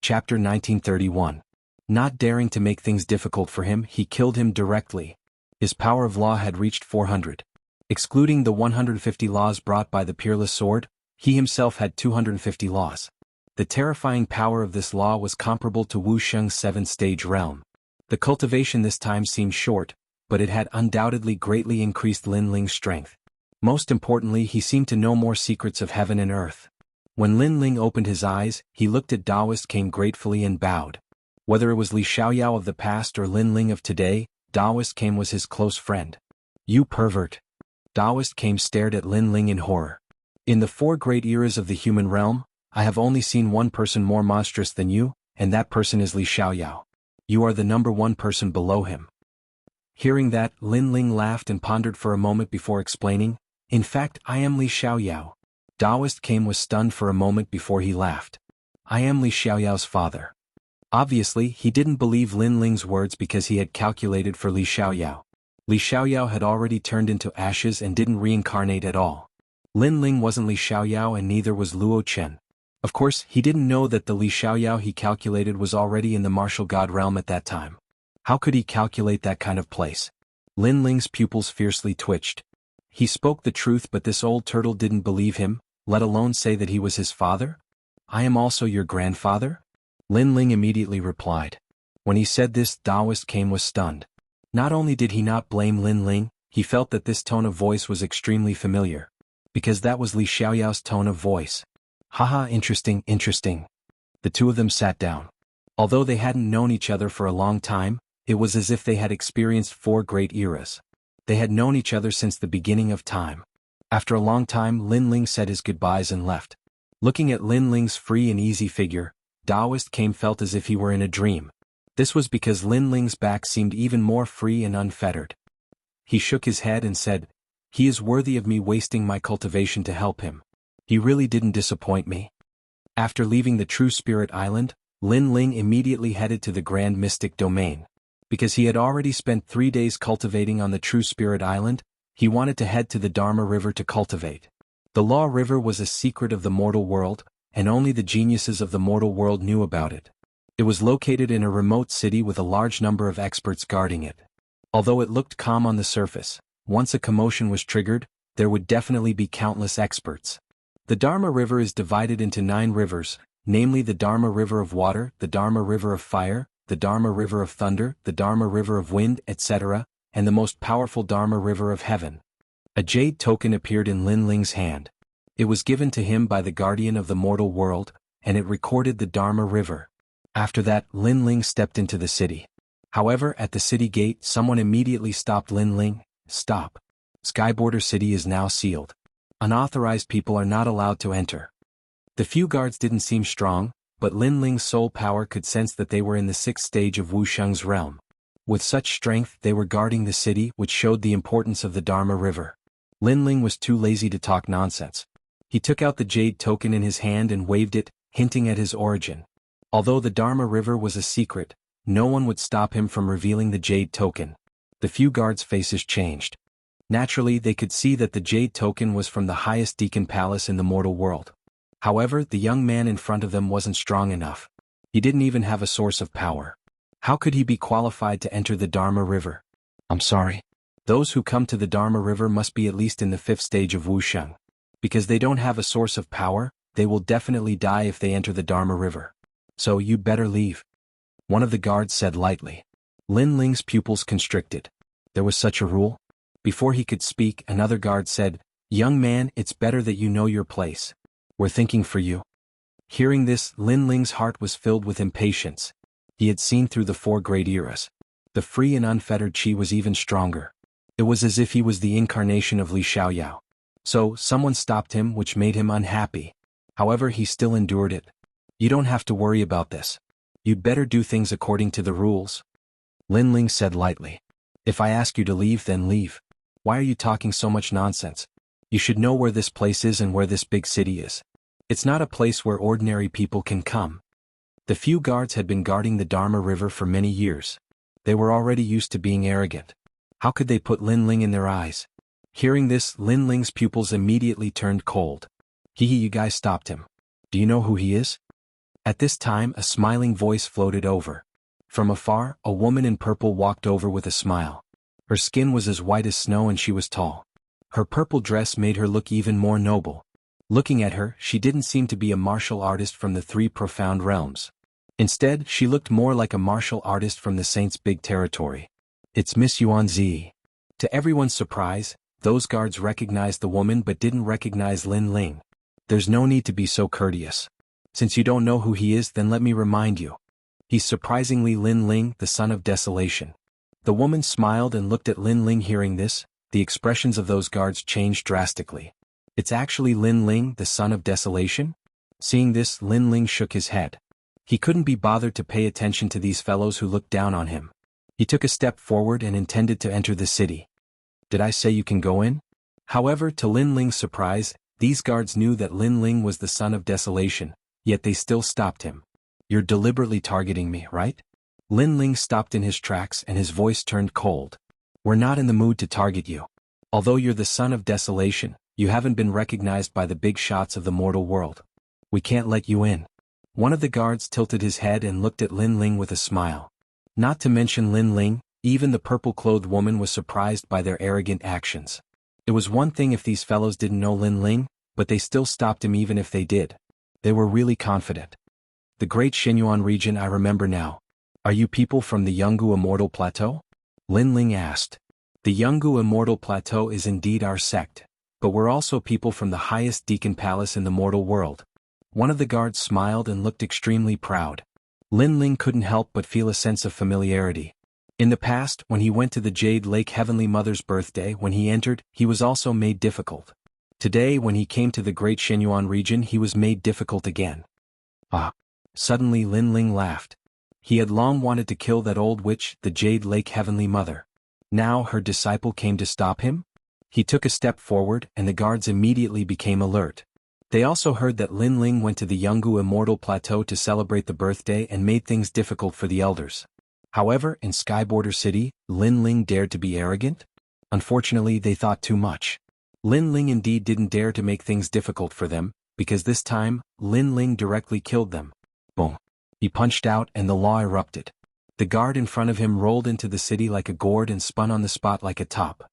Chapter 1931. Not daring to make things difficult for him, he killed him directly. His power of law had reached 400. Excluding the 150 laws brought by the peerless sword, he himself had 250 laws. The terrifying power of this law was comparable to Wuxia's 7th-stage realm. The cultivation this time seemed short, but it had undoubtedly greatly increased Lin Ling's strength. Most importantly, he seemed to know more secrets of heaven and earth. When Lin Ling opened his eyes, he looked at Daoist Came gratefully and bowed. Whether it was Li Xiaoyao of the past or Lin Ling of today, Daoist Came was his close friend. You pervert! Daoist Came stared at Lin Ling in horror. In the 4 great eras of the human realm, I have only seen one person more monstrous than you, and that person is Li Xiaoyao. You are the number 1 person below him. Hearing that, Lin Ling laughed and pondered for a moment before explaining, in fact, I am Li Xiaoyao. Daoist Came was stunned for a moment before he laughed. I am Li Xiaoyao's father. Obviously, he didn't believe Lin Ling's words because he had calculated for Li Xiaoyao. Li Xiaoyao had already turned into ashes and didn't reincarnate at all. Lin Ling wasn't Li Xiaoyao and neither was Luo Chen. Of course, he didn't know that the Li Xiaoyao he calculated was already in the martial god realm at that time. How could he calculate that kind of place? Lin Ling's pupils fiercely twitched. He spoke the truth, but this old turtle didn't believe him, let alone say that he was his father? I am also your grandfather? Lin Ling immediately replied. When he said this, Daoist Came was stunned. Not only did he not blame Lin Ling, he felt that this tone of voice was extremely familiar. Because that was Li Xiaoyao's tone of voice. Haha, interesting. The two of them sat down. Although they hadn't known each other for a long time, it was as if they had experienced 4 great eras. They had known each other since the beginning of time. After a long time, Lin Ling said his goodbyes and left. Looking at Lin Ling's free and easy figure, Daoist Came felt as if he were in a dream. This was because Lin Ling's back seemed even more free and unfettered. He shook his head and said, he is worthy of me wasting my cultivation to help him. He really didn't disappoint me. After leaving the True Spirit Island, Lin Ling immediately headed to the Grand Mystic Domain. Because he had already spent 3 days cultivating on the True Spirit Island, he wanted to head to the Dharma River to cultivate. The Law River was a secret of the mortal world, and only the geniuses of the mortal world knew about it. It was located in a remote city with a large number of experts guarding it. Although it looked calm on the surface, once a commotion was triggered, there would definitely be countless experts. The Dharma River is divided into 9 rivers, namely the Dharma River of Water, the Dharma River of Fire, the Dharma River of Thunder, the Dharma River of Wind, etc., and the most powerful Dharma River of Heaven. A jade token appeared in Lin Ling's hand. It was given to him by the guardian of the mortal world, and it recorded the Dharma River. After that, Lin Ling stepped into the city. However, at the city gate, someone immediately stopped Lin Ling. Stop. Skyborder City is now sealed. Unauthorized people are not allowed to enter. The few guards didn't seem strong, but Lin Ling's soul power could sense that they were in the 6th stage of Wuxia's realm. With such strength, they were guarding the city, which showed the importance of the Dharma River. Lin Ling was too lazy to talk nonsense. He took out the jade token in his hand and waved it, hinting at his origin. Although the Dharma River was a secret, no one would stop him from revealing the jade token. The few guards' faces changed. Naturally, they could see that the jade token was from the highest Deacon Palace in the mortal world. However, the young man in front of them wasn't strong enough. He didn't even have a source of power. How could he be qualified to enter the Dharma River? I'm sorry. Those who come to the Dharma River must be at least in the 5th stage of Wuxiang. Because they don't have a source of power, they will definitely die if they enter the Dharma River. So you'd better leave. One of the guards said lightly. Lin Ling's pupils constricted. There was such a rule? Before he could speak, another guard said, young man, it's better that you know your place. We're thinking for you. Hearing this, Lin Ling's heart was filled with impatience. He had seen through the 4 great eras. The free and unfettered chi was even stronger. It was as if he was the incarnation of Li Xiaoyao. So, someone stopped him, which made him unhappy. However, he still endured it. You don't have to worry about this. You'd better do things according to the rules. Lin Ling said lightly. If I ask you to leave, then leave. Why are you talking so much nonsense? You should know where this place is and where this big city is. It's not a place where ordinary people can come. The few guards had been guarding the Dharma River for many years. They were already used to being arrogant. How could they put Lin Ling in their eyes? Hearing this, Lin Ling's pupils immediately turned cold. You guys stopped him. Do you know who he is? At this time a smiling voice floated over. From afar, a woman in purple walked over with a smile. Her skin was as white as snow and she was tall. Her purple dress made her look even more noble. Looking at her, she didn't seem to be a martial artist from the three profound realms. Instead, she looked more like a martial artist from the Saint's big territory. It's Miss Yuanzi. To everyone's surprise, those guards recognized the woman but didn't recognize Lin Ling. There's no need to be so courteous. Since you don't know who he is, then let me remind you. He's surprisingly Lin Ling, the son of desolation. The woman smiled and looked at Lin Ling. Hearing this, the expressions of those guards changed drastically. It's actually Lin Ling, the son of desolation? Seeing this, Lin Ling shook his head. He couldn't be bothered to pay attention to these fellows who looked down on him. He took a step forward and intended to enter the city. Did I say you can go in? However, to Lin Ling's surprise, these guards knew that Lin Ling was the son of desolation, yet they still stopped him. You're deliberately targeting me, right? Lin Ling stopped in his tracks and his voice turned cold. We're not in the mood to target you. Although you're the son of desolation, you haven't been recognized by the big shots of the mortal world. We can't let you in. One of the guards tilted his head and looked at Lin Ling with a smile. Not to mention Lin Ling, even the purple-clothed woman was surprised by their arrogant actions. It was one thing if these fellows didn't know Lin Ling, but they still stopped him even if they did. They were really confident. The great Xinyuan region, I remember now. Are you people from the Jianghu Immortal Plateau? Lin Ling asked. The Jianghu Immortal Plateau is indeed our sect, but we're also people from the highest Deacon Palace in the mortal world. One of the guards smiled and looked extremely proud. Lin Ling couldn't help but feel a sense of familiarity. In the past, when he went to the Jade Lake Heavenly Mother's birthday, when he entered, he was also made difficult. Today, when he came to the Great Xinyuan region, he was made difficult again. Ah! Suddenly Lin Ling laughed. He had long wanted to kill that old witch, the Jade Lake Heavenly Mother. Now her disciple came to stop him? He took a step forward and the guards immediately became alert. They also heard that Lin Ling went to the Jianghu Immortal Plateau to celebrate the birthday and made things difficult for the elders. However, in Skyborder City, Lin Ling dared to be arrogant? Unfortunately, they thought too much. Lin Ling indeed didn't dare to make things difficult for them, because this time, Lin Ling directly killed them. Boom. He punched out and the law erupted. The guard in front of him rolled into the city like a gourd and spun on the spot like a top.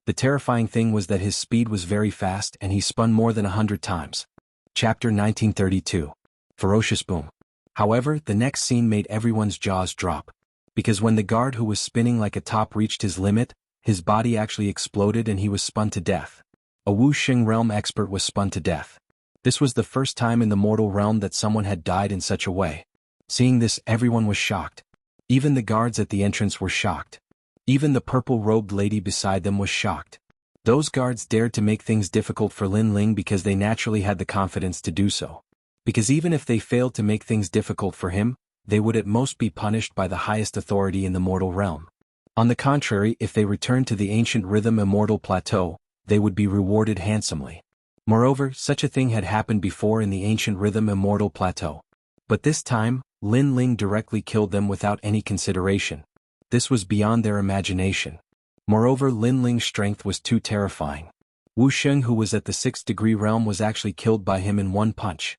The terrifying thing was that his speed was very fast and he spun more than 100 times. Chapter 1932. Ferocious Boom. However, the next scene made everyone's jaws drop. Because when the guard who was spinning like a top reached his limit, his body actually exploded and he was spun to death. A Wuxia realm expert was spun to death. This was the first time in the mortal realm that someone had died in such a way. Seeing this, everyone was shocked. Even the guards at the entrance were shocked. Even the purple-robed lady beside them was shocked. Those guards dared to make things difficult for Lin Ling because they naturally had the confidence to do so. Because even if they failed to make things difficult for him, they would at most be punished by the highest authority in the mortal realm. On the contrary, if they returned to the ancient Rhythm Immortal Plateau, they would be rewarded handsomely. Moreover, such a thing had happened before in the ancient Rhythm Immortal Plateau. But this time, Lin Ling directly killed them without any consideration. This was beyond their imagination. Moreover, Lin Ling's strength was too terrifying. Wuxia, who was at the 6th degree realm, was actually killed by him in one punch.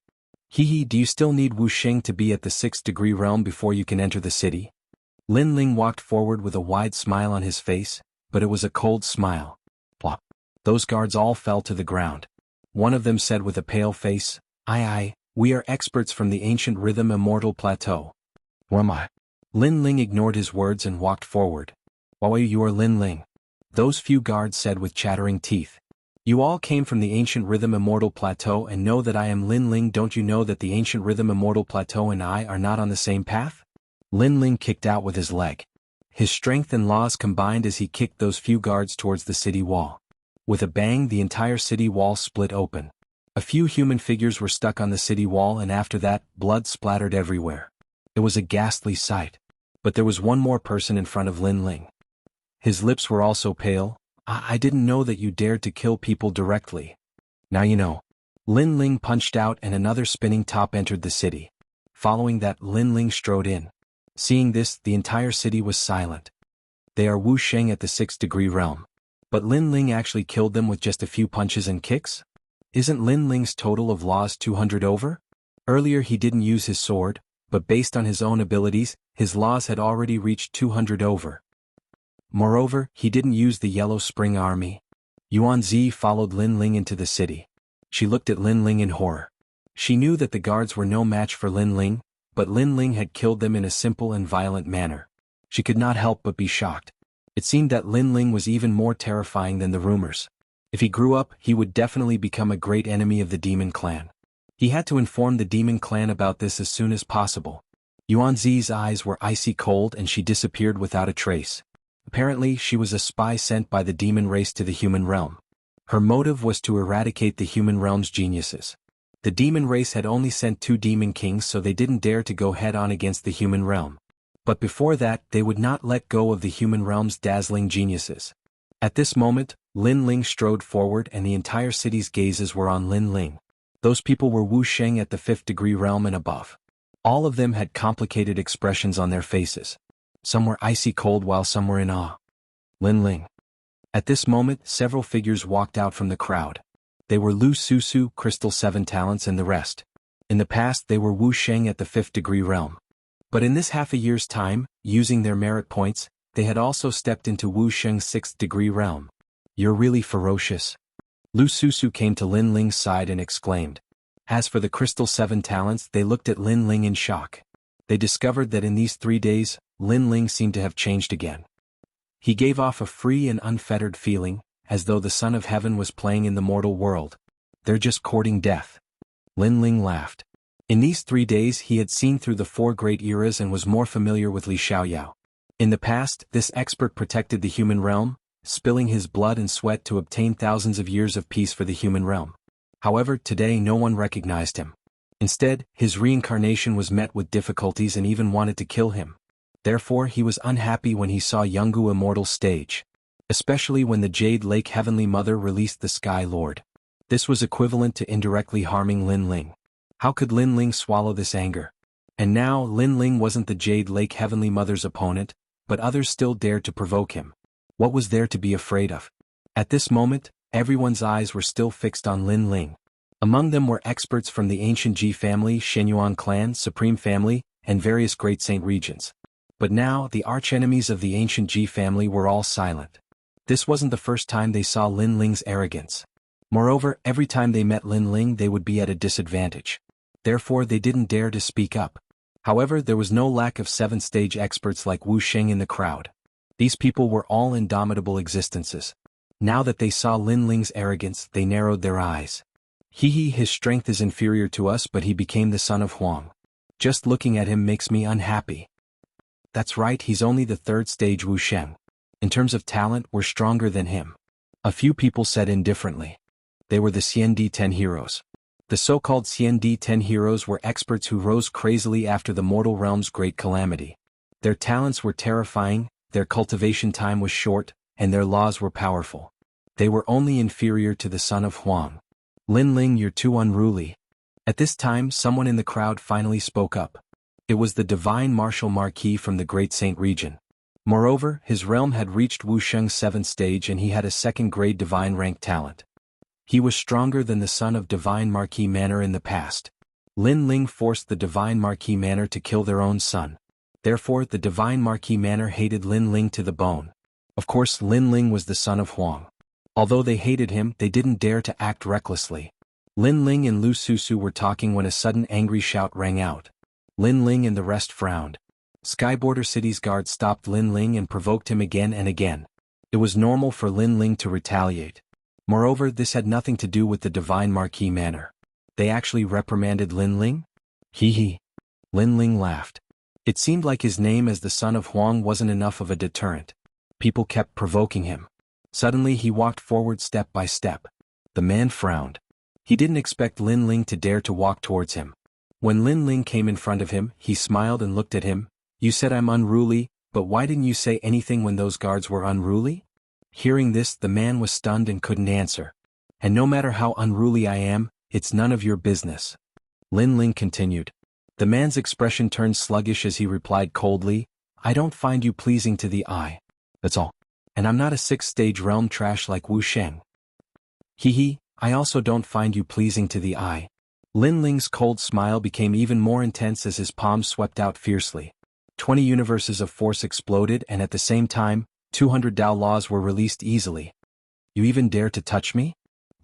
Hehe, do you still need Wuxia to be at the 6th degree realm before you can enter the city? Lin Ling walked forward with a wide smile on his face, but it was a cold smile. Plop. Those guards all fell to the ground. One of them said with a pale face, Aye, we are experts from the ancient Rhythm Immortal Plateau. Who am I? Lin Ling ignored his words and walked forward. Why, you are Lin Ling. Those few guards said with chattering teeth. You all came from the ancient Rhythm Immortal Plateau and know that I am Lin Ling. Don't you know that the ancient Rhythm Immortal Plateau and I are not on the same path? Lin Ling kicked out with his leg. His strength and laws combined as he kicked those few guards towards the city wall. With a bang, the entire city wall split open. A few human figures were stuck on the city wall, and after that, blood splattered everywhere. It was a ghastly sight. But there was one more person in front of Lin Ling. His lips were also pale. I didn't know that you dared to kill people directly. Now you know. Lin Ling punched out and another spinning top entered the city. Following that, Lin Ling strode in. Seeing this, the entire city was silent. They are Wuxia at the 6th degree realm. But Lin Ling actually killed them with just a few punches and kicks? Isn't Lin Ling's total of laws 200 over? Earlier he didn't use his sword, but based on his own abilities, his laws had already reached 200 over. Moreover, he didn't use the Yellow Spring Army. Yuanzi followed Lin Ling into the city. She looked at Lin Ling in horror. She knew that the guards were no match for Lin Ling, but Lin Ling had killed them in a simple and violent manner. She could not help but be shocked. It seemed that Lin Ling was even more terrifying than the rumors. If he grew up, he would definitely become a great enemy of the demon clan. He had to inform the demon clan about this as soon as possible. Yuanzi's eyes were icy cold and she disappeared without a trace. Apparently, she was a spy sent by the demon race to the human realm. Her motive was to eradicate the human realm's geniuses. The demon race had only sent 2 demon kings, so they didn't dare to go head-on against the human realm. But before that, they would not let go of the human realm's dazzling geniuses. At this moment, Lin Ling strode forward and the entire city's gazes were on Lin Ling. Those people were Wuxia at the 5th degree realm and above. All of them had complicated expressions on their faces. Some were icy cold while some were in awe. Lin Ling. At this moment, several figures walked out from the crowd. They were Lu Susu, Crystal 7 Talents and the rest. In the past they were Wuxia at the 5th degree realm. But in this half a year's time, using their merit points, they had also stepped into Wuxia's 6th degree realm. You're really ferocious. Lu Susu came to Lin Ling's side and exclaimed. As for the Crystal 7 Talents, they looked at Lin Ling in shock. They discovered that in these 3 days, Lin Ling seemed to have changed again. He gave off a free and unfettered feeling, as though the Son of Heaven was playing in the mortal world. They're just courting death. Lin Ling laughed. In these 3 days he had seen through the 4 great eras and was more familiar with Li Xiaoyao. In the past, this expert protected the human realm, spilling his blood and sweat to obtain thousands of years of peace for the human realm. However, today no one recognized him. Instead, his reincarnation was met with difficulties and even wanted to kill him. Therefore he was unhappy when he saw Jianghu Immortal's stage. Especially when the Jade Lake Heavenly Mother released the Sky Lord. This was equivalent to indirectly harming Lin Ling. How could Lin Ling swallow this anger? And now Lin Ling wasn't the Jade Lake Heavenly Mother's opponent, but others still dared to provoke him. What was there to be afraid of? At this moment, everyone's eyes were still fixed on Lin Ling. Among them were experts from the ancient Ji family, Shenyuan clan, Supreme family, and various great saint regions. But now, the archenemies of the ancient Ji family were all silent. This wasn't the first time they saw Lin Ling's arrogance. Moreover, every time they met Lin Ling they would be at a disadvantage. Therefore they didn't dare to speak up. However, there was no lack of 7th-stage experts like Wuxia in the crowd. These people were all indomitable existences. Now that they saw Lin Ling's arrogance, they narrowed their eyes. His strength is inferior to us, but he became the son of Huang. Just looking at him makes me unhappy. That's right, he's only the 3rd stage Wuxia. In terms of talent, we're stronger than him. A few people said indifferently. They were the Xiandi 10 heroes. The so-called Xiandi 10 heroes were experts who rose crazily after the mortal realm's great calamity. Their talents were terrifying, their cultivation time was short, and their laws were powerful. They were only inferior to the son of Huang. Lin Ling, you're too unruly. At this time someone in the crowd finally spoke up. It was the divine martial marquis from the Great Saint region. Moreover, his realm had reached Wuxia's 7th stage and he had a 2nd-grade divine rank talent. He was stronger than the son of Divine Marquis Manor in the past. Lin Ling forced the Divine Marquis Manor to kill their own son. Therefore, the Divine Marquis Manor hated Lin Ling to the bone. Of course, Lin Ling was the son of Huang. Although they hated him, they didn't dare to act recklessly. Lin Ling and Lu Susu were talking when a sudden angry shout rang out. Lin Ling and the rest frowned. Skyborder City's guard stopped Lin Ling and provoked him again and again. It was normal for Lin Ling to retaliate. Moreover, this had nothing to do with the Divine Marquis Manor. They actually reprimanded Lin Ling? Lin Ling laughed. It seemed like his name as the son of Huang wasn't enough of a deterrent. People kept provoking him. Suddenly he walked forward step by step. The man frowned. He didn't expect Lin Ling to dare to walk towards him. When Lin Ling came in front of him, he smiled and looked at him. You said I'm unruly, but why didn't you say anything when those guards were unruly? Hearing this, the man was stunned and couldn't answer. And no matter how unruly I am, it's none of your business. Lin Ling continued. The man's expression turned sluggish as he replied coldly, I don't find you pleasing to the eye. That's all. And I'm not a 6th-stage realm trash like Wuxia. I also don't find you pleasing to the eye. Lin Ling's cold smile became even more intense as his palms swept out fiercely. 20 universes of force exploded, and at the same time, 200 Dao laws were released easily. You even dare to touch me?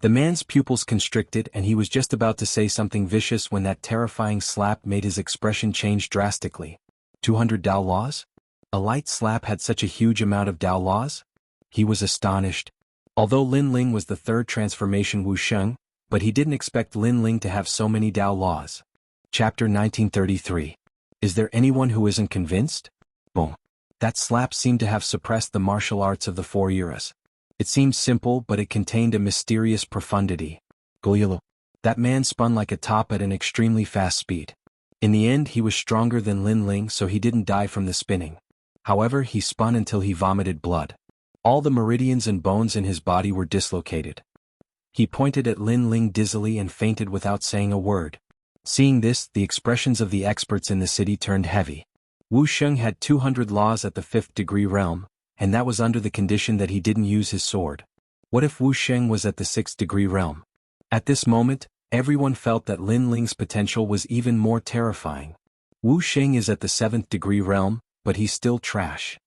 The man's pupils constricted, and he was just about to say something vicious when that terrifying slap made his expression change drastically. 200 Dao laws? A light slap had such a huge amount of Dao laws? He was astonished. Although Lin Ling was the third transformation Wuxia, but he didn't expect Lin Ling to have so many Dao laws. Chapter 1933. Is there anyone who isn't convinced? Boom. That slap seemed to have suppressed the martial arts of the 4 eras. It seemed simple, but it contained a mysterious profundity. Goyalo. That man spun like a top at an extremely fast speed. In the end, he was stronger than Lin Ling, so he didn't die from the spinning. However, he spun until he vomited blood. All the meridians and bones in his body were dislocated. He pointed at Lin Ling dizzily and fainted without saying a word. Seeing this, the expressions of the experts in the city turned heavy. Wuxia had 200 laws at the 5th degree realm, and that was under the condition that he didn't use his sword. What if Wuxia was at the 6th degree realm? At this moment, everyone felt that Lin Ling's potential was even more terrifying. Wuxia is at the 7th degree realm, but he's still trash.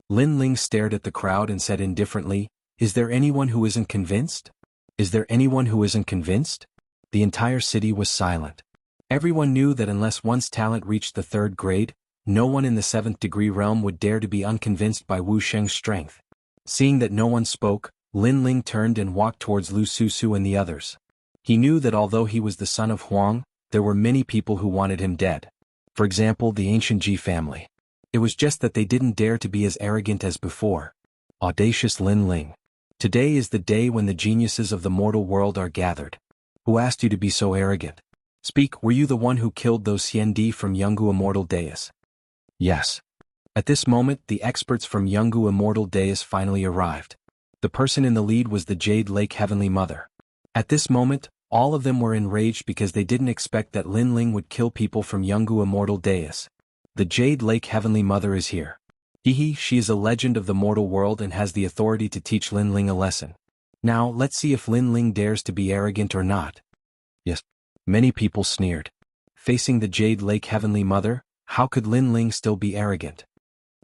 Lin Ling stared at the crowd and said indifferently, "Is there anyone who isn't convinced? Is there anyone who isn't convinced?" The entire city was silent. Everyone knew that unless one's talent reached the 3rd grade, no one in the 7th degree realm would dare to be unconvinced by Wuxia's strength. Seeing that no one spoke, Lin Ling turned and walked towards Lu Susu and the others. He knew that although he was the son of Huang, there were many people who wanted him dead. For example, the ancient Ji family. It was just that they didn't dare to be as arrogant as before. Audacious Lin Ling. Today is the day when the geniuses of the mortal world are gathered. Who asked you to be so arrogant? Speak, were you the one who killed those Xiandi from Jianghu Immortal Dais? Yes. At this moment, the experts from Jianghu Immortal Dais finally arrived. The person in the lead was the Jade Lake Heavenly Mother. At this moment, all of them were enraged because they didn't expect that Lin Ling would kill people from Jianghu Immortal Dais. The Jade Lake Heavenly Mother is here. She is a legend of the mortal world and has the authority to teach Lin Ling a lesson. Now, let's see if Lin Ling dares to be arrogant or not. Yes. Many people sneered. Facing the Jade Lake Heavenly Mother, how could Lin Ling still be arrogant?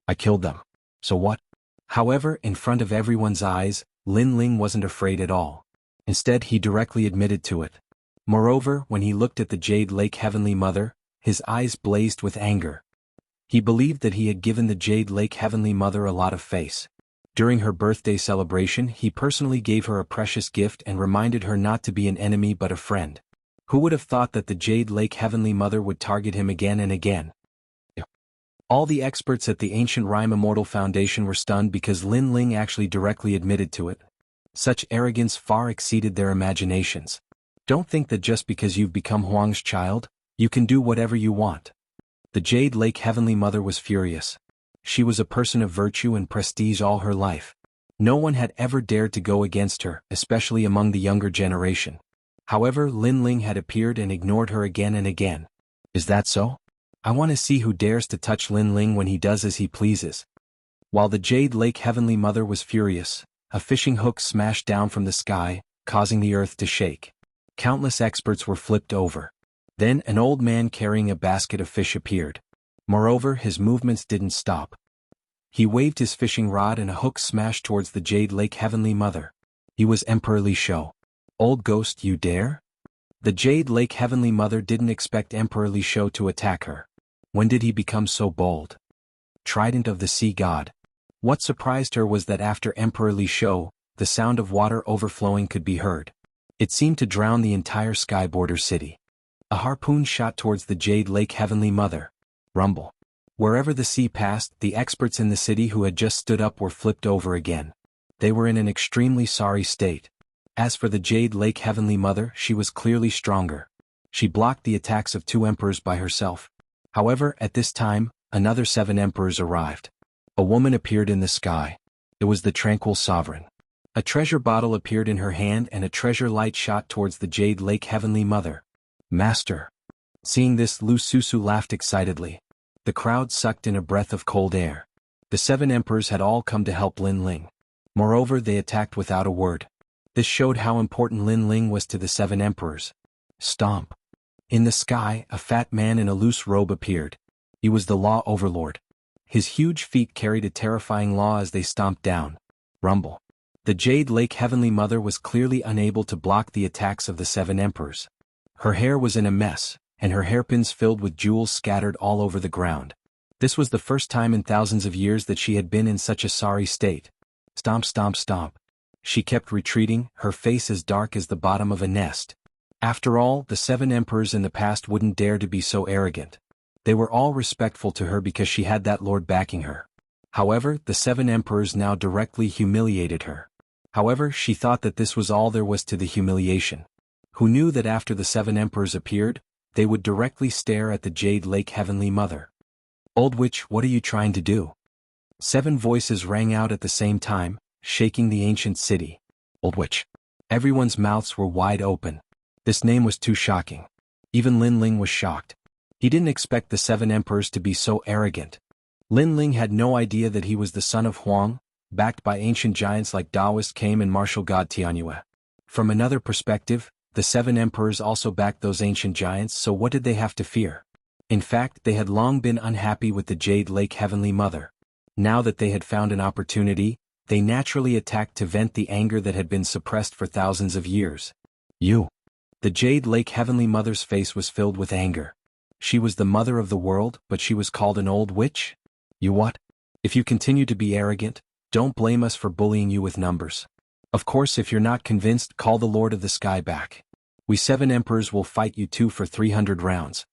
I killed them. So what? However, in front of everyone's eyes, Lin Ling wasn't afraid at all. Instead, he directly admitted to it. Moreover, when he looked at the Jade Lake Heavenly Mother, his eyes blazed with anger. He believed that he had given the Jade Lake Heavenly Mother a lot of face. During her birthday celebration, he personally gave her a precious gift and reminded her not to be an enemy but a friend. Who would have thought that the Jade Lake Heavenly Mother would target him again and again? All the experts at the Ancient Rhyme Immortal Foundation were stunned because Lin Ling actually directly admitted to it. Such arrogance far exceeded their imaginations. Don't think that just because you've become Huang's child, you can do whatever you want. The Jade Lake Heavenly Mother was furious. She was a person of virtue and prestige all her life. No one had ever dared to go against her, especially among the younger generation. However, Lin Ling had appeared and ignored her again and again. Is that so? I want to see who dares to touch Lin Ling when he does as he pleases. While the Jade Lake Heavenly Mother was furious, a fishing hook smashed down from the sky, causing the earth to shake. Countless experts were flipped over. Then an old man carrying a basket of fish appeared. Moreover, his movements didn't stop. He waved his fishing rod and a hook smashed towards the Jade Lake Heavenly Mother. He was Emperor Li Shou. Old ghost, you dare? The Jade Lake Heavenly Mother didn't expect Emperor Li Shou to attack her. When did he become so bold? Trident of the Sea God. What surprised her was that after Emperor Li Shou, the sound of water overflowing could be heard. It seemed to drown the entire sky border city. A harpoon shot towards the Jade Lake Heavenly Mother. Rumble. Wherever the sea passed, the experts in the city who had just stood up were flipped over again. They were in an extremely sorry state. As for the Jade Lake Heavenly Mother, she was clearly stronger. She blocked the attacks of 2 emperors by herself. However, at this time, another 7 emperors arrived. A woman appeared in the sky. It was the Tranquil Sovereign. A treasure bottle appeared in her hand and a treasure light shot towards the Jade Lake Heavenly Mother. Master. Seeing this, Lu Susu laughed excitedly. The crowd sucked in a breath of cold air. The 7 emperors had all come to help Lin Ling. Moreover, they attacked without a word. This showed how important Lin Ling was to the 7 emperors. Stomp. In the sky, a fat man in a loose robe appeared. He was the Law Overlord. His huge feet carried a terrifying law as they stomped down. Rumble. The Jade Lake Heavenly Mother was clearly unable to block the attacks of the 7 emperors. Her hair was in a mess, and her hairpins filled with jewels scattered all over the ground. This was the first time in thousands of years that she had been in such a sorry state. Stomp, stomp, stomp. She kept retreating, her face as dark as the bottom of a nest. After all, the 7 emperors in the past wouldn't dare to be so arrogant. They were all respectful to her because she had that lord backing her. However, the 7 emperors now directly humiliated her. However, she thought that this was all there was to the humiliation. Who knew that after the 7 emperors appeared, they would directly stare at the Jade Lake Heavenly Mother. Old witch, what are you trying to do? 7 voices rang out at the same time, shaking the ancient city. Old witch. Everyone's mouths were wide open. This name was too shocking. Even Lin Ling was shocked. He didn't expect the 7 emperors to be so arrogant. Lin Ling had no idea that he was the son of Huang, backed by ancient giants like Taoist Kame and martial god Tianyue. From another perspective, the 7 emperors also backed those ancient giants, so what did they have to fear? In fact, they had long been unhappy with the Jade Lake Heavenly Mother. Now that they had found an opportunity, they naturally attacked to vent the anger that had been suppressed for thousands of years. You. The Jade Lake Heavenly Mother's face was filled with anger. She was the mother of the world, but she was called an old witch? You what? If you continue to be arrogant, don't blame us for bullying you with numbers. Of course, if you're not convinced, call the Lord of the Sky back. We 7 emperors will fight you 2 for 300 rounds.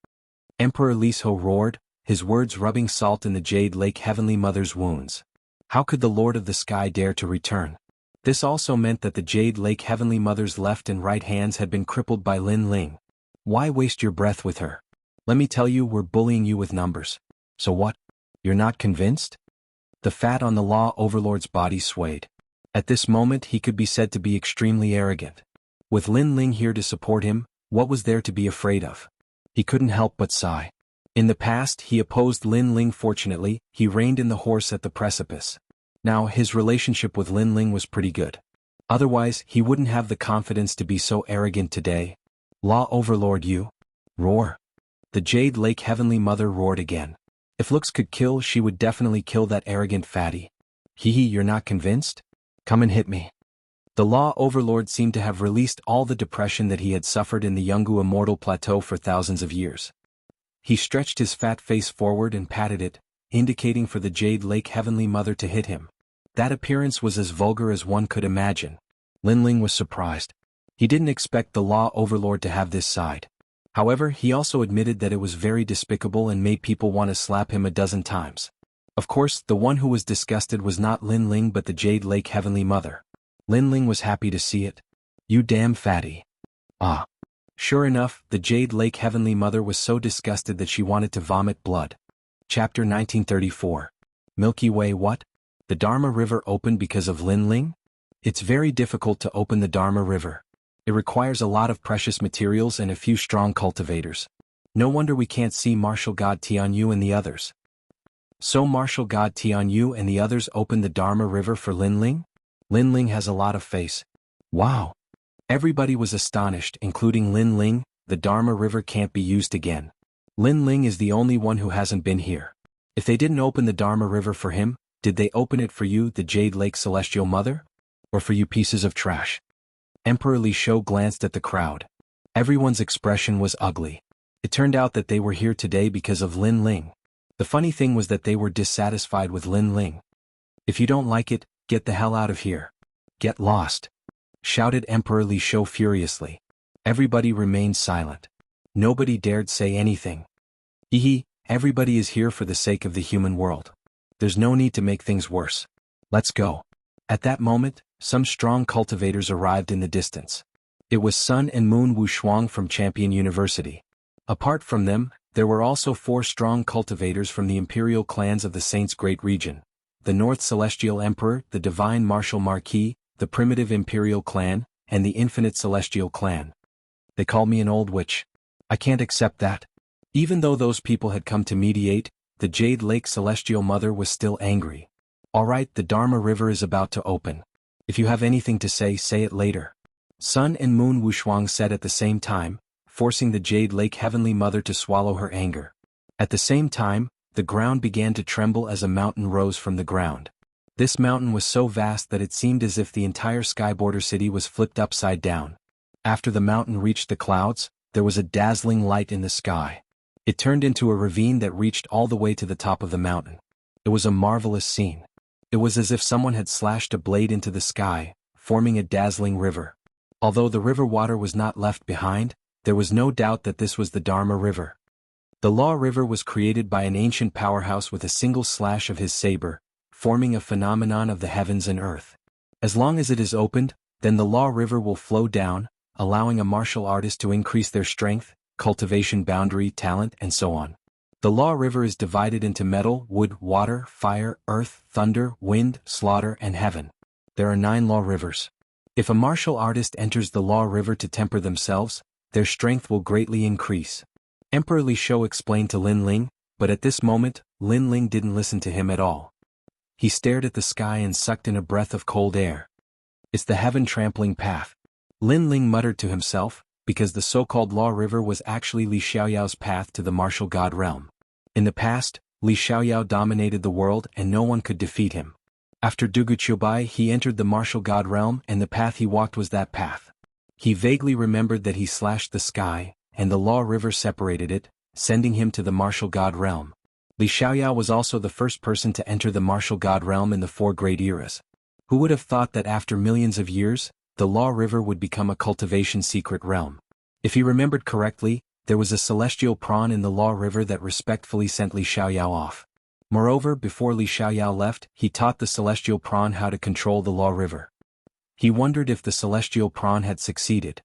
Emperor Lisho roared, his words rubbing salt in the Jade Lake Heavenly Mother's wounds. How could the Lord of the Sky dare to return? This also meant that the Jade Lake Heavenly Mother's left and right hands had been crippled by Lin Ling. Why waste your breath with her? Let me tell you, we're bullying you with numbers. So what? You're not convinced? The fat on the Law Overlord's body swayed. At this moment he could be said to be extremely arrogant. With Lin Ling here to support him, what was there to be afraid of? He couldn't help but sigh. In the past he opposed Lin Ling. Fortunately, he reined in the horse at the precipice. Now his relationship with Lin Ling was pretty good. Otherwise he wouldn't have the confidence to be so arrogant today. Law Overlord, you. Roar. The Jade Lake Heavenly Mother roared again. If looks could kill, she would definitely kill that arrogant fatty. Hee hee, you're not convinced? Come and hit me. The Law Overlord seemed to have released all the depression that he had suffered in the Jianghu Immortal Plateau for thousands of years. He stretched his fat face forward and patted it, indicating for the Jade Lake Heavenly Mother to hit him. That appearance was as vulgar as one could imagine. Lin Ling was surprised. He didn't expect the Law Overlord to have this side. However, he also admitted that it was very despicable and made people want to slap him a dozen times. Of course, the one who was disgusted was not Lin Ling but the Jade Lake Heavenly Mother. Lin Ling was happy to see it. You damn fatty. Ah. Sure enough, the Jade Lake Heavenly Mother was so disgusted that she wanted to vomit blood. Chapter 1934. Milky Way. What? The Dharma River opened because of Lin Ling? It's very difficult to open the Dharma River. It requires a lot of precious materials and a few strong cultivators. No wonder we can't see martial god Tianyu and the others. So martial god Tianyu and the others opened the Dharma River for Lin Ling? Lin Ling has a lot of face. Wow. Everybody was astonished, including Lin Ling. The Dharma River can't be used again. Lin Ling is the only one who hasn't been here. If they didn't open the Dharma River for him, did they open it for you, the Jade Lake Celestial Mother? Or for you pieces of trash? Emperor Li Shou glanced at the crowd. Everyone's expression was ugly. It turned out that they were here today because of Lin Ling. The funny thing was that they were dissatisfied with Lin Ling. If you don't like it, get the hell out of here. Get lost. Shouted Emperor Li Shou furiously. Everybody remained silent. Nobody dared say anything. Hee, everybody is here for the sake of the human world. There's no need to make things worse. Let's go. At that moment, some strong cultivators arrived in the distance. It was Sun and Moon Wushuang from Champion University. Apart from them, there were also 4 strong cultivators from the imperial clans of the Saints' Great Region. The North Celestial Emperor, the Divine Martial Marquis, the Primitive Imperial Clan, and the Infinite Celestial Clan. They call me an old witch. I can't accept that. Even though those people had come to mediate, the Jade Lake Celestial Mother was still angry. Alright, the Dharma River is about to open. If you have anything to say, say it later. Sun and Moon Wushuang said at the same time, forcing the Jade Lake Heavenly Mother to swallow her anger. At the same time, the ground began to tremble as a mountain rose from the ground. This mountain was so vast that it seemed as if the entire Skyborder city was flipped upside down. After the mountain reached the clouds, there was a dazzling light in the sky. It turned into a ravine that reached all the way to the top of the mountain. It was a marvelous scene. It was as if someone had slashed a blade into the sky, forming a dazzling river. Although the river water was not left behind, there was no doubt that this was the Dharma River. The Law River was created by an ancient powerhouse with a single slash of his saber, forming a phenomenon of the heavens and earth. As long as it is opened, then the Law River will flow down, allowing a martial artist to increase their strength, cultivation boundary, talent, and so on. The Law River is divided into metal, wood, water, fire, earth, thunder, wind, slaughter, and heaven. There are 9 Law Rivers. If a martial artist enters the Law River to temper themselves, their strength will greatly increase. Emperor Li Shou explained to Lin Ling, but at this moment, Lin Ling didn't listen to him at all. He stared at the sky and sucked in a breath of cold air. It's the heaven-trampling path. Lin Ling muttered to himself, because the so-called Law River was actually Li Xiaoyao's path to the martial god realm. In the past, Li Xiaoyao dominated the world and no one could defeat him. After Duguqiubai he entered the martial god realm and the path he walked was that path. He vaguely remembered that he slashed the sky, and the Law River separated it, sending him to the martial god realm. Li Xiaoyao was also the first person to enter the martial god realm in the 4 great eras. Who would have thought that after millions of years, the Law River would become a cultivation secret realm? If he remembered correctly, there was a celestial prawn in the Law River that respectfully sent Li Xiaoyao off. Moreover, before Li Xiaoyao left, he taught the celestial prawn how to control the Law River. He wondered if the celestial prawn had succeeded.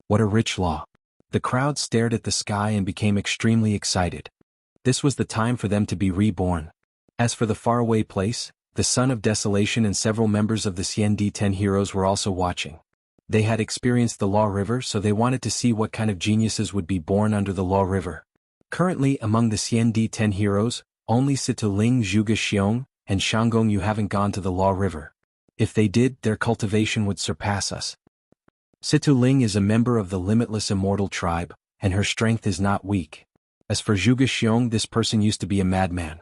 What a rich law! The crowd stared at the sky and became extremely excited. This was the time for them to be reborn. As for the faraway place, the Son of Desolation and several members of the Xiandi 10 heroes were also watching. They had experienced the Law River, so they wanted to see what kind of geniuses would be born under the Law River. Currently among the Xiandi 10 heroes, only Situ Ling, Zhuge Xiong, and Shanggong Yu haven't gone to the Law River. If they did, their cultivation would surpass us. Situ Ling is a member of the limitless Immortal tribe, and her strength is not weak. As for Zhuge Xiong, this person used to be a madman.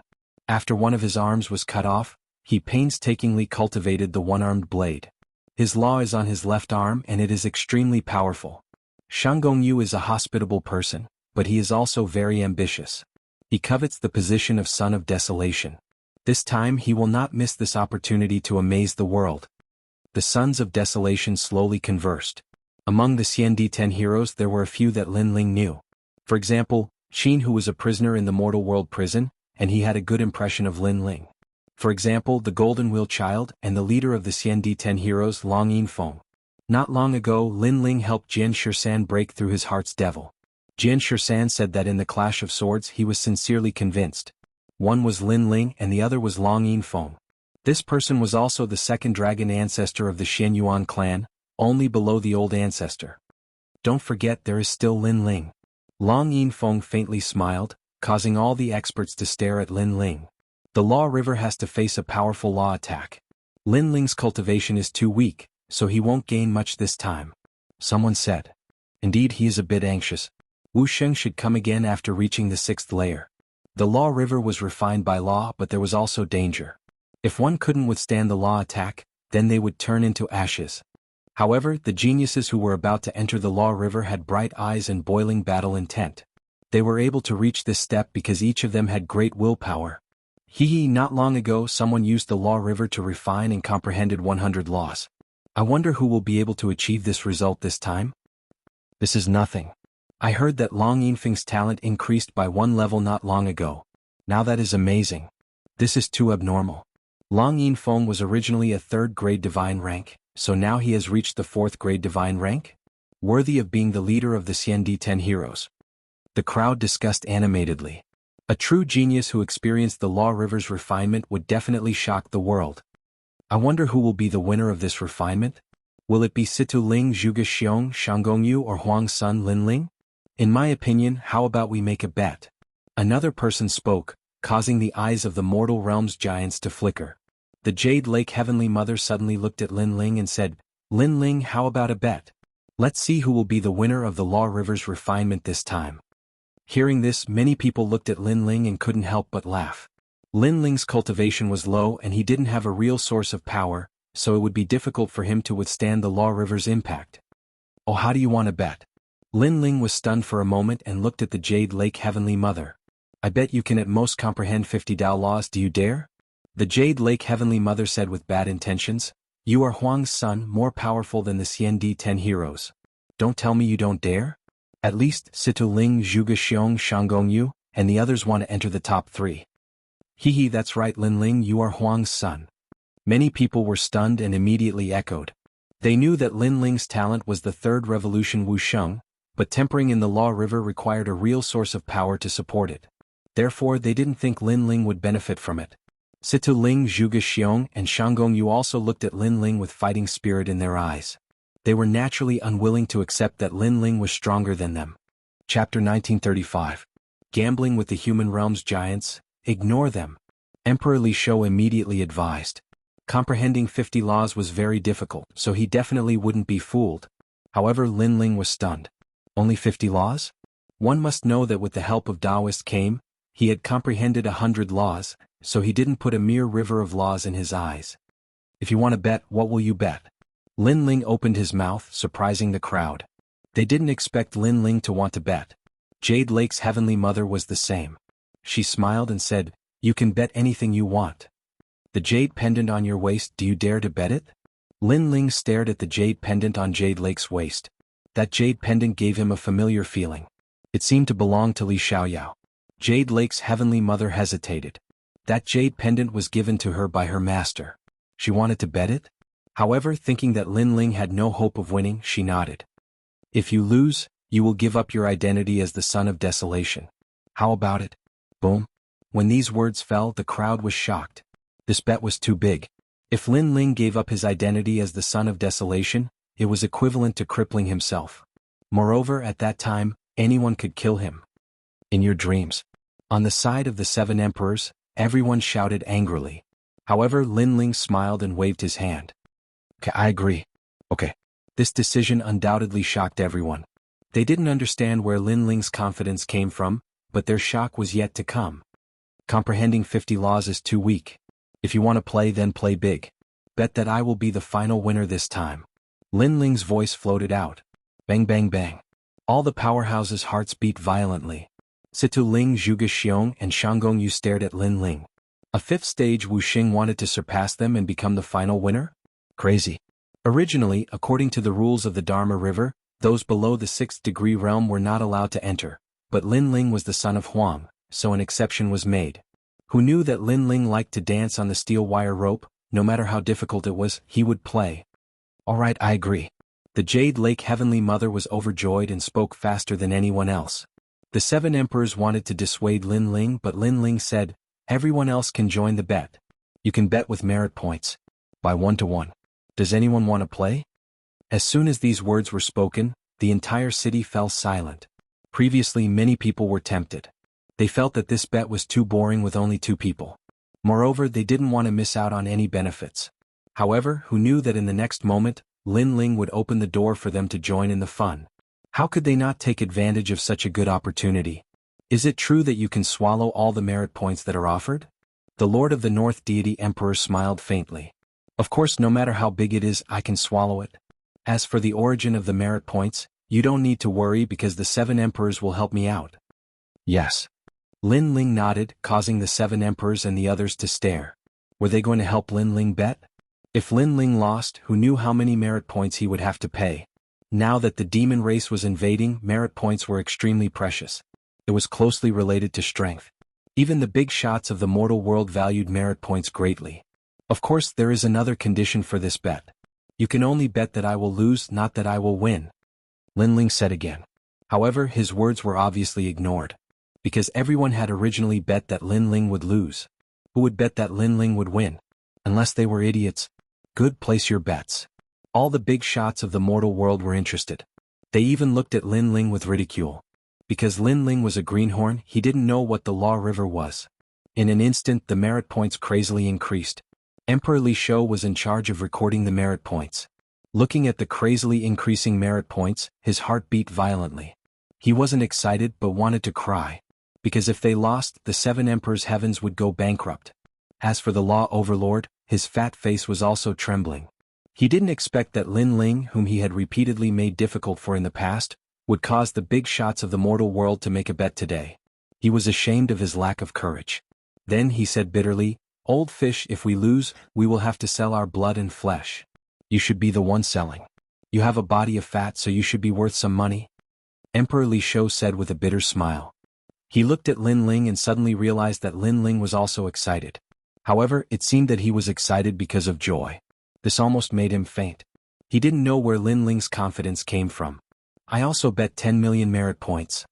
After one of his arms was cut off, he painstakingly cultivated the one-armed blade. His law is on his left arm and it is extremely powerful. Shanggong Yu is a hospitable person, but he is also very ambitious. He covets the position of Son of Desolation. This time he will not miss this opportunity to amaze the world. The Sons of Desolation slowly conversed. Among the Xiandi 10 heroes there were a few that Lin Ling knew. For example, Qin, who was a prisoner in the Mortal World prison, and he had a good impression of Lin Ling. For example, the Golden Wheel Child and the leader of the Xiandi 10 heroes, Long Yinfeng. Not long ago, Lin Ling helped Jian Shisan break through his heart's devil. Jian Shisan said that in the clash of swords he was sincerely convinced. One was Lin Ling and the other was Long Yinfeng. This person was also the second dragon ancestor of the Xianyuan clan, only below the old ancestor. Don't forget there is still Lin Ling. Long Yinfeng faintly smiled, causing all the experts to stare at Lin Ling. The Law River has to face a powerful law attack. Lin Ling's cultivation is too weak, so he won't gain much this time. Someone said. Indeed, he is a bit anxious. Wuxia should come again after reaching the 6th layer. The Law River was refined by law, but there was also danger. If one couldn't withstand the law attack, then they would turn into ashes. However, the geniuses who were about to enter the Law River had bright eyes and boiling battle intent. They were able to reach this step because each of them had great willpower. Not long ago someone used the Law River to refine and comprehended 100 laws. I wonder who will be able to achieve this result this time? This is nothing. I heard that Long Yinfeng's talent increased by 1 level not long ago. Now that is amazing. This is too abnormal. Long Yinfeng was originally a 3rd grade divine rank, so now he has reached the 4th grade divine rank? Worthy of being the leader of the Xiandi 10 heroes. The crowd discussed animatedly. A true genius who experienced the Law River's refinement would definitely shock the world. I wonder who will be the winner of this refinement? Will it be Situ Ling, Zhuge Xiong, Shanggong Yu, or Huang Sun Lin Ling? In my opinion, how about we make a bet? Another person spoke, causing the eyes of the mortal realm's giants to flicker. The Jade Lake Heavenly Mother suddenly looked at Lin Ling and said, Lin Ling, how about a bet? Let's see who will be the winner of the Law River's refinement this time. Hearing this, many people looked at Lin Ling and couldn't help but laugh. Lin Ling's cultivation was low and he didn't have a real source of power, so it would be difficult for him to withstand the Law River's impact. Oh, how do you want to bet? Lin Ling was stunned for a moment and looked at the Jade Lake Heavenly Mother. I bet you can at most comprehend 50 Dao laws, do you dare? The Jade Lake Heavenly Mother said with bad intentions. You are Huang's son, more powerful than the Xian 10 heroes. Don't tell me you don't dare? At least Situ Ling, Zhuge Xiong, Shanggong Yu, and the others want to enter the top 3. Hee, that's right Lin Ling, you are Huang's son. Many people were stunned and immediately echoed. They knew that Lin Ling's talent was the third revolution Wuxia, but tempering in the Law River required a real source of power to support it. Therefore they didn't think Lin Ling would benefit from it. Situ Ling, Zhuge Xiong, and Shanggong Yu also looked at Lin Ling with fighting spirit in their eyes. They were naturally unwilling to accept that Lin Ling was stronger than them. Chapter 1935. Gambling with the Human Realm's Giants, ignore them. Emperor Li Shou immediately advised. Comprehending 50 laws was very difficult, so he definitely wouldn't be fooled. However, Lin Ling was stunned. Only 50 laws? One must know that with the help of Taoist came, he had comprehended 100 laws, so he didn't put a mere river of laws in his eyes. If you want to bet, what will you bet? Lin Ling opened his mouth, surprising the crowd. They didn't expect Lin Ling to want to bet. Jade Lake's Heavenly Mother was the same. She smiled and said, you can bet anything you want. The jade pendant on your waist, do you dare to bet it? Lin Ling stared at the jade pendant on Jade Lake's waist. That jade pendant gave him a familiar feeling. It seemed to belong to Li Xiaoyao. Jade Lake's Heavenly Mother hesitated. That jade pendant was given to her by her master. She wanted to bet it? However, thinking that Lin Ling had no hope of winning, she nodded. If you lose, you will give up your identity as the Son of Desolation. How about it? Boom. When these words fell, the crowd was shocked. This bet was too big. If Lin Ling gave up his identity as the Son of Desolation, it was equivalent to crippling himself. Moreover, at that time, anyone could kill him. In your dreams. On the side of the 7 emperors, everyone shouted angrily. However, Lin Ling smiled and waved his hand. Okay, I agree. Okay. This decision undoubtedly shocked everyone. They didn't understand where Lin Ling's confidence came from, but their shock was yet to come. Comprehending 50 laws is too weak. If you want to play, then play big. Bet that I will be the final winner this time. Lin Ling's voice floated out. Bang bang bang. All the powerhouses' hearts beat violently. Situ Ling, Zhuge Xiong, and Shanggong Yu stared at Lin Ling. A 5th stage Wuxia wanted to surpass them and become the final winner? Crazy. Originally, according to the rules of the Dharma River, those below the 6th degree realm were not allowed to enter, but Lin Ling was the son of Huang, so an exception was made. Who knew that Lin Ling liked to dance on the steel wire rope? No matter how difficult it was, he would play. Alright, I agree. The Jade Lake Heavenly Mother was overjoyed and spoke faster than anyone else. The 7 emperors wanted to dissuade Lin Ling, but Lin Ling said, everyone else can join the bet. You can bet with merit points. By 1 to 1. Does anyone want to play? As soon as these words were spoken, the entire city fell silent. Previously, many people were tempted. They felt that this bet was too boring with only 2 people. Moreover, they didn't want to miss out on any benefits. However, who knew that in the next moment, Lin Ling would open the door for them to join in the fun? How could they not take advantage of such a good opportunity? Is it true that you can swallow all the merit points that are offered? The Lord of the North Deity Emperor smiled faintly. Of course, no matter how big it is, I can swallow it. As for the origin of the merit points, you don't need to worry because the 7 emperors will help me out. Yes. Lin Ling nodded, causing the 7 emperors and the others to stare. Were they going to help Lin Ling bet? If Lin Ling lost, who knew how many merit points he would have to pay? Now that the demon race was invading, merit points were extremely precious. It was closely related to strength. Even the big shots of the mortal world valued merit points greatly. Of course, there is another condition for this bet. You can only bet that I will lose, not that I will win. Lin Ling said again. However, his words were obviously ignored. Because everyone had originally bet that Lin Ling would lose. Who would bet that Lin Ling would win? Unless they were idiots. Good, place your bets. All the big shots of the mortal world were interested. They even looked at Lin Ling with ridicule. Because Lin Ling was a greenhorn, he didn't know what the Law River was. In an instant, the merit points crazily increased. Emperor Li Shou was in charge of recording the merit points. Looking at the crazily increasing merit points, his heart beat violently. He wasn't excited but wanted to cry. Because if they lost, the 7 emperors' heavens would go bankrupt. As for the law overlord, his fat face was also trembling. He didn't expect that Lin Ling, whom he had repeatedly made difficult for in the past, would cause the big shots of the mortal world to make a bet today. He was ashamed of his lack of courage. Then he said bitterly, "Old fish, if we lose, we will have to sell our blood and flesh. You should be the one selling. You have a body of fat, so you should be worth some money." Emperor Li Shou said with a bitter smile. He looked at Lin Ling and suddenly realized that Lin Ling was also excited. However, it seemed that he was excited because of joy. This almost made him faint. He didn't know where Lin Ling's confidence came from. "I also bet 10 million merit points."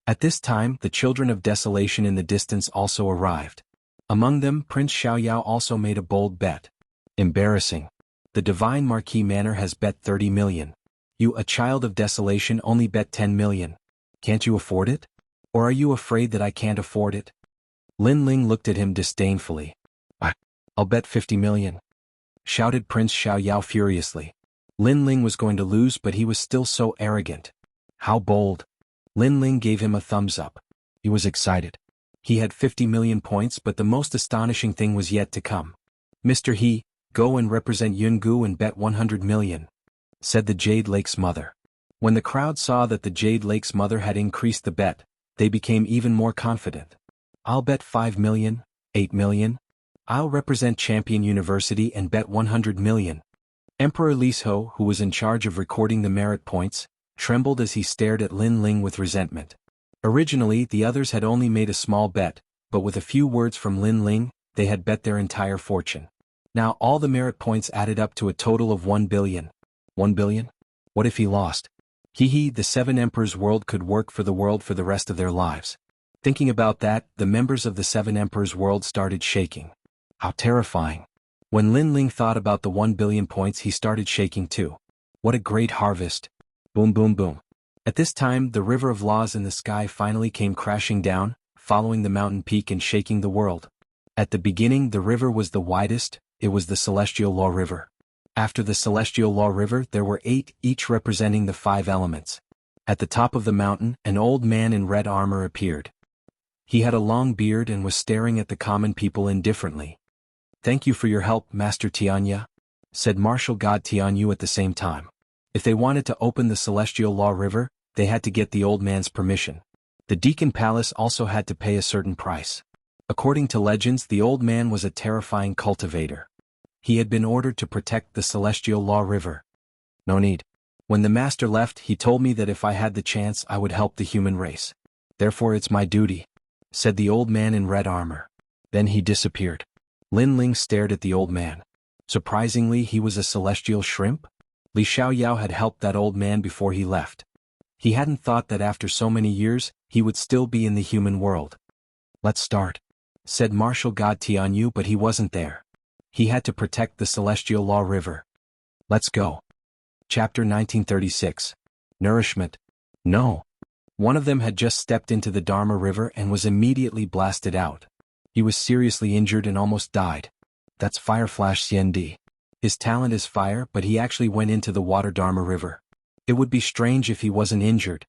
At this time, the children of desolation in the distance also arrived. Among them, Prince Xiaoyao also made a bold bet. "Embarrassing. The divine Marquis Manor has bet 30 million. You, a child of desolation, only bet 10 million. Can't you afford it? Or are you afraid that I can't afford it?" Lin Ling looked at him disdainfully. "I'll bet 50 million. Shouted Prince Xiaoyao furiously. Lin Ling was going to lose, but he was still so arrogant. How bold. Lin Ling gave him a thumbs up. He was excited. He had 50 million points, but the most astonishing thing was yet to come. "Mr. He, go and represent Jianghu and bet 100 million. Said the Jade Lake's mother. When the crowd saw that the Jade Lake's mother had increased the bet, they became even more confident. "I'll bet 5 million, 8 million. I'll represent Champion University and bet 100 million. Emperor Li Shou, who was in charge of recording the merit points, trembled as he stared at Lin Ling with resentment. Originally, the others had only made a small bet, but with a few words from Lin Ling, they had bet their entire fortune. Now all the merit points added up to a total of 1 billion. 1 billion? What if he lost? The 7 emperors' world could work for the world for the rest of their lives. Thinking about that, the members of the 7 emperors' world started shaking. How terrifying. When Lin Ling thought about the 1 billion points, he started shaking too. What a great harvest. Boom boom boom. At this time, the river of laws in the sky finally came crashing down, following the mountain peak and shaking the world. At the beginning, the river was the widest. It was the Celestial Law River. After the Celestial Law River, there were 8, each representing the 5 elements. At the top of the mountain, an old man in red armor appeared. He had a long beard and was staring at the common people indifferently. "Thank you for your help, Master Xianxia," said Martial God Tianyu at the same time. If they wanted to open the Celestial Law River, they had to get the old man's permission. The Deacon Palace also had to pay a certain price. According to legends, the old man was a terrifying cultivator. He had been ordered to protect the Celestial Law River. No need. When the master left, he told me that if I had the chance, I would help the human race. Therefore it's my duty, said the old man in red armor. Then he disappeared. Lin Ling stared at the old man. Surprisingly, he was a celestial shrimp? Li Xiaoyao had helped that old man before he left. He hadn't thought that after so many years, he would still be in the human world. "Let's start," said Martial God Tianyu, but he wasn't there. He had to protect the Celestial Law River. "Let's go." Chapter 1936. Nourishment. No. One of them had just stepped into the Dharma River and was immediately blasted out. He was seriously injured and almost died. That's Fire Flash Xiandi. His talent is fire, but he actually went into the water Dharma River. It would be strange if he wasn't injured.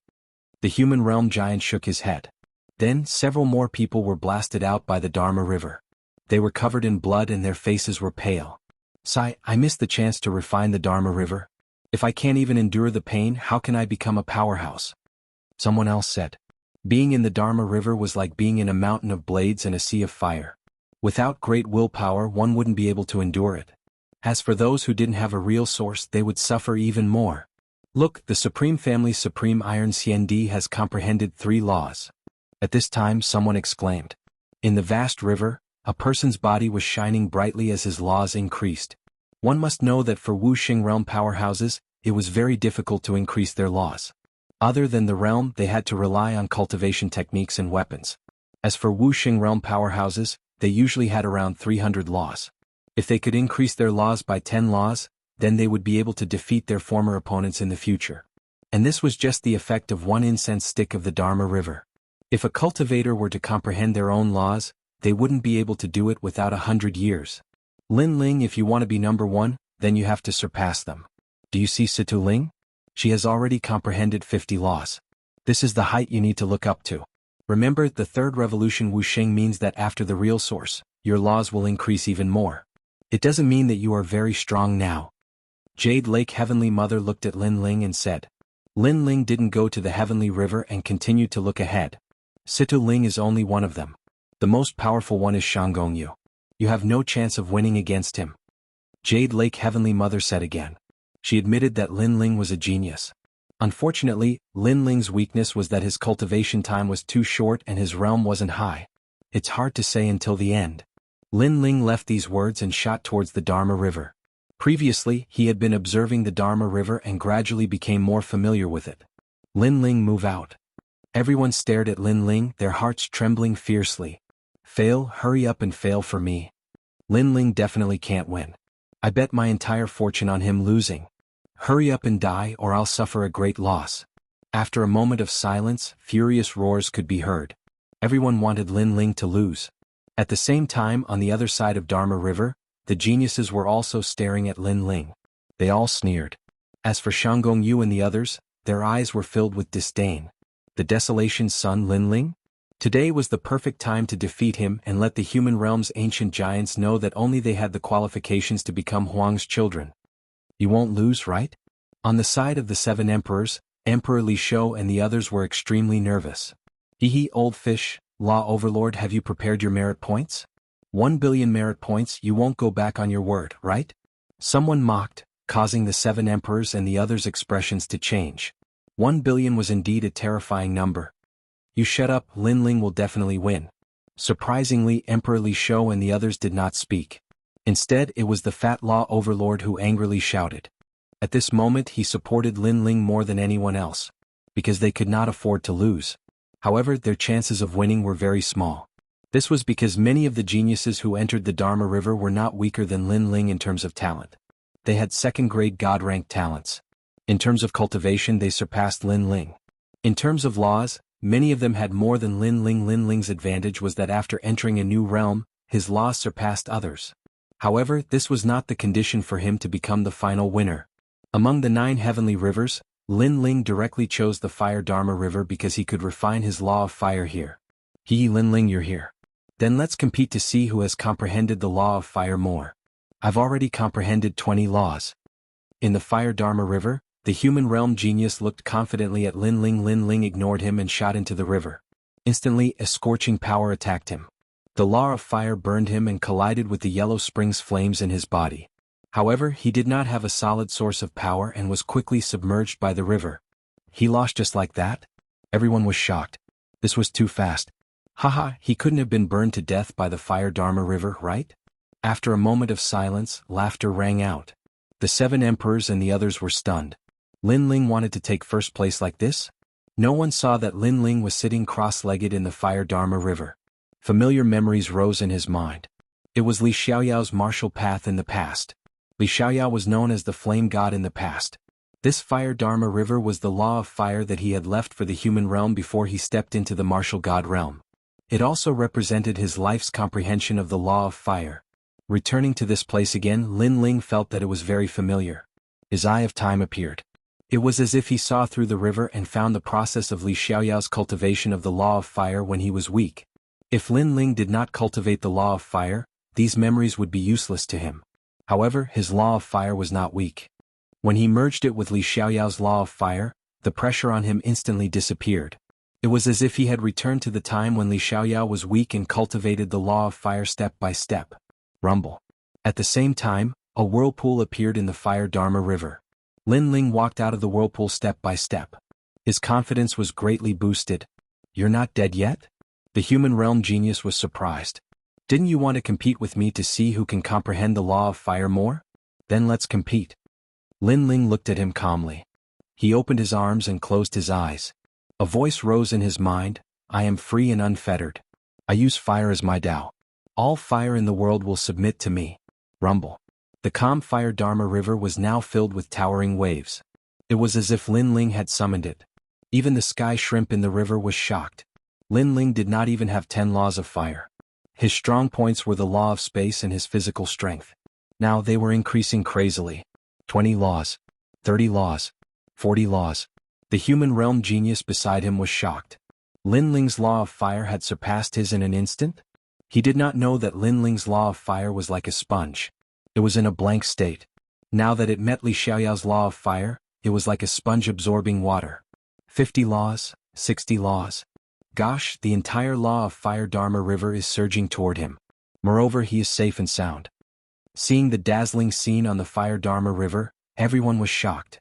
The human realm giant shook his head. Then, several more people were blasted out by the Dharma River. They were covered in blood and their faces were pale. "Sigh, I missed the chance to refine the Dharma River. If I can't even endure the pain, how can I become a powerhouse?" Someone else said. Being in the Dharma River was like being in a mountain of blades and a sea of fire. Without great willpower, one wouldn't be able to endure it. As for those who didn't have a real source, they would suffer even more. Look, the Supreme Family's Supreme Iron Xiandi has comprehended 3 laws. At this time, someone exclaimed. In the vast river, a person's body was shining brightly as his laws increased. One must know that for Wuxia realm powerhouses, it was very difficult to increase their laws. Other than the realm, they had to rely on cultivation techniques and weapons. As for Wuxia realm powerhouses, they usually had around 300 laws. If they could increase their laws by 10 laws, then they would be able to defeat their former opponents in the future. And this was just the effect of 1 incense stick of the Dharma River. If a cultivator were to comprehend their own laws, they wouldn't be able to do it without 100 years. Lin Ling, if you want to be number 1, then you have to surpass them. Do you see Situ Ling? She has already comprehended 50 laws. This is the height you need to look up to. Remember, the third revolution Wuxia means that after the real source, your laws will increase even more. It doesn't mean that you are very strong now. Jade Lake Heavenly Mother looked at Lin Ling and said. Lin Ling didn't go to the Heavenly River and continued to look ahead. Situ Ling is only one of them. The most powerful one is Xianxia. You have no chance of winning against him. Jade Lake Heavenly Mother said again. She admitted that Lin Ling was a genius. Unfortunately, Lin Ling's weakness was that his cultivation time was too short and his realm wasn't high. It's hard to say until the end. Lin Ling left these words and shot towards the Dharma River. Previously, he had been observing the Dharma River and gradually became more familiar with it. Lin Ling move out. Everyone stared at Lin Ling, their hearts trembling fiercely. Fail, hurry up and fail for me. Lin Ling definitely can't win. I bet my entire fortune on him losing. Hurry up and die or I'll suffer a great loss. After a moment of silence, furious roars could be heard. Everyone wanted Lin Ling to lose. At the same time, on the other side of Dharma River, the geniuses were also staring at Lin Ling. They all sneered. As for Xianxia and the others, their eyes were filled with disdain. The Desolation's son Lin Ling? Today was the perfect time to defeat him and let the human realm's ancient giants know that only they had the qualifications to become Huang's children. You won't lose, right? On the side of the 7 emperors, Emperor Li Shou and the others were extremely nervous. Hee old fish, Law Overlord, have you prepared your merit points? 1 billion merit points, you won't go back on your word, right? Someone mocked, causing the 7 emperors and the others' expressions to change. 1 billion was indeed a terrifying number. You shut up, Lin Ling will definitely win. Surprisingly, Emperor Li Shou and the others did not speak. Instead, it was the fat Law Overlord who angrily shouted. At this moment he supported Lin Ling more than anyone else, because they could not afford to lose. However, their chances of winning were very small. This was because many of the geniuses who entered the Dharma River were not weaker than Lin Ling in terms of talent. They had second-grade God-ranked talents. In terms of cultivation they surpassed Lin Ling. In terms of laws, many of them had more than Lin Ling. Lin Ling's advantage was that after entering a new realm, his laws surpassed others. However, this was not the condition for him to become the final winner. Among the 9 heavenly rivers, Lin Ling directly chose the Fire Dharma River because he could refine his law of fire here. Lin Ling, you're here. Then let's compete to see who has comprehended the law of fire more. I've already comprehended 20 laws. In the Fire Dharma River, the human realm genius looked confidently at Lin Ling. Lin Ling ignored him and shot into the river. Instantly, a scorching power attacked him. The law of fire burned him and collided with the yellow springs flames in his body. However, he did not have a solid source of power and was quickly submerged by the river. He lost just like that? Everyone was shocked. This was too fast. Haha, he couldn't have been burned to death by the Fire Dharma River, right? After a moment of silence, laughter rang out. The 7 emperors and the others were stunned. Lin Ling wanted to take first place like this? No one saw that Lin Ling was sitting cross-legged in the Fire Dharma River. Familiar memories rose in his mind. It was Li Xiaoyao's martial path in the past. Li Xiaoyao was known as the Flame God in the past. This Fire Dharma River was the law of fire that he had left for the human realm before he stepped into the martial god realm. It also represented his life's comprehension of the law of fire. Returning to this place again, Lin Ling felt that it was very familiar. His eye of time appeared. It was as if he saw through the river and found the process of Li Xiaoyao's cultivation of the law of fire when he was weak. If Lin Ling did not cultivate the law of fire, these memories would be useless to him. However, his law of fire was not weak. When he merged it with Li Xiaoyao's law of fire, the pressure on him instantly disappeared. It was as if he had returned to the time when Li Xiaoyao was weak and cultivated the law of fire step by step. Rumble. At the same time, a whirlpool appeared in the Fire Dharma River. Lin Ling walked out of the whirlpool step by step. His confidence was greatly boosted. You're not dead yet? The human realm genius was surprised. Didn't you want to compete with me to see who can comprehend the law of fire more? Then let's compete. Lin Ling looked at him calmly. He opened his arms and closed his eyes. A voice rose in his mind, I am free and unfettered. I use fire as my Tao. All fire in the world will submit to me. Rumble. The calm Fire Dharma River was now filled with towering waves. It was as if Lin Ling had summoned it. Even the sky shrimp in the river was shocked. Lin Ling did not even have 10 laws of fire. His strong points were the law of space and his physical strength. Now they were increasing crazily. 20 laws. 30 laws. 40 laws. The human realm genius beside him was shocked. Lin Ling's law of fire had surpassed his in an instant? He did not know that Lin Ling's law of fire was like a sponge. It was in a blank state. Now that it met Li Xiaoyao's law of fire, it was like a sponge absorbing water. 50 laws, 60 laws. Gosh, the entire law of fire Dharma river is surging toward him. Moreover, he is safe and sound. Seeing the dazzling scene on the fire Dharma river, everyone was shocked.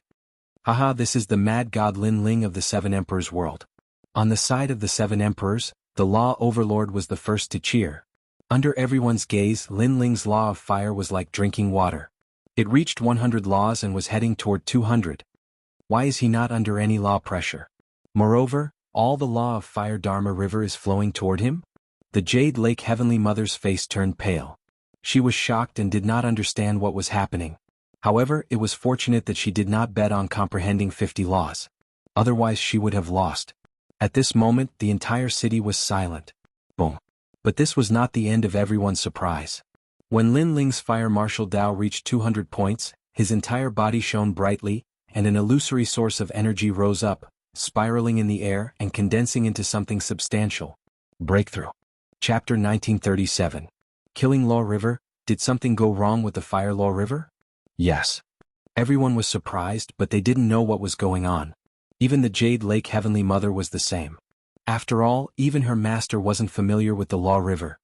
Haha, this is the mad god Lin Ling of the Seven Emperors world. On the side of the Seven Emperors, the law overlord was the first to cheer. Under everyone's gaze, Lin Ling's law of fire was like drinking water. It reached 100 laws and was heading toward 200. Why is he not under any law pressure? Moreover, all the law of fire Dharma river is flowing toward him? The Jade Lake Heavenly Mother's face turned pale. She was shocked and did not understand what was happening. However, it was fortunate that she did not bet on comprehending 50 laws. Otherwise she would have lost. At this moment, the entire city was silent. Boom. But this was not the end of everyone's surprise. When Lin Ling's fire martial Dao reached 200 points, his entire body shone brightly, and an illusory source of energy rose up, spiraling in the air and condensing into something substantial. Breakthrough. Chapter 1937. Killing Law River. Did something go wrong with the Fire Law River? Yes. Everyone was surprised, but they didn't know what was going on. Even the Jade Lake Heavenly Mother was the same. After all, even her master wasn't familiar with the Law River.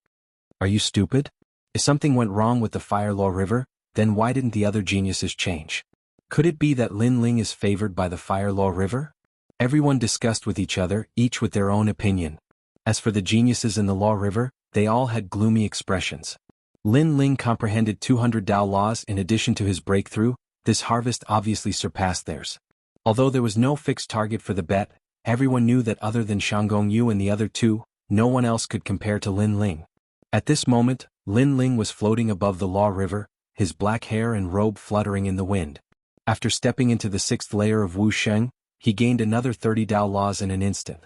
Are you stupid? If something went wrong with the Fire Law River, then why didn't the other geniuses change? Could it be that Lin Ling is favored by the Fire Law River? Everyone discussed with each other, each with their own opinion. As for the geniuses in the Law River, they all had gloomy expressions. Lin Ling comprehended 200 Dao laws in addition to his breakthrough. This harvest obviously surpassed theirs. Although there was no fixed target for the bet, everyone knew that other than Xianxia and the other two, no one else could compare to Lin Ling. At this moment, Lin Ling was floating above the Law River, his black hair and robe fluttering in the wind. After stepping into the 6th layer of Wuxia, he gained another 30 Dao laws in an instant.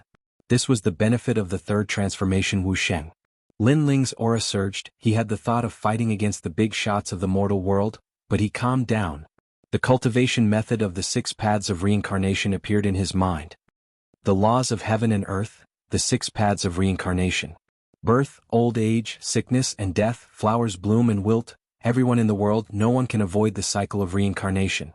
This was the benefit of the third transformation Wuxia. Lin Ling's aura surged. He had the thought of fighting against the big shots of the mortal world, but he calmed down. The cultivation method of the 6 paths of reincarnation appeared in his mind. The laws of heaven and earth, the 6 paths of reincarnation. Birth, old age, sickness and death, flowers bloom and wilt, everyone in the world, no one can avoid the cycle of reincarnation.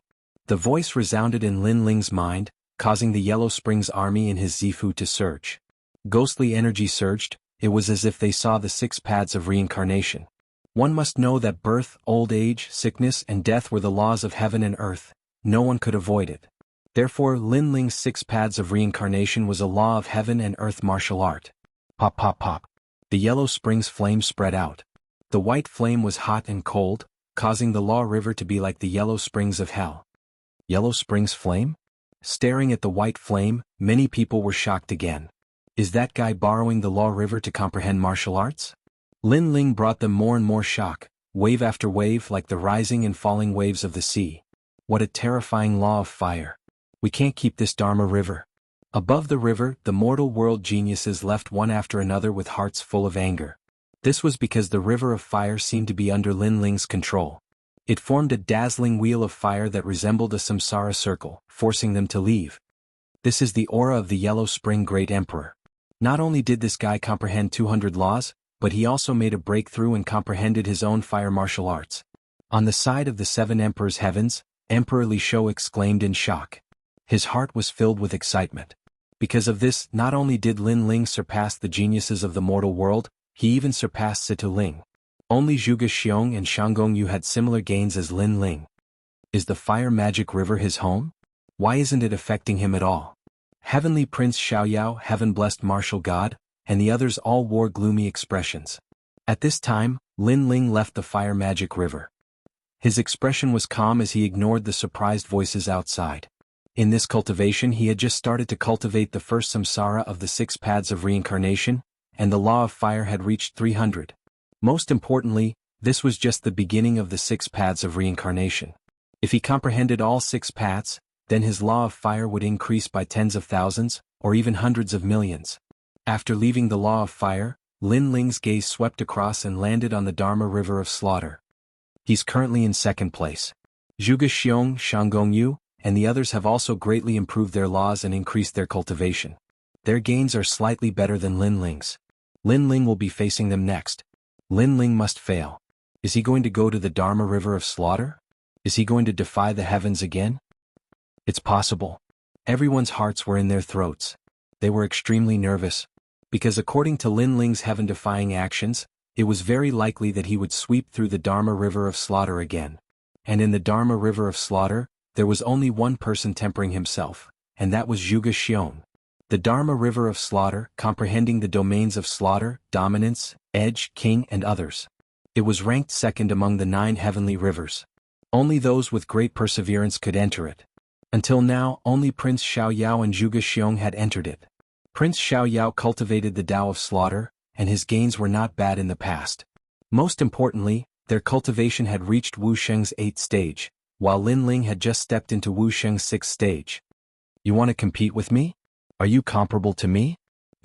The voice resounded in Lin Ling's mind, causing the Yellow Springs army in his Zifu to surge. Ghostly energy surged. It was as if they saw the 6 paths of reincarnation. One must know that birth, old age, sickness and death were the laws of heaven and earth. No one could avoid it. Therefore Lin Ling's 6 paths of reincarnation was a law of heaven and earth martial art. Pop pop pop. The Yellow Springs flame spread out. The white flame was hot and cold, causing the Law River to be like the Yellow Springs of hell. Yellow Springs flame? Staring at the white flame, many people were shocked again. Is that guy borrowing the Law River to comprehend martial arts? Lin Ling brought them more and more shock, wave after wave like the rising and falling waves of the sea. What a terrifying law of fire. We can't keep this Dharma river. Above the river, the mortal world geniuses left one after another with hearts full of anger. This was because the river of fire seemed to be under Lin Ling's control. It formed a dazzling wheel of fire that resembled a samsara circle, forcing them to leave. This is the aura of the Yellow Spring Great Emperor. Not only did this guy comprehend 200 laws, but he also made a breakthrough and comprehended his own fire martial arts. On the side of the 7 Emperors' heavens, Emperor Li Shou exclaimed in shock. His heart was filled with excitement. Because of this, not only did Lin Ling surpass the geniuses of the mortal world, he even surpassed Situ Ling. Only Zhuge Xiong and Xianxia had similar gains as Lin Ling. Is the fire magic river his home? Why isn't it affecting him at all? Heavenly Prince Xiaoyao, heaven-blessed martial god, and the others all wore gloomy expressions. At this time, Lin Ling left the fire magic river. His expression was calm as he ignored the surprised voices outside. In this cultivation he had just started to cultivate the first samsara of the 6 paths of reincarnation, and the law of fire had reached 300. Most importantly, this was just the beginning of the 6 paths of reincarnation. If he comprehended all 6 paths, then his law of fire would increase by tens of thousands, or even hundreds of millions. After leaving the law of fire, Lin Ling's gaze swept across and landed on the Dharma River of Slaughter. He's currently in 2nd place. Zhuge Xiong, Xianxia, and the others have also greatly improved their laws and increased their cultivation. Their gains are slightly better than Lin Ling's. Lin Ling will be facing them next. Lin Ling must fail. Is he going to go to the Dharma River of Slaughter? Is he going to defy the heavens again? It's possible. Everyone's hearts were in their throats. They were extremely nervous, because according to Lin Ling's heaven-defying actions, it was very likely that he would sweep through the Dharma River of Slaughter again. And in the Dharma River of Slaughter, there was only one person tempering himself, and that was Zhuge Xiong. The Dharma River of Slaughter, comprehending the domains of slaughter, dominance, edge, king and others. It was ranked second among the 9 heavenly rivers. Only those with great perseverance could enter it. Until now, only Prince Xiaoyao and Zhuge Xiong had entered it. Prince Xiaoyao cultivated the Tao of Slaughter, and his gains were not bad in the past. Most importantly, their cultivation had reached Wu Sheng's 8th stage, while Lin Ling had just stepped into Wu Sheng's 6th stage. You want to compete with me? Are you comparable to me?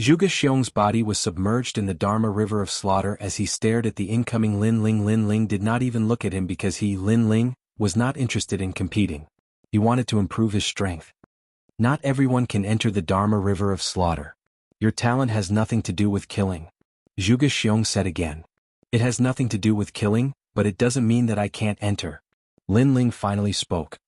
Zhuge Xiong's body was submerged in the Dharma River of Slaughter as he stared at the incoming Lin Ling. Lin Ling did not even look at him because he, Lin Ling, was not interested in competing. He wanted to improve his strength. Not everyone can enter the Dharma River of Slaughter. Your talent has nothing to do with killing. Zhuge Xiong said again. It has nothing to do with killing, but it doesn't mean that I can't enter. Lin Ling finally spoke.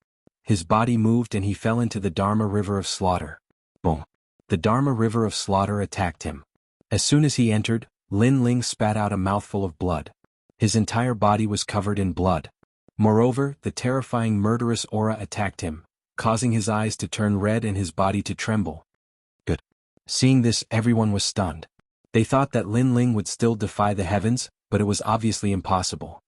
His body moved and he fell into the Dharma River of Slaughter. Boom. The Dharma River of Slaughter attacked him. As soon as he entered, Lin Ling spat out a mouthful of blood. His entire body was covered in blood. Moreover, the terrifying murderous aura attacked him, causing his eyes to turn red and his body to tremble. Good. Seeing this, everyone was stunned. They thought that Lin Ling would still defy the heavens, but it was obviously impossible.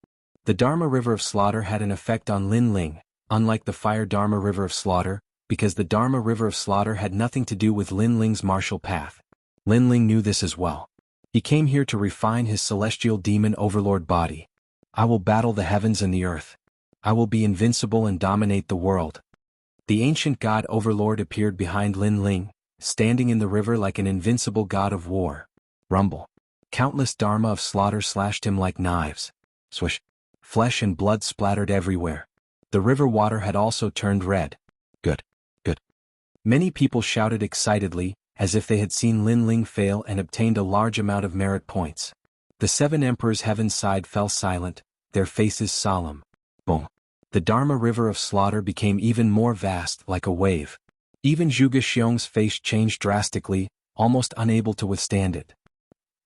The Dharma River of Slaughter had an effect on Lin Ling, unlike the Fire Dharma River of Slaughter, because the Dharma River of Slaughter had nothing to do with Lin Ling's martial path. Lin Ling knew this as well. He came here to refine his celestial demon overlord body. I will battle the heavens and the earth. I will be invincible and dominate the world. The ancient god overlord appeared behind Lin Ling, standing in the river like an invincible god of war. Rumble. Countless Dharma of Slaughter slashed him like knives. Swish. Flesh and blood splattered everywhere. The river water had also turned red. Good. Good. Many people shouted excitedly, as if they had seen Lin Ling fail and obtained a large amount of merit points. The 7 emperors heaven side fell silent, their faces solemn. Boom. The Dharma River of Slaughter became even more vast, like a wave. Even Zhuge Xiong's face changed drastically, almost unable to withstand it.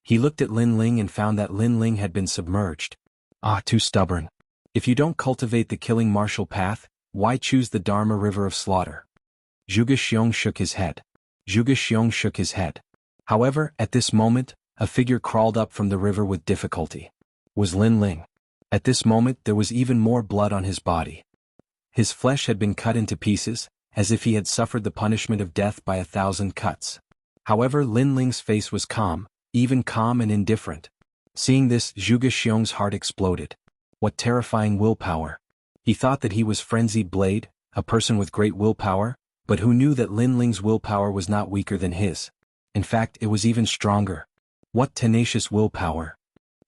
He looked at Lin Ling and found that Lin Ling had been submerged. Ah, too stubborn. If you don't cultivate the killing martial path, why choose the Dharma River of Slaughter? Zhuge Xiong shook his head. Zhuge Xiong shook his head. However, at this moment, a figure crawled up from the river with difficulty. Was Lin Ling. At this moment there was even more blood on his body. His flesh had been cut into pieces, as if he had suffered the punishment of death by 1,000 cuts. However, Lin Ling's face was calm, even calm and indifferent. Seeing this, Zhuge Xiong's heart exploded. What terrifying willpower. He thought that he was Frenzied Blade, a person with great willpower, but who knew that Lin Ling's willpower was not weaker than his. In fact, it was even stronger. What tenacious willpower.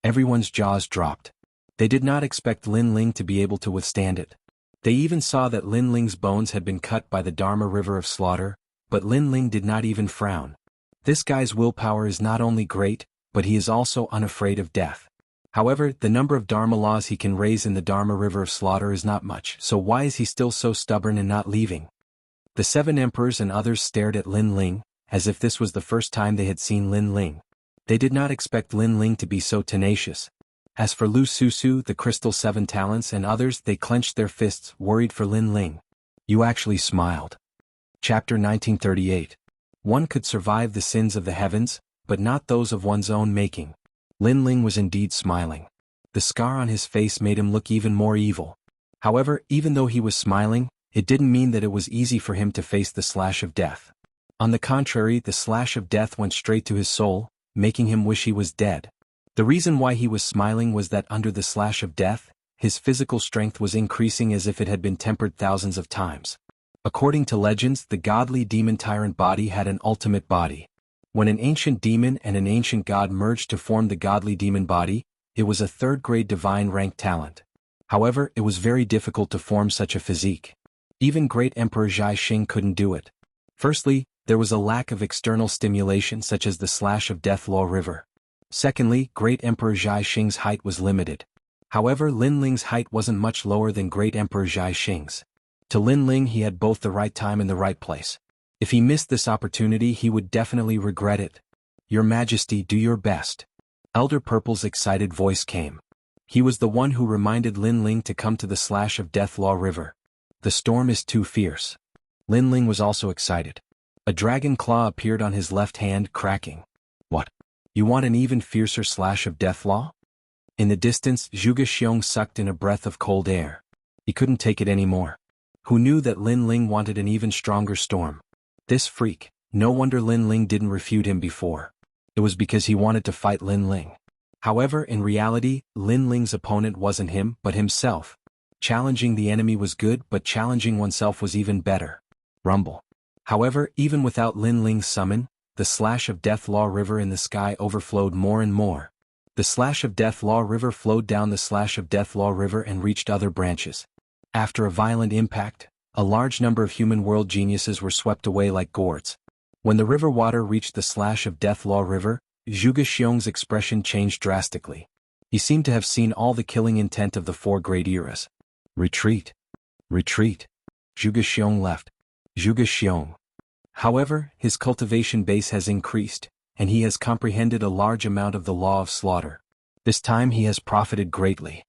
Everyone's jaws dropped. They did not expect Lin Ling to be able to withstand it. They even saw that Lin Ling's bones had been cut by the Dharma River of Slaughter, but Lin Ling did not even frown. This guy's willpower is not only great, but he is also unafraid of death. However, the number of Dharma laws he can raise in the Dharma River of Slaughter is not much, so why is he still so stubborn and not leaving? The 7 emperors and others stared at Lin Ling, as if this was the first time they had seen Lin Ling. They did not expect Lin Ling to be so tenacious. As for Lu Susu, the Crystal 7 Talents and others, they clenched their fists, worried for Lin Ling. You actually smiled. Chapter 1938. One could survive the sins of the heavens, but not those of one's own making. Lin Ling was indeed smiling. The scar on his face made him look even more evil. However, even though he was smiling, it didn't mean that it was easy for him to face the slash of death. On the contrary, the slash of death went straight to his soul, making him wish he was dead. The reason why he was smiling was that under the slash of death, his physical strength was increasing as if it had been tempered thousands of times. According to legends, the godly demon tyrant body had an ultimate body. When an ancient demon and an ancient god merged to form the godly demon body, it was a 3rd-grade divine rank talent. However, it was very difficult to form such a physique. Even great Emperor Xianxia couldn't do it. Firstly, there was a lack of external stimulation such as the slash of death Law River. Secondly, great Emperor Xiaoxing's height was limited. However, Lin Ling's height wasn't much lower than great Emperor Xiaoxing's. To Lin Ling he had both the right time and the right place. If he missed this opportunity he would definitely regret it. Your Majesty, do your best. Elder Purple's excited voice came. He was the one who reminded Lin Ling to come to the slash of death Law River. The storm is too fierce. Lin Ling was also excited. A dragon claw appeared on his left hand, cracking. What? You want an even fiercer slash of death Law? In the distance, Zhuge Xiong sucked in a breath of cold air. He couldn't take it anymore. Who knew that Lin Ling wanted an even stronger storm? This freak, no wonder Lin Ling didn't refute him before. It was because he wanted to fight Lin Ling. However, in reality, Lin Ling's opponent wasn't him but himself. Challenging the enemy was good, but challenging oneself was even better. Rumble. However, even without Lin Ling's summon, the slash of death Law River in the sky overflowed more and more. The slash of death Law River flowed down the slash of death Law River and reached other branches. After a violent impact, a large number of human world geniuses were swept away like gourds. When the river water reached the slash of death Law River, Zhuge Xiong's expression changed drastically. He seemed to have seen all the killing intent of the four great eras. Retreat. Retreat. Zhuge Xiong left. Zhuge Xiong. However, his cultivation base has increased, and he has comprehended a large amount of the law of slaughter. This time he has profited greatly.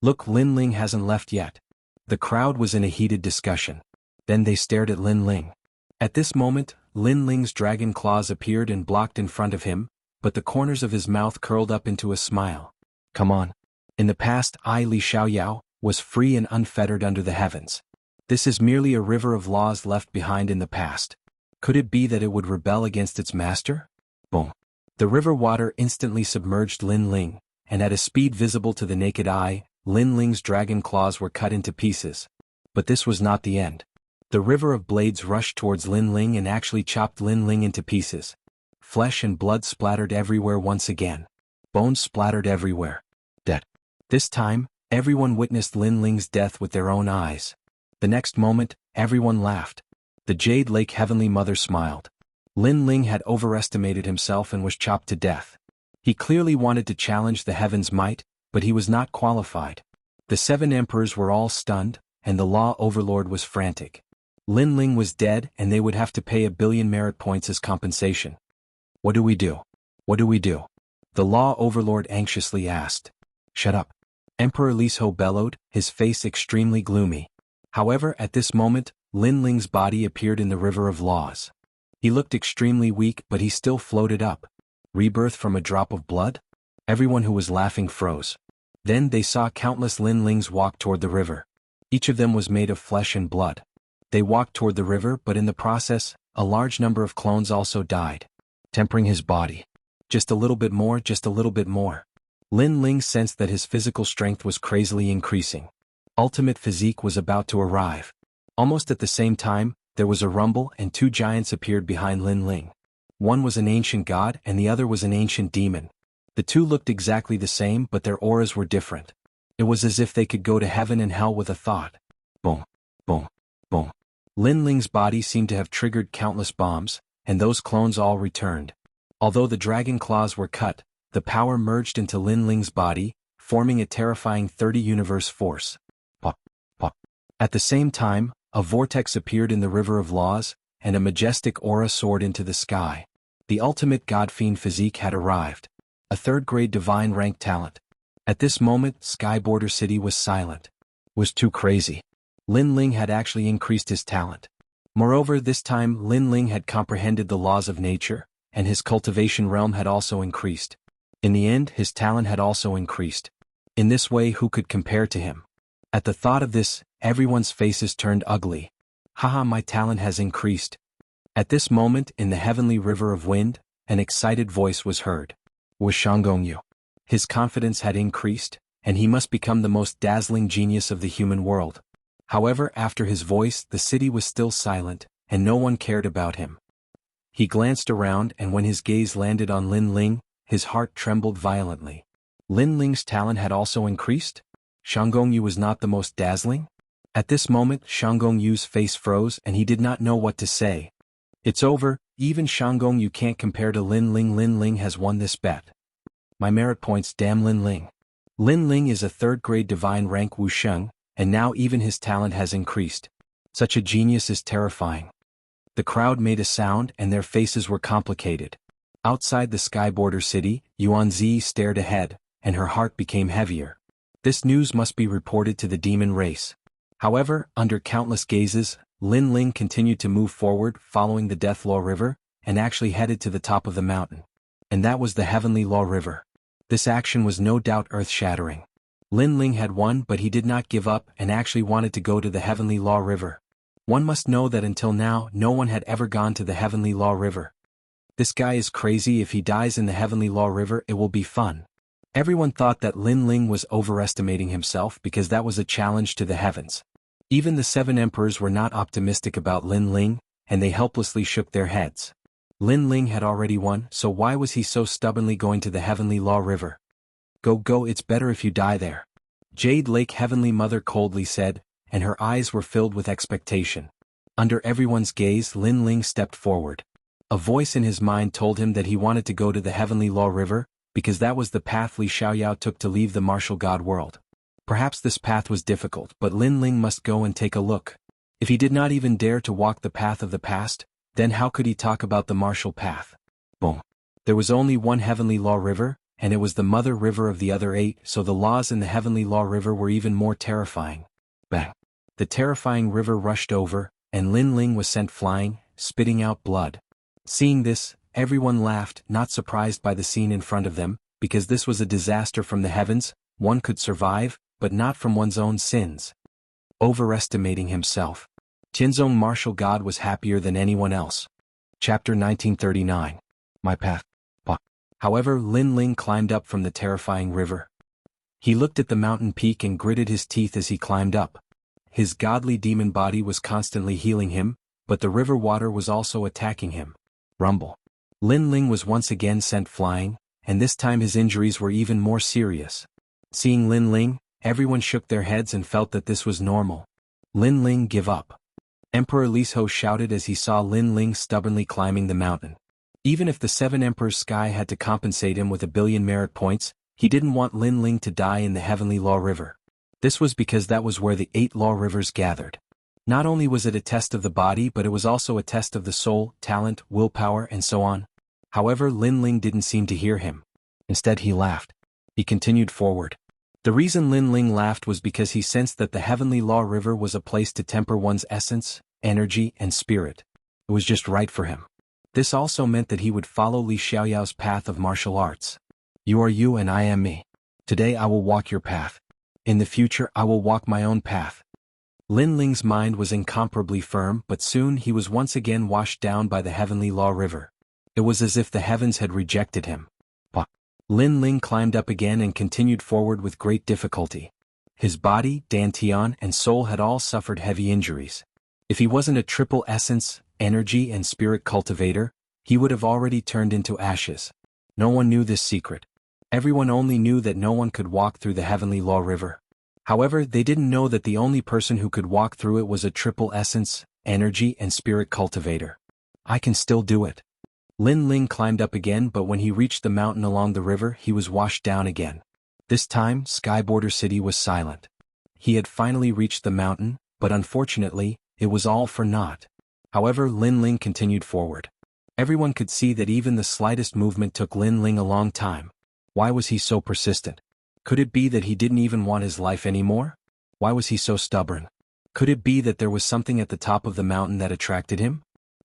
Look, Lin Ling hasn't left yet. The crowd was in a heated discussion. Then they stared at Lin Ling. At this moment, Lin Ling's dragon claws appeared and blocked in front of him, but the corners of his mouth curled up into a smile. Come on. In the past, Li Xiaoyao was free and unfettered under the heavens. This is merely a river of laws left behind in the past. Could it be that it would rebel against its master? Boom. The river water instantly submerged Lin Ling, and at a speed visible to the naked eye, Lin Ling's dragon claws were cut into pieces. But this was not the end. The river of blades rushed towards Lin Ling and actually chopped Lin Ling into pieces. Flesh and blood splattered everywhere once again. Bones splattered everywhere. Dead. This time, everyone witnessed Lin Ling's death with their own eyes. The next moment, everyone laughed. The Jade Lake Heavenly Mother smiled. Lin Ling had overestimated himself and was chopped to death. He clearly wanted to challenge the heavens' might, but he was not qualified. The 7 emperors were all stunned, and the law overlord was frantic. Lin Ling was dead and they would have to pay 1 billion merit points as compensation. What do we do? What do we do? The law overlord anxiously asked. Shut up. Emperor Lisho bellowed, his face extremely gloomy. However, at this moment, Lin Ling's body appeared in the river of laws. He looked extremely weak but he still floated up. Rebirth from a drop of blood? Everyone who was laughing froze. Then they saw countless Lin Lings walk toward the river. Each of them was made of flesh and blood. They walked toward the river but in the process, a large number of clones also died. Tempering his body. Just a little bit more, just a little bit more. Lin Ling sensed that his physical strength was crazily increasing. Ultimate physique was about to arrive. Almost at the same time, there was a rumble and 2 giants appeared behind Lin Ling. One was an ancient god and the other was an ancient demon. The 2 looked exactly the same but their auras were different. It was as if they could go to heaven and hell with a thought. Boom, boom, boom. Lin Ling's body seemed to have triggered countless bombs, and those clones all returned. Although the dragon claws were cut, the power merged into Lin Ling's body, forming a terrifying 30-universe force. Pop, pop. At the same time, a vortex appeared in the river of laws, and a majestic aura soared into the sky. The ultimate god-fiend physique had arrived. A 3rd-grade divine rank talent. At this moment, Skyborder City was silent. Was too crazy. Lin Ling had actually increased his talent. Moreover, this time Lin Ling had comprehended the laws of nature, and his cultivation realm had also increased. In the end, his talent had also increased. In this way, who could compare to him? At the thought of this, everyone's faces turned ugly. Haha, my talent has increased. At this moment, in the heavenly river of wind, an excited voice was heard. Was Shanggongyu. His confidence had increased, and he must become the most dazzling genius of the human world. However, after his voice, the city was still silent, and no one cared about him. He glanced around and when his gaze landed on Lin Ling, his heart trembled violently. Lin Ling's talent had also increased? Shanggongyu was not the most dazzling? At this moment Shanggong Yu's face froze and he did not know what to say. It's over, even Shanggong Yu can't compare to Lin Ling. Lin Ling has won this bet. My merit points, damn Lin Ling. Lin Ling is a third-grade divine rank Wuxia, and now even his talent has increased. Such a genius is terrifying. The crowd made a sound and their faces were complicated. Outside the sky border city, Yuanzi stared ahead, and her heart became heavier. This news must be reported to the demon race. However, under countless gazes, Lin Ling continued to move forward following the Death Law River, and actually headed to the top of the mountain. And that was the Heavenly Law River. This action was no doubt earth-shattering. Lin Ling had won, but he did not give up and actually wanted to go to the Heavenly Law River. One must know that until now no one had ever gone to the Heavenly Law River. This guy is crazy. If he dies in the Heavenly Law River it will be fun. Everyone thought that Lin Ling was overestimating himself because that was a challenge to the heavens. Even the 7 emperors were not optimistic about Lin Ling, and they helplessly shook their heads. Lin Ling had already won, so why was he so stubbornly going to the Heavenly Law River? Go, it's better if you die there. Jade Lake Heavenly Mother coldly said, and her eyes were filled with expectation. Under everyone's gaze Lin Ling stepped forward. A voice in his mind told him that he wanted to go to the Heavenly Law River, because that was the path Li Xiaoyao took to leave the martial god world. Perhaps this path was difficult, but Lin Ling must go and take a look. If he did not even dare to walk the path of the past, then how could he talk about the martial path? Boom. There was only one Heavenly Law River, and it was the mother river of the other 8, so the laws in the Heavenly Law River were even more terrifying. Bang. The terrifying river rushed over, and Lin Ling was sent flying, spitting out blood. Seeing this, everyone laughed, not surprised by the scene in front of them, because this was a disaster from the heavens. One could survive, but not from one's own sins. Overestimating himself. Tianzong martial god was happier than anyone else. Chapter 1939. My path. However, Lin Ling climbed up from the terrifying river. He looked at the mountain peak and gritted his teeth as he climbed up. His godly demon body was constantly healing him, but the river water was also attacking him. Rumble. Lin Ling was once again sent flying, and this time his injuries were even more serious. Seeing Lin Ling, everyone shook their heads and felt that this was normal. Lin Ling, give up. Emperor Lisho shouted as he saw Lin Ling stubbornly climbing the mountain. Even if the 7 Emperors' sky had to compensate him with 1 billion merit points, he didn't want Lin Ling to die in the Heavenly Law River. This was because that was where the 8 law rivers gathered. Not only was it a test of the body, but it was also a test of the soul, talent, willpower, and so on. However, Lin Ling didn't seem to hear him. Instead he laughed. He continued forward. The reason Lin Ling laughed was because he sensed that the Heavenly Law River was a place to temper one's essence, energy, and spirit. It was just right for him. This also meant that he would follow Li Xiaoyao's path of martial arts. You are you and I am me. Today I will walk your path. In the future I will walk my own path. Lin Ling's mind was incomparably firm, but soon he was once again washed down by the Heavenly Law River. It was as if the heavens had rejected him. Lin Ling climbed up again and continued forward with great difficulty. His body, dantian, and soul had all suffered heavy injuries. If he wasn't a triple essence, energy and spirit cultivator, he would have already turned into ashes. No one knew this secret. Everyone only knew that no one could walk through the Heavenly Law River. However, they didn't know that the only person who could walk through it was a triple essence, energy and spirit cultivator. I can still do it. Lin Ling climbed up again, but when he reached the mountain along the river he was washed down again. This time, Sky Border City was silent. He had finally reached the mountain, but unfortunately, it was all for naught. However, Lin Ling continued forward. Everyone could see that even the slightest movement took Lin Ling a long time. Why was he so persistent? Could it be that he didn't even want his life anymore? Why was he so stubborn? Could it be that there was something at the top of the mountain that attracted him?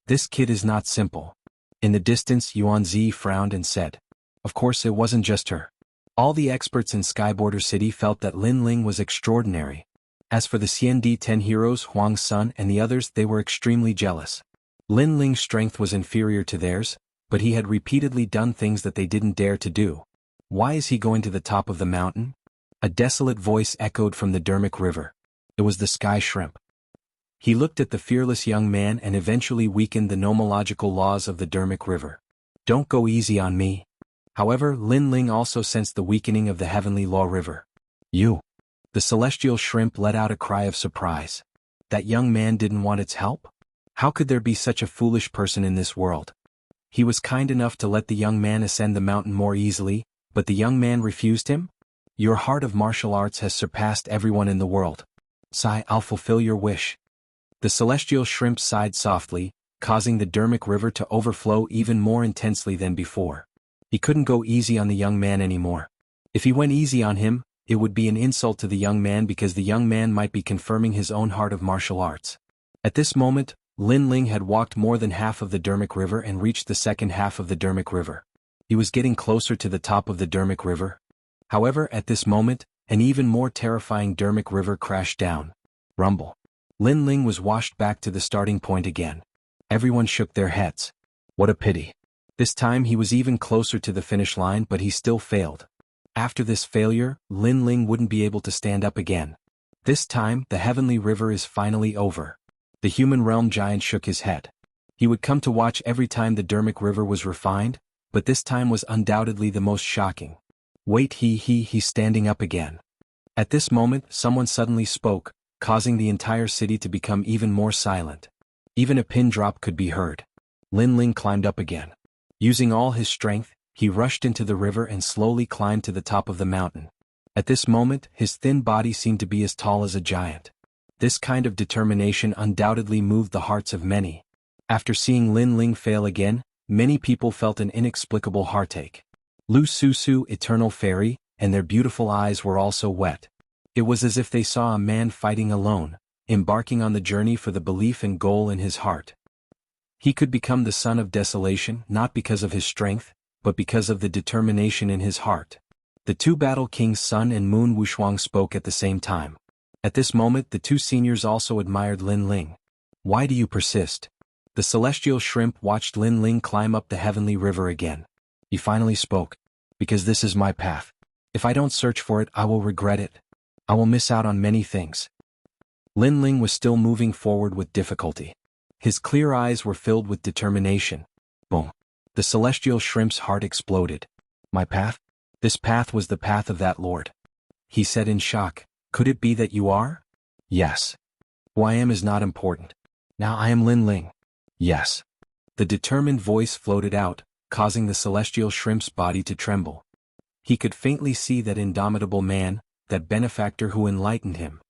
This kid is not simple. In the distance Yuanzi frowned and said. Of course it wasn't just her. All the experts in Sky Border City felt that Lin Ling was extraordinary. As for the CND 10 heroes Huang's son and the others, they were extremely jealous. Lin Ling's strength was inferior to theirs, but he had repeatedly done things that they didn't dare to do. Why is he going to the top of the mountain? A desolate voice echoed from the Dermic River. It was the Sky Shrimp. He looked at the fearless young man and eventually weakened the nomological laws of the Dermic River. Don't go easy on me. However, Lin Ling also sensed the weakening of the Heavenly Law River. You. The celestial shrimp let out a cry of surprise. That young man didn't want its help? How could there be such a foolish person in this world? He was kind enough to let the young man ascend the mountain more easily, but the young man refused him? Your heart of martial arts has surpassed everyone in the world. Sigh, I'll fulfill your wish. The celestial shrimp sighed softly, causing the Dermic River to overflow even more intensely than before. He couldn't go easy on the young man anymore. If he went easy on him, it would be an insult to the young man because the young man might be confirming his own heart of martial arts. At this moment, Lin Ling had walked more than half of the Dermic River and reached the second half of the Dermic River. He was getting closer to the top of the Dermic River. However, at this moment, an even more terrifying Dermic River crashed down. Rumble. Lin Ling was washed back to the starting point again. Everyone shook their heads. What a pity. This time he was even closer to the finish line, but he still failed. After this failure, Lin Ling wouldn't be able to stand up again. This time, the heavenly river is finally over. The human realm giant shook his head. He would come to watch every time the Dermic River was refined, but this time was undoubtedly the most shocking. Wait, he's standing up again. At this moment, someone suddenly spoke, causing the entire city to become even more silent. Even a pin drop could be heard. Lin Ling climbed up again. Using all his strength, he rushed into the river and slowly climbed to the top of the mountain. At this moment, his thin body seemed to be as tall as a giant. This kind of determination undoubtedly moved the hearts of many. After seeing Lin Ling fail again, many people felt an inexplicable heartache. Lu Su, eternal fairy, and their beautiful eyes were also wet. It was as if they saw a man fighting alone, embarking on the journey for the belief and goal in his heart. He could become the son of desolation not because of his strength, but because of the determination in his heart. The two battle kings Sun and Moon Wushuang spoke at the same time. At this moment the two seniors also admired Lin Ling. Why do you persist? The celestial shrimp watched Lin Ling climb up the heavenly river again. He finally spoke. Because this is my path. If I don't search for it, I will regret it. I will miss out on many things. Lin Ling was still moving forward with difficulty. His clear eyes were filled with determination. Boom. The celestial shrimp's heart exploded. My path? This path was the path of that lord. He said in shock. Could it be that you are? Yes. Who I am is not important. Now I am Lin Ling. Yes. The determined voice floated out, causing the celestial shrimp's body to tremble. He could faintly see that indomitable man, that benefactor who enlightened him.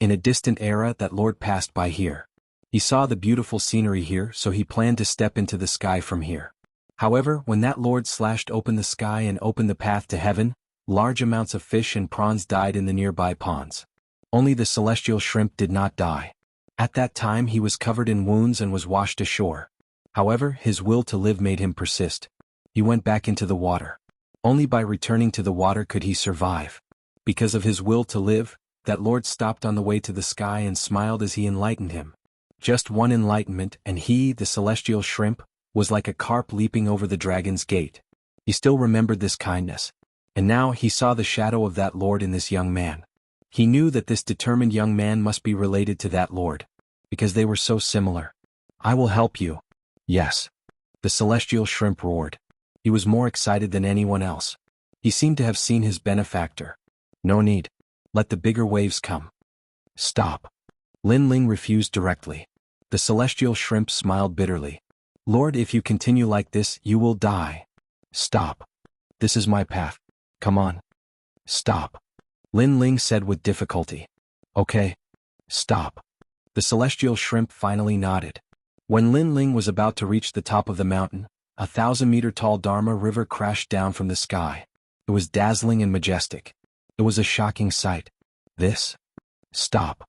In a distant era that lord passed by here. He saw the beautiful scenery here, so he planned to step into the sky from here. However, when that lord slashed open the sky and opened the path to heaven, large amounts of fish and prawns died in the nearby ponds. Only the celestial shrimp did not die. At that time he was covered in wounds and was washed ashore. However, his will to live made him persist. He went back into the water. Only by returning to the water could he survive. Because of his will to live, that lord stopped on the way to the sky and smiled as he enlightened him. Just one enlightenment and he, the celestial shrimp, was like a carp leaping over the dragon's gate. He still remembered this kindness. And now he saw the shadow of that lord in this young man. He knew that this determined young man must be related to that lord. Because they were so similar. I will help you. Yes. The celestial shrimp roared. He was more excited than anyone else. He seemed to have seen his benefactor. No need. Let the bigger waves come. Stop. Lin Ling refused directly. The celestial shrimp smiled bitterly. Lord, if you continue like this, you will die. Stop. This is my path. Come on. Stop. Lin Ling said with difficulty. Okay. Stop. The celestial shrimp finally nodded. When Lin Ling was about to reach the top of the mountain, a 1,000-meter-tall Dharma river crashed down from the sky. It was dazzling and majestic. It was a shocking sight. This? Stop.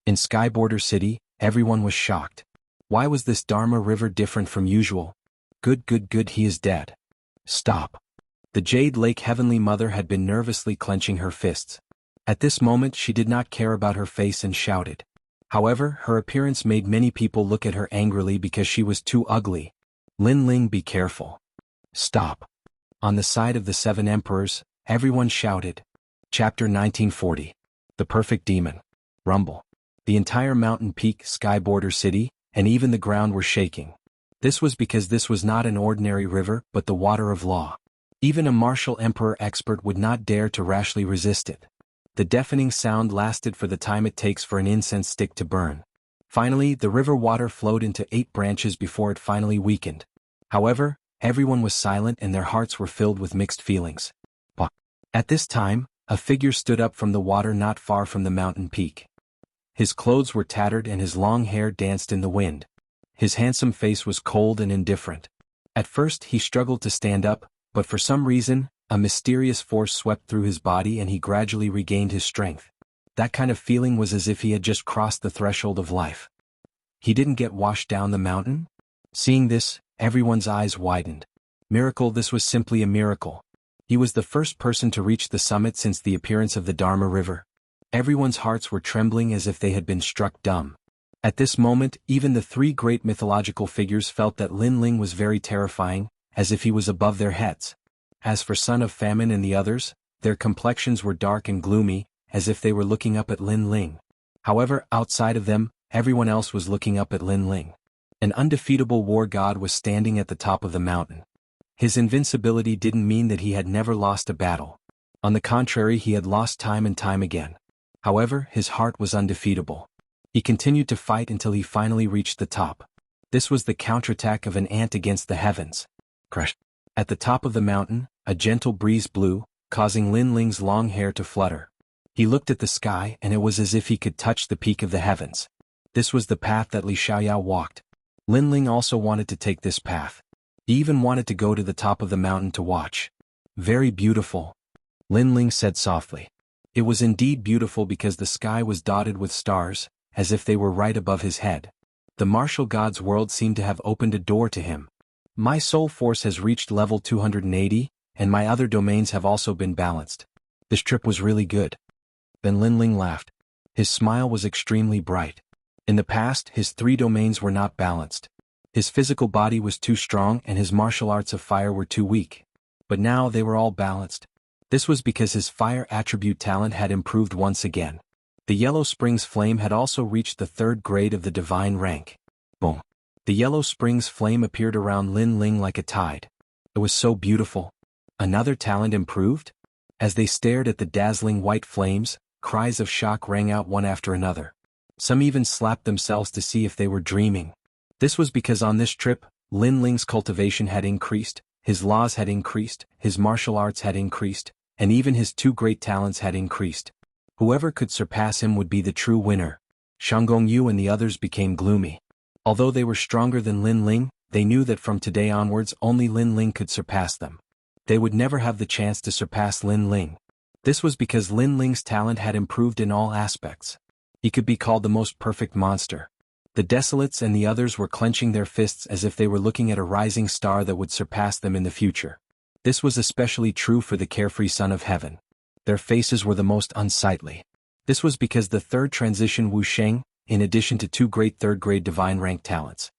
In Skyborder City, everyone was shocked. Why was this Dharma river different from usual? Good, he is dead. Stop. The Jade Lake Heavenly Mother had been nervously clenching her fists. At this moment she did not care about her face and shouted. However, her appearance made many people look at her angrily because she was too ugly. Lin Ling, be careful. Stop. On the side of the 7 emperors, everyone shouted. Chapter 1940. The Perfect Demon. Rumble. The entire mountain peak, Skyborder City, and even the ground were shaking. This was because this was not an ordinary river but the water of law. Even a martial emperor expert would not dare to rashly resist it. The deafening sound lasted for the time it takes for an incense stick to burn. Finally, the river water flowed into 8 branches before it finally weakened. However, everyone was silent and their hearts were filled with mixed feelings. At this time, a figure stood up from the water not far from the mountain peak. His clothes were tattered and his long hair danced in the wind. His handsome face was cold and indifferent. At first he struggled to stand up, but for some reason, a mysterious force swept through his body and he gradually regained his strength. That kind of feeling was as if he had just crossed the threshold of life. He didn't get washed down the mountain? Seeing this, everyone's eyes widened. Miracle, this was simply a miracle. He was the first person to reach the summit since the appearance of the Dharma River. Everyone's hearts were trembling as if they had been struck dumb. At this moment, even the 3 great mythological figures felt that Lin Ling was very terrifying, as if he was above their heads. As for Son of Famine and the others, their complexions were dark and gloomy, as if they were looking up at Lin Ling. However, outside of them, everyone else was looking up at Lin Ling. An undefeatable war god was standing at the top of the mountain. His invincibility didn't mean that he had never lost a battle. On the contrary, he had lost time and time again. However, his heart was undefeatable. He continued to fight until he finally reached the top. This was the counterattack of an ant against the heavens. Crush. At the top of the mountain, a gentle breeze blew, causing Lin Ling's long hair to flutter. He looked at the sky and it was as if he could touch the peak of the heavens. This was the path that Li Xiaoyao walked. Lin Ling also wanted to take this path. He even wanted to go to the top of the mountain to watch. Very beautiful, Lin Ling said softly. It was indeed beautiful because the sky was dotted with stars, as if they were right above his head. The martial god's world seemed to have opened a door to him. My soul force has reached level 280, and my other domains have also been balanced. This trip was really good. Then Lin Ling laughed. His smile was extremely bright. In the past, his 3 domains were not balanced. His physical body was too strong and his martial arts of fire were too weak. But now they were all balanced. This was because his fire attribute talent had improved once again. The Yellow Springs flame had also reached the 3rd grade of the divine rank. Boom. The Yellow Springs flame appeared around Lin Ling like a tide. It was so beautiful. Another talent improved? As they stared at the dazzling white flames, cries of shock rang out one after another. Some even slapped themselves to see if they were dreaming. This was because on this trip, Lin Ling's cultivation had increased, his laws had increased, his martial arts had increased, and even his 2 great talents had increased. Whoever could surpass him would be the true winner. Shanggong Yu and the others became gloomy. Although they were stronger than Lin Ling, they knew that from today onwards only Lin Ling could surpass them. They would never have the chance to surpass Lin Ling. This was because Lin Ling's talent had improved in all aspects. He could be called the most perfect monster. The Desolates and the others were clenching their fists as if they were looking at a rising star that would surpass them in the future. This was especially true for the carefree Son of Heaven. Their faces were the most unsightly. This was because the 3rd transition Wuxia, in addition to 2 great 3rd grade divine rank talents.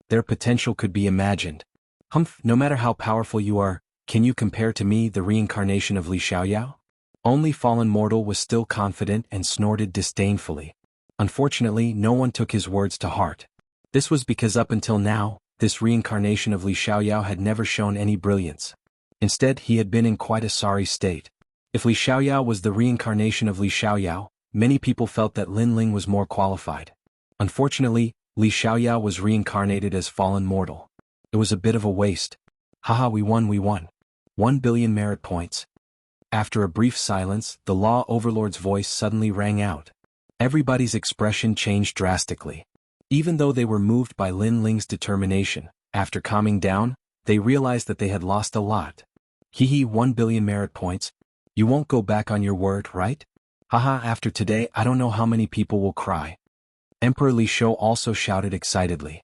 Their potential could be imagined. Humph, no matter how powerful you are, can you compare to me the reincarnation of Li Xiaoyao? Only fallen mortal was still confident and snorted disdainfully. Unfortunately, no one took his words to heart. This was because up until now, this reincarnation of Li Xiaoyao had never shown any brilliance. Instead, he had been in quite a sorry state. If Li Xiaoyao was the reincarnation of Li Xiaoyao, many people felt that Lin Ling was more qualified. Unfortunately, Li Xiaoyao was reincarnated as fallen mortal. It was a bit of a waste. Haha, we won. 1 billion merit points. After a brief silence, the Law Overlord's voice suddenly rang out. Everybody's expression changed drastically. Even though they were moved by Lin Ling's determination, after calming down, they realized that they had lost a lot. 1 billion merit points. You won't go back on your word, right? Haha, after today I don't know how many people will cry. Emperor Li Shou also shouted excitedly.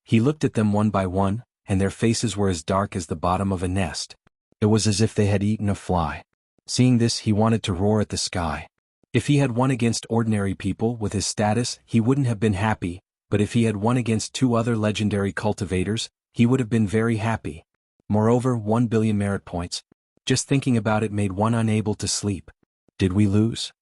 He looked at them one by one, and their faces were as dark as the bottom of a nest. It was as if they had eaten a fly. Seeing this, he wanted to roar at the sky. If he had won against ordinary people with his status, he wouldn't have been happy, but if he had won against 2 other legendary cultivators, he would have been very happy. Moreover, 1 billion merit points. Just thinking about it made one unable to sleep. Did we lose?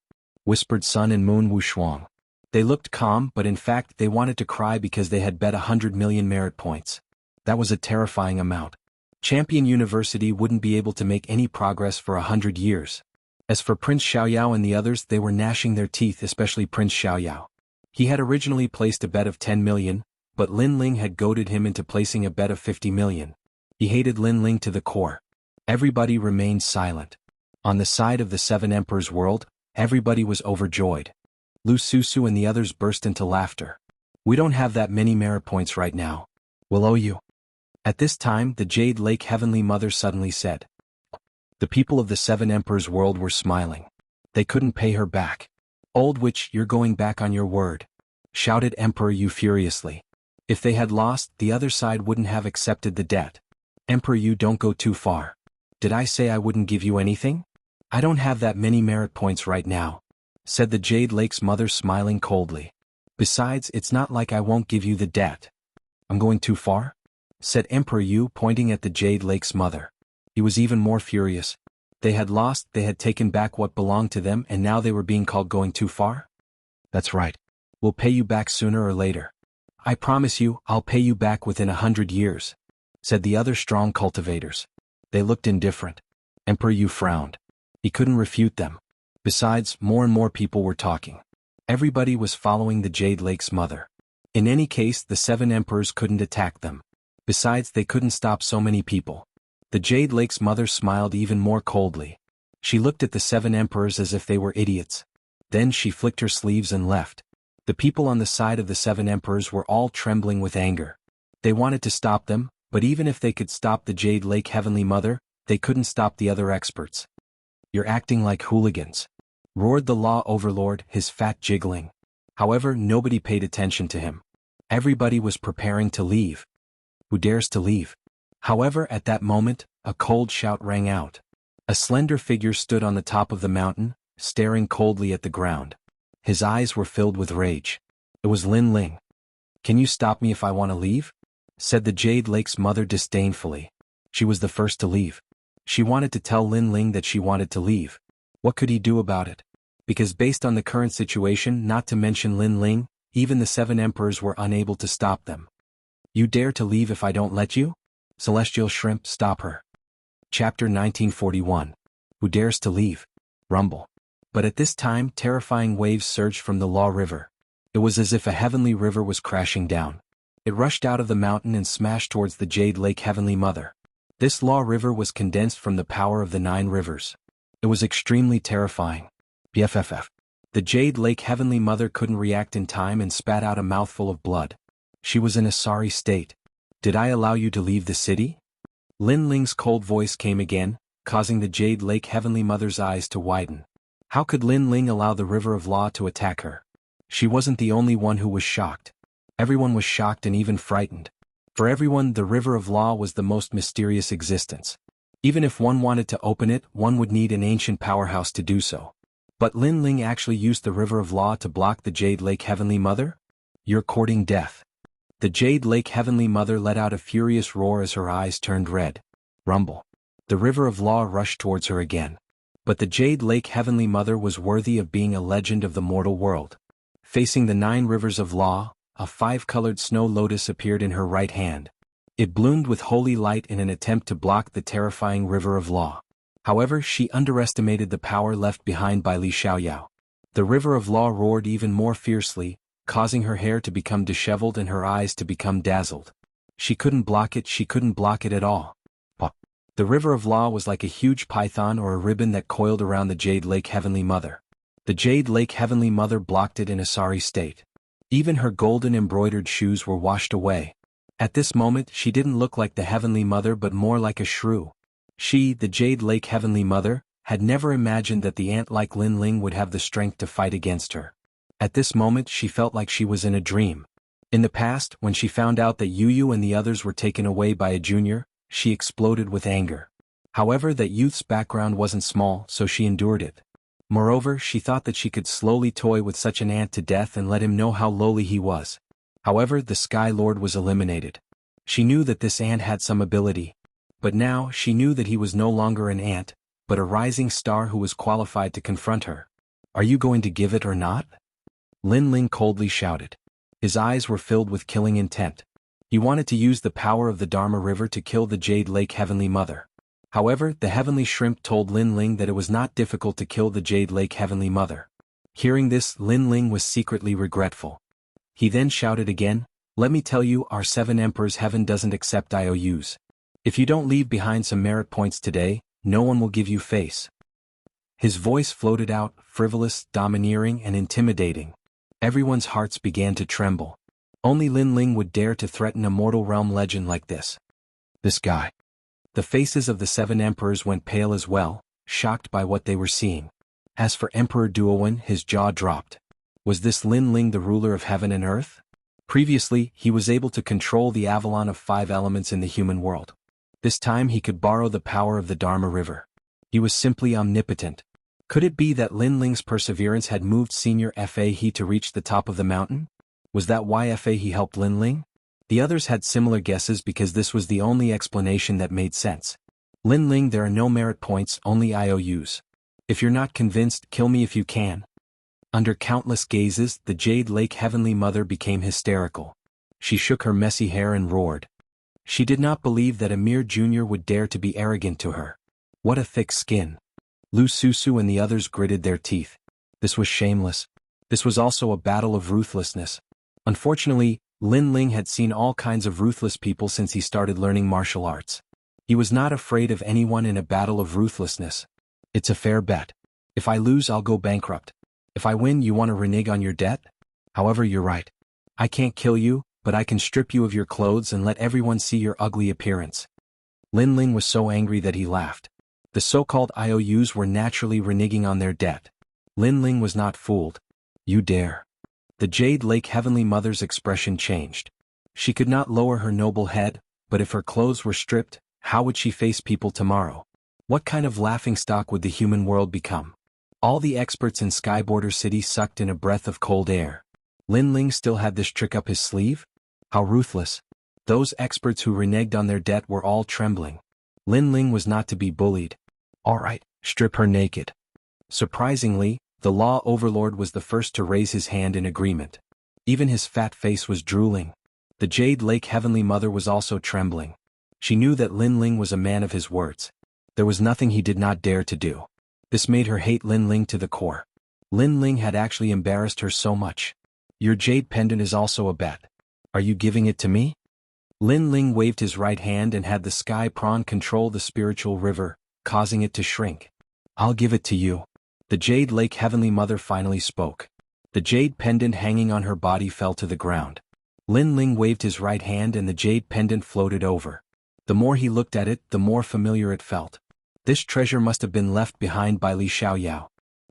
Whispered Sun and Moon Wushuang. They looked calm, but in fact they wanted to cry because they had bet 100 million merit points. That was a terrifying amount. Champion University wouldn't be able to make any progress for 100 years. As for Prince Xiaoyao and the others, they were gnashing their teeth, especially Prince Xiaoyao. He had originally placed a bet of 10 million, but Lin Ling had goaded him into placing a bet of 50 million. He hated Lin Ling to the core. Everybody remained silent. On the side of the Seven Emperors world, everybody was overjoyed. Lu Susu and the others burst into laughter. We don't have that many merit points right now. We'll owe you. At this time, the Jade Lake Heavenly Mother suddenly said. The people of the Seven Emperors world were smiling. They couldn't pay her back. Old witch, you're going back on your word, shouted Emperor Yu furiously. If they had lost, the other side wouldn't have accepted the debt. Emperor Yu, don't go too far. Did I say I wouldn't give you anything? I don't have that many merit points right now, said the Jade Lake's mother, smiling coldly. Besides, it's not like I won't give you the debt. I'm going too far? Said Emperor Yu, pointing at the Jade Lake's mother. He was even more furious. They had lost, they had taken back what belonged to them, and now they were being called going too far? That's right. We'll pay you back sooner or later. I promise you, I'll pay you back within 100 years, said the other strong cultivators. They looked indifferent. Emperor Yu frowned. He couldn't refute them. Besides, more and more people were talking. Everybody was following the Jade Lake's mother. In any case, the Seven Emperors couldn't attack them. Besides, they couldn't stop so many people. The Jade Lake's mother smiled even more coldly. She looked at the Seven Emperors as if they were idiots. Then she flicked her sleeves and left. The people on the side of the Seven Emperors were all trembling with anger. They wanted to stop them, but even if they could stop the Jade Lake Heavenly Mother, they couldn't stop the other experts. You're acting like hooligans, roared the Law Overlord, his fat jiggling. However, nobody paid attention to him. Everybody was preparing to leave. Who dares to leave? However, at that moment, a cold shout rang out. A slender figure stood on the top of the mountain, staring coldly at the ground. His eyes were filled with rage. It was Lin Ling. Can you stop me if I want to leave? Said the Jade Lake's mother disdainfully. She was the first to leave. She wanted to tell Lin Ling that she wanted to leave. What could he do about it? Because based on the current situation, not to mention Lin Ling, even the Seven Emperors were unable to stop them. You dare to leave if I don't let you? Celestial Shrimp, stop her. Chapter 1941. Who dares to leave? Rumble. But at this time, terrifying waves surged from the Law River. It was as if a heavenly river was crashing down. It rushed out of the mountain and smashed towards the Jade Lake Heavenly Mother. This Law River was condensed from the power of the 9 rivers. It was extremely terrifying. BFFF. The Jade Lake Heavenly Mother couldn't react in time and spat out a mouthful of blood. She was in a sorry state. Did I allow you to leave the city? Lin Ling's cold voice came again, causing the Jade Lake Heavenly Mother's eyes to widen. How could Lin Ling allow the River of Law to attack her? She wasn't the only one who was shocked. Everyone was shocked and even frightened. For everyone, the River of Law was the most mysterious existence. Even if one wanted to open it, one would need an ancient powerhouse to do so. But Lin Ling actually used the River of Law to block the Jade Lake Heavenly Mother? You're courting death. The Jade Lake Heavenly Mother let out a furious roar as her eyes turned red. Rumble. The River of Law rushed towards her again. But the Jade Lake Heavenly Mother was worthy of being a legend of the mortal world. Facing the 9 rivers of law, a 5-colored snow lotus appeared in her right hand. It bloomed with holy light in an attempt to block the terrifying River of Law. However, she underestimated the power left behind by Li Xiaoyao. The River of Law roared even more fiercely, causing her hair to become disheveled and her eyes to become dazzled. She couldn't block it at all. The River of Law was like a huge python or a ribbon that coiled around the Jade Lake Heavenly Mother. The Jade Lake Heavenly Mother blocked it in a sorry state. Even her golden embroidered shoes were washed away. At this moment, she didn't look like the Heavenly Mother but more like a shrew. She, the Jade Lake Heavenly Mother, had never imagined that the ant-like Lin Ling would have the strength to fight against her. At this moment, she felt like she was in a dream. In the past, when she found out that Yu and the others were taken away by a junior, she exploded with anger. However, that youth's background wasn't small, so she endured it. Moreover, she thought that she could slowly toy with such an ant to death and let him know how lowly he was. However, the Sky Lord was eliminated. She knew that this ant had some ability. But now, she knew that he was no longer an ant, but a rising star who was qualified to confront her. Are you going to give it or not? Lin Ling coldly shouted. His eyes were filled with killing intent. He wanted to use the power of the Dharma River to kill the Jade Lake Heavenly Mother. However, the heavenly shrimp told Lin Ling that it was not difficult to kill the Jade Lake Heavenly Mother. Hearing this, Lin Ling was secretly regretful. He then shouted again, "Let me tell you, our 7 emperors' heaven doesn't accept IOUs. If you don't leave behind some merit points today, no one will give you face." His voice floated out, frivolous, domineering, and intimidating. Everyone's hearts began to tremble. Only Lin Ling would dare to threaten a mortal realm legend like this. This guy. The faces of the 7 emperors went pale as well, shocked by what they were seeing. As for Emperor Duowen, his jaw dropped. Was this Lin Ling the ruler of heaven and earth? Previously, he was able to control the avalon of 5 elements in the human world. This time he could borrow the power of the Dharma River. He was simply omnipotent. Could it be that Lin Ling's perseverance had moved Senior Fa to reach the top of the mountain? Was that why Fa helped Lin Ling? The others had similar guesses because this was the only explanation that made sense. Lin Ling, there are no merit points, only IOUs. If you're not convinced, kill me if you can. Under countless gazes, the Jade Lake Heavenly Mother became hysterical. She shook her messy hair and roared. She did not believe that a mere junior would dare to be arrogant to her. What a thick skin. Lu Susu and the others gritted their teeth. This was shameless. This was also a battle of ruthlessness. Unfortunately, Lin Ling had seen all kinds of ruthless people since he started learning martial arts. He was not afraid of anyone in a battle of ruthlessness. It's a fair bet. If I lose, I'll go bankrupt. If I win, you want to renege on your debt? However, you're right. I can't kill you, but I can strip you of your clothes and let everyone see your ugly appearance. Lin Ling was so angry that he laughed. The so-called IOUs were naturally reneging on their debt. Lin Ling was not fooled. You dare. The Jade Lake Heavenly Mother's expression changed. She could not lower her noble head, but if her clothes were stripped, how would she face people tomorrow? What kind of laughingstock would the human world become? All the experts in Skyborder City sucked in a breath of cold air. Lin Ling still had this trick up his sleeve? How ruthless. Those experts who reneged on their debt were all trembling. Lin Ling was not to be bullied. All right, strip her naked. Surprisingly, the law overlord was the first to raise his hand in agreement. Even his fat face was drooling. The Jade Lake Heavenly Mother was also trembling. She knew that Lin Ling was a man of his words. There was nothing he did not dare to do. This made her hate Lin Ling to the core. Lin Ling had actually embarrassed her so much. Your jade pendant is also a bet. Are you giving it to me? Lin Ling waved his right hand and had the sky prawn control the spiritual river, causing it to shrink. I'll give it to you. The Jade Lake Heavenly Mother finally spoke. The jade pendant hanging on her body fell to the ground. Lin Ling waved his right hand and the jade pendant floated over. The more he looked at it, the more familiar it felt. This treasure must have been left behind by Li Xiaoyao.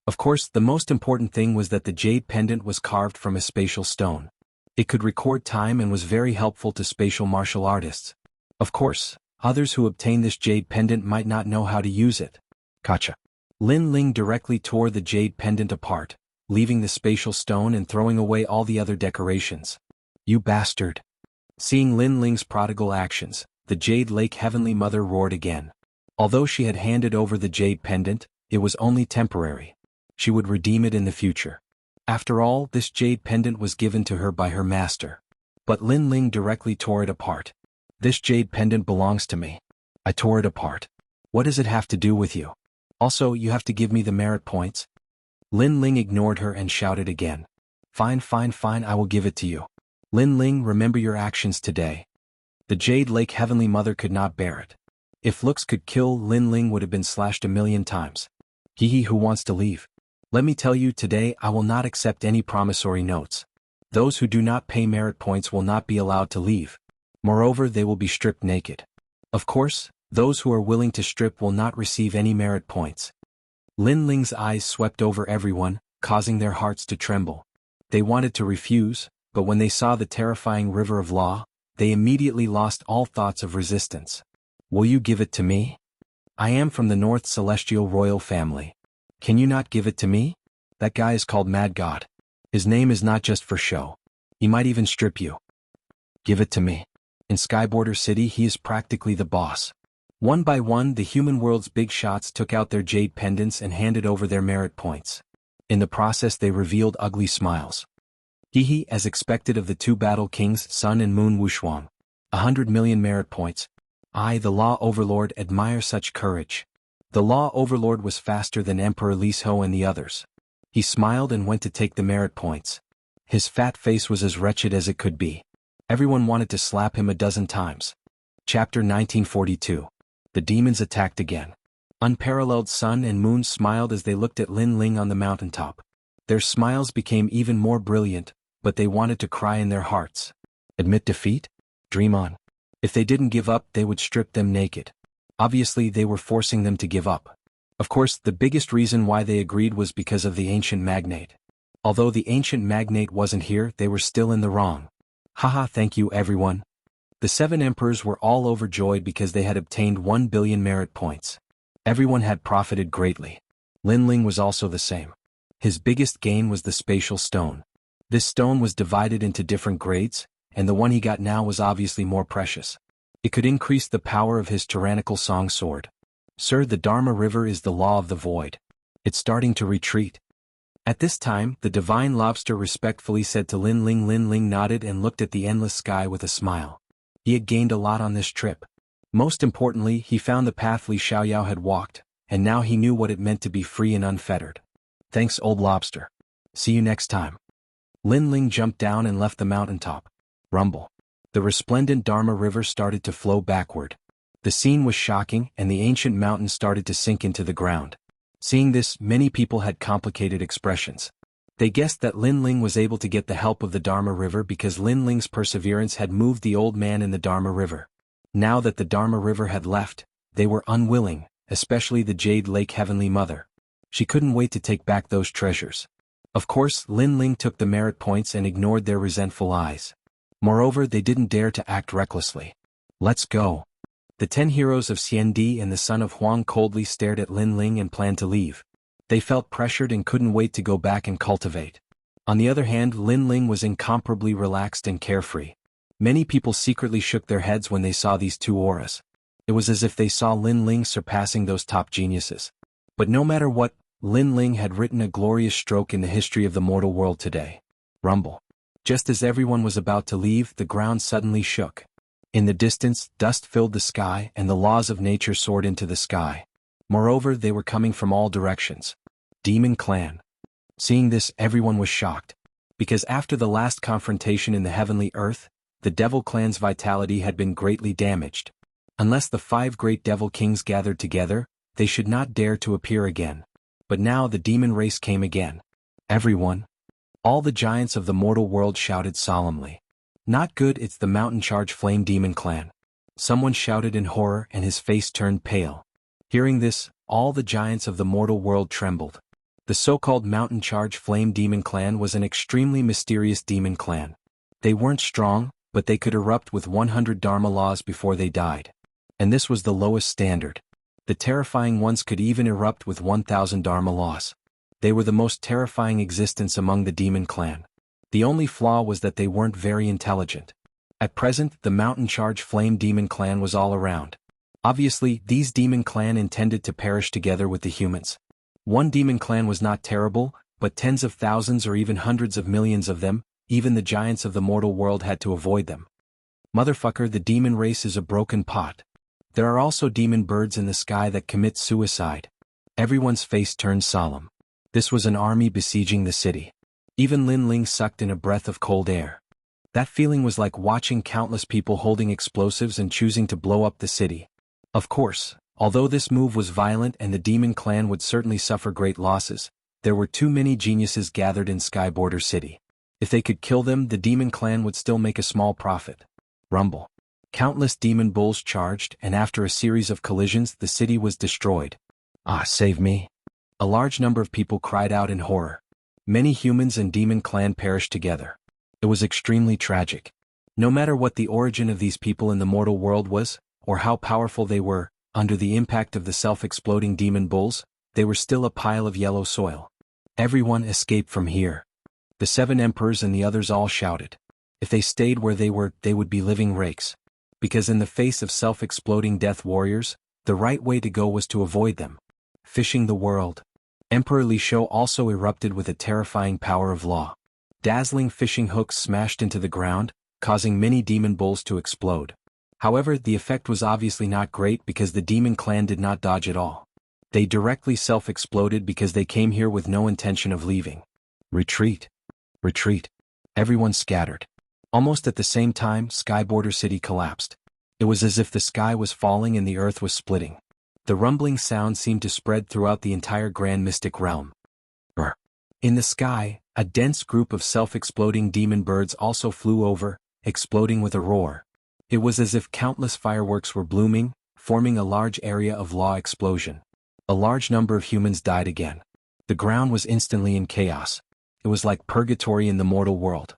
Of course, the most important thing was that the jade pendant was carved from a spatial stone. It could record time and was very helpful to spatial martial artists. Of course, others who obtained this jade pendant might not know how to use it. Gotcha. Lin Ling directly tore the jade pendant apart, leaving the spatial stone and throwing away all the other decorations. You bastard. Seeing Lin Ling's prodigal actions, the Jade Lake Heavenly Mother roared again. Although she had handed over the jade pendant, it was only temporary. She would redeem it in the future. After all, this jade pendant was given to her by her master. But Lin Ling directly tore it apart. This jade pendant belongs to me. I tore it apart. What does it have to do with you? Also, you have to give me the merit points. Lin Ling ignored her and shouted again. Fine, fine, fine, I will give it to you. Lin Ling, remember your actions today. The Jade Lake Heavenly Mother could not bear it. If looks could kill, Lin Ling would have been slashed 1,000,000 times. He who wants to leave. Let me tell you today, I will not accept any promissory notes. Those who do not pay merit points will not be allowed to leave. Moreover, they will be stripped naked. Of course, those who are willing to strip will not receive any merit points. Lin Ling's eyes swept over everyone, causing their hearts to tremble. They wanted to refuse, but when they saw the terrifying river of law, they immediately lost all thoughts of resistance. Will you give it to me? I am from the North Celestial Royal Family. Can you not give it to me? That guy is called Mad God. His name is not just for show. He might even strip you. Give it to me. In Skyborder City, he is practically the boss. One by one, the human world's big shots took out their jade pendants and handed over their merit points. In the process, they revealed ugly smiles. As expected of the 2 battle kings, Sun and Moon Wushuang. 100 million merit points. I, the Law Overlord, admire such courage. The Law Overlord was faster than Emperor Li's-ho and the others. He smiled and went to take the merit points. His fat face was as wretched as it could be. Everyone wanted to slap him a dozen times. Chapter 1942. The demons attacked again. Unparalleled sun and moon smiled as they looked at Lin Ling on the mountaintop. Their smiles became even more brilliant, but they wanted to cry in their hearts. Admit defeat? Dream on. If they didn't give up, they would strip them naked. Obviously, they were forcing them to give up. Of course, the biggest reason why they agreed was because of the ancient magnate. Although the ancient magnate wasn't here, they were still in the wrong. Haha, thank you everyone. The 7 emperors were all overjoyed because they had obtained 1 billion merit points. Everyone had profited greatly. Lin Ling was also the same. His biggest gain was the spatial stone. This stone was divided into different grades, and the one he got now was obviously more precious. It could increase the power of his tyrannical song sword. Sir, the Dharma River is the law of the void. It's starting to retreat. At this time, the divine lobster respectfully said to Lin Ling. Lin Ling nodded and looked at the endless sky with a smile. He had gained a lot on this trip. Most importantly, he found the path Li Xiaoyao had walked, and now he knew what it meant to be free and unfettered. Thanks, old lobster. See you next time. Lin Ling jumped down and left the mountaintop. Rumble. The resplendent Dharma River started to flow backward. The scene was shocking, and the ancient mountain started to sink into the ground. Seeing this, many people had complicated expressions. They guessed that Lin Ling was able to get the help of the Dharma River because Lin Ling's perseverance had moved the old man in the Dharma River. Now that the Dharma River had left, they were unwilling, especially the Jade Lake Heavenly Mother. She couldn't wait to take back those treasures. Of course, Lin Ling took the merit points and ignored their resentful eyes. Moreover, they didn't dare to act recklessly. Let's go. The 10 heroes of Xiandi and the son of Huang coldly stared at Lin Ling and planned to leave. They felt pressured and couldn't wait to go back and cultivate. On the other hand, Lin Ling was incomparably relaxed and carefree. Many people secretly shook their heads when they saw these two auras. It was as if they saw Lin Ling surpassing those top geniuses. But no matter what, Lin Ling had written a glorious stroke in the history of the mortal world today. Rumble. Just as everyone was about to leave, the ground suddenly shook. In the distance, dust filled the sky and the laws of nature soared into the sky. Moreover, they were coming from all directions. Demon Clan. Seeing this, everyone was shocked. Because after the last confrontation in the heavenly earth, the Devil Clan's vitality had been greatly damaged. Unless the 5 great Devil Kings gathered together, they should not dare to appear again. But now the demon race came again. Everyone. All the giants of the mortal world shouted solemnly. Not good, it's the Mountain Charge Flame Demon Clan. Someone shouted in horror and his face turned pale. Hearing this, all the giants of the mortal world trembled. The so-called Mountain Charge Flame Demon Clan was an extremely mysterious demon clan. They weren't strong, but they could erupt with 100 Dharma laws before they died. And this was the lowest standard. The terrifying ones could even erupt with 1,000 Dharma laws. They were the most terrifying existence among the demon clan. The only flaw was that they weren't very intelligent. At present, the Mountain Charge Flame Demon Clan was all around. Obviously, these demon clan intended to perish together with the humans. One demon clan was not terrible, but tens of thousands or even hundreds of millions of them, even the giants of the mortal world had to avoid them. Motherfucker, the demon race is a broken pot. There are also demon birds in the sky that commit suicide. Everyone's face turned solemn. This was an army besieging the city. Even Lin Ling sucked in a breath of cold air. That feeling was like watching countless people holding explosives and choosing to blow up the city. Of course, although this move was violent and the demon clan would certainly suffer great losses, there were too many geniuses gathered in Sky Border City. If they could kill them, the demon clan would still make a small profit. Rumble. Countless demon bulls charged, and after a series of collisions, the city was destroyed. Ah, save me. A large number of people cried out in horror. Many humans and demon clan perished together. It was extremely tragic. No matter what the origin of these people in the mortal world was, or how powerful they were, under the impact of the self-exploding demon bulls, they were still a pile of yellow soil. Everyone escaped from here. The 7 emperors and the others all shouted. If they stayed where they were, they would be living rakes. Because in the face of self-exploding death warriors, the right way to go was to avoid them. Fishing the world. Emperor Li Shou also erupted with a terrifying power of law. Dazzling fishing hooks smashed into the ground, causing many demon bulls to explode. However, the effect was obviously not great because the demon clan did not dodge at all. They directly self-exploded because they came here with no intention of leaving. Retreat. Retreat. Everyone scattered. Almost at the same time, Skyborder City collapsed. It was as if the sky was falling and the earth was splitting. The rumbling sound seemed to spread throughout the entire grand mystic realm. In the sky, a dense group of self-exploding demon birds also flew over, exploding with a roar. It was as if countless fireworks were blooming, forming a large area of law explosion. A large number of humans died again. The ground was instantly in chaos. It was like purgatory in the mortal world.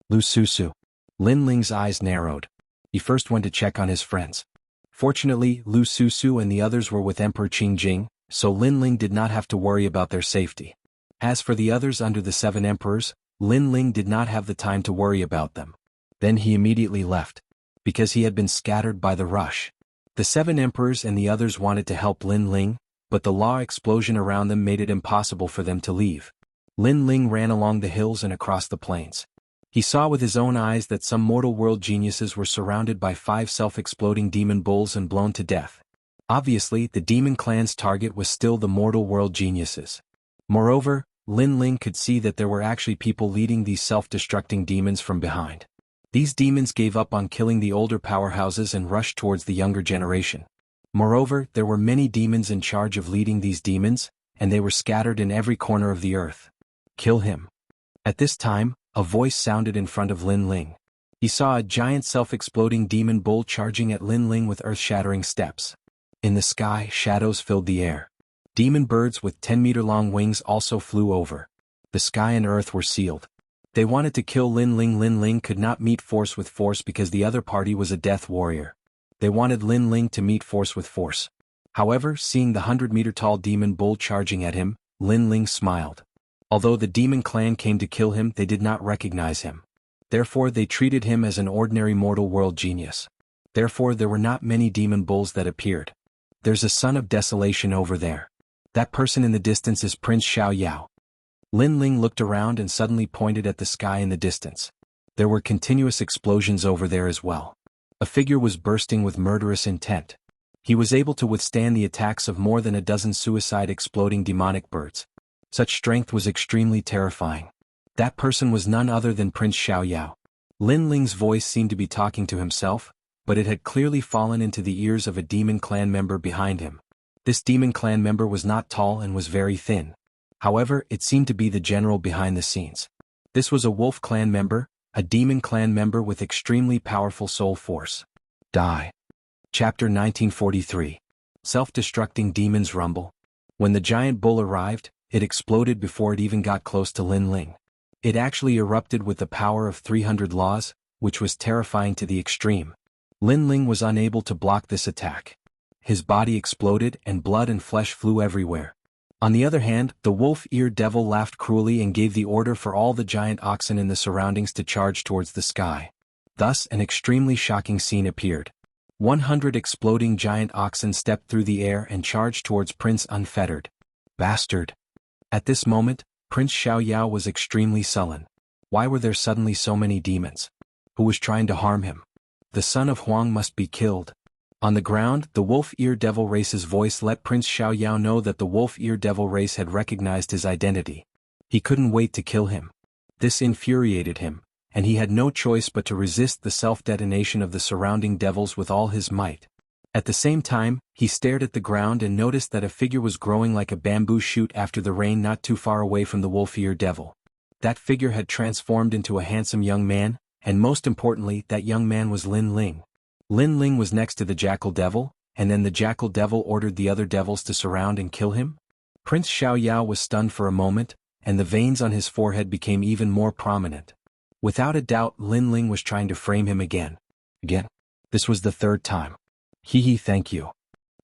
Lu Susu. Lin Ling's eyes narrowed. He first went to check on his friends. Fortunately, Lu Susu and the others were with Emperor Qingjing, so Lin Ling did not have to worry about their safety. As for the others under the 7 emperors, Lin Ling did not have the time to worry about them. Then he immediately left, because he had been scattered by the rush. The 7 emperors and the others wanted to help Lin Ling, but the law explosion around them made it impossible for them to leave. Lin Ling ran along the hills and across the plains. He saw with his own eyes that some mortal world geniuses were surrounded by 5 self-exploding demon bulls and blown to death. Obviously, the demon clan's target was still the mortal world geniuses. Moreover, Lin Ling could see that there were actually people leading these self-destructing demons from behind. These demons gave up on killing the older powerhouses and rushed towards the younger generation. Moreover, there were many demons in charge of leading these demons, and they were scattered in every corner of the earth. Kill him. At this time, a voice sounded in front of Lin Ling. He saw a giant self-exploding demon bull charging at Lin Ling with earth-shattering steps. In the sky, shadows filled the air. Demon birds with 10-meter-long wings also flew over. The sky and earth were sealed. They wanted to kill Lin Ling. Lin Ling could not meet force with force because the other party was a death warrior. They wanted Lin Ling to meet force with force. However, seeing the 100-meter-tall demon bull charging at him, Lin Ling smiled. Although the demon clan came to kill him, they did not recognize him. Therefore, they treated him as an ordinary mortal world genius. Therefore, there were not many demon bulls that appeared. There's a son of desolation over there. That person in the distance is Prince Xiaoyao. Lin Ling looked around and suddenly pointed at the sky in the distance. There were continuous explosions over there as well. A figure was bursting with murderous intent. He was able to withstand the attacks of more than a dozen suicide-exploding demonic birds. Such strength was extremely terrifying. That person was none other than Prince Xiaoyao. Lin Ling's voice seemed to be talking to himself, but it had clearly fallen into the ears of a demon clan member behind him. This demon clan member was not tall and was very thin. However, it seemed to be the general behind the scenes. This was a wolf clan member, a demon clan member with extremely powerful soul force. Die. Chapter 1943. Self-destructing demons rumble. When the giant bull arrived, it exploded before it even got close to Lin Ling. It actually erupted with the power of 300 laws, which was terrifying to the extreme. Lin Ling was unable to block this attack. His body exploded and blood and flesh flew everywhere. On the other hand, the wolf-eared devil laughed cruelly and gave the order for all the giant oxen in the surroundings to charge towards the sky. Thus, an extremely shocking scene appeared. 100 exploding giant oxen stepped through the air and charged towards Prince Unfettered. Bastard! At this moment, Prince Xiaoyao was extremely sullen. Why were there suddenly so many demons? Who was trying to harm him? The son of Huang must be killed. On the ground, the wolf-ear devil race's voice let Prince Xiaoyao know that the wolf-ear devil race had recognized his identity. He couldn't wait to kill him. This infuriated him, and he had no choice but to resist the self-detonation of the surrounding devils with all his might. At the same time, he stared at the ground and noticed that a figure was growing like a bamboo shoot after the rain not too far away from the wolf-ear devil. That figure had transformed into a handsome young man, and most importantly, that young man was Lin Ling. Lin Ling was next to the jackal devil, and then the jackal devil ordered the other devils to surround and kill him? Prince Xiaoyao was stunned for a moment, and the veins on his forehead became even more prominent. Without a doubt, Lin Ling was trying to frame him again. This was the 3rd time. Thank you.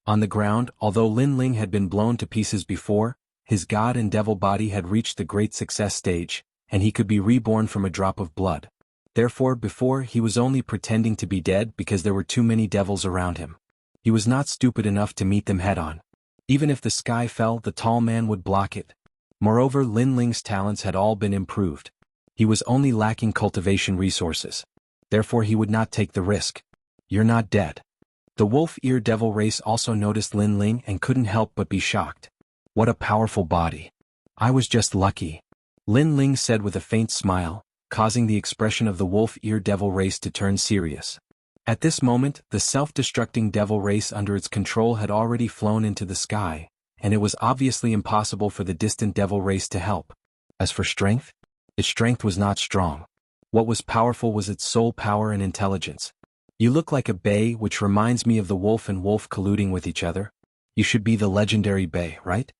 On the ground, although Lin Ling had been blown to pieces before, his god and devil body had reached the great success stage, and he could be reborn from a drop of blood. Therefore, before, he was only pretending to be dead because there were too many devils around him. He was not stupid enough to meet them head-on. Even if the sky fell, the tall man would block it. Moreover, Lin Ling's talents had all been improved. He was only lacking cultivation resources. Therefore, he would not take the risk. You're not dead. The wolf-ear devil race also noticed Lin Ling and couldn't help but be shocked. What a powerful body. I was just lucky. Lin Ling said with a faint smile, causing the expression of the wolf-ear devil race to turn serious. At this moment, the self-destructing devil race under its control had already flown into the sky, and it was obviously impossible for the distant devil race to help. As for strength, its strength was not strong. What was powerful was its soul power and intelligence. You look like a bay, which reminds me of the wolf and wolf colluding with each other. You should be the legendary bay, right?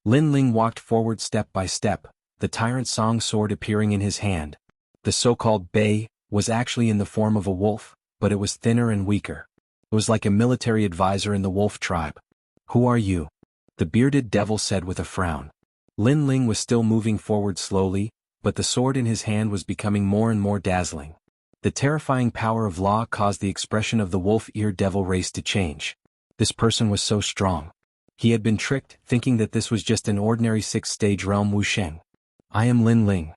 Lin Ling walked forward step by step, the tyrant song sword appearing in his hand. The so-called bay was actually in the form of a wolf, but it was thinner and weaker. It was like a military advisor in the wolf tribe. Who are you? The bearded devil said with a frown. Lin Ling was still moving forward slowly, but the sword in his hand was becoming more and more dazzling. The terrifying power of law caused the expression of the wolf-ear devil race to change. This person was so strong. He had been tricked, thinking that this was just an ordinary sixth-stage realm Wuxia. I am Lin Ling.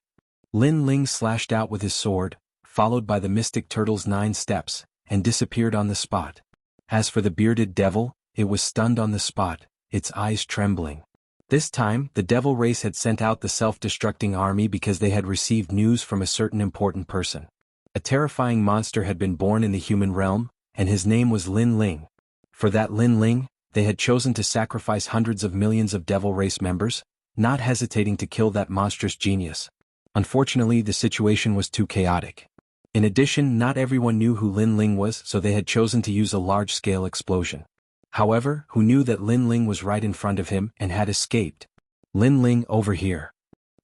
Lin Ling slashed out with his sword, followed by the mystic turtle's 9 steps, and disappeared on the spot. As for the bearded devil, it was stunned on the spot, its eyes trembling. This time, the devil race had sent out the self-destructing army because they had received news from a certain important person. A terrifying monster had been born in the human realm, and his name was Lin Ling. For that Lin Ling, they had chosen to sacrifice hundreds of millions of devil race members, not hesitating to kill that monstrous genius. Unfortunately, the situation was too chaotic. In addition, not everyone knew who Lin Ling was, so they had chosen to use a large-scale explosion. However, who knew that Lin Ling was right in front of him and had escaped? Lin Ling, over here.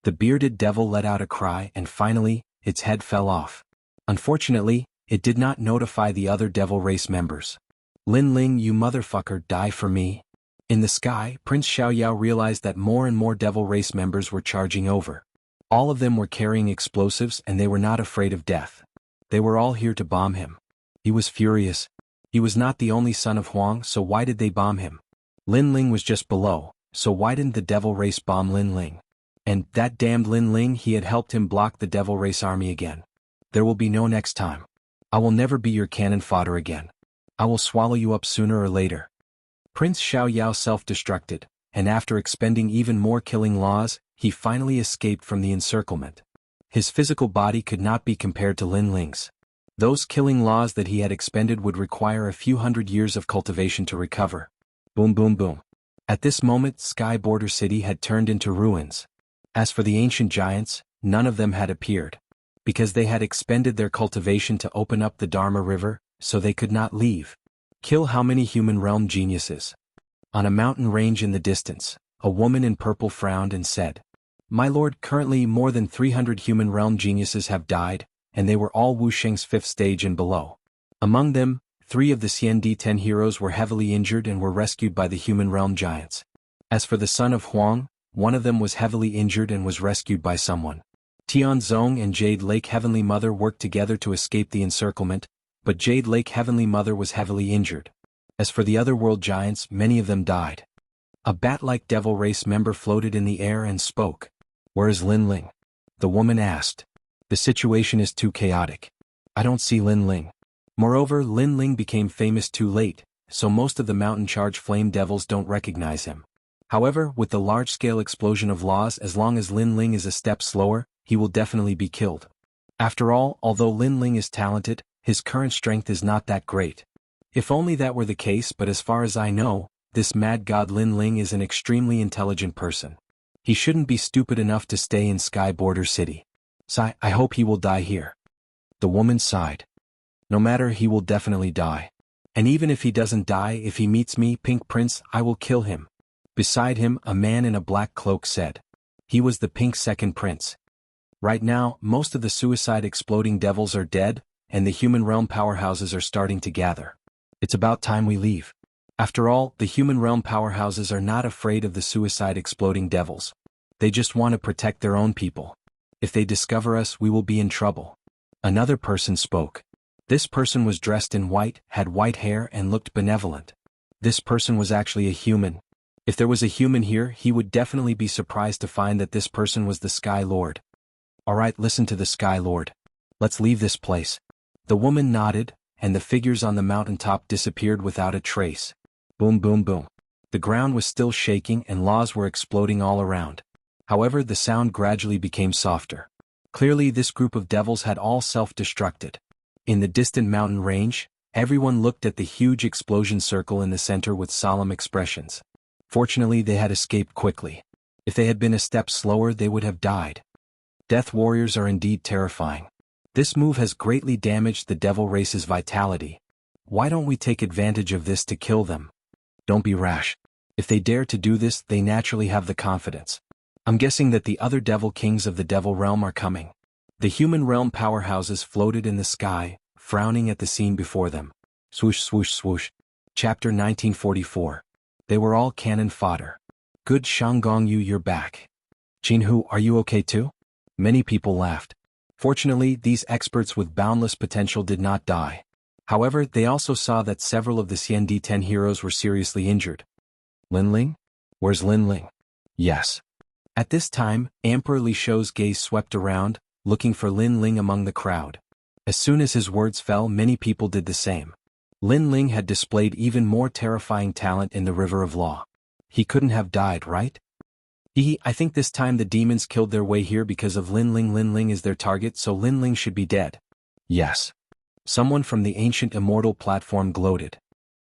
The bearded devil let out a cry and finally, its head fell off. Unfortunately, it did not notify the other devil race members. Lin Ling, you motherfucker, die for me. In the sky, Prince Xiaoyao realized that more and more devil race members were charging over. All of them were carrying explosives and they were not afraid of death. They were all here to bomb him. He was furious. He was not the only son of Huang, so why did they bomb him? Lin Ling was just below, so why didn't the devil race bomb Lin Ling? And that damned Lin Ling, he had helped him block the devil race army again. There will be no next time. I will never be your cannon fodder again. I will swallow you up sooner or later. Prince Xiaoyao self-destructed, and after expending even more killing laws, he finally escaped from the encirclement. His physical body could not be compared to Lin Ling's. Those killing laws that he had expended would require a few hundred years of cultivation to recover. Boom boom boom. At this moment, Sky Border City had turned into ruins. As for the ancient giants, none of them had appeared. Because they had expended their cultivation to open up the Dharma River, so they could not leave. Kill how many human realm geniuses? On a mountain range in the distance, a woman in purple frowned and said, My lord, currently more than 300 human realm geniuses have died, and they were all Wuxia's 5th stage and below. Among them, 3 of the CND-10 heroes were heavily injured and were rescued by the human realm giants. As for the son of Huang, one of them was heavily injured and was rescued by someone. Tianzong and Jade Lake Heavenly Mother worked together to escape the encirclement, but Jade Lake Heavenly Mother was heavily injured. As for the other world giants, many of them died. A bat-like devil race member floated in the air and spoke. Where is Lin Ling? The woman asked. The situation is too chaotic. I don't see Lin Ling. Moreover, Lin Ling became famous too late, so most of the mountain charge flame devils don't recognize him. However, with the large-scale explosion of laws, as long as Lin Ling is a step slower, he will definitely be killed. After all, although Lin Ling is talented, his current strength is not that great. If only that were the case, but as far as I know, this mad god Lin Ling is an extremely intelligent person. He shouldn't be stupid enough to stay in Sky Border City. I hope he will die here. The woman sighed. No matter, he will definitely die. And even if he doesn't die, if he meets me, Pink Prince, I will kill him. Beside him, a man in a black cloak said. He was the Pink Second Prince. Right now, most of the suicide exploding devils are dead, and the human realm powerhouses are starting to gather. It's about time we leave. After all, the human realm powerhouses are not afraid of the suicide exploding devils. They just want to protect their own people. If they discover us, we will be in trouble. Another person spoke. This person was dressed in white, had white hair and looked benevolent. This person was actually a human. If there was a human here, he would definitely be surprised to find that this person was the Sky Lord. Alright, listen to the Sky Lord. Let's leave this place. The woman nodded, and the figures on the mountaintop disappeared without a trace. Boom boom boom. The ground was still shaking and laws were exploding all around. However, the sound gradually became softer. Clearly this group of devils had all self-destructed. In the distant mountain range, everyone looked at the huge explosion circle in the center with solemn expressions. Fortunately, they had escaped quickly. If they had been a step slower, they would have died. Death warriors are indeed terrifying. This move has greatly damaged the devil race's vitality. Why don't we take advantage of this to kill them? Don't be rash. If they dare to do this, they naturally have the confidence. I'm guessing that the other devil kings of the devil realm are coming. The human realm powerhouses floated in the sky, frowning at the scene before them. Swoosh swoosh swoosh. Chapter 1944. They were all cannon fodder. Good Xianxia, you're back. Jianghu, are you okay too? Many people laughed. Fortunately, these experts with boundless potential did not die. However, they also saw that several of the Xiandi-10 heroes were seriously injured. Linling? Where's Linling? Yes. At this time, Emperor Li Shou's gaze swept around, looking for Linling among the crowd. As soon as his words fell, many people did the same. Linling had displayed even more terrifying talent in the River of Law. He couldn't have died, right? I think this time the demons killed their way here because of Linling. Linling is their target, so Linling should be dead. Yes. Someone from the ancient Immortal platform gloated.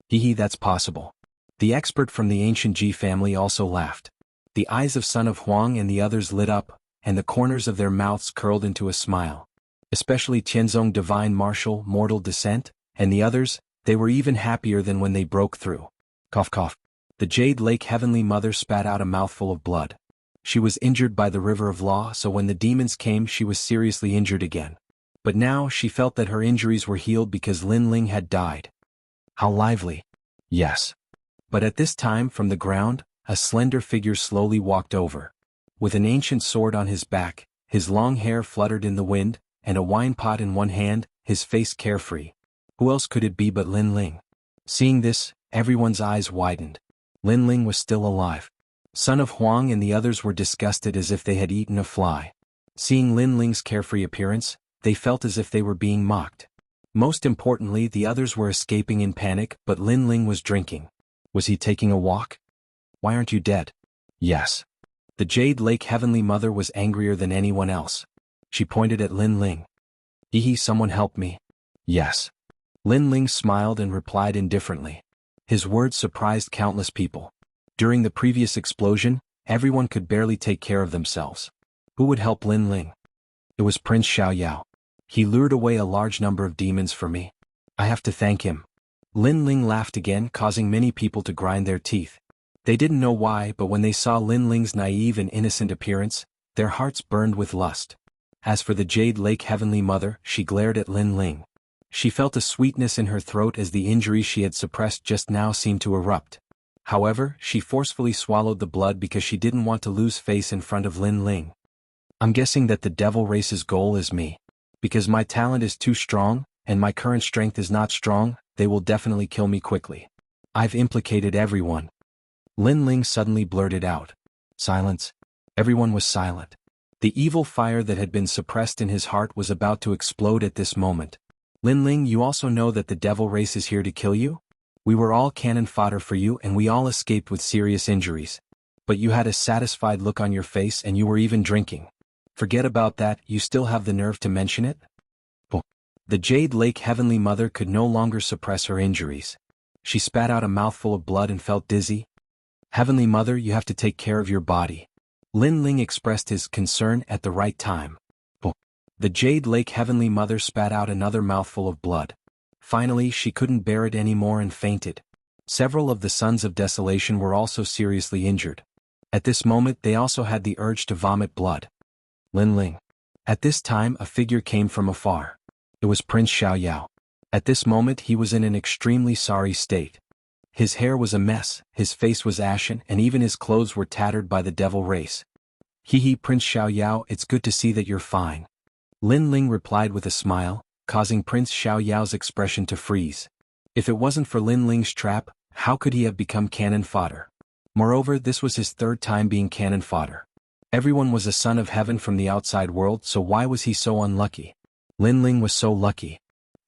That's possible. The expert from the ancient Ji family also laughed. The eyes of Son of Huang and the others lit up, and the corners of their mouths curled into a smile. Especially Tianzong Divine Martial, Mortal Descent, and the others, they were even happier than when they broke through. Cough cough. The Jade Lake Heavenly Mother spat out a mouthful of blood. She was injured by the River of Law, so when the demons came she was seriously injured again. But now she felt that her injuries were healed because Linling had died. How lively. Yes. But at this time, from the ground, a slender figure slowly walked over. With an ancient sword on his back, his long hair fluttered in the wind, and a wine pot in one hand, his face carefree. Who else could it be but Linling? Seeing this, everyone's eyes widened. Linling was still alive. Son of Huang and the others were disgusted as if they had eaten a fly. Seeing Linling's carefree appearance, they felt as if they were being mocked. Most importantly, the others were escaping in panic, but Linling was drinking. Was he taking a walk? Why aren't you dead? Yes. The Jade Lake Heavenly Mother was angrier than anyone else. She pointed at Linling. Someone help me. Yes. Linling smiled and replied indifferently. His words surprised countless people. During the previous explosion, everyone could barely take care of themselves. Who would help Linling? It was Prince Xiaoyao. He lured away a large number of demons for me. I have to thank him. Linling laughed again, causing many people to grind their teeth. They didn't know why, but when they saw Linling's naive and innocent appearance, their hearts burned with lust. As for the Jade Lake Heavenly Mother, she glared at Linling. She felt a sweetness in her throat as the injury she had suppressed just now seemed to erupt. However, she forcefully swallowed the blood because she didn't want to lose face in front of Linling. I'm guessing that the devil race's goal is me. Because my talent is too strong, and my current strength is not strong, they will definitely kill me quickly. I've implicated everyone. Linling suddenly blurted out. Silence. Everyone was silent. The evil fire that had been suppressed in his heart was about to explode at this moment. Linling, you also know that the devil race is here to kill you? We were all cannon fodder for you and we all escaped with serious injuries. But you had a satisfied look on your face and you were even drinking. Forget about that, you still have the nerve to mention it? Oh. The Jade Lake Heavenly Mother could no longer suppress her injuries. She spat out a mouthful of blood and felt dizzy. Heavenly Mother, you have to take care of your body. Linling expressed his concern at the right time. Oh. The Jade Lake Heavenly Mother spat out another mouthful of blood. Finally, she couldn't bear it anymore and fainted. Several of the Sons of Desolation were also seriously injured. At this moment, they also had the urge to vomit blood. Linling. At this time, a figure came from afar. It was Prince Xiaoyao. At this moment, he was in an extremely sorry state. His hair was a mess, his face was ashen, and even his clothes were tattered by the devil race. Prince Xiaoyao, it's good to see that you're fine. Linling replied with a smile, causing Prince Xiaoyao's expression to freeze. If it wasn't for Linling's trap, how could he have become cannon fodder? Moreover, this was his third time being cannon fodder. Everyone was a son of heaven from the outside world, so why was he so unlucky? Linling was so lucky.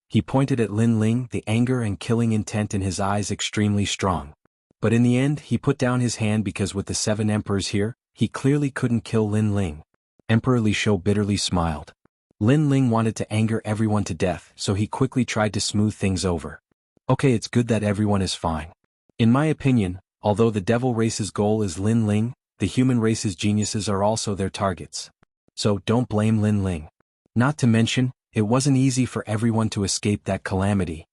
He pointed at Lin Ling, the anger and killing intent in his eyes extremely strong. But in the end he put down his hand because with the 7 emperors here, he clearly couldn't kill Lin Ling. Emperor Li Shou bitterly smiled. Lin Ling wanted to anger everyone to death, so he quickly tried to smooth things over. Okay, it's good that everyone is fine. In my opinion, although the devil race's goal is Lin Ling, the human race's geniuses are also their targets. So don't blame Lin Ling. Not to mention, it wasn't easy for everyone to escape that calamity.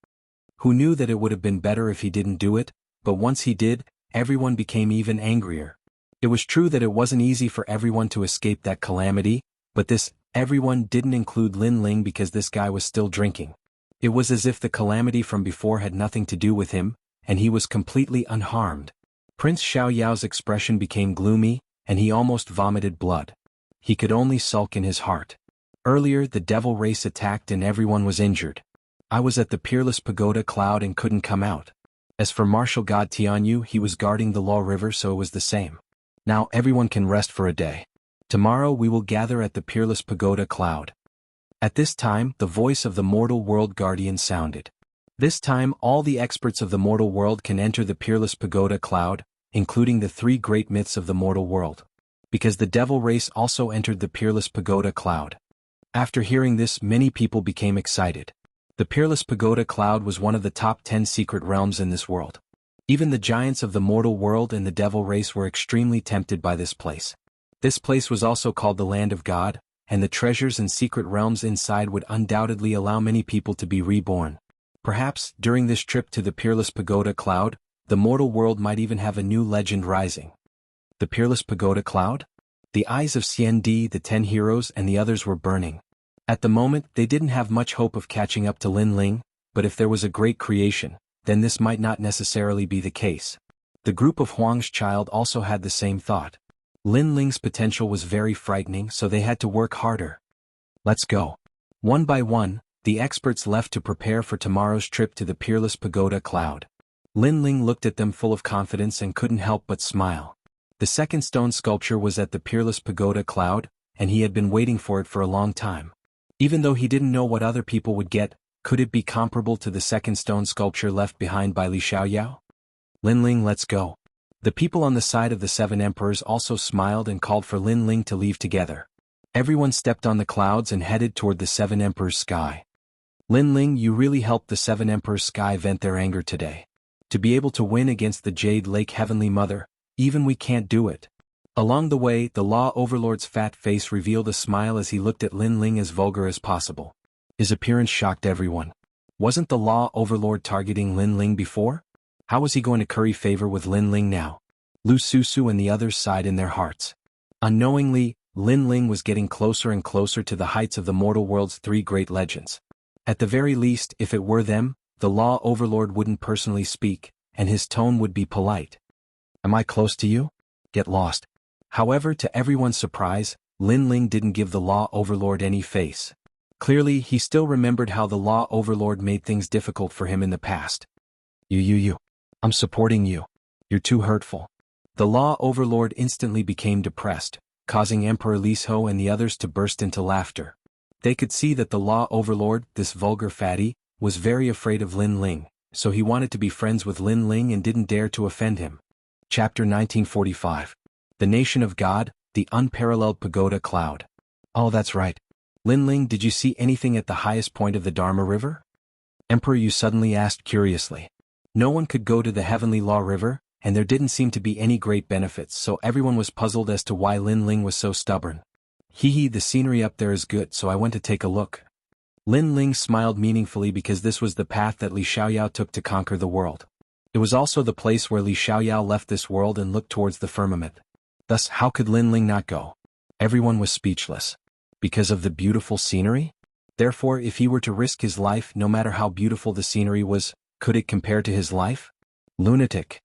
Who knew that it would have been better if he didn't do it, but once he did, everyone became even angrier. It was true that it wasn't easy for everyone to escape that calamity, but this everyone didn't include Lin Ling because this guy was still drinking. It was as if the calamity from before had nothing to do with him, and he was completely unharmed. Prince Xiaoyao's expression became gloomy, and he almost vomited blood. He could only sulk in his heart. Earlier the devil race attacked and everyone was injured. I was at the Peerless Pagoda Cloud and couldn't come out. As for martial god Tianyu, he was guarding the Law River, so it was the same. Now everyone can rest for a day. Tomorrow we will gather at the Peerless Pagoda Cloud. At this time the voice of the mortal world guardian sounded. This time all the experts of the mortal world can enter the Peerless Pagoda Cloud, including the 3 great myths of the mortal world. Because the devil race also entered the Peerless Pagoda Cloud. After hearing this, many people became excited. The Peerless Pagoda Cloud was one of the top 10 secret realms in this world. Even the giants of the mortal world and the devil race were extremely tempted by this place. This place was also called the Land of God, and the treasures and secret realms inside would undoubtedly allow many people to be reborn. Perhaps, during this trip to the Peerless Pagoda Cloud, the mortal world might even have a new legend rising. The Peerless Pagoda Cloud? The eyes of Xiandi, the 10 heroes and the others were burning. At the moment, they didn't have much hope of catching up to Lin Ling, but if there was a great creation, then this might not necessarily be the case. The group of Huang's child also had the same thought. Lin Ling's potential was very frightening, so they had to work harder. Let's go. One by one, the experts left to prepare for tomorrow's trip to the Peerless Pagoda Cloud. Lin Ling looked at them full of confidence and couldn't help but smile. The second stone sculpture was at the Peerless Pagoda Cloud, and he had been waiting for it for a long time. Even though he didn't know what other people would get, could it be comparable to the second stone sculpture left behind by Li Xiaoyao? Lin Ling, let's go. The people on the side of the 7 emperors also smiled and called for Lin Ling to leave together. Everyone stepped on the clouds and headed toward the 7 emperors' sky. Lin Ling, you really helped the 7 emperors' sky vent their anger today. To be able to win against the Jade Lake Heavenly Mother, even we can't do it. Along the way, the Law Overlord's fat face revealed a smile as he looked at Lin Ling as vulgar as possible. His appearance shocked everyone. Wasn't the Law Overlord targeting Lin Ling before? How was he going to curry favor with Lin Ling now? Lu Susu and the others sighed in their hearts. Unknowingly, Lin Ling was getting closer and closer to the heights of the mortal world's 3 great legends. At the very least, if it were them, the Law Overlord wouldn't personally speak, and his tone would be polite. Am I close to you? Get lost. However, to everyone's surprise, Lin Ling didn't give the Law Overlord any face. Clearly, he still remembered how the Law Overlord made things difficult for him in the past. You. I'm supporting you. You're too hurtful. The Law Overlord instantly became depressed, causing Emperor Li Shou and the others to burst into laughter. They could see that the Law Overlord, this vulgar fatty, was very afraid of Lin Ling, so he wanted to be friends with Lin Ling and didn't dare to offend him. Chapter 1945. The Nation of God, the Unparalleled Pagoda Cloud. Oh, that's right. Lin Ling, did you see anything at the highest point of the Dharma River? Emperor Yu suddenly asked curiously. No one could go to the Heavenly Law River, and there didn't seem to be any great benefits, so everyone was puzzled as to why Lin Ling was so stubborn. Hee, the scenery up there is good, so I went to take a look. Lin Ling smiled meaningfully because this was the path that Li Xiaoyao took to conquer the world. It was also the place where Li Xiaoyao left this world and looked towards the firmament. Thus, how could Lin Ling not go? Everyone was speechless. Because of the beautiful scenery? Therefore, if he were to risk his life, no matter how beautiful the scenery was, could it compare to his life? Lunatic.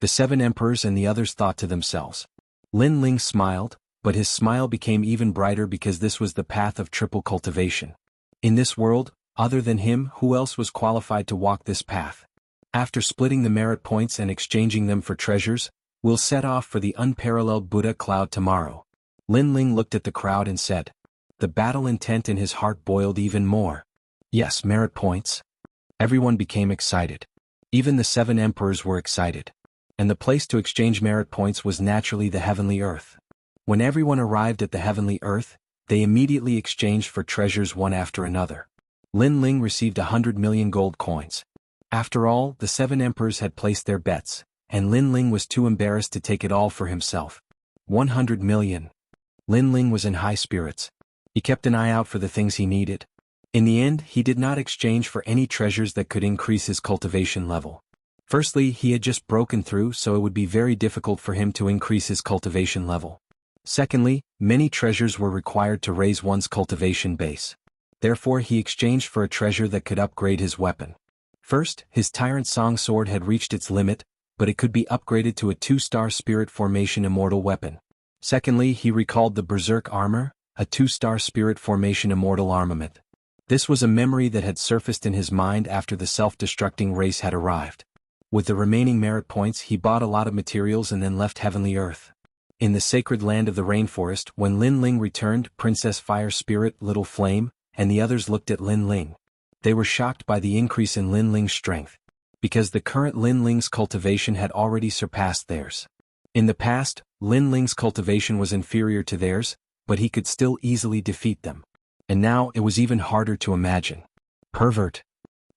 The 7 emperors and the others thought to themselves. Lin Ling smiled, but his smile became even brighter because this was the path of triple cultivation. In this world, other than him, who else was qualified to walk this path? After splitting the merit points and exchanging them for treasures, we'll set off for the unparalleled Buddha Cloud tomorrow. Lin Ling looked at the crowd and said. The battle intent in his heart boiled even more. Yes, merit points. Everyone became excited. Even the 7 emperors were excited. And the place to exchange merit points was naturally the heavenly earth. When everyone arrived at the heavenly earth, they immediately exchanged for treasures one after another. Lin Ling received 100 million gold coins. After all, the 7 emperors had placed their bets, and Lin Ling was too embarrassed to take it all for himself. 100 million. Lin Ling was in high spirits. He kept an eye out for the things he needed. In the end, he did not exchange for any treasures that could increase his cultivation level. Firstly, he had just broken through, so it would be very difficult for him to increase his cultivation level. Secondly, many treasures were required to raise one's cultivation base. Therefore, he exchanged for a treasure that could upgrade his weapon. First, his Tyrant Song sword had reached its limit, but it could be upgraded to a 2-star Spirit Formation Immortal weapon. Secondly, he recalled the Berserk armor, a 2-star Spirit Formation Immortal armament. This was a memory that had surfaced in his mind after the self-destructing race had arrived. With the remaining merit points, he bought a lot of materials and then left Heavenly Earth. In the sacred land of the rainforest, when Lin Ling returned, Princess Fire Spirit, Little Flame, and the others looked at Lin Ling. They were shocked by the increase in Lin Ling's strength, because the current Lin Ling's cultivation had already surpassed theirs. In the past, Lin Ling's cultivation was inferior to theirs, but he could still easily defeat them. And now it was even harder to imagine. Pervert.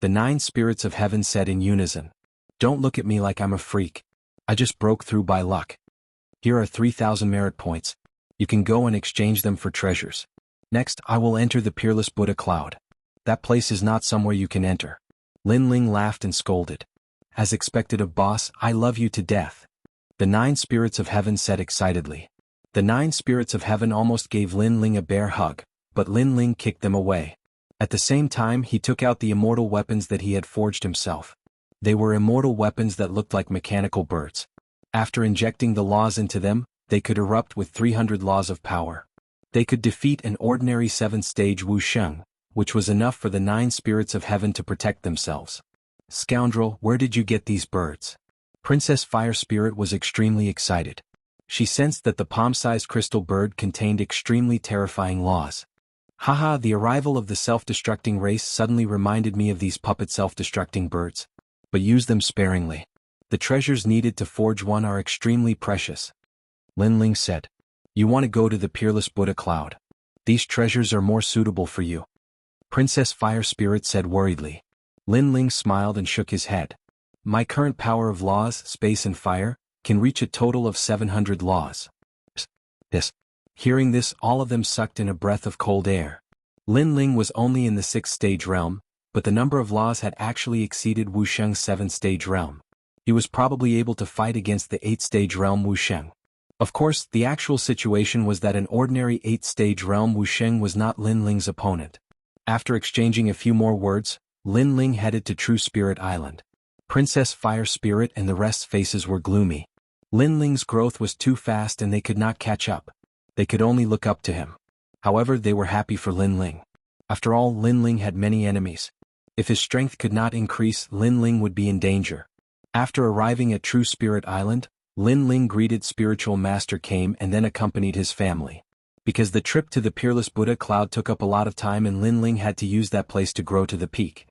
The 9 spirits of heaven said in unison. Don't look at me like I'm a freak. I just broke through by luck. Here are 3,000 merit points. You can go and exchange them for treasures. Next, I will enter the Peerless Buddha Cloud. That place is not somewhere you can enter. Lin Ling laughed and scolded. As expected of boss, I love you to death. The 9 spirits of heaven said excitedly. The 9 spirits of heaven almost gave Lin Ling a bear hug, but Lin Ling kicked them away. At the same time, he took out the immortal weapons that he had forged himself. They were immortal weapons that looked like mechanical birds. After injecting the laws into them, they could erupt with 300 laws of power. They could defeat an ordinary 7th-stage Wuxia, which was enough for the 9 spirits of heaven to protect themselves. Scoundrel, where did you get these birds? Princess Fire Spirit was extremely excited. She sensed that the palm-sized crystal bird contained extremely terrifying laws. Haha, the arrival of the self-destructing race suddenly reminded me of these puppet self-destructing birds. But use them sparingly. The treasures needed to forge one are extremely precious. Lin Ling said. You want to go to the Peerless Buddha Cloud. These treasures are more suitable for you. Princess Fire Spirit said worriedly. Lin Ling smiled and shook his head. My current power of laws, space and fire, can reach a total of 700 laws. Hearing this, all of them sucked in a breath of cold air. Lin Ling was only in the 6th-stage realm, but the number of laws had actually exceeded Wuxia's 7th-stage realm. He was probably able to fight against the 8th-stage realm Wuxia. Of course, the actual situation was that an ordinary 8th-stage realm Wuxia was not Lin Ling's opponent. After exchanging a few more words, Lin Ling headed to True Spirit Island. Princess Fire Spirit and the rest's faces were gloomy. Lin Ling's growth was too fast and they could not catch up. They could only look up to him. However, they were happy for Lin Ling. After all, Lin Ling had many enemies. If his strength could not increase, Lin Ling would be in danger. After arriving at True Spirit Island, Lin Ling greeted Spiritual Master Kame and then accompanied his family. Because the trip to the Peerless Buddha Cloud took up a lot of time and Lin Ling had to use that place to grow to the peak.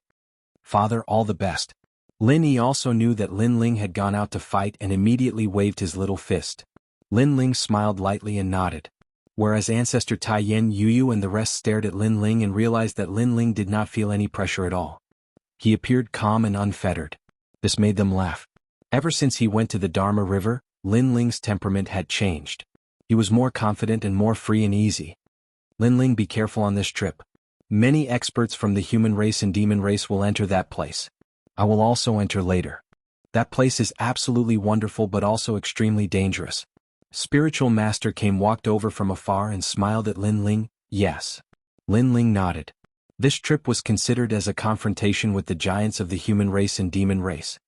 Father, all the best. Lin Yi also knew that Lin Ling had gone out to fight and immediately waved his little fist. Lin Ling smiled lightly and nodded. Whereas Ancestor Tai Yen Yu and the rest stared at Lin Ling and realized that Lin Ling did not feel any pressure at all. He appeared calm and unfettered. This made them laugh. Ever since he went to the Dharma River, Lin Ling's temperament had changed. He was more confident and more free and easy. Lin Ling, be careful on this trip. Many experts from the human race and demon race will enter that place. I will also enter later. That place is absolutely wonderful but also extremely dangerous. Spiritual Master Kame walked over from afar and smiled at Lin Ling. Yes. Lin Ling nodded. This trip was considered as a confrontation with the giants of the human race and demon race.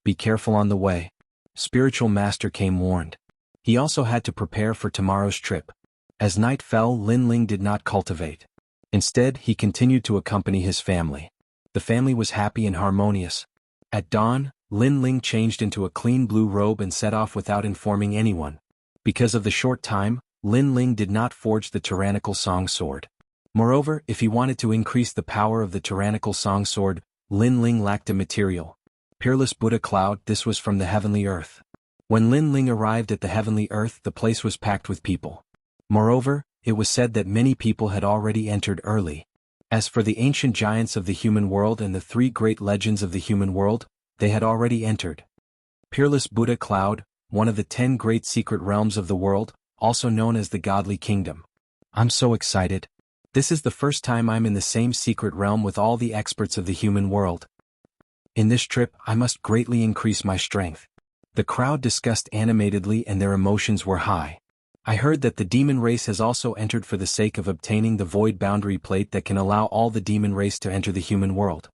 Be careful on the way. Spiritual Master Kame warned. He also had to prepare for tomorrow's trip. As night fell, Lin Ling did not cultivate. Instead, he continued to accompany his family. The family was happy and harmonious. At dawn, Lin Ling changed into a clean blue robe and set off without informing anyone. Because of the short time, Lin Ling did not forge the tyrannical song sword. Moreover, if he wanted to increase the power of the tyrannical song sword, Lin Ling lacked a material. Peerless Buddha cloud, this was from the heavenly earth. When Lin Ling arrived at the heavenly earth, the place was packed with people. Moreover, it was said that many people had already entered early. As for the ancient giants of the human world and the three great legends of the human world, they had already entered. Peerless Buddha cloud, one of the 10 great secret realms of the world, also known as the godly kingdom. I'm so excited. This is the first time I'm in the same secret realm with all the experts of the human world. In this trip, I must greatly increase my strength. The crowd discussed animatedly and their emotions were high. I heard that the demon race has also entered for the sake of obtaining the void boundary plate that can allow all the demon race to enter the human world.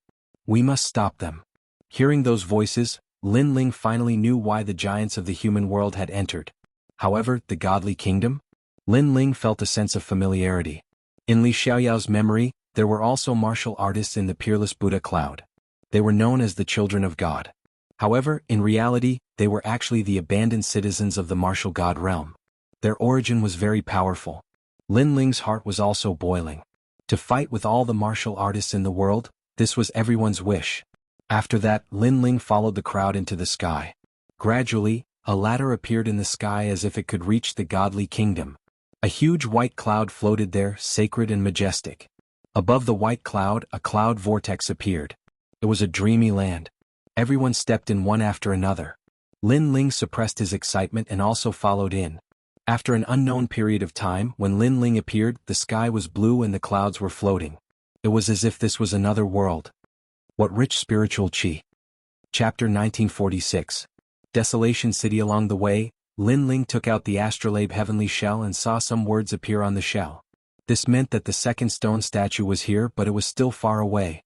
We must stop them. Hearing those voices, Lin Ling finally knew why the giants of the human world had entered. However, the godly kingdom? Lin Ling felt a sense of familiarity. In Li Xiaoyao's memory, there were also martial artists in the Peerless Buddha cloud. They were known as the children of God. However, in reality, they were actually the abandoned citizens of the martial god realm. Their origin was very powerful. Lin Ling's heart was also boiling. To fight with all the martial artists in the world, this was everyone's wish. After that, Lin Ling followed the crowd into the sky. Gradually, a ladder appeared in the sky as if it could reach the godly kingdom. A huge white cloud floated there, sacred and majestic. Above the white cloud, a cloud vortex appeared. It was a dreamy land. Everyone stepped in one after another. Lin Ling suppressed his excitement and also followed in. After an unknown period of time, when Lin Ling appeared, the sky was blue and the clouds were floating. It was as if this was another world. What rich spiritual qi. Chapter 1946. Desolation City. Along the way, Lin Ling took out the astrolabe heavenly shell and saw some words appear on the shell. This meant that the second stone statue was here, but it was still far away.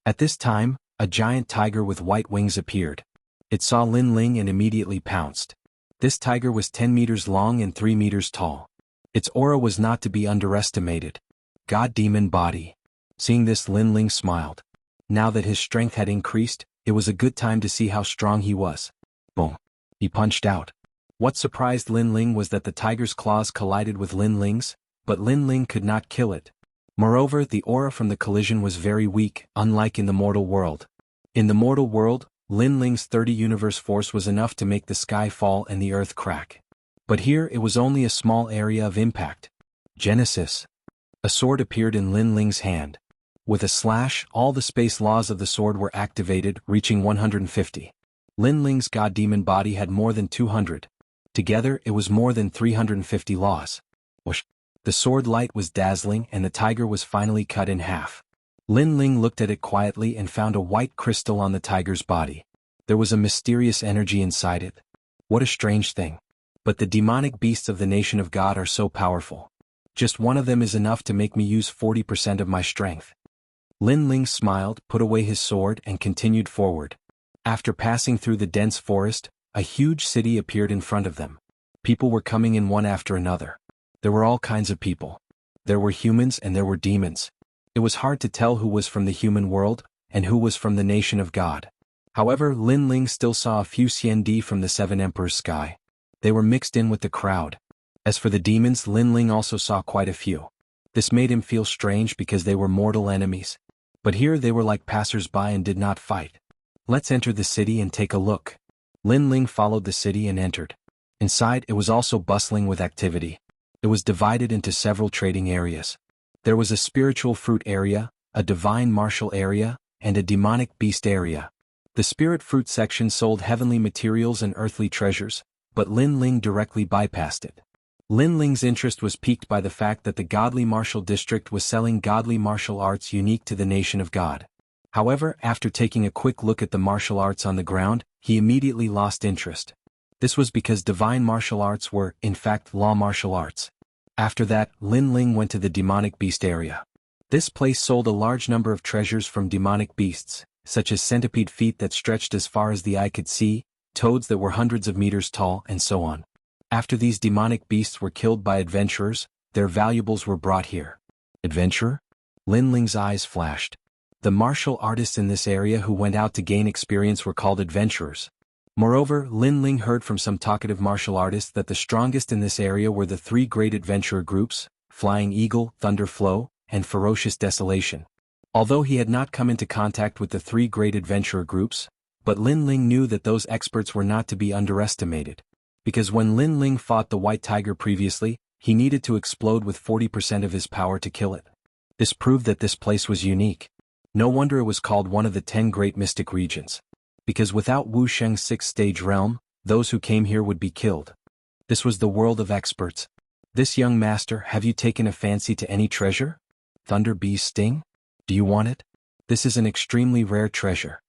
At this time, a giant tiger with white wings appeared. It saw Lin Ling and immediately pounced. This tiger was 10 meters long and 3 meters tall. Its aura was not to be underestimated. God demon body. Seeing this, Lin Ling smiled. Now that his strength had increased, it was a good time to see how strong he was. Boom. He punched out. What surprised Lin Ling was that the tiger's claws collided with Lin Ling's, but Lin Ling could not kill it. Moreover, the aura from the collision was very weak, unlike in the mortal world. In the mortal world, Lin Ling's 30 universe force was enough to make the sky fall and the earth crack. But here it was only a small area of impact. Genesis. A sword appeared in Lin Ling's hand. With a slash, all the space laws of the sword were activated, reaching 150. Lin Ling's god demon body had more than 200. Together, it was more than 350 laws. Whoosh. The sword light was dazzling and the tiger was finally cut in half. Lin Ling looked at it quietly and found a white crystal on the tiger's body. There was a mysterious energy inside it. What a strange thing. But the demonic beasts of the nation of God are so powerful. Just one of them is enough to make me use 40% of my strength. Lin Ling smiled, put away his sword and continued forward. After passing through the dense forest, a huge city appeared in front of them. People were coming in one after another. There were all kinds of people. There were humans and there were demons. It was hard to tell who was from the human world and who was from the nation of God. However, Lin Ling still saw a few Xiandi from the Seven Emperors' sky. They were mixed in with the crowd. As for the demons, Lin Ling also saw quite a few. This made him feel strange because they were mortal enemies. But here they were like passers-by and did not fight. Let's enter the city and take a look. Lin Ling followed the city and entered. Inside, it was also bustling with activity. It was divided into several trading areas. There was a spiritual fruit area, a divine martial area, and a demonic beast area. The spirit fruit section sold heavenly materials and earthly treasures, but Lin Ling directly bypassed it. Lin Ling's interest was piqued by the fact that the godly martial district was selling godly martial arts unique to the nation of God. However, after taking a quick look at the martial arts on the ground, he immediately lost interest. This was because divine martial arts were, in fact, law martial arts. After that, Lin Ling went to the demonic beast area. This place sold a large number of treasures from demonic beasts, such as centipede feet that stretched as far as the eye could see, toads that were hundreds of meters tall, and so on. After these demonic beasts were killed by adventurers, their valuables were brought here. Adventurer? Lin Ling's eyes flashed. The martial artists in this area who went out to gain experience were called adventurers. Moreover, Lin Ling heard from some talkative martial artists that the strongest in this area were the three great adventurer groups, flying eagle, thunder flow, and ferocious desolation. Although he had not come into contact with the three great adventurer groups, but Lin Ling knew that those experts were not to be underestimated. Because when Lin Ling fought the white tiger previously, he needed to explode with 40% of his power to kill it. This proved that this place was unique. No wonder it was called one of the 10 great mystic regions. Because without Wuxia's 6th-stage realm, those who came here would be killed. This was the world of experts. This young master, have you taken a fancy to any treasure? Thunder Bee's sting? Do you want it? This is an extremely rare treasure.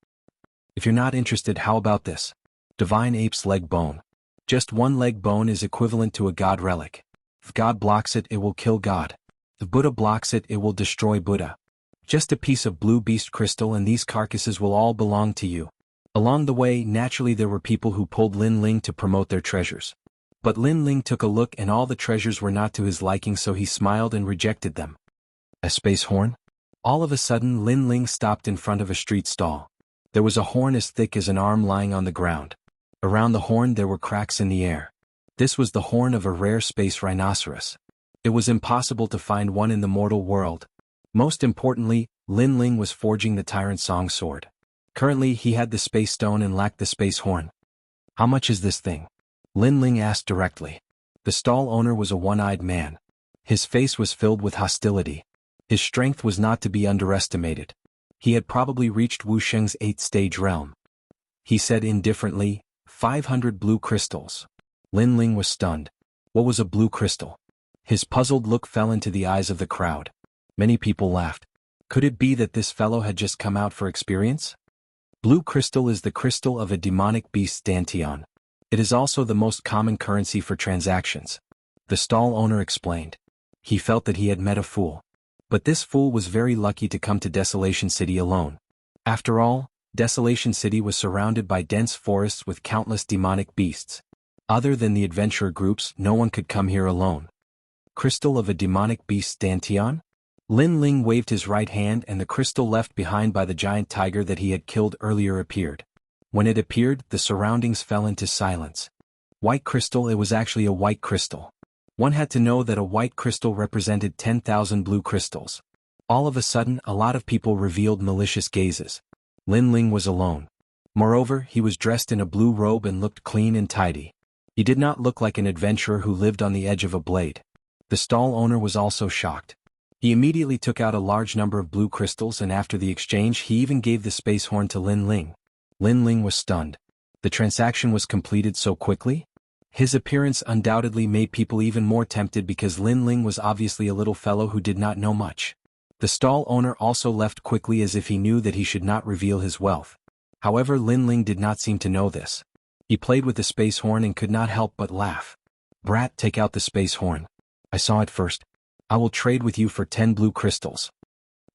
If you're not interested, how about this? Divine Ape's leg bone. Just one leg bone is equivalent to a god relic. If God blocks it, it will kill God. If Buddha blocks it, it will destroy Buddha. Just a piece of blue beast crystal and these carcasses will all belong to you. Along the way, naturally there were people who pulled Lin Ling to promote their treasures. But Lin Ling took a look and all the treasures were not to his liking, so he smiled and rejected them. A space horn? All of a sudden Lin Ling stopped in front of a street stall. There was a horn as thick as an arm lying on the ground. Around the horn there were cracks in the air. This was the horn of a rare space rhinoceros. It was impossible to find one in the mortal world. Most importantly, Lin Ling was forging the Tyrant Song sword. Currently he had the space stone and lacked the space horn. How much is this thing? Lin Ling asked directly. The stall owner was a one-eyed man. His face was filled with hostility. His strength was not to be underestimated. He had probably reached Wuxia's 8th-stage realm. He said indifferently, 500 blue crystals. Lin Ling was stunned. What was a blue crystal? His puzzled look fell into the eyes of the crowd. Many people laughed. Could it be that this fellow had just come out for experience? Blue crystal is the crystal of a demonic beast Dantian. It is also the most common currency for transactions. The stall owner explained. He felt that he had met a fool. But this fool was very lucky to come to Desolation City alone. After all, Desolation City was surrounded by dense forests with countless demonic beasts. Other than the adventurer groups, no one could come here alone. Crystal of a demonic beast Dantian? Lin Ling waved his right hand and the crystal left behind by the giant tiger that he had killed earlier appeared. When it appeared, the surroundings fell into silence. White crystal. It was actually a white crystal. One had to know that a white crystal represented 10,000 blue crystals. All of a sudden, a lot of people revealed malicious gazes. Lin Ling was alone. Moreover, he was dressed in a blue robe and looked clean and tidy. He did not look like an adventurer who lived on the edge of a blade. The stall owner was also shocked. He immediately took out a large number of blue crystals and after the exchange he even gave the space horn to Lin Ling. Lin Ling was stunned. The transaction was completed so quickly? His appearance undoubtedly made people even more tempted because Lin Ling was obviously a little fellow who did not know much. The stall owner also left quickly as if he knew that he should not reveal his wealth. However, Lin Ling did not seem to know this. He played with the space horn and could not help but laugh. Brat, take out the space horn. I saw it first. I will trade with you for 10 blue crystals.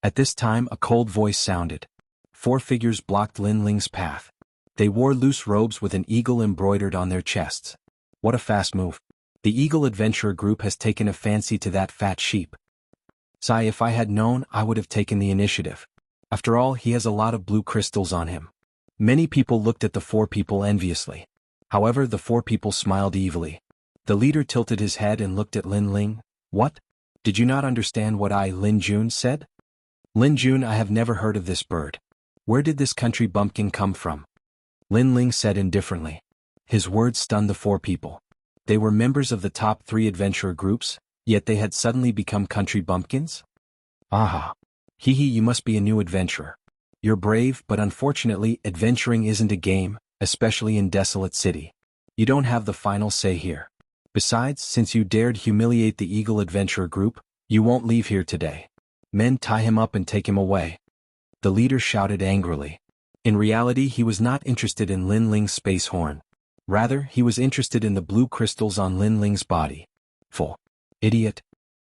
At this time a cold voice sounded. 4 figures blocked Lin Ling's path. They wore loose robes with an eagle embroidered on their chests. What a fast move. The Eagle Adventurer group has taken a fancy to that fat sheep. Sigh, if I had known, I would have taken the initiative. After all, he has a lot of blue crystals on him. Many people looked at the 4 people enviously. However, the 4 people smiled evilly. The leader tilted his head and looked at Lin Ling. What? Did you not understand what I, Lin Jun, said? Lin Jun, I have never heard of this bird. Where did this country bumpkin come from? Lin Ling said indifferently. His words stunned the 4 people. They were members of the top 3 adventurer groups, yet they had suddenly become country bumpkins? Aha. Hee hee, you must be a new adventurer. You're brave, but unfortunately, adventuring isn't a game, especially in Desolate City. You don't have the final say here. Besides, since you dared humiliate the Eagle Adventurer group, you won't leave here today. Men, tie him up and take him away. The leader shouted angrily. In reality, he was not interested in Lin Ling's space horn. Rather, he was interested in the blue crystals on Lin Ling's body. Fool. Idiot.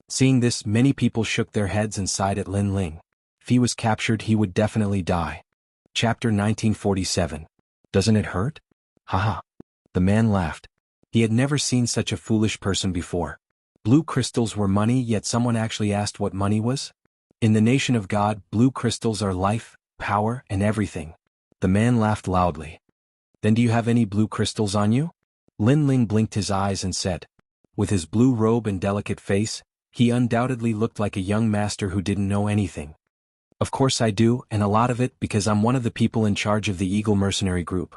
Seeing this, many people shook their heads and sighed at Lin Ling. If he was captured, he would definitely die. Chapter 1947. Doesn't it hurt? Haha. The man laughed. He had never seen such a foolish person before. Blue crystals were money, yet someone actually asked what money was? In the nation of God, blue crystals are life, power, and everything. The man laughed loudly. Then do you have any blue crystals on you? Lin Ling blinked his eyes and said. With his blue robe and delicate face, He undoubtedly looked like a young master who didn't know anything. Of course I do, and a lot of it because I'm one of the people in charge of the Eagle mercenary group.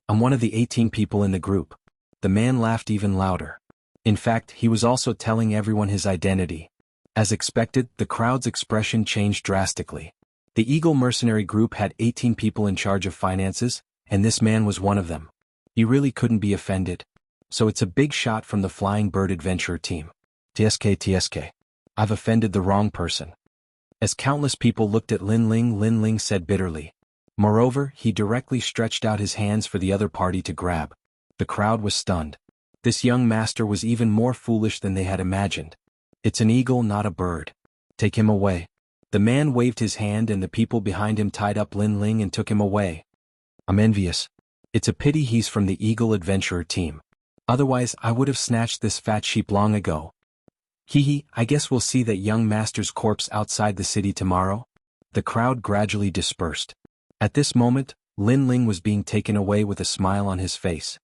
I'm one of the 18 people in the group. The man laughed even louder. In fact, he was also telling everyone his identity. As expected, the crowd's expression changed drastically. The Eagle mercenary group had 18 people in charge of finances, and this man was one of them. You really couldn't be offended. So it's a big shot from the Flying Bird Adventurer team. TSK. I've offended the wrong person. As countless people looked at Lin Ling said bitterly. Moreover, he directly stretched out his hands for the other party to grab. The crowd was stunned. This young master was even more foolish than they had imagined. It's an eagle, not a bird. Take him away. The man waved his hand and the people behind him tied up Lin Ling and took him away. I'm envious. It's a pity he's from the Eagle Adventurer team. Otherwise I would have snatched this fat sheep long ago. I guess we'll see that young master's corpse outside the city tomorrow. The crowd gradually dispersed. At this moment, Lin Ling was being taken away with a smile on his face.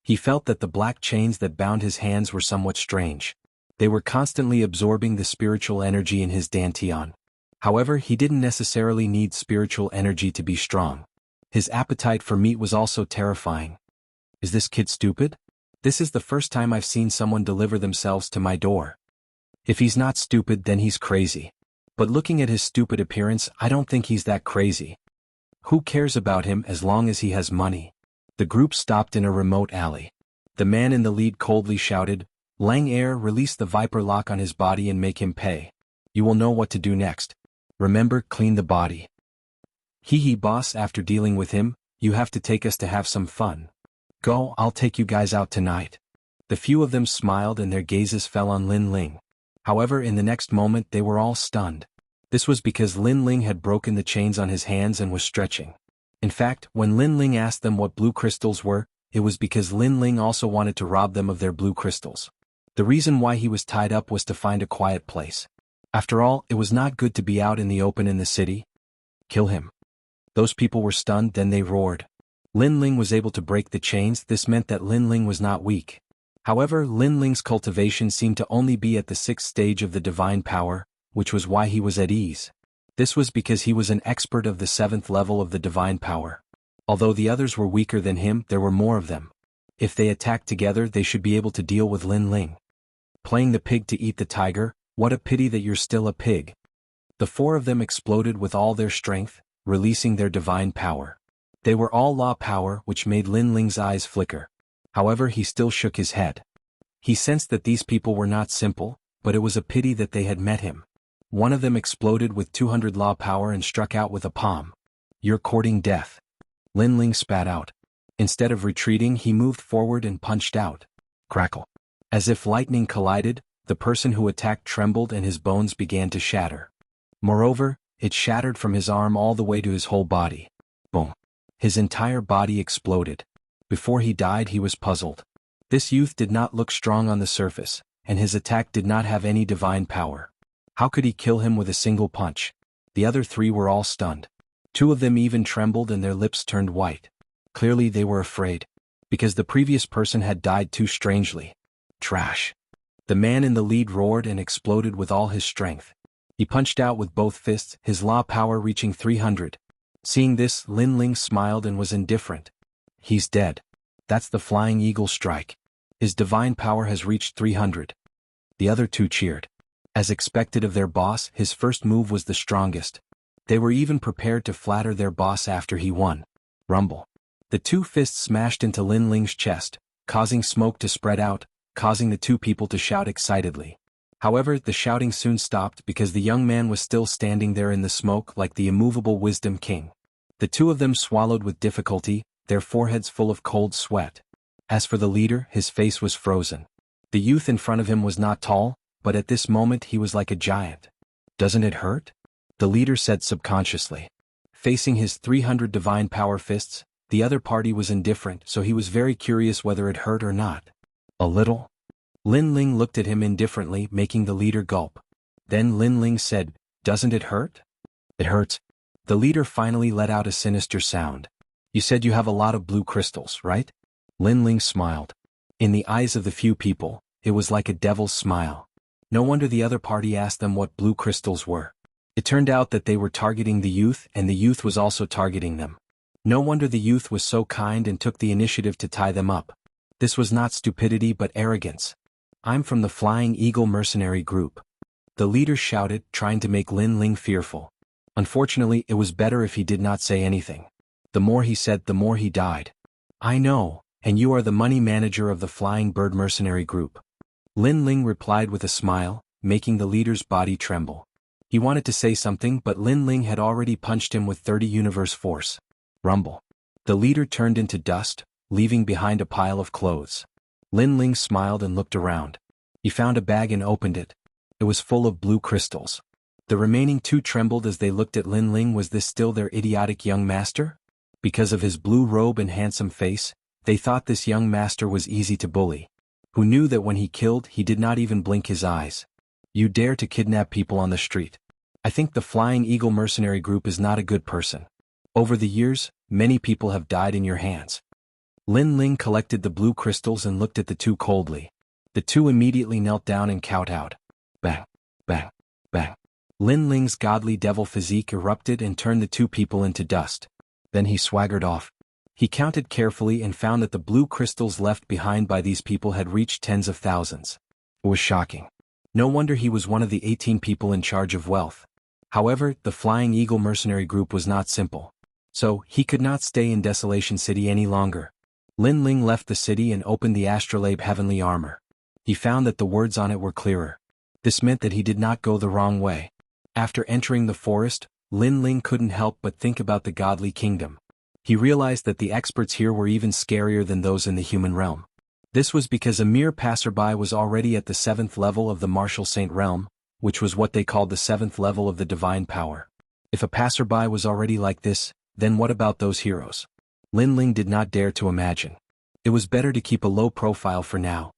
He felt that the black chains that bound his hands were somewhat strange. They were constantly absorbing the spiritual energy in his dantian. However, he didn't necessarily need spiritual energy to be strong. His appetite for meat was also terrifying. Is this kid stupid? This is the first time I've seen someone deliver themselves to my door. If he's not stupid, then he's crazy. But looking at his stupid appearance, I don't think he's that crazy. Who cares about him as long as he has money? The group stopped in a remote alley. The man in the lead coldly shouted, Lang Air, release the viper lock on his body and make him pay. You will know what to do next. Remember, clean the body. Boss, after dealing with him, you have to take us to have some fun. Go, I'll take you guys out tonight. The few of them smiled and their gazes fell on Lin Ling. However, in the next moment they were all stunned. This was because Lin Ling had broken the chains on his hands and was stretching. In fact, when Lin Ling asked them what blue crystals were, it was because Lin Ling also wanted to rob them of their blue crystals. The reason why he was tied up was to find a quiet place. After all, it was not good to be out in the open in the city. Kill him. Those people were stunned, then they roared. Lin Ling was able to break the chains. This meant that Lin Ling was not weak. However, Lin Ling's cultivation seemed to only be at the 6th stage of the divine power, which was why he was at ease. This was because he was an expert of the 7th level of the divine power. Although the others were weaker than him, there were more of them. If they attacked together, they should be able to deal with Lin Ling. Playing the pig to eat the tiger, what a pity that you're still a pig. The 4 of them exploded with all their strength, releasing their divine power. They were all law power, which made Lin Ling's eyes flicker. However, he still shook his head. He sensed that these people were not simple, but it was a pity that they had met him. One of them exploded with 200 law power and struck out with a palm. You're courting death. Lin Ling spat out. Instead of retreating, he moved forward and punched out. Crackle. As if lightning collided, the person who attacked trembled and his bones began to shatter. Moreover, it shattered from his arm all the way to his whole body. Boom. His entire body exploded. Before he died, he was puzzled. This youth did not look strong on the surface, and his attack did not have any divine power. How could he kill him with a single punch? The other 3 were all stunned. 2 of them even trembled and their lips turned white. Clearly they were afraid. Because the previous person had died too strangely. Trash. The man in the lead roared and exploded with all his strength. He punched out with both fists, his law power reaching 300. Seeing this, Lin Ling smiled and was indifferent. He's dead. That's the Flying Eagle strike. His divine power has reached 300. The other 2 cheered. As expected of their boss, his first move was the strongest. They were even prepared to flatter their boss after he won. Rumble. The 2 fists smashed into Lin Ling's chest, causing smoke to spread out, causing the 2 people to shout excitedly. However, the shouting soon stopped because the young man was still standing there in the smoke like the immovable wisdom king. The 2 of them swallowed with difficulty, their foreheads full of cold sweat. As for the leader, his face was frozen. The youth in front of him was not tall, but at this moment he was like a giant. Doesn't it hurt? The leader said subconsciously. Facing his 300 divine power fists, the other party was indifferent, so he was very curious whether it hurt or not. A little? Lin Ling looked at him indifferently, making the leader gulp. Then Lin Ling said, Doesn't it hurt? It hurts. The leader finally let out a sinister sound. You said you have a lot of blue crystals, right? Lin Ling smiled. In the eyes of the few people, it was like a devil's smile. No wonder the other party asked them what blue crystals were. It turned out that they were targeting the youth, and the youth was also targeting them. No wonder the youth was so kind and took the initiative to tie them up. This was not stupidity but arrogance. I'm from the Flying Eagle mercenary group. The leader shouted, trying to make Lin Ling fearful. Unfortunately, it was better if he did not say anything. The more he said, the more he died. I know, and you are the money manager of the Flying Bird mercenary group. Lin Ling replied with a smile, making the leader's body tremble. He wanted to say something, but Lin Ling had already punched him with 30 universe force. Rumble. The leader turned into dust, leaving behind a pile of clothes. Lin Ling smiled and looked around. He found a bag and opened it. It was full of blue crystals. The remaining two trembled as they looked at Lin Ling. Was this still their idiotic young master? Because of his blue robe and handsome face, they thought this young master was easy to bully. Who knew that when he killed, he did not even blink his eyes. You dare to kidnap people on the street. I think the Flying Eagle mercenary group is not a good person. Over the years, many people have died in your hands. Lin Ling collected the blue crystals and looked at the two coldly. The two immediately knelt down and kowtowed. Bang, bang, bang. Lin Ling's godly devil physique erupted and turned the two people into dust. Then he swaggered off. He counted carefully and found that the blue crystals left behind by these people had reached tens of thousands. It was shocking. No wonder he was one of the 18 people in charge of wealth. However, the Flying Eagle mercenary group was not simple. So, he could not stay in Desolation City any longer. Lin Ling left the city and opened the Astrolabe Heavenly Armor. He found that the words on it were clearer. This meant that he did not go the wrong way. After entering the forest, Lin Ling couldn't help but think about the godly kingdom. He realized that the experts here were even scarier than those in the human realm. This was because a mere passerby was already at the 7th level of the Martial Saint realm, which was what they called the 7th level of the divine power. If a passerby was already like this, then what about those heroes? Lin Ling did not dare to imagine. It was better to keep a low profile for now.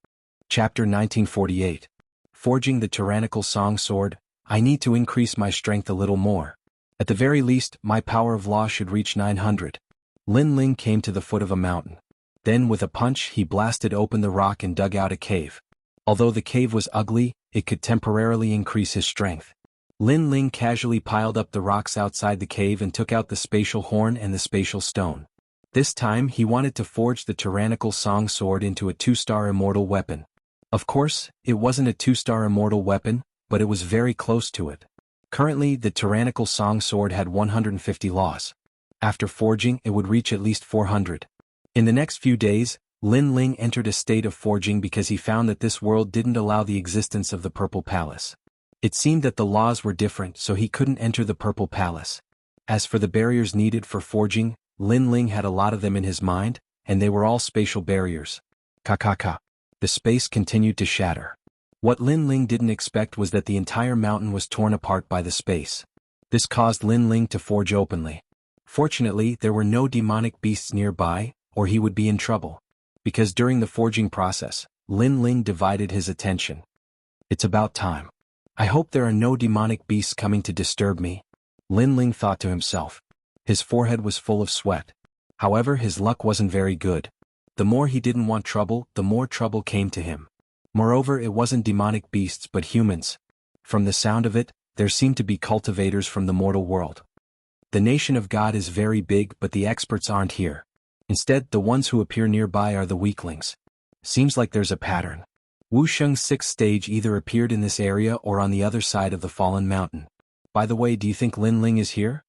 Chapter 1948. Forging the Tyrannical Song Sword. I need to increase my strength a little more. At the very least, my power of law should reach 900. Lin Ling came to the foot of a mountain. Then with a punch he blasted open the rock and dug out a cave. Although the cave was ugly, it could temporarily increase his strength. Lin Ling casually piled up the rocks outside the cave and took out the spatial horn and the spatial stone. This time he wanted to forge the Tyrannical Song Sword into a 2-star immortal weapon. Of course, it wasn't a 2-star immortal weapon, but it was very close to it. Currently, the Tyrannical Song Sword had 150 laws. After forging, it would reach at least 400. In the next few days, Lin Ling entered a state of forging because he found that this world didn't allow the existence of the Purple Palace. It seemed that the laws were different, so he couldn't enter the Purple Palace. As for the barriers needed for forging, Lin Ling had a lot of them in his mind, and they were all spatial barriers. Ka. The space continued to shatter. What Lin Ling didn't expect was that the entire mountain was torn apart by the space. This caused Lin Ling to forge openly. Fortunately, there were no demonic beasts nearby, or he would be in trouble. Because during the forging process, Lin Ling divided his attention. It's about time. I hope there are no demonic beasts coming to disturb me, Lin Ling thought to himself. His forehead was full of sweat. However, his luck wasn't very good. The more he didn't want trouble, the more trouble came to him. Moreover, it wasn't demonic beasts but humans. From the sound of it, there seemed to be cultivators from the mortal world. The nation of God is very big, but the experts aren't here. Instead, the ones who appear nearby are the weaklings. Seems like there's a pattern. Wuxia's 6th stage either appeared in this area or on the other side of the fallen mountain. By the way, do you think Lin Ling is here?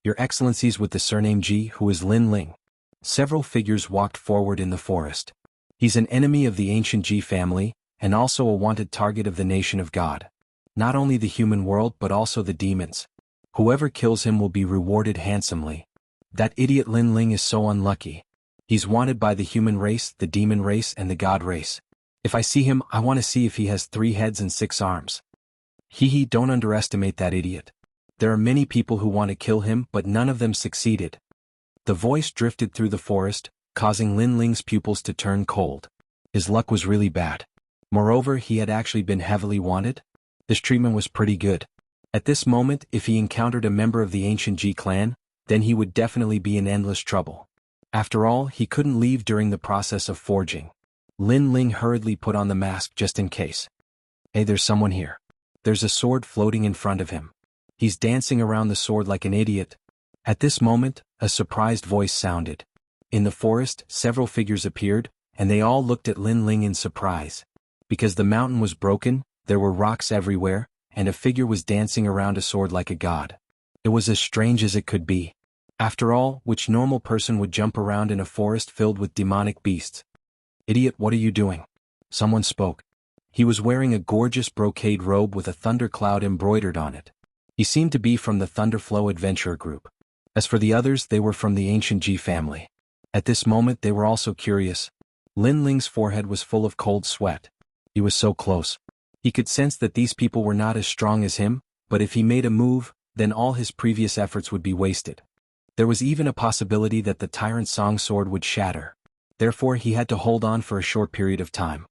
Your Excellencies, with the surname Ji, who is Lin Ling? Several figures walked forward in the forest. He's an enemy of the ancient Ji family, and also a wanted target of the nation of God. Not only the human world but also the demons. Whoever kills him will be rewarded handsomely. That idiot Lin Ling is so unlucky. He's wanted by the human race, the demon race, and the God race. If I see him, I want to see if he has 3 heads and 6 arms. Don't underestimate that idiot. There are many people who want to kill him, but none of them succeeded. The voice drifted through the forest, causing Lin Ling's pupils to turn cold. His luck was really bad. Moreover, he had actually been heavily wanted. This treatment was pretty good. At this moment, if he encountered a member of the ancient Ji clan, then he would definitely be in endless trouble. After all, he couldn't leave during the process of forging. Lin Ling hurriedly put on the mask just in case. Hey, there's someone here. There's a sword floating in front of him. He's dancing around the sword like an idiot. At this moment, a surprised voice sounded. In the forest, several figures appeared, and they all looked at Lin Ling in surprise. Because the mountain was broken, there were rocks everywhere, and a figure was dancing around a sword like a god. It was as strange as it could be. After all, which normal person would jump around in a forest filled with demonic beasts? Idiot, what are you doing? Someone spoke. He was wearing a gorgeous brocade robe with a thundercloud embroidered on it. He seemed to be from the Thunderflow Adventurer group. As for the others, they were from the ancient Ji family. At this moment they were also curious. Lin Ling's forehead was full of cold sweat. He was so close. He could sense that these people were not as strong as him, but if he made a move, then all his previous efforts would be wasted. There was even a possibility that the Tyrant Song sword would shatter. Therefore he had to hold on for a short period of time.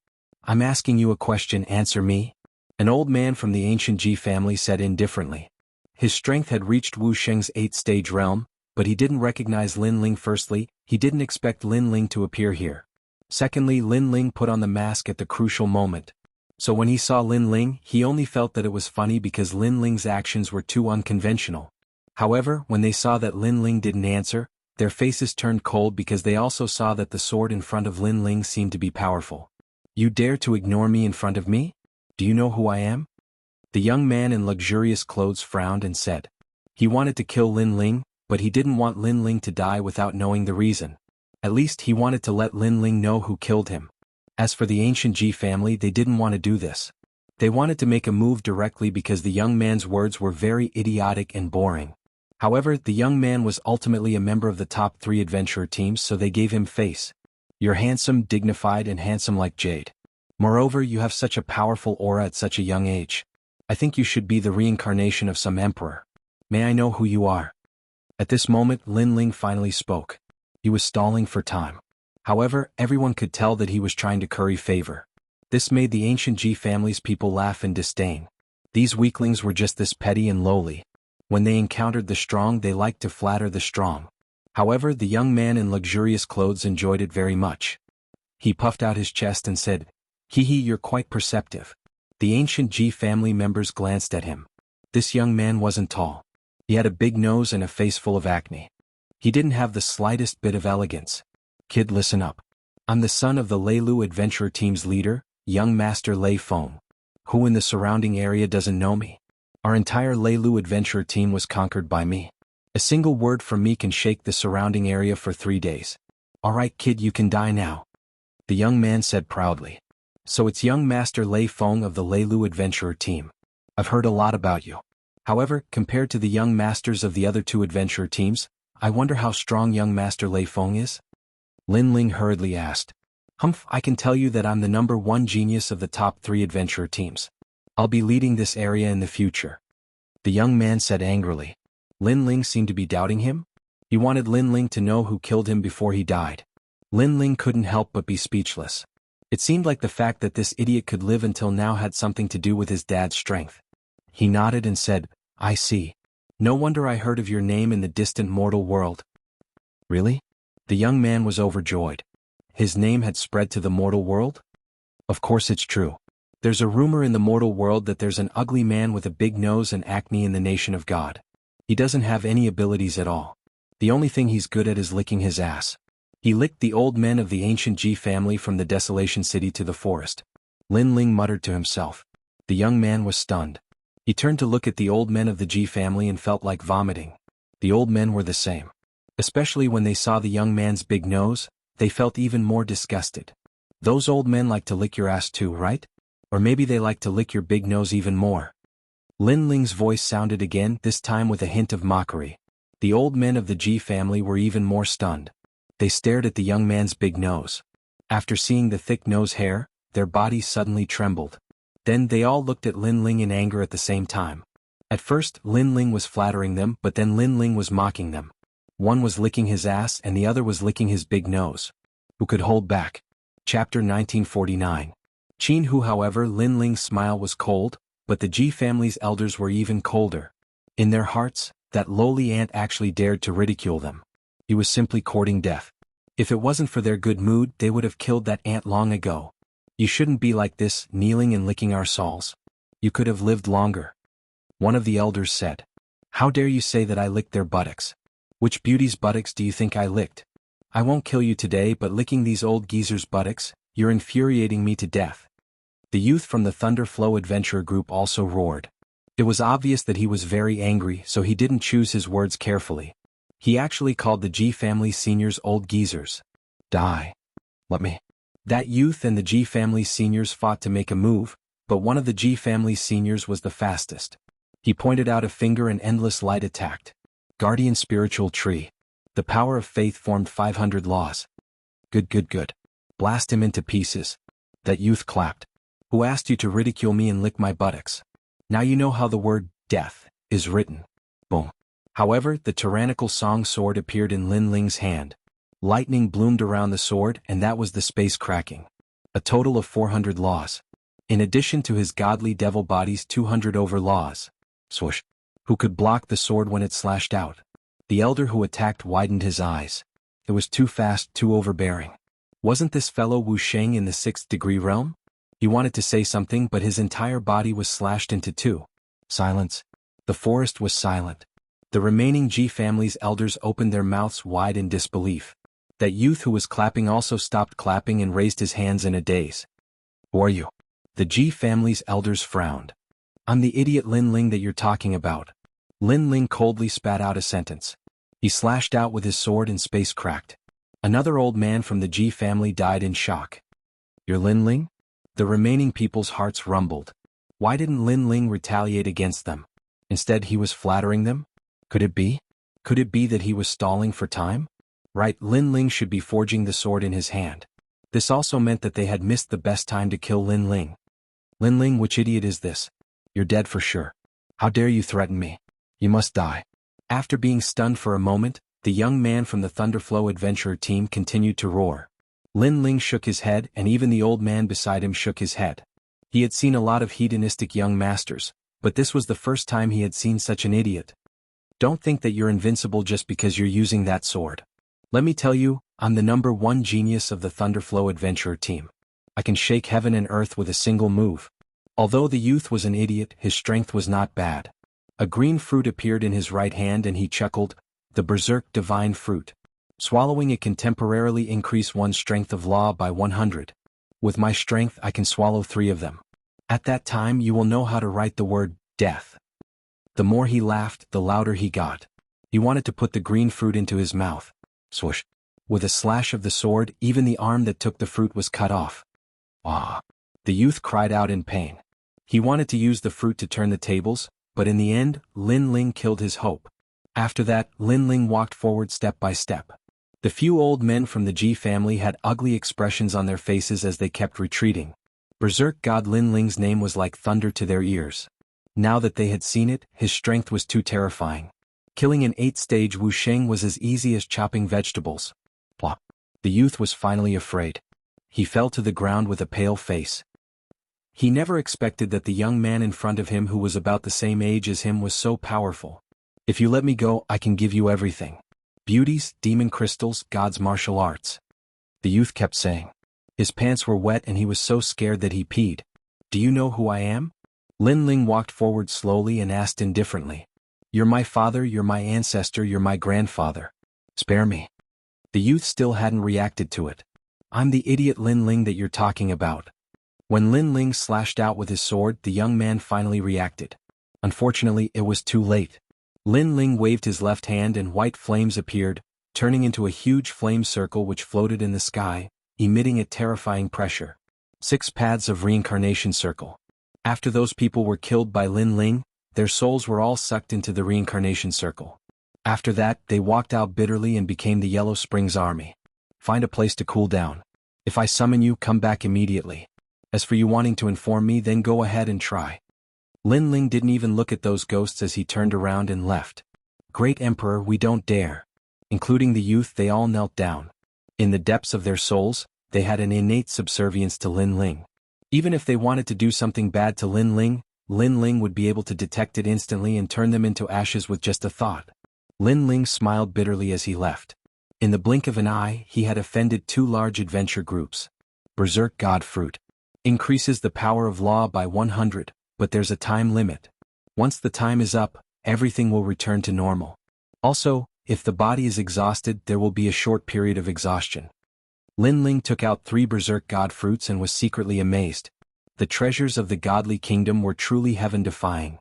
I'm asking you a question, answer me. An old man from the ancient Ji family said indifferently. His strength had reached Wu Sheng's 8th-stage realm, but he didn't recognize Lin Ling. Firstly, he didn't expect Lin Ling to appear here. Secondly, Lin Ling put on the mask at the crucial moment. So when he saw Lin Ling, he only felt that it was funny because Lin Ling's actions were too unconventional. However, when they saw that Lin Ling didn't answer, their faces turned cold because they also saw that the sword in front of Lin Ling seemed to be powerful. You dare to ignore me in front of me? Do you know who I am? The young man in luxurious clothes frowned and said. He wanted to kill Lin Ling, but he didn't want Lin Ling to die without knowing the reason. At least he wanted to let Lin Ling know who killed him. As for the ancient Ji family, they didn't want to do this. They wanted to make a move directly because the young man's words were very idiotic and boring. However, the young man was ultimately a member of the top 3 adventurer teams, so they gave him face. You're handsome, dignified, and handsome like jade. Moreover, you have such a powerful aura at such a young age. I think you should be the reincarnation of some emperor. May I know who you are? At this moment, Lin Ling finally spoke. He was stalling for time. However, everyone could tell that he was trying to curry favor. This made the ancient Ji family's people laugh in disdain. These weaklings were just this petty and lowly. When they encountered the strong, they liked to flatter the strong. However, the young man in luxurious clothes enjoyed it very much. He puffed out his chest and said, Hee, you're quite perceptive. The ancient Ji family members glanced at him. This young man wasn't tall. He had a big nose and a face full of acne. He didn't have the slightest bit of elegance. Kid, listen up. I'm the son of the Leilu Adventurer Team's leader, young Master Lei Feng. Who in the surrounding area doesn't know me? Our entire Leilu Adventurer Team was conquered by me. A single word from me can shake the surrounding area for 3 days. Alright kid, you can die now. The young man said proudly. So it's young Master Lei Feng of the Leilu Adventurer Team. I've heard a lot about you. However, compared to the young masters of the other 2 adventurer teams, I wonder how strong young Master Lei Feng is? Lin Ling hurriedly asked. Humph, I can tell you that I'm the #1 genius of the top 3 adventurer teams. I'll be leading this area in the future. The young man said angrily. Lin Ling seemed to be doubting him. He wanted Lin Ling to know who killed him before he died. Lin Ling couldn't help but be speechless. It seemed like the fact that this idiot could live until now had something to do with his dad's strength. He nodded and said, I see. No wonder I heard of your name in the distant mortal world. Really? The young man was overjoyed. His name had spread to the mortal world? Of course it's true. There's a rumor in the mortal world that there's an ugly man with a big nose and acne in the nation of God. He doesn't have any abilities at all. The only thing he's good at is licking his ass. He licked the old men of the ancient Ji family from the Desolation City to the forest. Lin Ling muttered to himself. The young man was stunned. He turned to look at the old men of the Ji family and felt like vomiting. The old men were the same. Especially when they saw the young man's big nose, they felt even more disgusted. Those old men like to lick your ass too, right? Or maybe they like to lick your big nose even more. Lin Ling's voice sounded again, this time with a hint of mockery. The old men of the Ji family were even more stunned. They stared at the young man's big nose. After seeing the thick nose hair, their bodies suddenly trembled. Then they all looked at Lin Ling in anger at the same time. At first, Lin Ling was flattering them, but then Lin Ling was mocking them. One was licking his ass and the other was licking his big nose. Who could hold back? Chapter 1949. Jianghu. However, Lin Ling's smile was cold, but the Ji family's elders were even colder. In their hearts, that lowly ant actually dared to ridicule them. He was simply courting death. If it wasn't for their good mood, they would have killed that ant long ago. You shouldn't be like this, kneeling and licking our soles. You could have lived longer. One of the elders said. How dare you say that I licked their buttocks? Which beauty's buttocks do you think I licked? I won't kill you today, but licking these old geezers' buttocks, you're infuriating me to death. The youth from the Thunder Flow Adventurer group also roared. It was obvious that he was very angry, so he didn't choose his words carefully. He actually called the G family seniors old geezers. Die. Let me. That youth and the G family seniors fought to make a move, but one of the G family seniors was the fastest. He pointed out a finger and endless light attacked. Guardian Spiritual Tree. The power of faith formed 500 laws. Good. Blast him into pieces. That youth clapped. Who asked you to ridicule me and lick my buttocks? Now you know how the word death is written. Boom. However, the tyrannical song sword appeared in Lin Ling's hand. Lightning bloomed around the sword, and that was the space cracking. A total of 400 laws. In addition to his godly devil body's 200 over laws. Swoosh. Who could block the sword when it slashed out? The elder who attacked widened his eyes. It was too fast, too overbearing. Wasn't this fellow Wuxia in the 6th degree realm? He wanted to say something, but his entire body was slashed into two. Silence. The forest was silent. The remaining G family's elders opened their mouths wide in disbelief. That youth who was clapping also stopped clapping and raised his hands in a daze. Who are you? The G family's elders frowned. I'm the idiot Lin Ling that you're talking about. Lin Ling coldly spat out a sentence. He slashed out with his sword and space cracked. Another old man from the G family died in shock. You're Lin Ling? The remaining people's hearts rumbled. Why didn't Lin Ling retaliate against them? Instead he was flattering them? Could it be? Could it be that he was stalling for time? Right, Lin Ling should be forging the sword in his hand. This also meant that they had missed the best time to kill Lin Ling. Lin Ling, which idiot is this? You're dead for sure. How dare you threaten me? You must die. After being stunned for a moment, the young man from the Thunderflow Adventurer team continued to roar. Lin Ling shook his head, and even the old man beside him shook his head. He had seen a lot of hedonistic young masters, but this was the first time he had seen such an idiot. Don't think that you're invincible just because you're using that sword. Let me tell you, I'm the #1 genius of the Thunderflow Adventurer team. I can shake heaven and earth with a single move. Although the youth was an idiot, his strength was not bad. A green fruit appeared in his right hand and he chuckled, the Berserk Divine Fruit. Swallowing it can temporarily increase one's strength of law by 100. With my strength I can swallow 3 of them. At that time you will know how to write the word, death. The more he laughed, the louder he got. He wanted to put the green fruit into his mouth. Swoosh. With a slash of the sword, even the arm that took the fruit was cut off. Ah! The youth cried out in pain. He wanted to use the fruit to turn the tables, but in the end, Lin Ling killed his hope. After that, Lin Ling walked forward step by step. The few old men from the G family had ugly expressions on their faces as they kept retreating. Berserk God Lin Ling's name was like thunder to their ears. Now that they had seen it, his strength was too terrifying. Killing an 8th-stage Wuxia was as easy as chopping vegetables. Plop. The youth was finally afraid. He fell to the ground with a pale face. He never expected that the young man in front of him who was about the same age as him was so powerful. If you let me go, I can give you everything. Beauties, demon crystals, God's martial arts. The youth kept saying. His pants were wet and he was so scared that he peed. Do you know who I am? Lin Ling walked forward slowly and asked indifferently. You're my father, you're my ancestor, you're my grandfather. Spare me. The youth still hadn't reacted to it. I'm the idiot Lin Ling that you're talking about. When Lin Ling slashed out with his sword, the young man finally reacted. Unfortunately, it was too late. Lin Ling waved his left hand and white flames appeared, turning into a huge flame circle which floated in the sky, emitting a terrifying pressure. 6 paths of reincarnation circle. After those people were killed by Lin Ling, their souls were all sucked into the reincarnation circle. After that, they walked out bitterly and became the Yellow Springs Army. Find a place to cool down. If I summon you, come back immediately. As for you wanting to inform me, then go ahead and try. Lin Ling didn't even look at those ghosts as he turned around and left. Great Emperor, we don't dare. Including the youth, they all knelt down. In the depths of their souls, they had an innate subservience to Lin Ling. Even if they wanted to do something bad to Lin Ling would be able to detect it instantly and turn them into ashes with just a thought. Lin Ling smiled bitterly as he left. In the blink of an eye, he had offended 2 large adventure groups. Berserk God Fruit. Increases the power of law by 100, but there's a time limit. Once the time is up, everything will return to normal. Also, if the body is exhausted, there will be a short period of exhaustion. Lin Ling took out 3 berserk god fruits and was secretly amazed. The treasures of the godly kingdom were truly heaven-defying.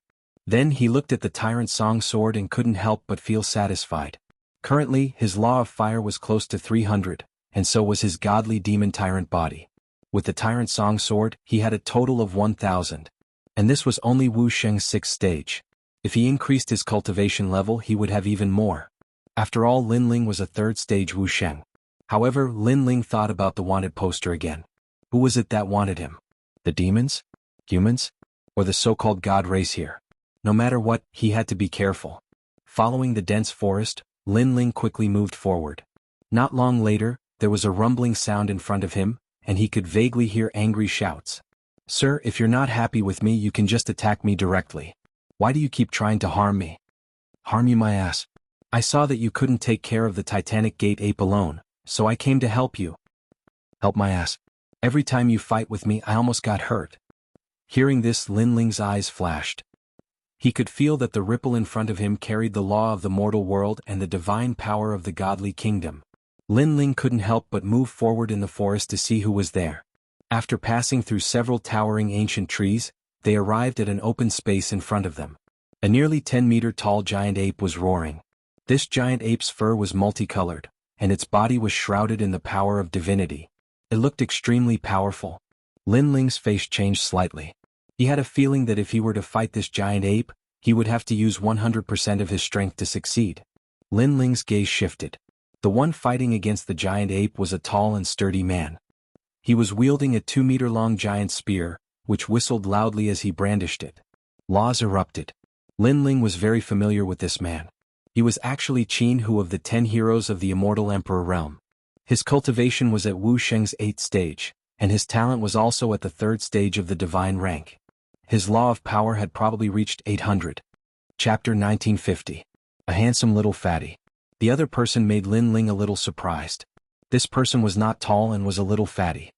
Then he looked at the tyrant song sword and couldn't help but feel satisfied. Currently, his law of fire was close to 300, and so was his godly demon tyrant body. With the tyrant song sword, he had a total of 1,000. And this was only Wu Sheng's 6th stage. If he increased his cultivation level, he would have even more. After all, Lin Ling was a 3rd stage Wu Sheng. However, Lin Ling thought about the wanted poster again. Who was it that wanted him? The demons? Humans? Or the so-called god race here? No matter what, he had to be careful. Following the dense forest, Lin Ling quickly moved forward. Not long later, there was a rumbling sound in front of him, and he could vaguely hear angry shouts. "Sir, if you're not happy with me, you can just attack me directly. Why do you keep trying to harm me?" "Harm you, my ass? I saw that you couldn't take care of the Titanic Gate ape alone, so I came to help you." "Help my ass? Every time you fight with me, I almost got hurt." Hearing this, Lin Ling's eyes flashed. He could feel that the ripple in front of him carried the law of the mortal world and the divine power of the godly kingdom. Lin Ling couldn't help but move forward in the forest to see who was there. After passing through several towering ancient trees, they arrived at an open space in front of them. A nearly 10-meter-tall giant ape was roaring. This giant ape's fur was multicolored, and its body was shrouded in the power of divinity. It looked extremely powerful. Lin Ling's face changed slightly. He had a feeling that if he were to fight this giant ape, he would have to use 100% of his strength to succeed. Lin Ling's gaze shifted. The one fighting against the giant ape was a tall and sturdy man. He was wielding a 2-meter-long giant spear, which whistled loudly as he brandished it. Laws erupted. Lin Ling was very familiar with this man. He was actually Jianghu of the 10 heroes of the Immortal Emperor realm. His cultivation was at Wu Sheng's 8th stage, and his talent was also at the 3rd stage of the divine rank. His law of power had probably reached 800. Chapter 1950. A handsome little fatty. The other person made Lin Ling a little surprised. This person was not tall and was a little fatty.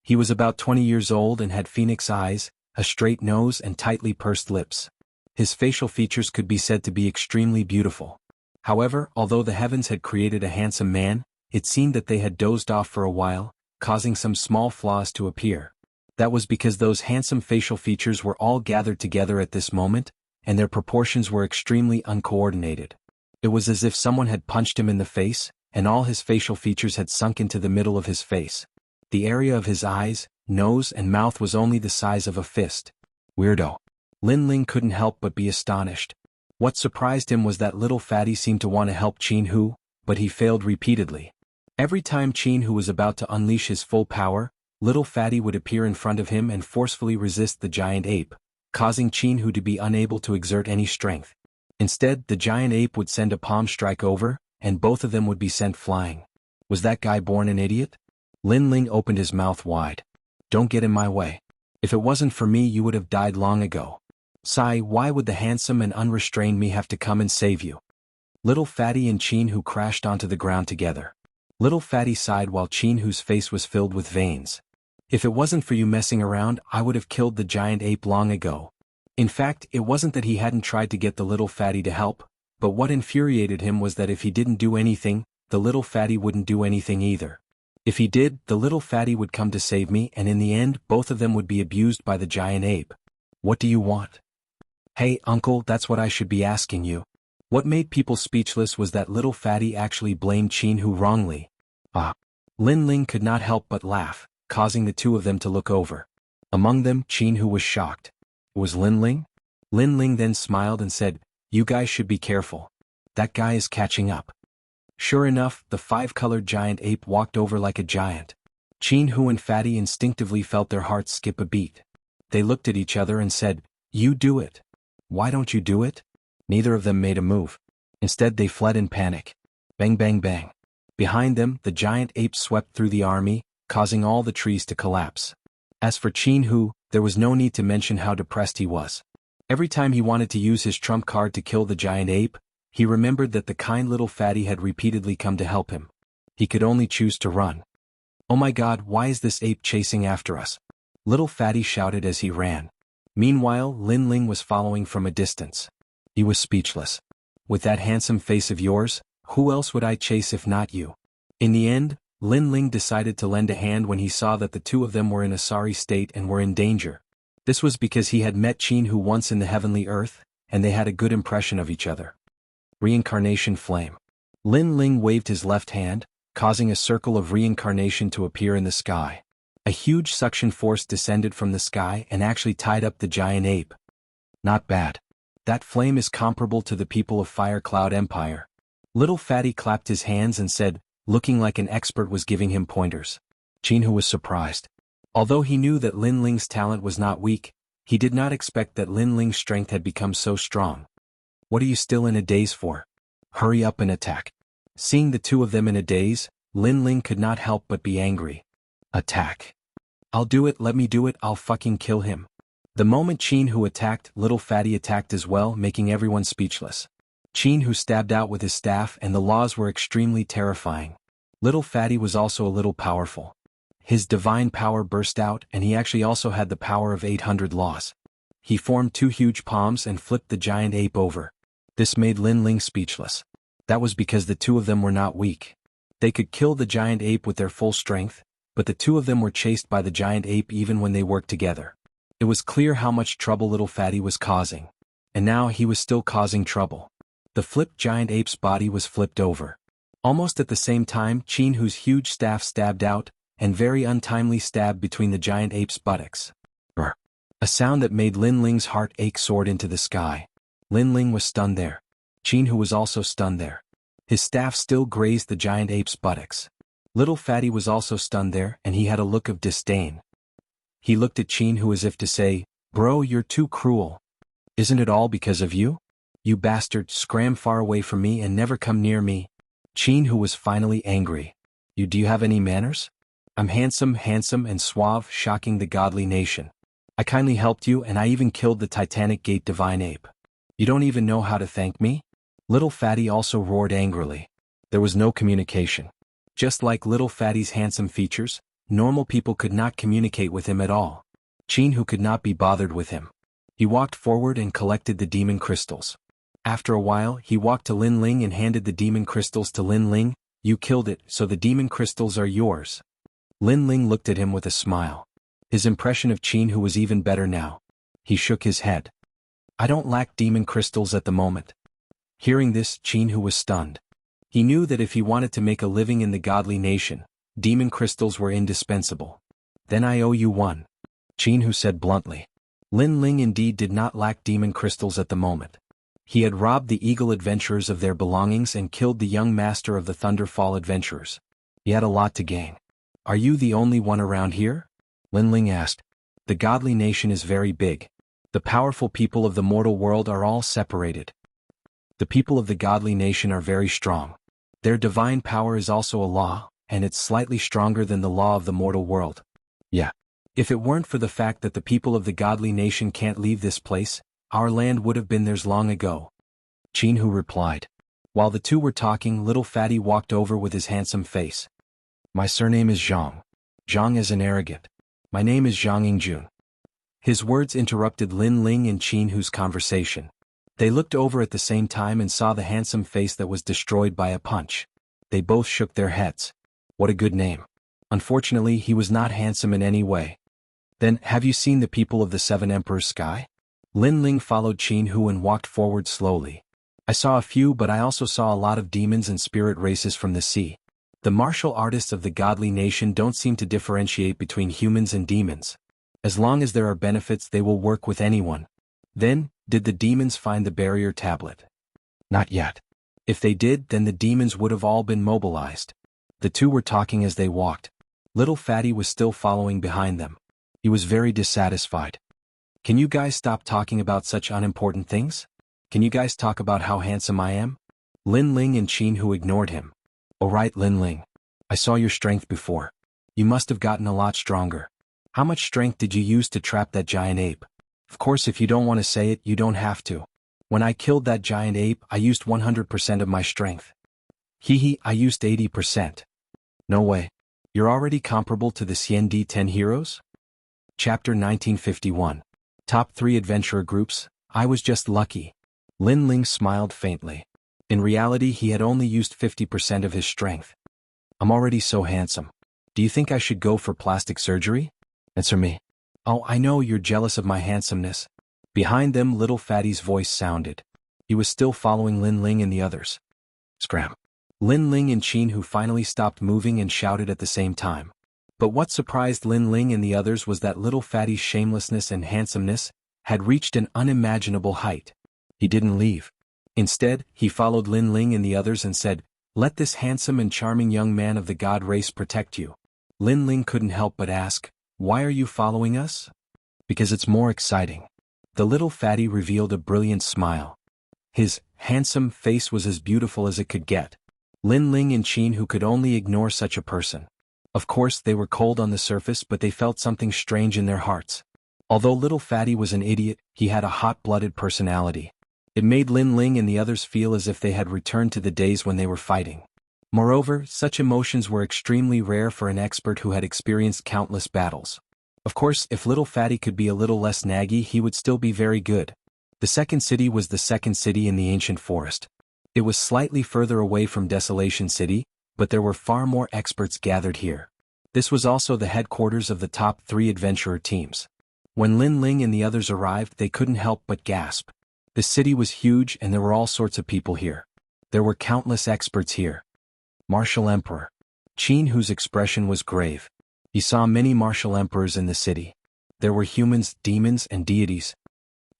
He was about 20 years old and had phoenix eyes, a straight nose and tightly pursed lips. His facial features could be said to be extremely beautiful. However, although the heavens had created a handsome man, it seemed that they had dozed off for a while, causing some small flaws to appear. That was because those handsome facial features were all gathered together at this moment, and their proportions were extremely uncoordinated. It was as if someone had punched him in the face, and all his facial features had sunk into the middle of his face. The area of his eyes, nose, and mouth was only the size of a fist. Weirdo. Lin Ling couldn't help but be astonished. What surprised him was that little fatty seemed to want to help Jianghu, but he failed repeatedly. Every time Jianghu was about to unleash his full power, little fatty would appear in front of him and forcefully resist the giant ape, causing Jianghu to be unable to exert any strength. Instead, the giant ape would send a palm strike over, and both of them would be sent flying. Was that guy born an idiot? Lin Ling opened his mouth wide. Don't get in my way. If it wasn't for me, you would have died long ago. Sigh, why would the handsome and unrestrained me have to come and save you? Little fatty and Jianghu crashed onto the ground together. Little fatty sighed while Jianghu's face was filled with veins. If it wasn't for you messing around, I would have killed the giant ape long ago. In fact, it wasn't that he hadn't tried to get the little fatty to help, but what infuriated him was that if he didn't do anything, the little fatty wouldn't do anything either. If he did, the little fatty would come to save me, and in the end, both of them would be abused by the giant ape. What do you want? Hey, uncle, that's what I should be asking you. What made people speechless was that little fatty actually blamed Jianghu wrongly. Ah. Lin Ling could not help but laugh, causing the two of them to look over. Among them, Jianghu was shocked. Was Lin Ling? Lin Ling then smiled and said, "You guys should be careful. That guy is catching up." Sure enough, the 5-colored giant ape walked over like a giant. Jianghu and Fatty instinctively felt their hearts skip a beat. They looked at each other and said, "You do it." "Why don't you do it?" Neither of them made a move. Instead, they fled in panic. Bang bang bang. Behind them, the giant ape swept through the army, causing all the trees to collapse. As for Jianghu, there was no need to mention how depressed he was. Every time he wanted to use his trump card to kill the giant ape, he remembered that the kind little fatty had repeatedly come to help him. He could only choose to run. Oh my god, why is this ape chasing after us? Little Fatty shouted as he ran. Meanwhile, Lin Ling was following from a distance. He was speechless. With that handsome face of yours, who else would I chase if not you? In the end, Lin Ling decided to lend a hand when he saw that the two of them were in a sorry state and were in danger. This was because he had met Jianghu once in the heavenly earth, and they had a good impression of each other. Reincarnation Flame. Lin Ling waved his left hand, causing a circle of reincarnation to appear in the sky. A huge suction force descended from the sky and actually tied up the giant ape. Not bad. That flame is comparable to the people of Fire Cloud Empire. Little Fatty clapped his hands and said, looking like an expert was giving him pointers. Jianghu was surprised. Although he knew that Lin Ling's talent was not weak, he did not expect that Lin Ling's strength had become so strong. What are you still in a daze for? Hurry up and attack. Seeing the two of them in a daze, Lin Ling could not help but be angry. Attack. I'll do it, let me do it, I'll fucking kill him. The moment Jianghu attacked, Little Fatty attacked as well, making everyone speechless. Jianghu stabbed out with his staff and the laws were extremely terrifying. Little Fatty was also a little powerful. His divine power burst out and he actually also had the power of 800 laws. He formed two huge palms and flipped the giant ape over. This made Lin Ling speechless. That was because the two of them were not weak. They could kill the giant ape with their full strength, but the two of them were chased by the giant ape even when they worked together. It was clear how much trouble Little Fatty was causing. And now he was still causing trouble. The flipped giant ape's body was flipped over. Almost at the same time, Jianghu's huge staff stabbed out, and very untimely stabbed between the giant ape's buttocks. Brr. A sound that made Lin Ling's heart ache soared into the sky. Lin Ling was stunned there. Jianghu was also stunned there. His staff still grazed the giant ape's buttocks. Little Fatty was also stunned there and he had a look of disdain. He looked at Jianghu as if to say, "Bro, you're too cruel. Isn't it all because of you? You bastard, scram far away from me and never come near me." Jianghu was finally angry. Do you have any manners? I'm handsome and suave, shocking the godly nation. I kindly helped you and I even killed the Titanic Gate divine ape. You don't even know how to thank me? Little Fatty also roared angrily. There was no communication. Just like Little Fatty's handsome features, normal people could not communicate with him at all. Jianghu could not be bothered with him. He walked forward and collected the demon crystals. After a while, he walked to Lin Ling and handed the demon crystals to Lin Ling. You killed it, so the demon crystals are yours. Lin Ling looked at him with a smile. His impression of Jianghu was even better now. He shook his head. I don't lack demon crystals at the moment. Hearing this, Jianghu was stunned. He knew that if he wanted to make a living in the godly nation, demon crystals were indispensable. Then I owe you one. Jianghu said bluntly. Lin Ling indeed did not lack demon crystals at the moment. He had robbed the Eagle adventurers of their belongings and killed the young master of the Thunderfall adventurers. He had a lot to gain. Are you the only one around here? Lin Ling asked. The godly nation is very big. The powerful people of the mortal world are all separated. The people of the godly nation are very strong. Their divine power is also a law, and it's slightly stronger than the law of the mortal world. Yeah. If it weren't for the fact that the people of the godly nation can't leave this place, our land would have been theirs long ago. Jianghu replied. While the two were talking, Little Fatty walked over with his handsome face. My surname is Zhang. Zhang is an arrogant. My name is Zhang Yingjun. His words interrupted Lin Ling and Jianghu's conversation. They looked over at the same time and saw the handsome face that was destroyed by a punch. They both shook their heads. What a good name. Unfortunately, he was not handsome in any way. Then, have you seen the people of the Seven Emperors Sky? Lin Ling followed Jianghu and walked forward slowly. I saw a few, but I also saw a lot of demons and spirit races from the sea. The martial artists of the godly nation don't seem to differentiate between humans and demons. As long as there are benefits, they will work with anyone. Then, did the demons find the barrier tablet? Not yet. If they did, then the demons would have all been mobilized. The two were talking as they walked. Little Fatty was still following behind them. He was very dissatisfied. Can you guys stop talking about such unimportant things? Can you guys talk about how handsome I am? Lin Ling and Jianghu ignored him. Alright, Lin Ling. I saw your strength before. You must have gotten a lot stronger. How much strength did you use to trap that giant ape? Of course, if you don't want to say it, you don't have to. When I killed that giant ape, I used 100% of my strength. I used 80%. No way. You're already comparable to the Xian D10 heroes? Chapter 1951. Top 3 Adventurer Groups. I was just lucky. Lin Ling smiled faintly. In reality, he had only used 50% of his strength. I'm already so handsome. Do you think I should go for plastic surgery? Answer me. Oh, I know you're jealous of my handsomeness. Behind them, little Fatty's voice sounded. He was still following Lin Ling and the others. Scram. Lin Ling and Qianhu finally stopped moving and shouted at the same time. But what surprised Lin Ling and the others was that little Fatty's shamelessness and handsomeness had reached an unimaginable height. He didn't leave. Instead, he followed Lin Ling and the others and said, "Let this handsome and charming young man of the god race protect you." Lin Ling couldn't help but ask, "Why are you following us?" "Because it's more exciting." The little Fatty revealed a brilliant smile. His handsome face was as beautiful as it could get. Lin Ling and Qianhu could only ignore such a person. Of course, they were cold on the surface, but they felt something strange in their hearts. Although little Fatty was an idiot, he had a hot-blooded personality. It made Lin Ling and the others feel as if they had returned to the days when they were fighting. Moreover, such emotions were extremely rare for an expert who had experienced countless battles. Of course, if little Fatty could be a little less naggy, he would still be very good. The second city was the second city in the ancient forest. It was slightly further away from Desolation City, but there were far more experts gathered here. This was also the headquarters of the top 3 adventurer teams. When Lin Ling and the others arrived, they couldn't help but gasp. The city was huge and there were all sorts of people here. There were countless experts here. Martial Emperor. Qianhu's expression was grave. He saw many martial emperors in the city. There were humans, demons, and deities.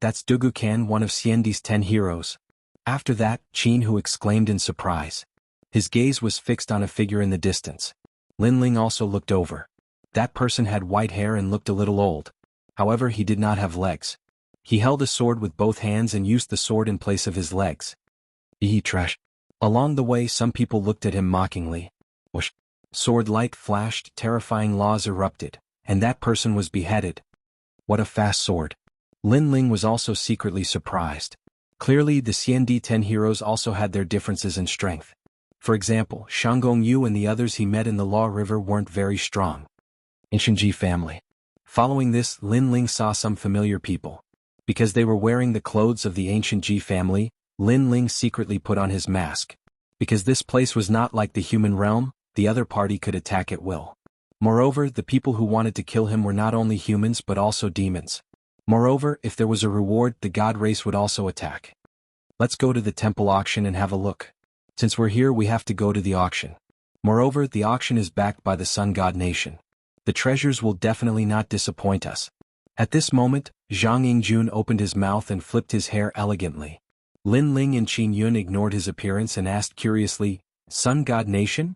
That's Dugukan, one of Xiandi's 10 heroes. After that, Qianhu exclaimed in surprise. His gaze was fixed on a figure in the distance. Lin Ling also looked over. That person had white hair and looked a little old. However, he did not have legs. He held a sword with both hands and used the sword in place of his legs. Trash. Along the way, some people looked at him mockingly. Whoosh. Sword light flashed, terrifying laws erupted, and that person was beheaded. What a fast sword. Lin Ling was also secretly surprised. Clearly, the Xiandi 10 heroes also had their differences in strength. For example, Shanggong Yu and the others he met in the Law River weren't very strong. Ancient Ji family. Following this, Lin Ling saw some familiar people. Because they were wearing the clothes of the Ancient Ji family, Lin Ling secretly put on his mask. Because this place was not like the human realm, the other party could attack at will. Moreover, the people who wanted to kill him were not only humans but also demons. Moreover, if there was a reward, the god race would also attack. Let's go to the temple auction and have a look. Since we're here, we have to go to the auction. Moreover, the auction is backed by the Sun God Nation. The treasures will definitely not disappoint us. At this moment, Zhang Yingjun opened his mouth and flipped his hair elegantly. Lin Ling and Qin Yun ignored his appearance and asked curiously, Sun God Nation?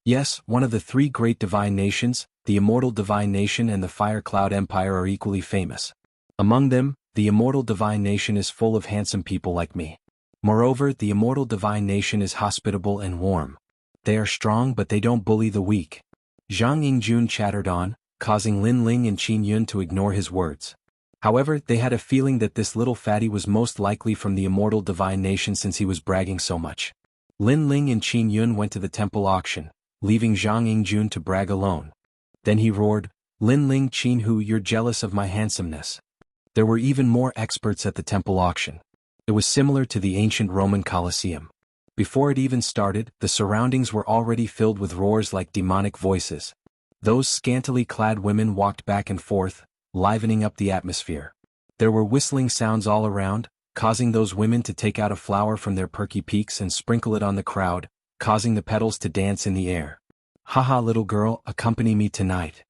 Yes, one of the 3 great divine nations, the Immortal Divine Nation and the Fire Cloud Empire are equally famous. Among them, the Immortal Divine Nation is full of handsome people like me. Moreover, the Immortal Divine Nation is hospitable and warm. They are strong but they don't bully the weak. Zhang Yingjun chattered on, causing Lin Ling and Qin Yun to ignore his words. However, they had a feeling that this little fatty was most likely from the Immortal Divine Nation since he was bragging so much. Lin Ling and Qin Yun went to the temple auction, leaving Zhang Yingjun to brag alone. Then he roared, Lin Ling Qianhu, you're jealous of my handsomeness. There were even more experts at the temple auction. It was similar to the ancient Roman Colosseum. Before it even started, the surroundings were already filled with roars like demonic voices. Those scantily clad women walked back and forth, livening up the atmosphere. There were whistling sounds all around, causing those women to take out a flower from their perky peaks and sprinkle it on the crowd, causing the petals to dance in the air. Haha, little girl, accompany me tonight.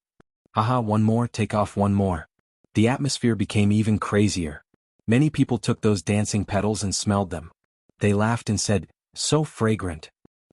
Haha, one more, take off one more. The atmosphere became even crazier. Many people took those dancing petals and smelled them. They laughed and said, so fragrant.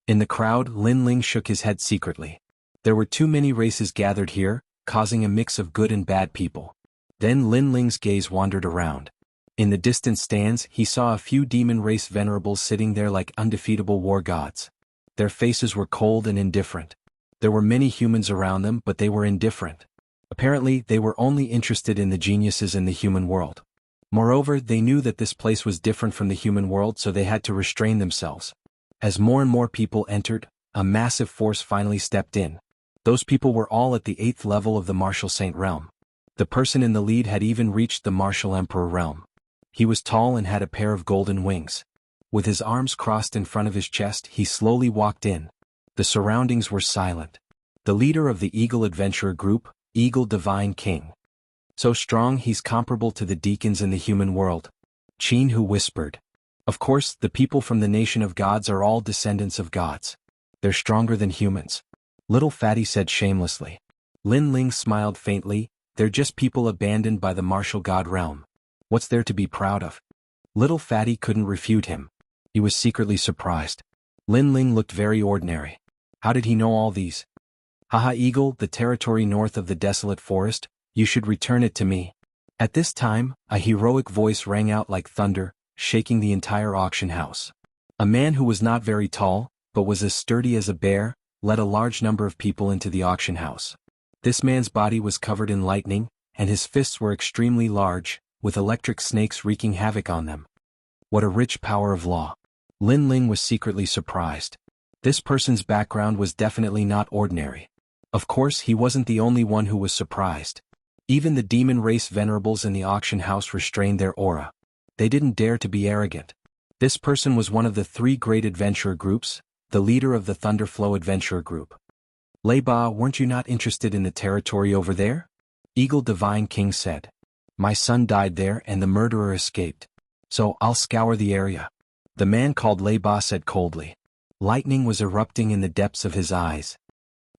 In the crowd, Lin Ling shook his head secretly. There were too many races gathered here, causing a mix of good and bad people. Then Lin Ling's gaze wandered around. In the distant stands, he saw a few demon race venerables sitting there like undefeatable war gods. Their faces were cold and indifferent. There were many humans around them, but they were indifferent. Apparently, they were only interested in the geniuses in the human world. Moreover, they knew that this place was different from the human world, so they had to restrain themselves. As more and more people entered, a massive force finally stepped in. Those people were all at the 8th level of the Martial Saint realm. The person in the lead had even reached the martial emperor realm. He was tall and had a pair of golden wings. With his arms crossed in front of his chest, he slowly walked in. The surroundings were silent. The leader of the Eagle Adventurer Group, Eagle Divine King. So strong he's comparable to the deacons in the human world. Jianghu whispered. Of course, the people from the nation of gods are all descendants of gods. They're stronger than humans. Little Fatty said shamelessly. Lin Ling smiled faintly. They're just people abandoned by the martial god realm. What's there to be proud of? Little Fatty couldn't refute him. He was secretly surprised. Lin Ling looked very ordinary. How did he know all these? Haha, Eagle, the territory north of the desolate forest, you should return it to me. At this time, a heroic voice rang out like thunder, shaking the entire auction house. A man who was not very tall, but was as sturdy as a bear, led a large number of people into the auction house. This man's body was covered in lightning, and his fists were extremely large, with electric snakes wreaking havoc on them. What a rich power of law. Lin Ling was secretly surprised. This person's background was definitely not ordinary. Of course, he wasn't the only one who was surprised. Even the demon race venerables in the auction house restrained their aura. They didn't dare to be arrogant. This person was one of the 3 great adventurer groups, the leader of the Thunderflow Adventurer Group. Lei Ba, weren't you not interested in the territory over there? Eagle Divine King said. My son died there and the murderer escaped. So I'll scour the area. The man called Lei Ba said coldly. Lightning was erupting in the depths of his eyes.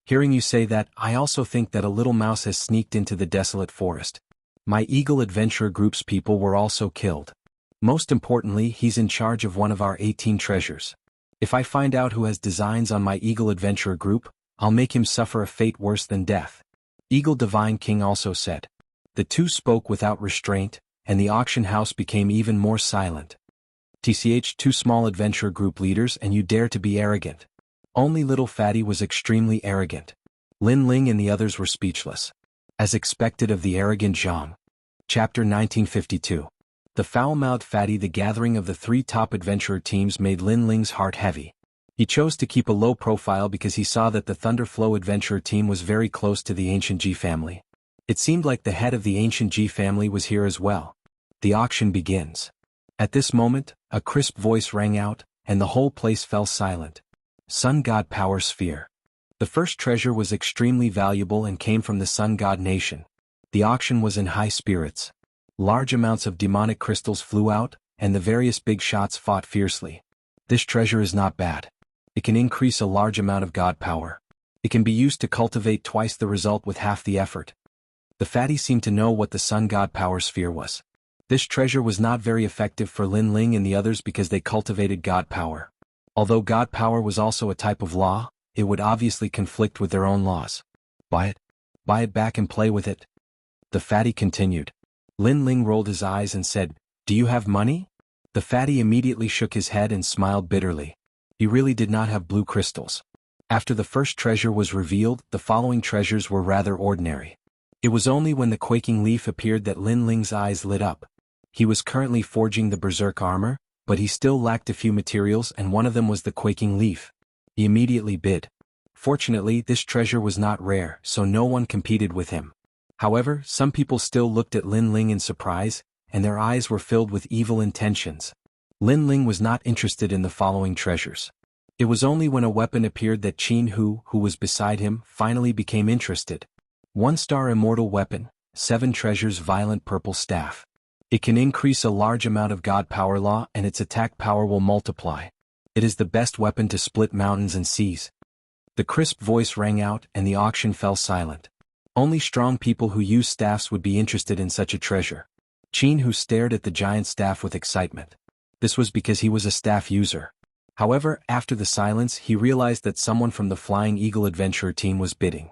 Hearing you say that, I also think that a little mouse has sneaked into the desolate forest. My Eagle Adventurer Group's people were also killed. Most importantly, he's in charge of one of our 18 treasures. If I find out who has designs on my Eagle Adventurer Group, I'll make him suffer a fate worse than death. Eagle Divine King also said. The two spoke without restraint, and the auction house became even more silent. TCH, 2 small adventurer group leaders, and you dare to be arrogant. Only Little Fatty was extremely arrogant. Lin Ling and the others were speechless. As expected of the arrogant Zhang. Chapter 1952. The foul-mouthed Fatty. The gathering of the 3 top adventurer teams made Lin Ling's heart heavy. He chose to keep a low profile because he saw that the Thunderflow Adventurer team was very close to the Ancient Ji family. It seemed like the head of the Ancient Ji family was here as well. The auction begins. At this moment, a crisp voice rang out, and the whole place fell silent. Sun God Power Sphere. The first treasure was extremely valuable and came from the Sun God Nation. The auction was in high spirits. Large amounts of demonic crystals flew out, and the various big shots fought fiercely. This treasure is not bad. It can increase a large amount of God power. It can be used to cultivate twice the result with half the effort. The Fatty seemed to know what the Sun God Power Sphere was. This treasure was not very effective for Lin Ling and the others because they cultivated God power. Although God power was also a type of law, it would obviously conflict with their own laws. Buy it. Buy it back and play with it. The Fatty continued. Lin Ling rolled his eyes and said, Do you have money? The Fatty immediately shook his head and smiled bitterly. He really did not have blue crystals. After the first treasure was revealed, the following treasures were rather ordinary. It was only when the quaking leaf appeared that Lin Ling's eyes lit up. He was currently forging the berserk armor, but he still lacked a few materials and one of them was the quaking leaf. He immediately bid. Fortunately, this treasure was not rare, so no one competed with him. However, some people still looked at Lin Ling in surprise, and their eyes were filled with evil intentions. Lin Ling was not interested in the following treasures. It was only when a weapon appeared that Jianghu, who was beside him, finally became interested. 1-star immortal weapon, 7 treasures violent purple staff. It can increase a large amount of God power law and its attack power will multiply. It is the best weapon to split mountains and seas. The crisp voice rang out and the auction fell silent. Only strong people who use staffs would be interested in such a treasure. Jianghu stared at the giant staff with excitement. This was because he was a staff user. However, after the silence he realized that someone from the Flying Eagle Adventurer team was bidding.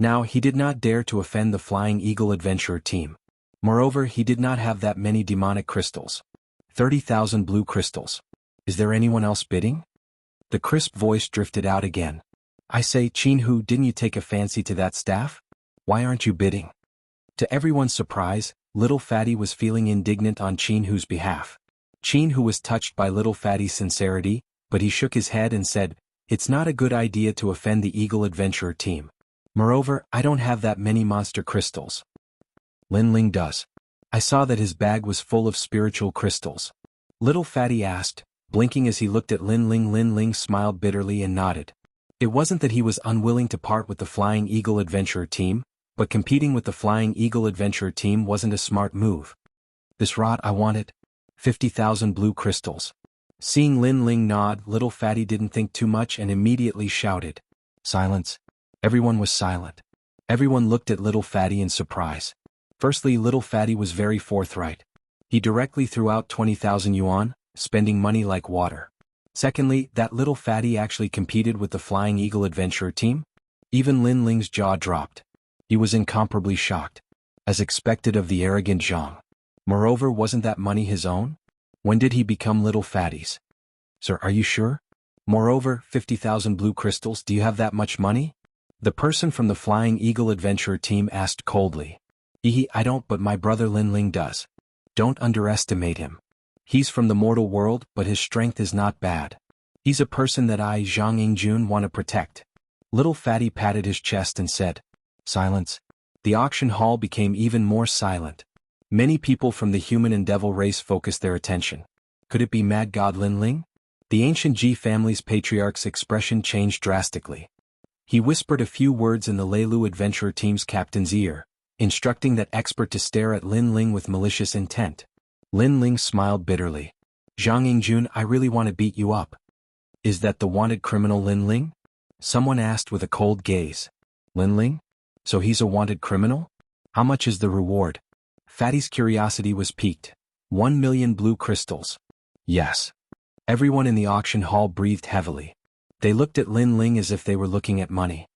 Now he did not dare to offend the Flying Eagle Adventurer team. Moreover, he did not have that many demonic crystals. 30,000 blue crystals. Is there anyone else bidding? The crisp voice drifted out again. I say, Jianghu, didn't you take a fancy to that staff? Why aren't you bidding? To everyone's surprise, Little Fatty was feeling indignant on Jianghu's behalf. Jianghu was touched by Little Fatty's sincerity, but he shook his head and said, It's not a good idea to offend the Eagle Adventurer team. Moreover, I don't have that many monster crystals. Lin Ling does. I saw that his bag was full of spiritual crystals. Little Fatty asked, blinking as he looked at Lin Ling. Lin Ling smiled bitterly and nodded. It wasn't that he was unwilling to part with the Flying Eagle Adventurer team, but competing with the Flying Eagle Adventurer team wasn't a smart move. This rod, I want it. 50,000 blue crystals. Seeing Lin Ling nod, Little Fatty didn't think too much and immediately shouted. Silence. Everyone was silent. Everyone looked at Little Fatty in surprise. Firstly, Little Fatty was very forthright. He directly threw out 20,000 yuan, spending money like water. Secondly, that Little Fatty actually competed with the Flying Eagle Adventurer team? Even Lin Ling's jaw dropped. He was incomparably shocked. As expected of the arrogant Zhang. Moreover, wasn't that money his own? When did he become Little Fatty's? Sir, are you sure? Moreover, 50,000 blue crystals, do you have that much money? The person from the Flying Eagle Adventurer team asked coldly. I don't, but my brother Lin Ling does. Don't underestimate him. He's from the mortal world, but his strength is not bad. He's a person that I, Zhang Yingjun, want to protect. Little Fatty patted his chest and said. Silence. The auction hall became even more silent. Many people from the human and devil race focused their attention. Could it be Mad God Lin Ling? The ancient Ji family's patriarch's expression changed drastically. He whispered a few words in the Leilu Adventurer team's captain's ear, instructing that expert to stare at Lin Ling with malicious intent. Lin Ling smiled bitterly. Zhang Yingjun, I really want to beat you up. Is that the wanted criminal Lin Ling? Someone asked with a cold gaze. Lin Ling? So he's a wanted criminal? How much is the reward? Fatty's curiosity was piqued. 1 million blue crystals. Yes. Everyone in the auction hall breathed heavily. They looked at Lin Ling as if they were looking at money.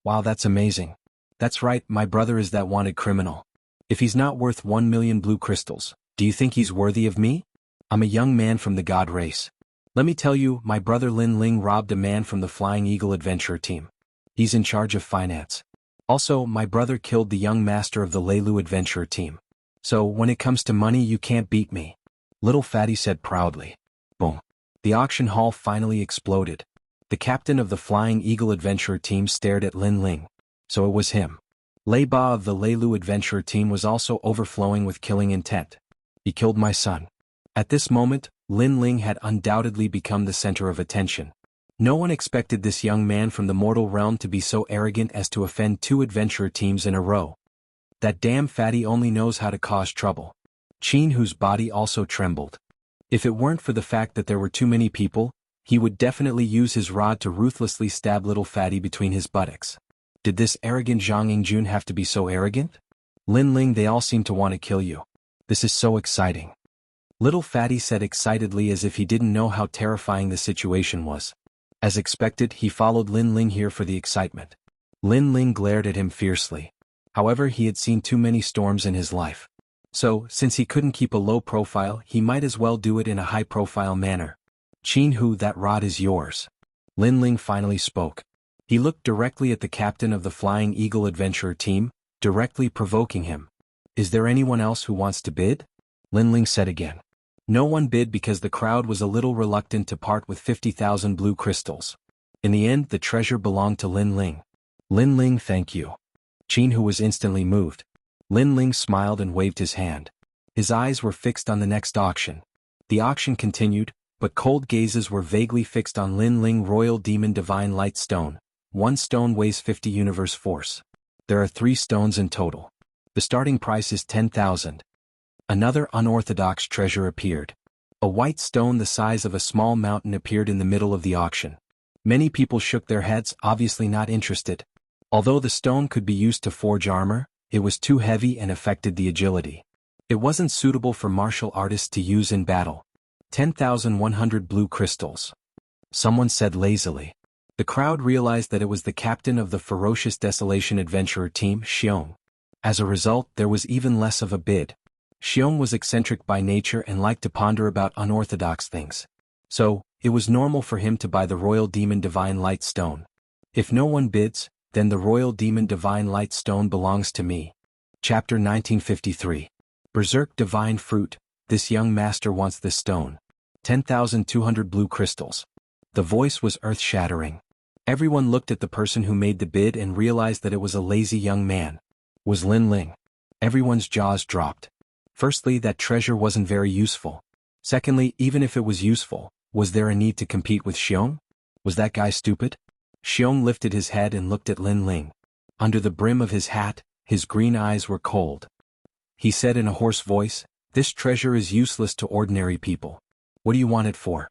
Wow, that's amazing. That's right, my brother is that wanted criminal. If he's not worth 1 million blue crystals, do you think he's worthy of me? I'm a young man from the god race. Let me tell you, my brother Lin Ling robbed a man from the Flying Eagle Adventurer team. He's in charge of finance. Also, my brother killed the young master of the Leilu Adventurer team. So, when it comes to money, you can't beat me. Little Fatty said proudly. Boom. The auction hall finally exploded. The captain of the Flying Eagle Adventurer team stared at Lin Ling. So it was him. Lei Ba of the Leilu Adventurer team was also overflowing with killing intent. He killed my son. At this moment, Lin Ling had undoubtedly become the center of attention. No one expected this young man from the mortal realm to be so arrogant as to offend 2 adventurer teams in a row. That damn Fatty only knows how to cause trouble. Qin, whose body also trembled. If it weren't for the fact that there were too many people, he would definitely use his rod to ruthlessly stab Little Fatty between his buttocks. Did this arrogant Zhang Yingjun have to be so arrogant? Lin Ling, they all seem to want to kill you. This is so exciting. Little Fatty said excitedly as if he didn't know how terrifying the situation was. As expected, he followed Lin Ling here for the excitement. Lin Ling glared at him fiercely. However, he had seen too many storms in his life. So, since he couldn't keep a low profile, he might as well do it in a high-profile manner. Qin Hu, that rod is yours. Lin Ling finally spoke. He looked directly at the captain of the Flying Eagle Adventurer team, directly provoking him. Is there anyone else who wants to bid? Lin Ling said again. No one bid because the crowd was a little reluctant to part with 50,000 blue crystals. In the end, the treasure belonged to Lin Ling. Lin Ling, thank you. Qin Hu was instantly moved. Lin Ling smiled and waved his hand. His eyes were fixed on the next auction. The auction continued, but cold gazes were vaguely fixed on Lin Ling Royal Demon Divine Light Stone. 1 stone weighs 50 universe force. There are 3 stones in total. The starting price is 10,000. Another unorthodox treasure appeared. A white stone the size of a small mountain appeared in the middle of the auction. Many people shook their heads, obviously not interested. Although the stone could be used to forge armor, it was too heavy and affected the agility. It wasn't suitable for martial artists to use in battle. 10,100 blue crystals. Someone said lazily. The crowd realized that it was the captain of the Ferocious Desolation Adventurer team, Xiong. As a result, there was even less of a bid. Xiong was eccentric by nature and liked to ponder about unorthodox things. So, it was normal for him to buy the Royal Demon Divine Light Stone. If no one bids, then the Royal Demon Divine Light Stone belongs to me. Chapter 1953. Berserk Divine Fruit, this young master wants this stone. 10,200 blue crystals. The voice was earth-shattering. Everyone looked at the person who made the bid and realized that it was a lazy young man. Was Lin Ling. Everyone's jaws dropped. Firstly, that treasure wasn't very useful. Secondly, even if it was useful, was there a need to compete with Xiong? Was that guy stupid? Xiong lifted his head and looked at Lin Ling. Under the brim of his hat, his green eyes were cold. He said in a hoarse voice, "This treasure is useless to ordinary people. What do you want it for?"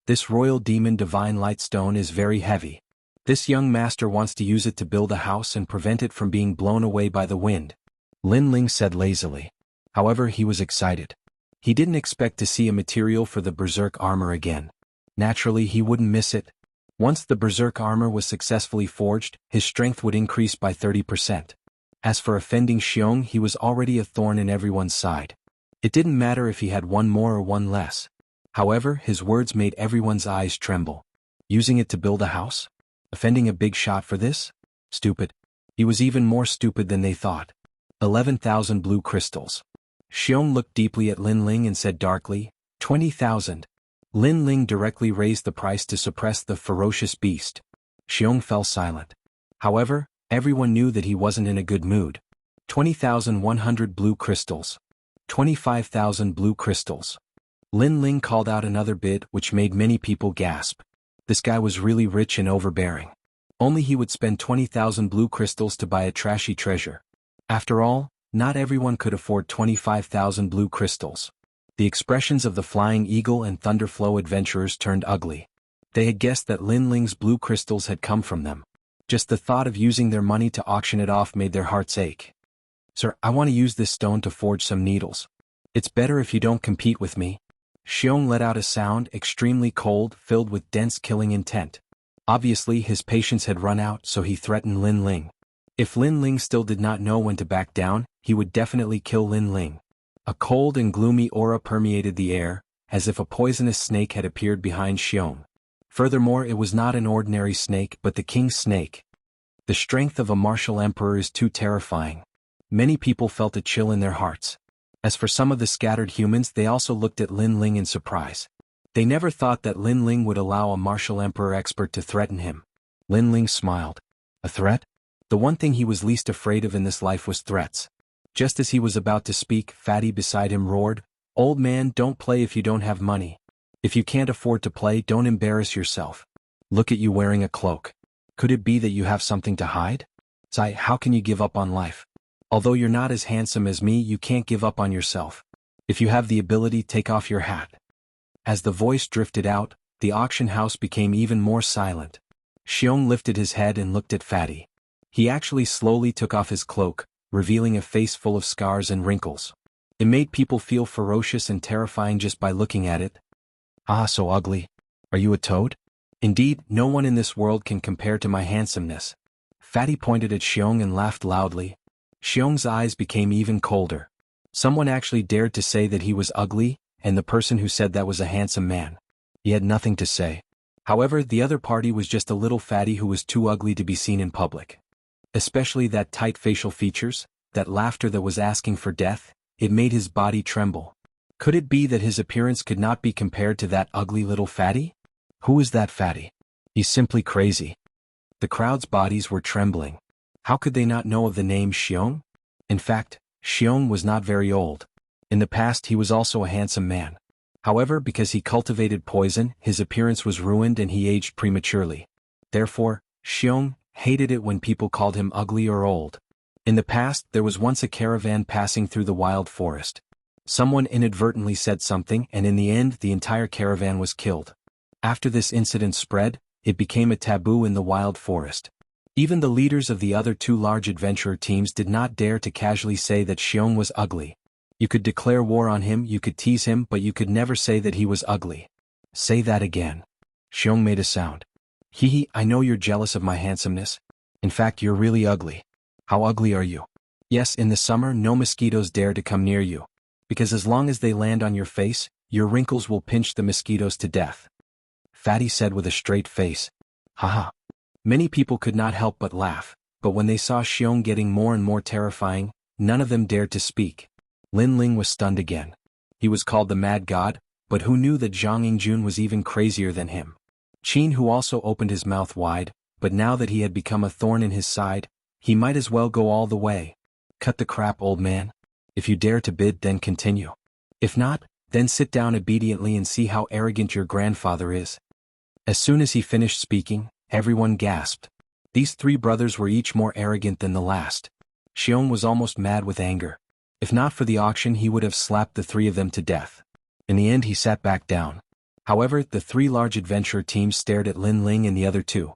"This royal demon divine light stone is very heavy. This young master wants to use it to build a house and prevent it from being blown away by the wind," Lin Ling said lazily. However, he was excited. He didn't expect to see a material for the berserk armor again. Naturally, he wouldn't miss it. Once the berserk armor was successfully forged, his strength would increase by 30%. As for offending Xiong, he was already a thorn in everyone's side. It didn't matter if he had one more or one less. However, his words made everyone's eyes tremble. Using it to build a house? Offending a big shot for this? Stupid. He was even more stupid than they thought. 11,000 blue crystals. Xiong looked deeply at Lin Ling and said darkly, 20,000. Lin Ling directly raised the price to suppress the ferocious beast. Xiong fell silent. However, everyone knew that he wasn't in a good mood. 20,100 blue crystals. 25,000 blue crystals. Lin Ling called out another bid, which made many people gasp. This guy was really rich and overbearing. Only he would spend 20,000 blue crystals to buy a trashy treasure. After all, not everyone could afford 25,000 blue crystals. The expressions of the Flying Eagle and Thunderflow adventurers turned ugly. They had guessed that Lin Ling's blue crystals had come from them. Just the thought of using their money to auction it off made their hearts ache. "Sir, I want to use this stone to forge some needles. It's better if you don't compete with me." Xiong let out a sound extremely cold, filled with dense killing intent. Obviously, his patience had run out, so he threatened Lin Ling. If Lin Ling still did not know when to back down, he would definitely kill Lin Ling. A cold and gloomy aura permeated the air, as if a poisonous snake had appeared behind Xiong. Furthermore, it was not an ordinary snake but the king's snake. The strength of a martial emperor is too terrifying. Many people felt a chill in their hearts. As for some of the scattered humans, they also looked at Lin Ling in surprise. They never thought that Lin Ling would allow a martial emperor expert to threaten him. Lin Ling smiled. A threat? The one thing he was least afraid of in this life was threats. Just as he was about to speak, Fatty beside him roared, "Old man, don't play if you don't have money. If you can't afford to play, don't embarrass yourself. Look at you wearing a cloak. Could it be that you have something to hide? Sai, how can you give up on life? Although you're not as handsome as me, you can't give up on yourself. If you have the ability, take off your hat." As the voice drifted out, the auction house became even more silent. Xiong lifted his head and looked at Fatty. He actually slowly took off his cloak, revealing a face full of scars and wrinkles. It made people feel ferocious and terrifying just by looking at it. "Ah, so ugly. Are you a toad? Indeed, no one in this world can compare to my handsomeness." Fatty pointed at Xiong and laughed loudly. Xiong's eyes became even colder. Someone actually dared to say that he was ugly, and the person who said that was a handsome man. He had nothing to say. However, the other party was just a little fatty who was too ugly to be seen in public. Especially that tight facial features, that laughter that was asking for death, it made his body tremble. Could it be that his appearance could not be compared to that ugly little fatty? Who is that fatty? He's simply crazy. The crowd's bodies were trembling. How could they not know of the name Xiong? In fact, Xiong was not very old. In the past he was also a handsome man. However, because he cultivated poison, his appearance was ruined and he aged prematurely. Therefore, Xiong hated it when people called him ugly or old. In the past, there was once a caravan passing through the wild forest. Someone inadvertently said something, and in the end the entire caravan was killed. After this incident spread, it became a taboo in the wild forest. Even the leaders of the other two large adventurer teams did not dare to casually say that Xiong was ugly. You could declare war on him, you could tease him, but you could never say that he was ugly. Say that again. Xiong made a sound. Hee, I know you're jealous of my handsomeness. In fact, you're really ugly. How ugly are you? Yes, in the summer no mosquitoes dare to come near you. Because as long as they land on your face, your wrinkles will pinch the mosquitoes to death. Fatty said with a straight face. Haha. Many people could not help but laugh, but when they saw Xiong getting more and more terrifying, none of them dared to speak. Lin Ling was stunned again. He was called the Mad God, but who knew that Zhang Yingjun was even crazier than him? Qin, who also opened his mouth wide, but now that he had become a thorn in his side, he might as well go all the way. Cut the crap, old man. If you dare to bid, then continue. If not, then sit down obediently and see how arrogant your grandfather is. As soon as he finished speaking, everyone gasped. These three brothers were each more arrogant than the last. Xiong was almost mad with anger. If not for the auction, he would have slapped the three of them to death. In the end, he sat back down. However, the three large adventurer teams stared at Lin Ling and the other two.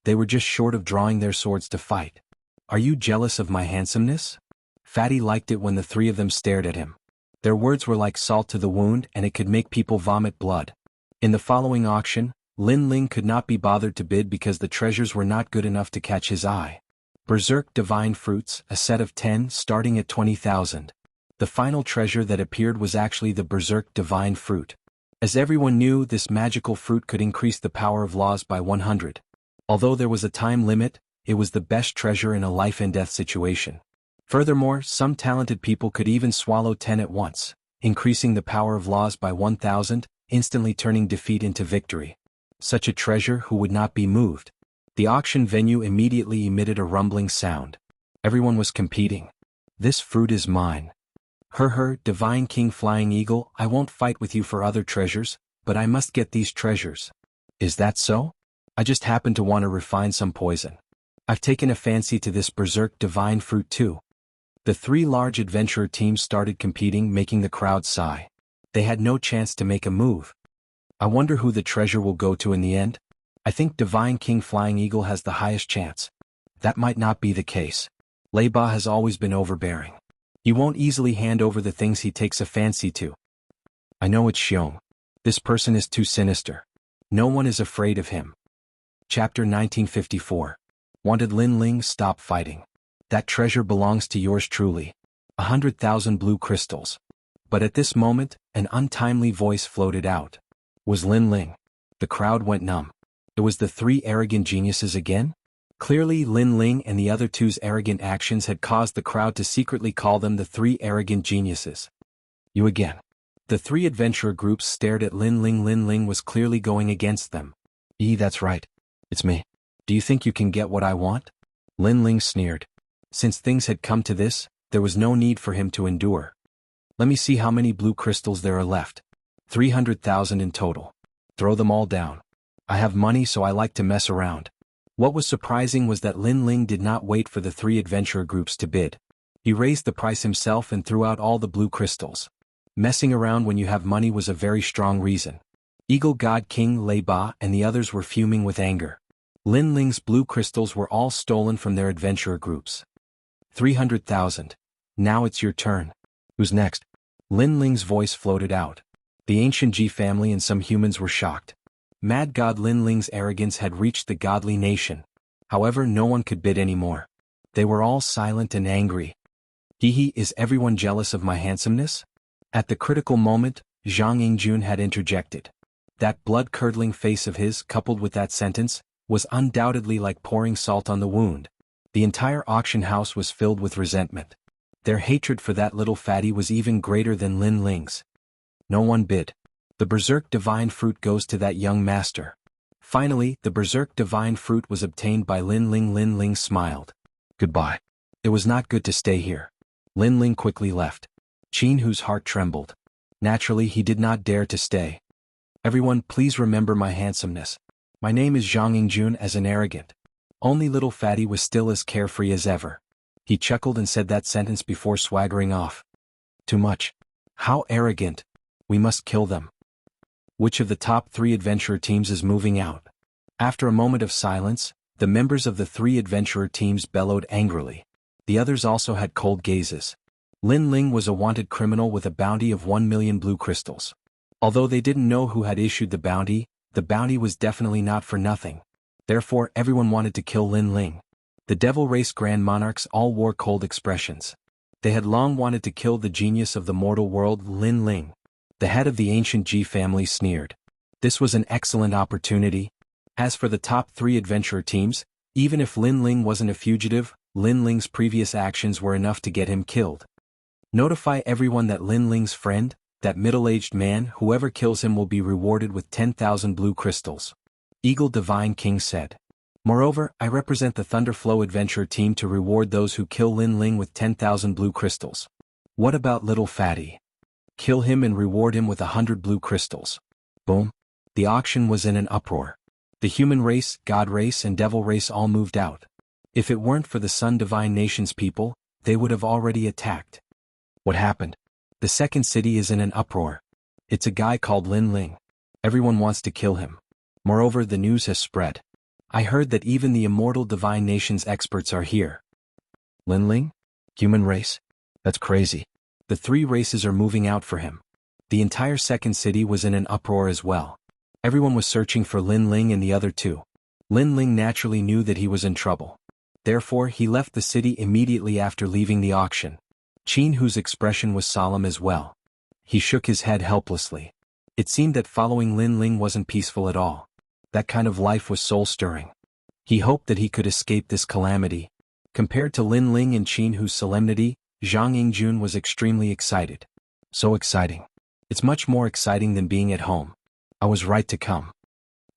They were just short of drawing their swords to fight. Are you jealous of my handsomeness? Fatty liked it when the three of them stared at him. Their words were like salt to the wound, and it could make people vomit blood. In the following auction, Lin Ling could not be bothered to bid because the treasures were not good enough to catch his eye. Berserk Divine Fruits, a set of 10 starting at 20,000. The final treasure that appeared was actually the Berserk Divine Fruit. As everyone knew, this magical fruit could increase the power of laws by 100. Although there was a time limit, it was the best treasure in a life-and-death situation. Furthermore, some talented people could even swallow 10 at once, increasing the power of laws by 1,000, instantly turning defeat into victory. Such a treasure who would not be moved. The auction venue immediately emitted a rumbling sound. Everyone was competing. This fruit is mine. Divine King Flying Eagle, I won't fight with you for other treasures, but I must get these treasures. Is that so? I just happen to want to refine some poison. I've taken a fancy to this Berserk Divine Fruit too. The three large adventurer teams started competing, making the crowd sigh. They had no chance to make a move. I wonder who the treasure will go to in the end? I think Divine King Flying Eagle has the highest chance. That might not be the case. Lei Ba has always been overbearing. He won't easily hand over the things he takes a fancy to. I know it's Xiong. This person is too sinister. No one is afraid of him. Chapter 1954. Wanted Lin Ling, stop fighting. That treasure belongs to yours truly. 100,000 blue crystals. But at this moment, an untimely voice floated out. Was Lin Ling. The crowd went numb. It was the three arrogant geniuses again? Clearly, Lin Ling and the other two's arrogant actions had caused the crowd to secretly call them the three arrogant geniuses. You again. The three adventurer groups stared at Lin Ling. Lin Ling was clearly going against them. That's right. It's me. Do you think you can get what I want? Lin Ling sneered. Since things had come to this, there was no need for him to endure. Let me see how many blue crystals there are left. 300,000 in total. Throw them all down. I have money, so I like to mess around. What was surprising was that Lin Ling did not wait for the three adventurer groups to bid. He raised the price himself and threw out all the blue crystals. Messing around when you have money was a very strong reason. Eagle God King Lei Ba and the others were fuming with anger. Lin Ling's blue crystals were all stolen from their adventurer groups. 300,000. Now it's your turn. Who's next? Lin Ling's voice floated out. The ancient Ji family and some humans were shocked. Mad God Lin Ling's arrogance had reached the godly nation. However, no one could bid anymore. They were all silent and angry. Is everyone jealous of my handsomeness? At the critical moment, Zhang Yingjun had interjected. That blood-curdling face of his, coupled with that sentence, was undoubtedly like pouring salt on the wound. The entire auction house was filled with resentment. Their hatred for that little fatty was even greater than Lin Ling's. No one bid. The Berserk Divine Fruit goes to that young master. Finally, the Berserk Divine Fruit was obtained by Lin Ling. Lin Ling smiled. Goodbye. It was not good to stay here. Lin Ling quickly left. Qin Hu's heart trembled. Naturally, he did not dare to stay. Everyone, please remember my handsomeness. My name is Zhang Yingjun. As an arrogant. Only little fatty was still as carefree as ever. He chuckled and said that sentence before swaggering off. Too much. How arrogant. We must kill them. Which of the top three adventurer teams is moving out? After a moment of silence, the members of the three adventurer teams bellowed angrily. The others also had cold gazes. Lin Ling was a wanted criminal with a bounty of 1 million blue crystals. Although they didn't know who had issued the bounty was definitely not for nothing. Therefore, everyone wanted to kill Lin Ling. The Devil Race Grand Monarchs all wore cold expressions. They had long wanted to kill the genius of the mortal world, Lin Ling. The head of the ancient Ji family sneered. This was an excellent opportunity. As for the top three adventurer teams, even if Lin Ling wasn't a fugitive, Lin Ling's previous actions were enough to get him killed. Notify everyone that Lin Ling's friend, that middle-aged man, whoever kills him will be rewarded with 10,000 blue crystals. Eagle Divine King said. Moreover, I represent the Thunderflow Adventure team to reward those who kill Lin Ling with 10,000 blue crystals. What about little fatty? Kill him and reward him with 100 blue crystals. Boom. The auction was in an uproar. The human race, god race and devil race all moved out. If it weren't for the Sun Divine Nations people, they would have already attacked. What happened? The second city is in an uproar. It's a guy called Lin Ling. Everyone wants to kill him. Moreover, the news has spread. I heard that even the Immortal Divine Nations experts are here. Lin Ling? Human race? That's crazy. The three races are moving out for him. The entire second city was in an uproar as well. Everyone was searching for Lin Ling and the other two. Lin Ling naturally knew that he was in trouble. Therefore, he left the city immediately after leaving the auction. Jianghu's expression was solemn as well. He shook his head helplessly. It seemed that following Lin Ling wasn't peaceful at all. That kind of life was soul-stirring. He hoped that he could escape this calamity. Compared to Lin Ling and Jianghu's solemnity, Jianghu was extremely excited. So exciting. It's much more exciting than being at home. I was right to come.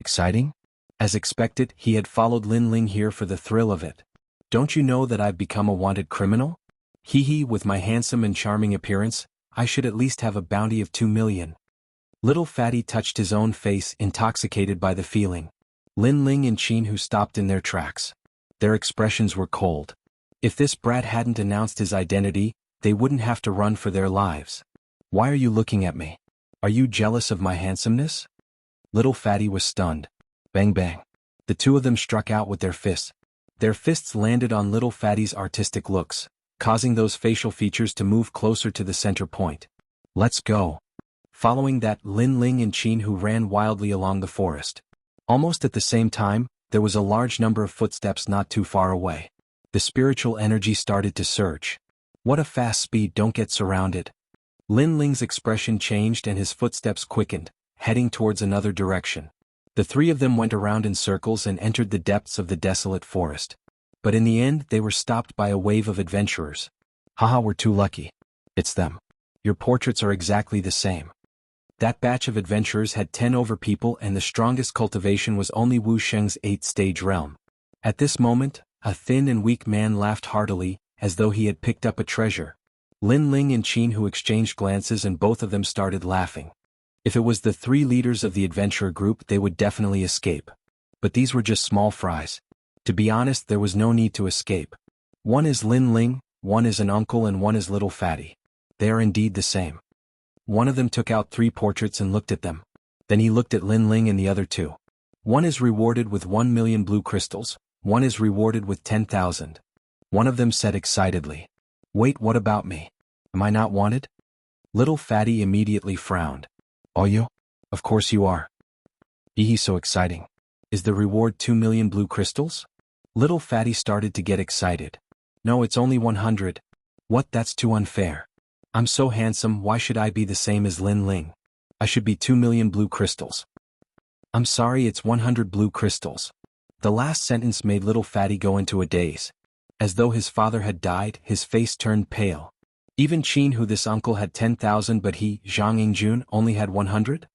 Exciting? As expected, he had followed Lin Ling here for the thrill of it. Don't you know that I've become a wanted criminal? Hee, with my handsome and charming appearance, I should at least have a bounty of 2 million. Little fatty touched his own face, intoxicated by the feeling. Lin Ling and Jianghu stopped in their tracks. Their expressions were cold. If this brat hadn't announced his identity, they wouldn't have to run for their lives. Why are you looking at me? Are you jealous of my handsomeness? Little fatty was stunned. Bang bang. The two of them struck out with their fists. Their fists landed on little fatty's artistic looks, causing those facial features to move closer to the center point. Let's go. Following that, Lin Ling and Jianghu ran wildly along the forest. Almost at the same time, there was a large number of footsteps not too far away. The spiritual energy started to surge. What a fast speed, don't get surrounded. Lin Ling's expression changed and his footsteps quickened, heading towards another direction. The three of them went around in circles and entered the depths of the desolate forest. But in the end, they were stopped by a wave of adventurers. Haha, we're too lucky. It's them. Your portraits are exactly the same. That batch of adventurers had 10 over people and the strongest cultivation was only Wuxia's 8th-stage realm. At this moment, a thin and weak man laughed heartily, as though he had picked up a treasure. Lin Ling and Jianghu exchanged glances and both of them started laughing. If it was the three leaders of the adventurer group, they would definitely escape. But these were just small fries. To be honest, there was no need to escape. One is Lin Ling, one is an uncle and one is little fatty. They are indeed the same. One of them took out 3 portraits and looked at them. Then he looked at Lin Ling and the other 2. One is rewarded with 1 million blue crystals, one is rewarded with 10,000. One of them said excitedly, "Wait, what about me? Am I not wanted?" Little fatty immediately frowned. "Are you? Of course you are. He's so exciting. Is the reward 2 million blue crystals?" Little fatty started to get excited. "No, it's only 100. What, that's too unfair. I'm so handsome, why should I be the same as Lin Ling? I should be 2 million blue crystals." "I'm sorry, it's 100 blue crystals." The last sentence made little fatty go into a daze. As though his father had died, his face turned pale. Even Jianghu, this uncle, had 10,000 but he, Jianghu, only had 100?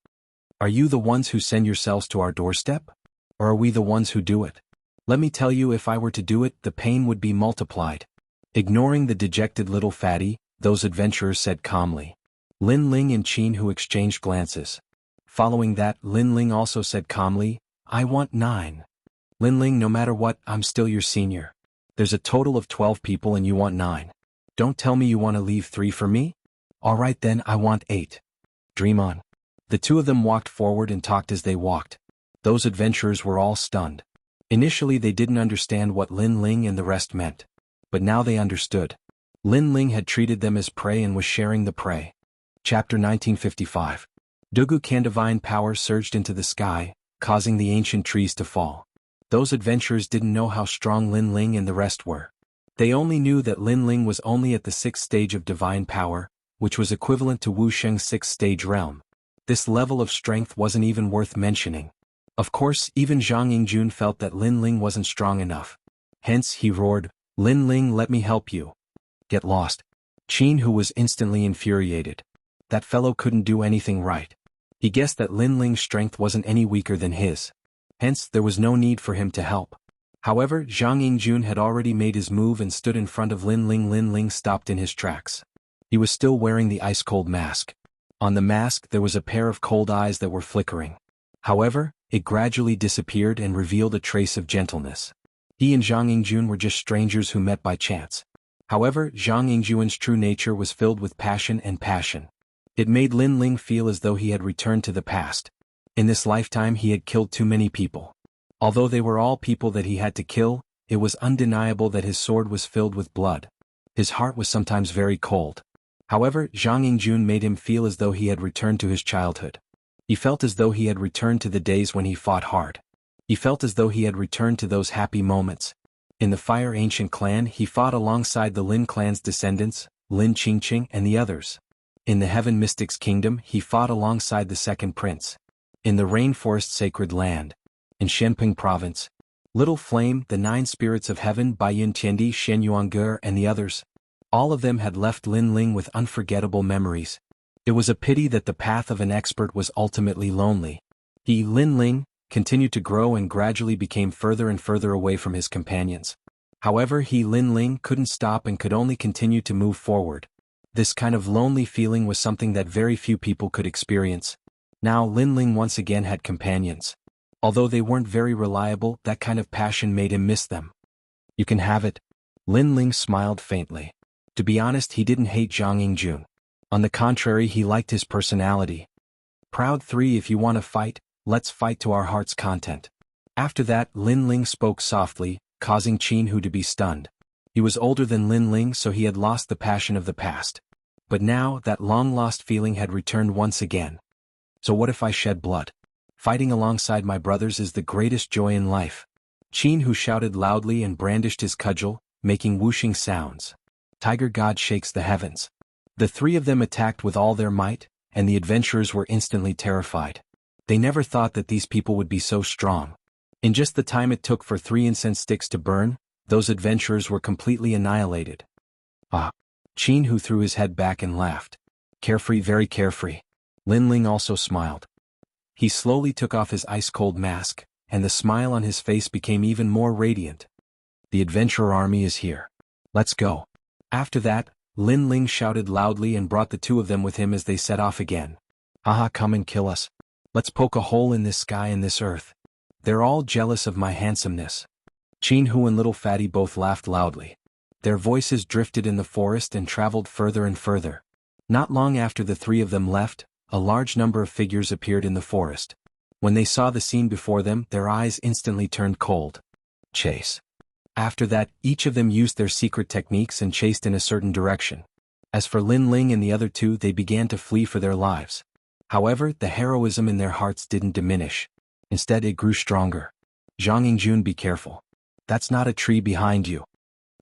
Are you the ones who send yourselves to our doorstep? Or are we the ones who do it? Let me tell you, if I were to do it, the pain would be multiplied. Ignoring the dejected little fatty, those adventurers said calmly. Lin Ling and Jianghu exchanged glances. Following that, Lin Ling also said calmly, "I want 9. Lin Ling, no matter what, I'm still your senior. There's a total of 12 people and you want 9. Don't tell me you want to leave 3 for me? Alright then, I want 8. Dream on." The two of them walked forward and talked as they walked. Those adventurers were all stunned. Initially they didn't understand what Lin Ling and the rest meant. But now they understood. Lin Ling had treated them as prey and was sharing the prey. Chapter 1955. Dugu divine power surged into the sky, causing the ancient trees to fall. Those adventurers didn't know how strong Lin Ling and the rest were. They only knew that Lin Ling was only at the 6th stage of divine power, which was equivalent to Wuxia's 6th stage realm. This level of strength wasn't even worth mentioning. Of course, even Jianghu felt that Lin Ling wasn't strong enough. Hence, he roared, "Lin Ling, let me help you." Get lost. Jianghu was instantly infuriated. That fellow couldn't do anything right. He guessed that Lin Ling's strength wasn't any weaker than his. Hence, there was no need for him to help. However, Zhang Yingjun had already made his move and stood in front of Lin Ling. Lin Ling stopped in his tracks. He was still wearing the ice-cold mask. On the mask there was a pair of cold eyes that were flickering. However, it gradually disappeared and revealed a trace of gentleness. He and Zhang Yingjun were just strangers who met by chance. However, Zhang Yingjun's true nature was filled with passion and passion. It made Lin Ling feel as though he had returned to the past. In this lifetime he had killed too many people. Although they were all people that he had to kill, it was undeniable that his sword was filled with blood. His heart was sometimes very cold. However, Zhang Yingjun made him feel as though he had returned to his childhood. He felt as though he had returned to the days when he fought hard. He felt as though he had returned to those happy moments. In the Fire Ancient clan he fought alongside the Lin clan's descendants, Lin Qingqing and the others. In the Heaven Mystics Kingdom he fought alongside the Second Prince. In the Rainforest Sacred Land. In Shenping Province. Little Flame, the 9 Spirits of Heaven, Baiyin Tiandi, Shen Yuange and the others. All of them had left Lin Ling with unforgettable memories. It was a pity that the path of an expert was ultimately lonely. He, Lin Ling, continued to grow and gradually became further and further away from his companions. However, he, Lin Ling, couldn't stop and could only continue to move forward. This kind of lonely feeling was something that very few people could experience. Now Lin Ling once again had companions. Although they weren't very reliable, that kind of passion made him miss them. You can have it. Lin Ling smiled faintly. To be honest, he didn't hate Zhang Yingjun. On the contrary, he liked his personality. Proud 3, if you want to fight, let's fight to our heart's content. After that, Lin Ling spoke softly, causing Jianghu to be stunned. He was older than Lin Ling, so he had lost the passion of the past. But now, that long-lost feeling had returned once again. So what if I shed blood? Fighting alongside my brothers is the greatest joy in life. Jianghu shouted loudly and brandished his cudgel, making whooshing sounds. Tiger God shakes the heavens. The 3 of them attacked with all their might, and the adventurers were instantly terrified. They never thought that these people would be so strong. In just the time it took for 3 incense sticks to burn, those adventurers were completely annihilated. Ah! Jianghu threw his head back and laughed. Carefree, very carefree. Lin Ling also smiled. He slowly took off his ice-cold mask, and the smile on his face became even more radiant. The adventurer army is here. Let's go. After that, Lin Ling shouted loudly and brought the 2 of them with him as they set off again. Haha, come and kill us. Let's poke a hole in this sky and this earth. They're all jealous of my handsomeness. Jianghu and Little Fatty both laughed loudly. Their voices drifted in the forest and traveled further and further. Not long after the 3 of them left, a large number of figures appeared in the forest. When they saw the scene before them, their eyes instantly turned cold. Chase. After that, each of them used their secret techniques and chased in a certain direction. As for Lin Ling and the other 2, they began to flee for their lives. However, the heroism in their hearts didn't diminish. Instead, it grew stronger. Zhang Yingjun, be careful. That's not a tree behind you.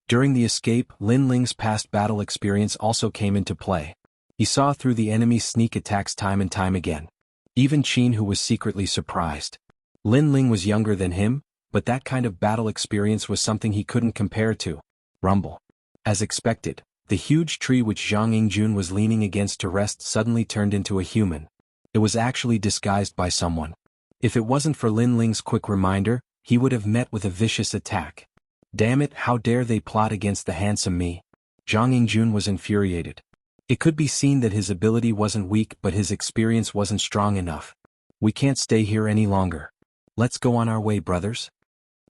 During the escape, Lin Ling's past battle experience also came into play. He saw through the enemy's sneak attacks time and time again. Even Jianghu was secretly surprised. Lin Ling was younger than him, but that kind of battle experience was something he couldn't compare to. Rumble. As expected, the huge tree which Zhang Yingjun was leaning against to rest suddenly turned into a human. It was actually disguised by someone. If it wasn't for Lin Ling's quick reminder, he would have met with a vicious attack. Damn it, how dare they plot against the handsome me? Zhang Yingjun was infuriated. It could be seen that his ability wasn't weak, but his experience wasn't strong enough. We can't stay here any longer. Let's go on our way, brothers.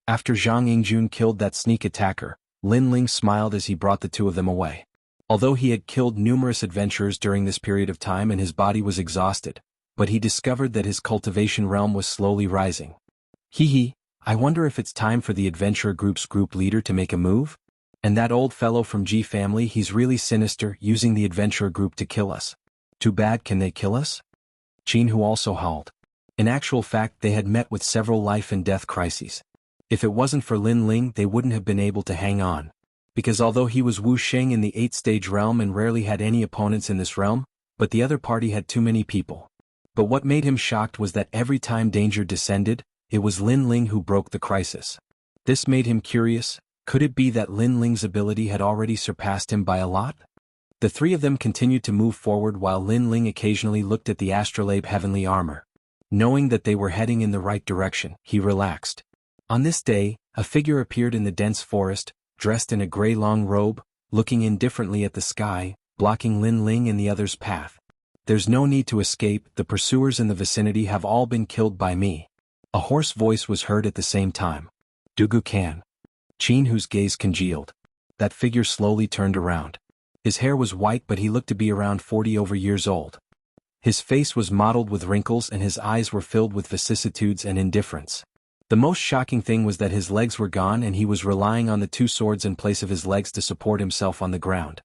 After Zhang Yingjun killed that sneak attacker, Lin Ling smiled as he brought the 2 of them away. Although he had killed numerous adventurers during this period of time and his body was exhausted, but he discovered that his cultivation realm was slowly rising. Hee, I wonder if it's time for the adventurer group's group leader to make a move? And that old fellow from G family, he's really sinister, using the adventurer group to kill us. Too bad, can they kill us? Jianghu also howled. In actual fact, they had met with several life and death crises. If it wasn't for Lin Ling, they wouldn't have been able to hang on. Because although he was Wu Sheng in the 8th-stage realm and rarely had any opponents in this realm, but the other party had too many people. But what made him shocked was that every time danger descended, it was Lin Ling who broke the crisis. This made him curious. Could it be that Lin Ling's ability had already surpassed him by a lot? The 3 of them continued to move forward while Lin Ling occasionally looked at the astrolabe heavenly armor. Knowing that they were heading in the right direction, he relaxed. On this day, A figure appeared in the dense forest, dressed in a gray long robe, looking indifferently at the sky, blocking Lin Ling and the others' path. There's no need to escape, the pursuers in the vicinity have all been killed by me. A hoarse voice was heard at the same time. Dugu can. Jianghu's gaze congealed. That figure slowly turned around. His hair was white but he looked to be around 40 over years old. His face was mottled with wrinkles and his eyes were filled with vicissitudes and indifference. The most shocking thing was that his legs were gone and he was relying on the two swords in place of his legs to support himself on the ground.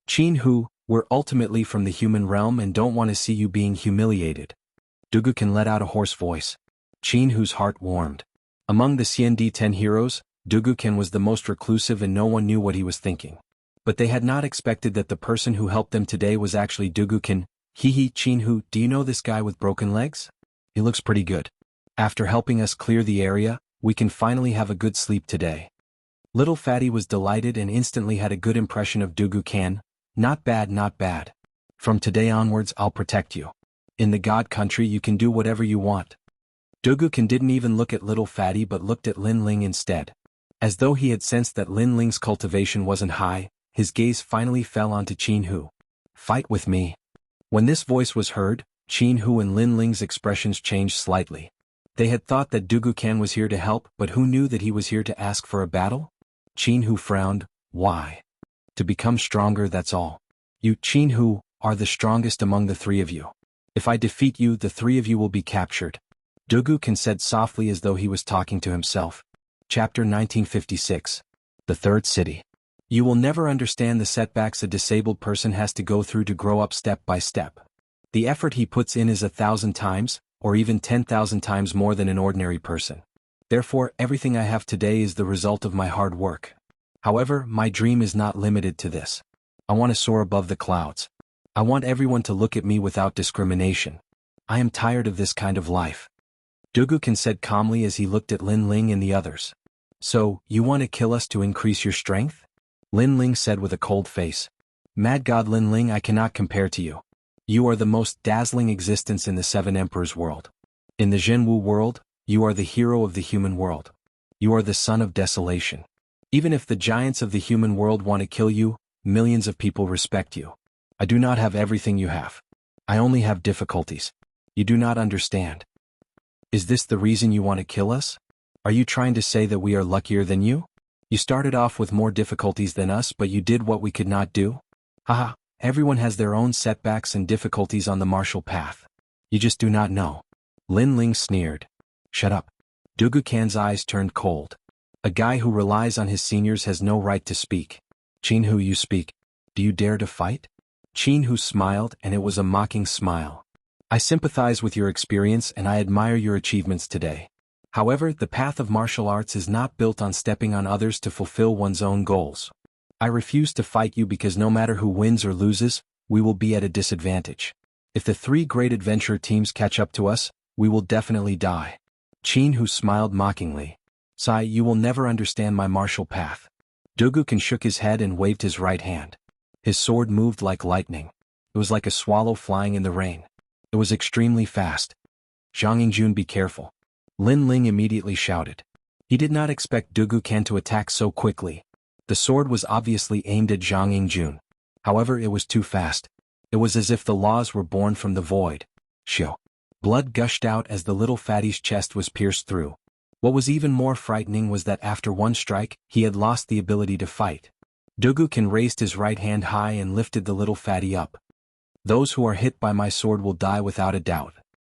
Jianghu, we're ultimately from the human realm and don't want to see you being humiliated. Dugu can let out a hoarse voice. Jianghu's heart warmed. Among the Xiandi 10 heroes, Dugu was the most reclusive and no one knew what he was thinking. But they had not expected that the person who helped them today was actually Dugu. Hee Jianghu, do you know this guy with broken legs? He looks pretty good. After helping us clear the area, we can finally have a good sleep today. Little Fatty was delighted and instantly had a good impression of Dugu. Not bad, not bad. From today onwards I'll protect you. In the God country you can do whatever you want. Dugu didn't even look at Little Fatty but looked at Lin Ling instead. As though he had sensed that Lin Ling's cultivation wasn't high, his gaze finally fell onto Jianghu. Fight with me. When this voice was heard, Jianghu and Lin Ling's expressions changed slightly. They had thought that Dugu was here to help, but who knew that he was here to ask for a battle? Jianghu frowned. Why? To become stronger, that's all. You, Jianghu, are the strongest among the three of you. If I defeat you, the three of you will be captured. Dugu said softly as though he was talking to himself. Chapter 1956. The Third City. You will never understand the setbacks a disabled person has to go through to grow up step by step. The effort he puts in is 1,000 times, or even 10,000 times more than an ordinary person. Therefore, everything I have today is the result of my hard work. However, my dream is not limited to this. I want to soar above the clouds. I want everyone to look at me without discrimination. I am tired of this kind of life. Dugu said calmly as he looked at Lin Ling and the others. So, you want to kill us to increase your strength? Lin Ling said with a cold face. Mad God Lin Ling, I cannot compare to you. You are the most dazzling existence in the Seven Emperors world. In the Jianghu world, you are the hero of the human world. You are the son of desolation. Even if the giants of the human world want to kill you, millions of people respect you. I do not have everything you have. I only have difficulties. You do not understand. Is this the reason you want to kill us? Are you trying to say that we are luckier than you? You started off with more difficulties than us but you did what we could not do? Haha, everyone has their own setbacks and difficulties on the martial path. You just do not know. Lin Ling sneered. Shut up. Dugu eyes turned cold. A guy who relies on his seniors has no right to speak. Jianghu, you speak. Do you dare to fight? Jianghu smiled and it was a mocking smile. I sympathize with your experience and I admire your achievements today. However, the path of martial arts is not built on stepping on others to fulfill one's own goals. I refuse to fight you because no matter who wins or loses, we will be at a disadvantage. If the three great adventure teams catch up to us, we will definitely die. Jianghu smiled mockingly. Sai, you will never understand my martial path. Dugu shook his head and waved his right hand. His sword moved like lightning. It was like a swallow flying in the rain. It was extremely fast. Jianghu, be careful. Lin Ling immediately shouted. He did not expect Dugu to attack so quickly. The sword was obviously aimed at Jianghu. However, it was too fast. It was as if the laws were born from the void. Shio. Blood gushed out as the little fatty's chest was pierced through. What was even more frightening was that after one strike, he had lost the ability to fight. Dugu raised his right hand high and lifted the little fatty up. Those who are hit by my sword will die without a doubt.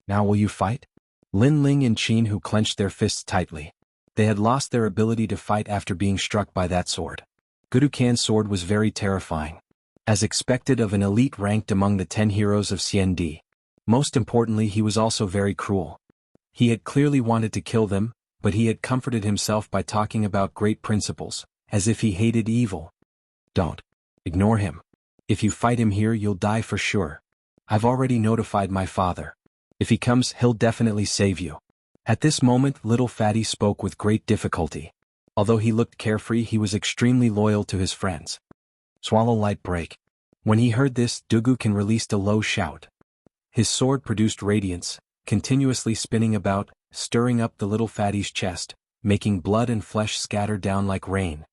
Now will you fight? Lin Ling and Jianghu clenched their fists tightly. They had lost their ability to fight after being struck by that sword. Dugu's sword was very terrifying. As expected of an elite ranked among the 10 heroes of Xiandi. Most importantly, he was also very cruel. He had clearly wanted to kill them, but he had comforted himself by talking about great principles, as if he hated evil. Don't. Ignore him. If you fight him here you'll die for sure. I've already notified my father. If he comes, he'll definitely save you. At this moment, little Fatty spoke with great difficulty. Although he looked carefree, he was extremely loyal to his friends. Swallow light break. When he heard this, Dugu released a low shout. His sword produced radiance, continuously spinning about, stirring up the little fatty's chest, making blood and flesh scatter down like rain.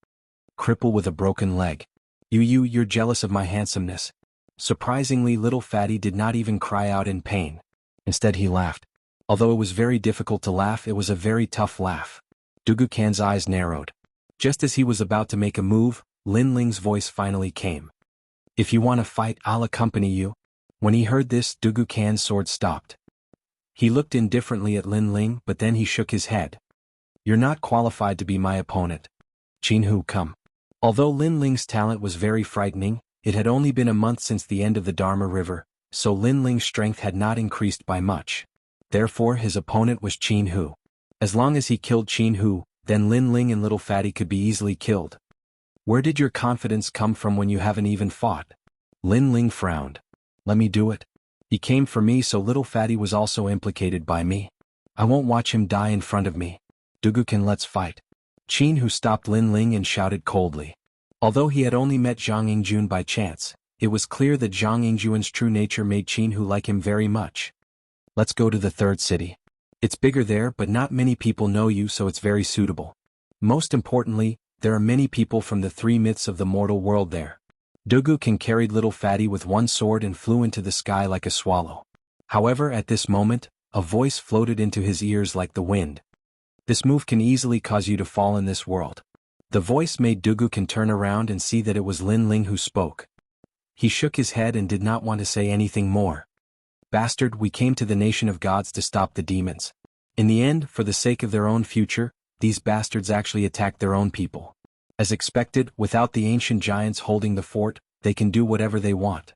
Cripple with a broken leg. You're jealous of my handsomeness. Surprisingly, little fatty did not even cry out in pain. Instead he laughed. Although it was very difficult to laugh, it was a very tough laugh. Dugu Khan's eyes narrowed. Just as he was about to make a move, Lin Ling's voice finally came. If you want to fight, I'll accompany you. When he heard this, Dugu Khan's sword stopped. He looked indifferently at Lin Ling, but then he shook his head. You're not qualified to be my opponent. Jianghu, come. Although Lin Ling's talent was very frightening, it had only been a month since the end of the Dharma River, so Lin Ling's strength had not increased by much. Therefore his opponent was Jianghu. As long as he killed Jianghu, then Lin Ling and little fatty could be easily killed. Where did your confidence come from when you haven't even fought? Lin Ling frowned. Let me do it. He came for me, so little fatty was also implicated by me. I won't watch him die in front of me. Dugu Khan, let's fight. Jianghu stopped Lin Ling and shouted coldly. Although he had only met Zhang Yingjun by chance, it was clear that Zhang Yingjun's true nature made Jianghu like him very much. Let's go to the third city. It's bigger there, but not many people know you, so it's very suitable. Most importantly, there are many people from the three myths of the mortal world there. Dugu Khan carried little fatty with one sword and flew into the sky like a swallow. However, at this moment, a voice floated into his ears like the wind. This move can easily cause you to fall in this world. The voice made Dugu Khan turn around and see that it was Lin Ling who spoke. He shook his head and did not want to say anything more. Bastard, we came to the nation of gods to stop the demons. In the end, for the sake of their own future, these bastards actually attacked their own people. As expected, without the ancient giants holding the fort, they can do whatever they want.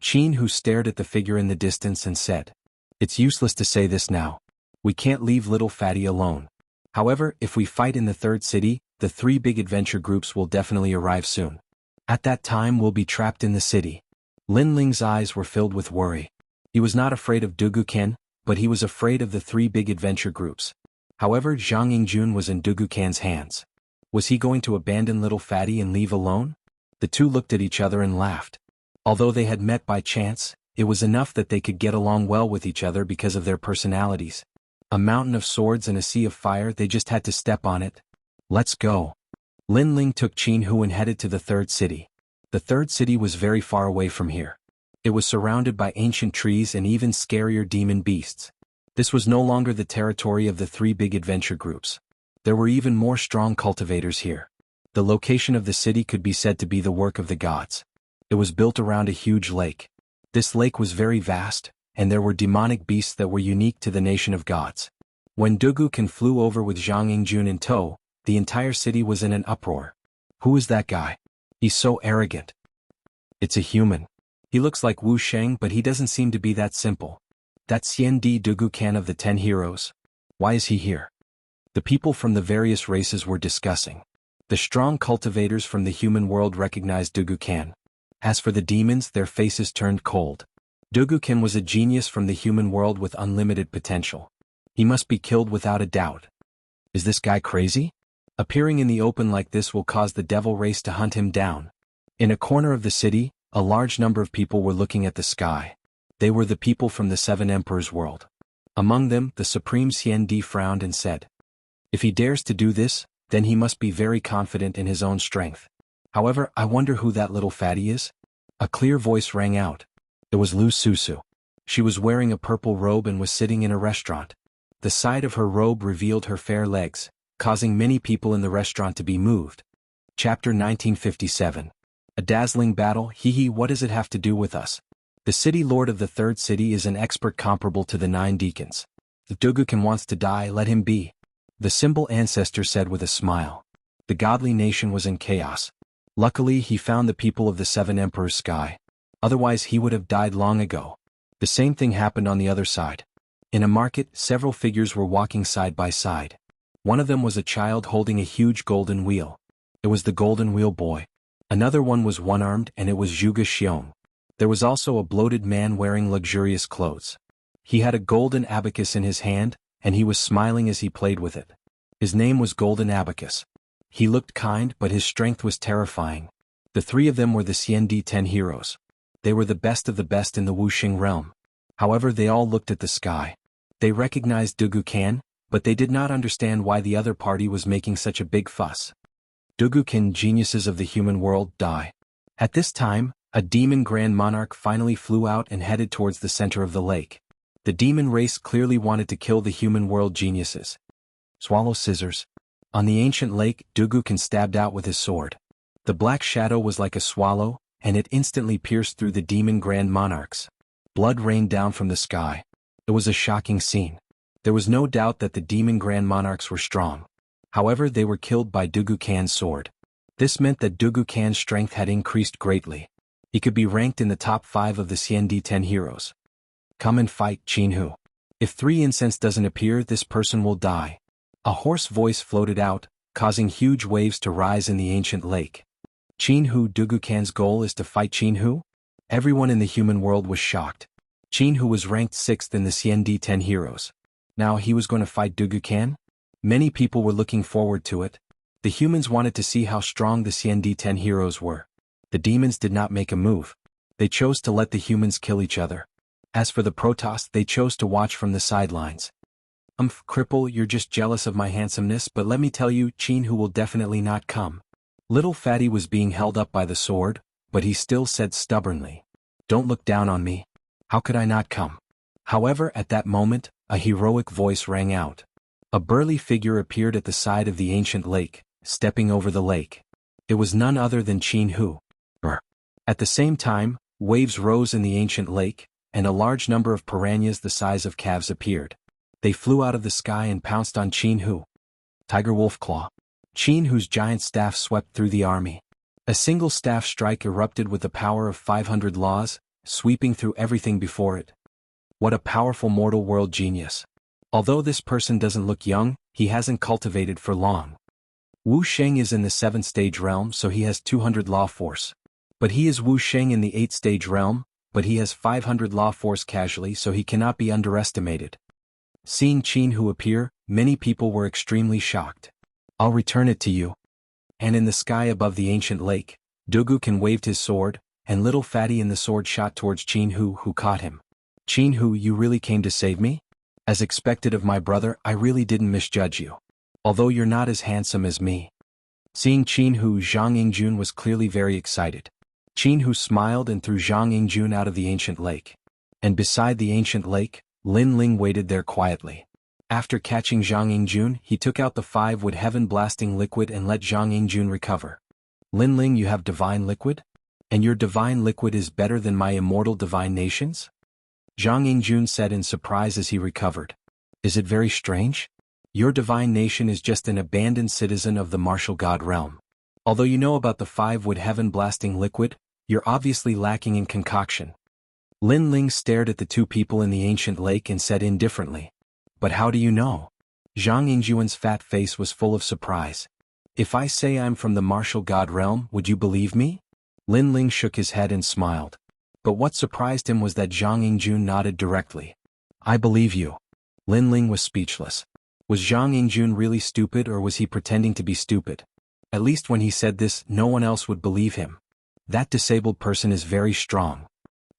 Jianghu stared at the figure in the distance and said, It's useless to say this now. We can't leave little fatty alone. However, if we fight in the third city, the three big adventure groups will definitely arrive soon. At that time we'll be trapped in the city. Lin Ling's eyes were filled with worry. He was not afraid of Dugu Khan, but he was afraid of the three big adventure groups. However, Zhang Yingjun was in Dugu Khan's hands. Was he going to abandon little fatty and leave alone? The two looked at each other and laughed. Although they had met by chance, it was enough that they could get along well with each other because of their personalities. A mountain of swords and a sea of fire, they just had to step on it. Let's go. Lin Ling took Jianghu and headed to the third city. The third city was very far away from here. It was surrounded by ancient trees and even scarier demon beasts. This was no longer the territory of the three big adventure groups. There were even more strong cultivators here. The location of the city could be said to be the work of the gods. It was built around a huge lake. This lake was very vast, and there were demonic beasts that were unique to the nation of gods. When Dugu Khan flew over with Zhang Yingjun in tow, the entire city was in an uproar. Who is that guy? He's so arrogant. It's a human. He looks like Wu Sheng, but he doesn't seem to be that simple. That's Dugu Khan of the 10 heroes. Why is he here? The people from the various races were discussing. The strong cultivators from the human world recognized Dugu Khan. As for the demons, their faces turned cold. Dugu Khan was a genius from the human world with unlimited potential. He must be killed without a doubt. Is this guy crazy? Appearing in the open like this will cause the devil race to hunt him down. In a corner of the city, a large number of people were looking at the sky. They were the people from the Seven Emperors world. Among them, the Supreme Xianxia frowned and said, If he dares to do this, then he must be very confident in his own strength. However, I wonder who that little fatty is? A clear voice rang out. It was Lu Susu. She was wearing a purple robe and was sitting in a restaurant. The side of her robe revealed her fair legs, causing many people in the restaurant to be moved. Chapter 1957. A dazzling battle. What does it have to do with us? The city lord of the third city is an expert comparable to the 9 deacons. If Dugu Khan wants to die, let him be. The simple ancestor said with a smile. The godly nation was in chaos. Luckily, he found the people of the 7 Emperors' sky. Otherwise he would have died long ago. The same thing happened on the other side. In a market, several figures were walking side by side. One of them was a child holding a huge golden wheel. It was the golden wheel boy. Another one was one-armed, and it was Zhuge Xiong. There was also a bloated man wearing luxurious clothes. He had a golden abacus in his hand, and he was smiling as he played with it. His name was Golden Abacus. He looked kind, but his strength was terrifying. The 3 of them were the Xianxia 10 heroes. They were the best of the best in the Wuxing realm. However, they all looked at the sky. They recognized Dugu Khan, but they did not understand why the other party was making such a big fuss. Dugukin, geniuses of the human world, die. At this time, a demon Grand Monarch finally flew out and headed towards the center of the lake. The demon race clearly wanted to kill the human world geniuses. Swallow scissors. On the ancient lake, Dugukin stabbed out with his sword. The black shadow was like a swallow, and it instantly pierced through the demon Grand Monarchs. Blood rained down from the sky. It was a shocking scene. There was no doubt that the demon Grand Monarchs were strong. However, they were killed by Dugukan's sword. This meant that Dugukan's strength had increased greatly. He could be ranked in the top 5 of the Xiandi 10 heroes. Come and fight, Jianghu. If 3 incense doesn't appear, this person will die. A hoarse voice floated out, causing huge waves to rise in the ancient lake. Jianghu, Dugukan's goal is to fight Jianghu? Everyone in the human world was shocked. Jianghu was ranked 6th in the Xiandi 10 heroes. Now he was going to fight Dugukan? Many people were looking forward to it. The humans wanted to see how strong the Xiandi 10 heroes were. The demons did not make a move. They chose to let the humans kill each other. As for the Protoss, they chose to watch from the sidelines. Cripple, you're just jealous of my handsomeness, but let me tell you, Jianghu will definitely not come. Little Fatty was being held up by the sword, but he still said stubbornly, "Don't look down on me. How could I not come?" However, at that moment, a heroic voice rang out. A burly figure appeared at the side of the ancient lake, stepping over the lake. It was none other than Jianghu. At the same time, waves rose in the ancient lake, and a large number of piranhas the size of calves appeared. They flew out of the sky and pounced on Jianghu. Tiger Wolf Claw. Jianghu's giant staff swept through the army. A single staff strike erupted with the power of 500 laws, sweeping through everything before it. What a powerful mortal world genius. Although this person doesn't look young, he hasn't cultivated for long. Wu Sheng is in the 7th stage realm, so he has 200 law force. But he is Wu Sheng in the 8th stage realm, but he has 500 law force casually, so he cannot be underestimated. Seeing Jianghu appear, many people were extremely shocked. I'll return it to you. And in the sky above the ancient lake, Dugukan waved his sword, and little Fatty in the sword shot towards Jianghu, who caught him. Jianghu, you really came to save me? As expected of my brother, I really didn't misjudge you. Although you're not as handsome as me. Seeing Jianghu, Zhang Yingjun was clearly very excited. Jianghu smiled and threw Zhang Yingjun out of the ancient lake. And beside the ancient lake, Lin Ling waited there quietly. After catching Zhang Yingjun, he took out the 5-wood heaven-blasting liquid and let Zhang Yingjun recover. Lin Ling, you have divine liquid? And your divine liquid is better than my immortal divine nations? Zhang Yingjun said in surprise as he recovered. Is it very strange? Your divine nation is just an abandoned citizen of the martial god realm. Although you know about the 5-wood heaven-blasting liquid, you're obviously lacking in concoction. Lin Ling stared at the 2 people in the ancient lake and said indifferently. But how do you know? Zhang Yingjun's fat face was full of surprise. If I say I'm from the martial god realm, would you believe me? Lin Ling shook his head and smiled. But what surprised him was that Zhang Yingjun nodded directly. I believe you. Lin Ling was speechless. Was Zhang Yingjun really stupid, or was he pretending to be stupid? At least when he said this, no one else would believe him. That disabled person is very strong.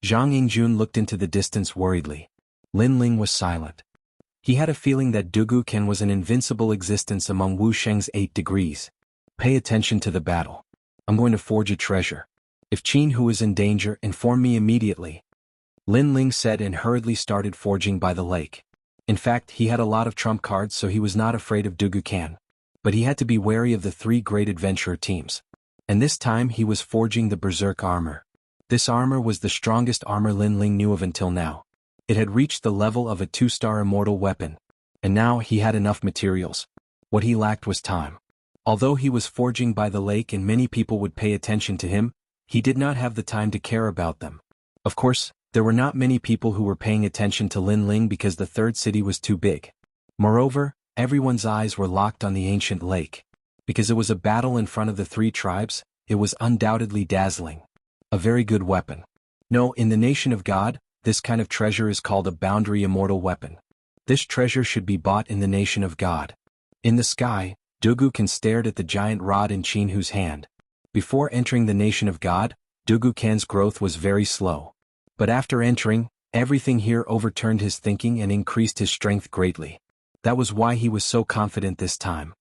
Zhang Yingjun looked into the distance worriedly. Lin Ling was silent. He had a feeling that Dugukan was an invincible existence among Wu Sheng's 8 degrees. Pay attention to the battle. I'm going to forge a treasure. If Jianghu is in danger, inform me immediately. Lin Ling said and hurriedly started forging by the lake. In fact, he had a lot of trump cards, so he was not afraid of Dugukan. But he had to be wary of the 3 great adventurer teams. And this time he was forging the Berserk armor. This armor was the strongest armor Lin Ling knew of until now. It had reached the level of a 2-star immortal weapon. And now he had enough materials. What he lacked was time. Although he was forging by the lake and many people would pay attention to him, he did not have the time to care about them. Of course, there were not many people who were paying attention to Lin Ling because the 3rd city was too big. Moreover, everyone's eyes were locked on the ancient lake. Because it was a battle in front of the 3 tribes, it was undoubtedly dazzling. A very good weapon. No, in the nation of God, this kind of treasure is called a boundary immortal weapon. This treasure should be bought in the nation of God. In the sky, Dugukan stared at the giant rod in Jianghu's hand. Before entering the nation of God, Dugukan's growth was very slow. But after entering, everything here overturned his thinking and increased his strength greatly. That was why he was so confident this time.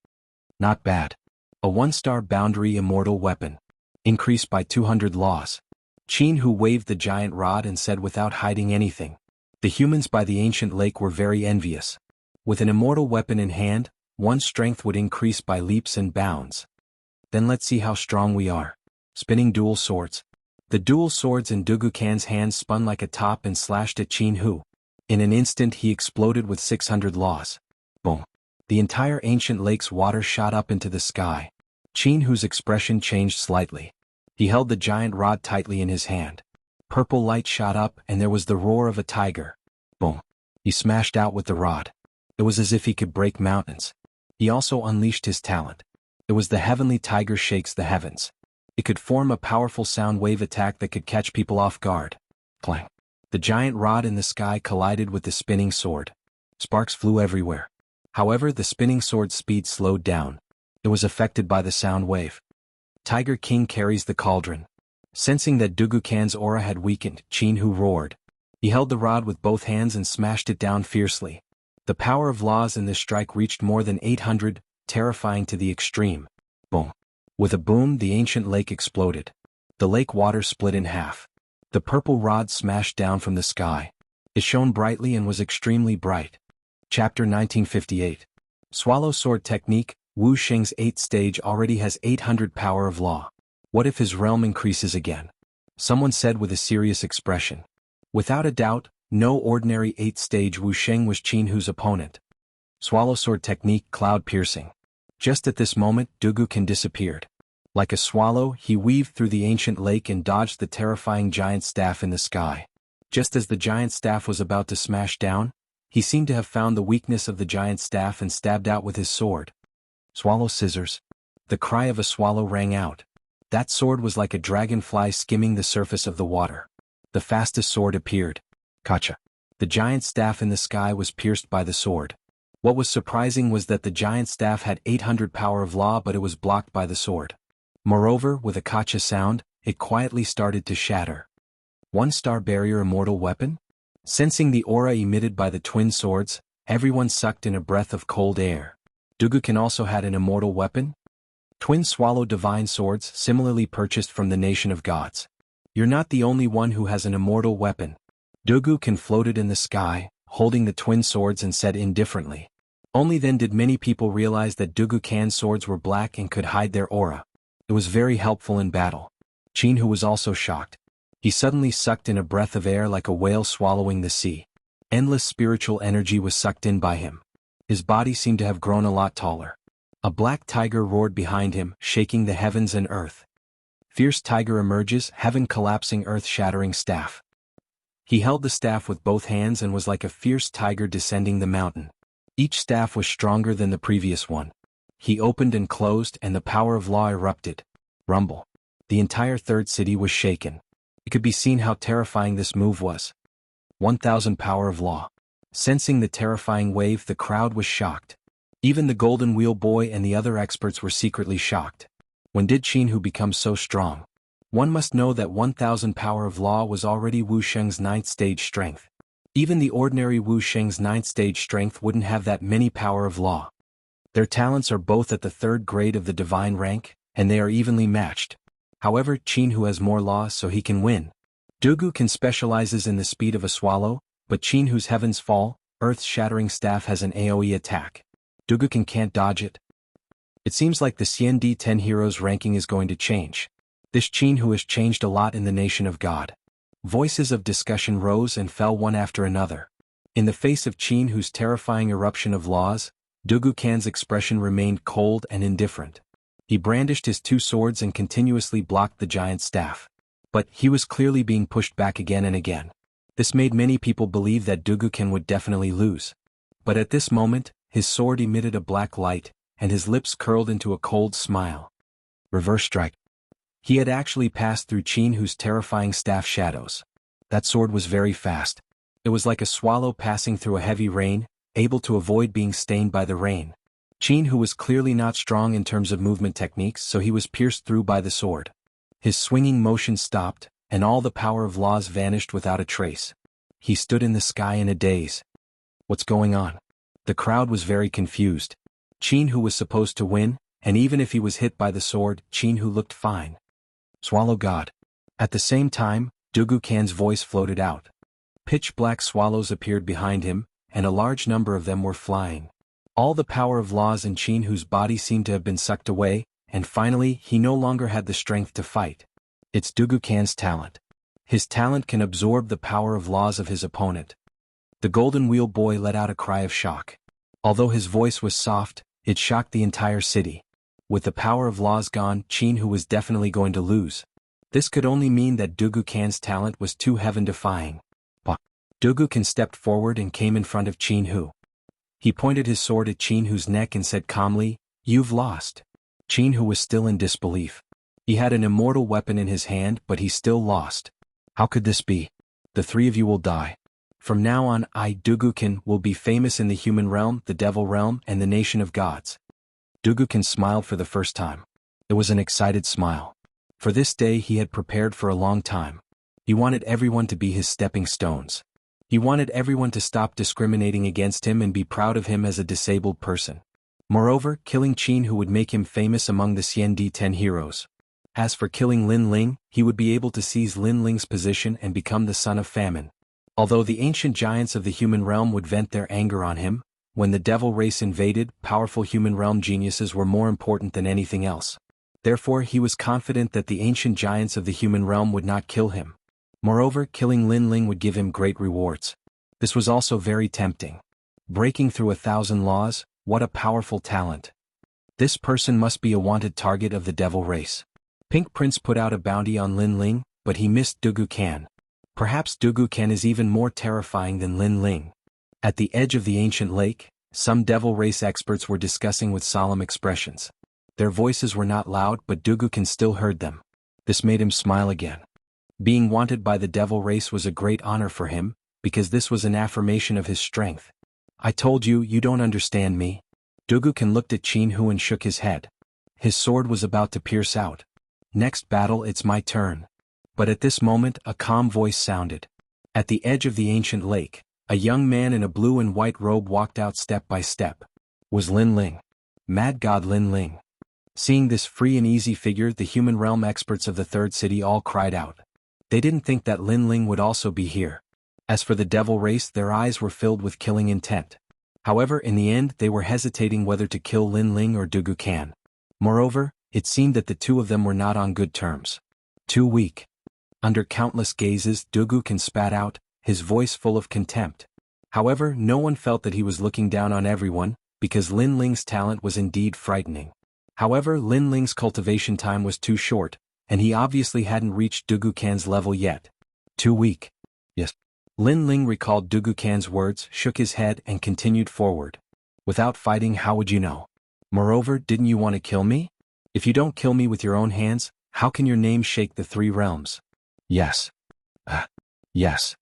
Not bad. A 1-star boundary immortal weapon. Increased by 200 laws. Jianghu waved the giant rod and said without hiding anything. The humans by the ancient lake were very envious. With an immortal weapon in hand, one's strength would increase by leaps and bounds. Then let's see how strong we are. Spinning dual swords. The dual swords in Dugukan's hands spun like a top and slashed at Jianghu. In an instant he exploded with 600 laws. Boom. The entire ancient lake's water shot up into the sky. Jianghu's expression changed slightly. He held the giant rod tightly in his hand. Purple light shot up and there was the roar of a tiger. Boom. He smashed out with the rod. It was as if he could break mountains. He also unleashed his talent. It was the heavenly tiger shakes the heavens. It could form a powerful sound wave attack that could catch people off guard. Clang. The giant rod in the sky collided with the spinning sword. Sparks flew everywhere. However, the spinning sword's speed slowed down. It was affected by the sound wave. Tiger King carries the cauldron. Sensing that Dugukan's aura had weakened, Jianghu roared. He held the rod with both hands and smashed it down fiercely. The power of laws in this strike reached more than 800, terrifying to the extreme. Boom. With a boom, the ancient lake exploded. The lake water split in half. The purple rod smashed down from the sky. It shone brightly and was extremely bright. Chapter 1958. Swallow Sword Technique. Wu Sheng's 8th stage already has 800 power of law. What if his realm increases again? Someone said with a serious expression. Without a doubt, no ordinary 8th stage Wu Sheng was Jianghu's opponent. Swallow Sword Technique. Cloud Piercing. Just at this moment, Dugukan disappeared. Like a swallow, he weaved through the ancient lake and dodged the terrifying giant staff in the sky. Just as the giant staff was about to smash down, he seemed to have found the weakness of the giant staff and stabbed out with his sword. Swallow Scissors. The cry of a swallow rang out. That sword was like a dragonfly skimming the surface of the water. The fastest sword appeared. Kacha. The giant staff in the sky was pierced by the sword. What was surprising was that the giant staff had 800 power of law, but it was blocked by the sword. Moreover, with a kacha sound, it quietly started to shatter. 1-star barrier immortal weapon? Sensing the aura emitted by the twin swords, everyone sucked in a breath of cold air. Dugukan also had an immortal weapon? Twin swallow divine swords, similarly purchased from the nation of gods. You're not the only one who has an immortal weapon. Dugukan floated in the sky, holding the twin swords and said indifferently. Only then did many people realize that Dugukan's swords were black and could hide their aura. It was very helpful in battle. Jianghu was also shocked. He suddenly sucked in a breath of air like a whale swallowing the sea. Endless spiritual energy was sucked in by him. His body seemed to have grown a lot taller. A black tiger roared behind him, shaking the heavens and earth. Fierce tiger emerges, heaven collapsing, earth-shattering staff. He held the staff with both hands and was like a fierce tiger descending the mountain. Each staff was stronger than the previous one. He opened and closed and the power of law erupted. Rumble. The entire third city was shaken. It could be seen how terrifying this move was. 1000 power of law. Sensing the terrifying wave, the crowd was shocked. Even the Golden Wheel Boy and the other experts were secretly shocked. When did Jianghu become so strong? One must know that 1000 power of law was already Wu Sheng's 9th stage strength. Even the ordinary Wu Sheng's 9th stage strength wouldn't have that many power of law. Their talents are both at the 3rd grade of the divine rank, and they are evenly matched. However, Jianghu has more law, so he can win. Dugukan specializes in the speed of a swallow, but Jianghu's Heaven's Fall, earth-shattering staff has an AoE attack. Dugukan can't dodge it. It seems like the Xian 10 heroes ranking is going to change. This Jianghu has changed a lot in the nation of God. Voices of discussion rose and fell one after another. In the face of Jianghu's terrifying eruption of laws, Dugukan's expression remained cold and indifferent. He brandished his 2 swords and continuously blocked the giant staff. But he was clearly being pushed back again and again. This made many people believe that Dugukan would definitely lose. But at this moment, his sword emitted a black light, and his lips curled into a cold smile. Reverse strike. He had actually passed through Jianghu's terrifying staff shadows. That sword was very fast. It was like a swallow passing through a heavy rain, able to avoid being stained by the rain. Jianghu was clearly not strong in terms of movement techniques, so he was pierced through by the sword. His swinging motion stopped, and all the power of laws vanished without a trace. He stood in the sky in a daze. What's going on? The crowd was very confused. Jianghu was supposed to win, and even if he was hit by the sword, Jianghu looked fine. Swallow God. At the same time, Dugu Kan's voice floated out. Pitch-black swallows appeared behind him, and a large number of them were flying. All the power of laws in Jianghu's body seemed to have been sucked away, and finally he no longer had the strength to fight. It's Dugu Kan's talent. His talent can absorb the power of laws of his opponent. The Golden Wheel Boy let out a cry of shock. Although his voice was soft, it shocked the entire city. With the power of laws gone, Jianghu was definitely going to lose. This could only mean that Dugu Kan's talent was too heaven-defying. Dugu Kan stepped forward and came in front of Jianghu. He pointed his sword at Jianghu's neck and said calmly, "You've lost." Jianghu was still in disbelief. He had an immortal weapon in his hand, but he still lost. How could this be? The three of you will die. From now on, I, Dugu Kan, will be famous in the human realm, the devil realm, and the nation of gods. Dugu Kan smiled for the first time. It was an excited smile. For this day he had prepared for a long time. He wanted everyone to be his stepping stones. He wanted everyone to stop discriminating against him and be proud of him as a disabled person. Moreover, killing Jianghu would make him famous among the Xiandi 10 heroes. As for killing Lin Ling, he would be able to seize Lin Ling's position and become the son of famine. Although the ancient giants of the human realm would vent their anger on him, when the devil race invaded, powerful human realm geniuses were more important than anything else. Therefore he was confident that the ancient giants of the human realm would not kill him. Moreover, killing Lin Ling would give him great rewards. This was also very tempting. Breaking through 1,000 laws, what a powerful talent. This person must be a wanted target of the devil race. Pink Prince put out a bounty on Lin Ling, but he missed Dugu Kan. Perhaps Dugu Kan is even more terrifying than Lin Ling. At the edge of the ancient lake, some devil race experts were discussing with solemn expressions. Their voices were not loud, but Dugu Kan still heard them. This made him smile again. Being wanted by the devil race was a great honor for him, because this was an affirmation of his strength. I told you, you don't understand me. Dugu Kan looked at Jianghu and shook his head. His sword was about to pierce out. Next battle, it's my turn. But at this moment, a calm voice sounded. At the edge of the ancient lake, a young man in a blue and white robe walked out step by step. Was Lin Ling. Mad God Lin Ling. Seeing this free and easy figure, the human realm experts of the third city all cried out. They didn't think that Lin Ling would also be here. As for the devil race, their eyes were filled with killing intent. However, in the end, they were hesitating whether to kill Lin Ling or Dugu Kan. Moreover, it seemed that the two of them were not on good terms. Too weak. Under countless gazes, Dugu Kan spat out, his voice full of contempt. However, no one felt that he was looking down on everyone, because Lin Ling's talent was indeed frightening. However, Lin Ling's cultivation time was too short, and he obviously hadn't reached Dugu Kan's level yet. Too weak. Yes. Lin Ling recalled Dugu Kan's words, shook his head, and continued forward. Without fighting, how would you know? Moreover, didn't you want to kill me? If you don't kill me with your own hands, how can your name shake the three realms? Yes. Yes.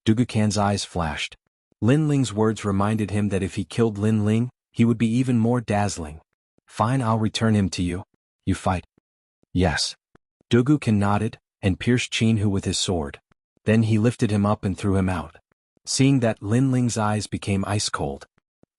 Dugu Kan's eyes flashed. Lin Ling's words reminded him that if he killed Lin Ling, he would be even more dazzling. Fine, I'll return him to you. You fight. Yes. Dugu Kan nodded, and pierced Jianghu with his sword. Then he lifted him up and threw him out. Seeing that, Lin Ling's eyes became ice cold.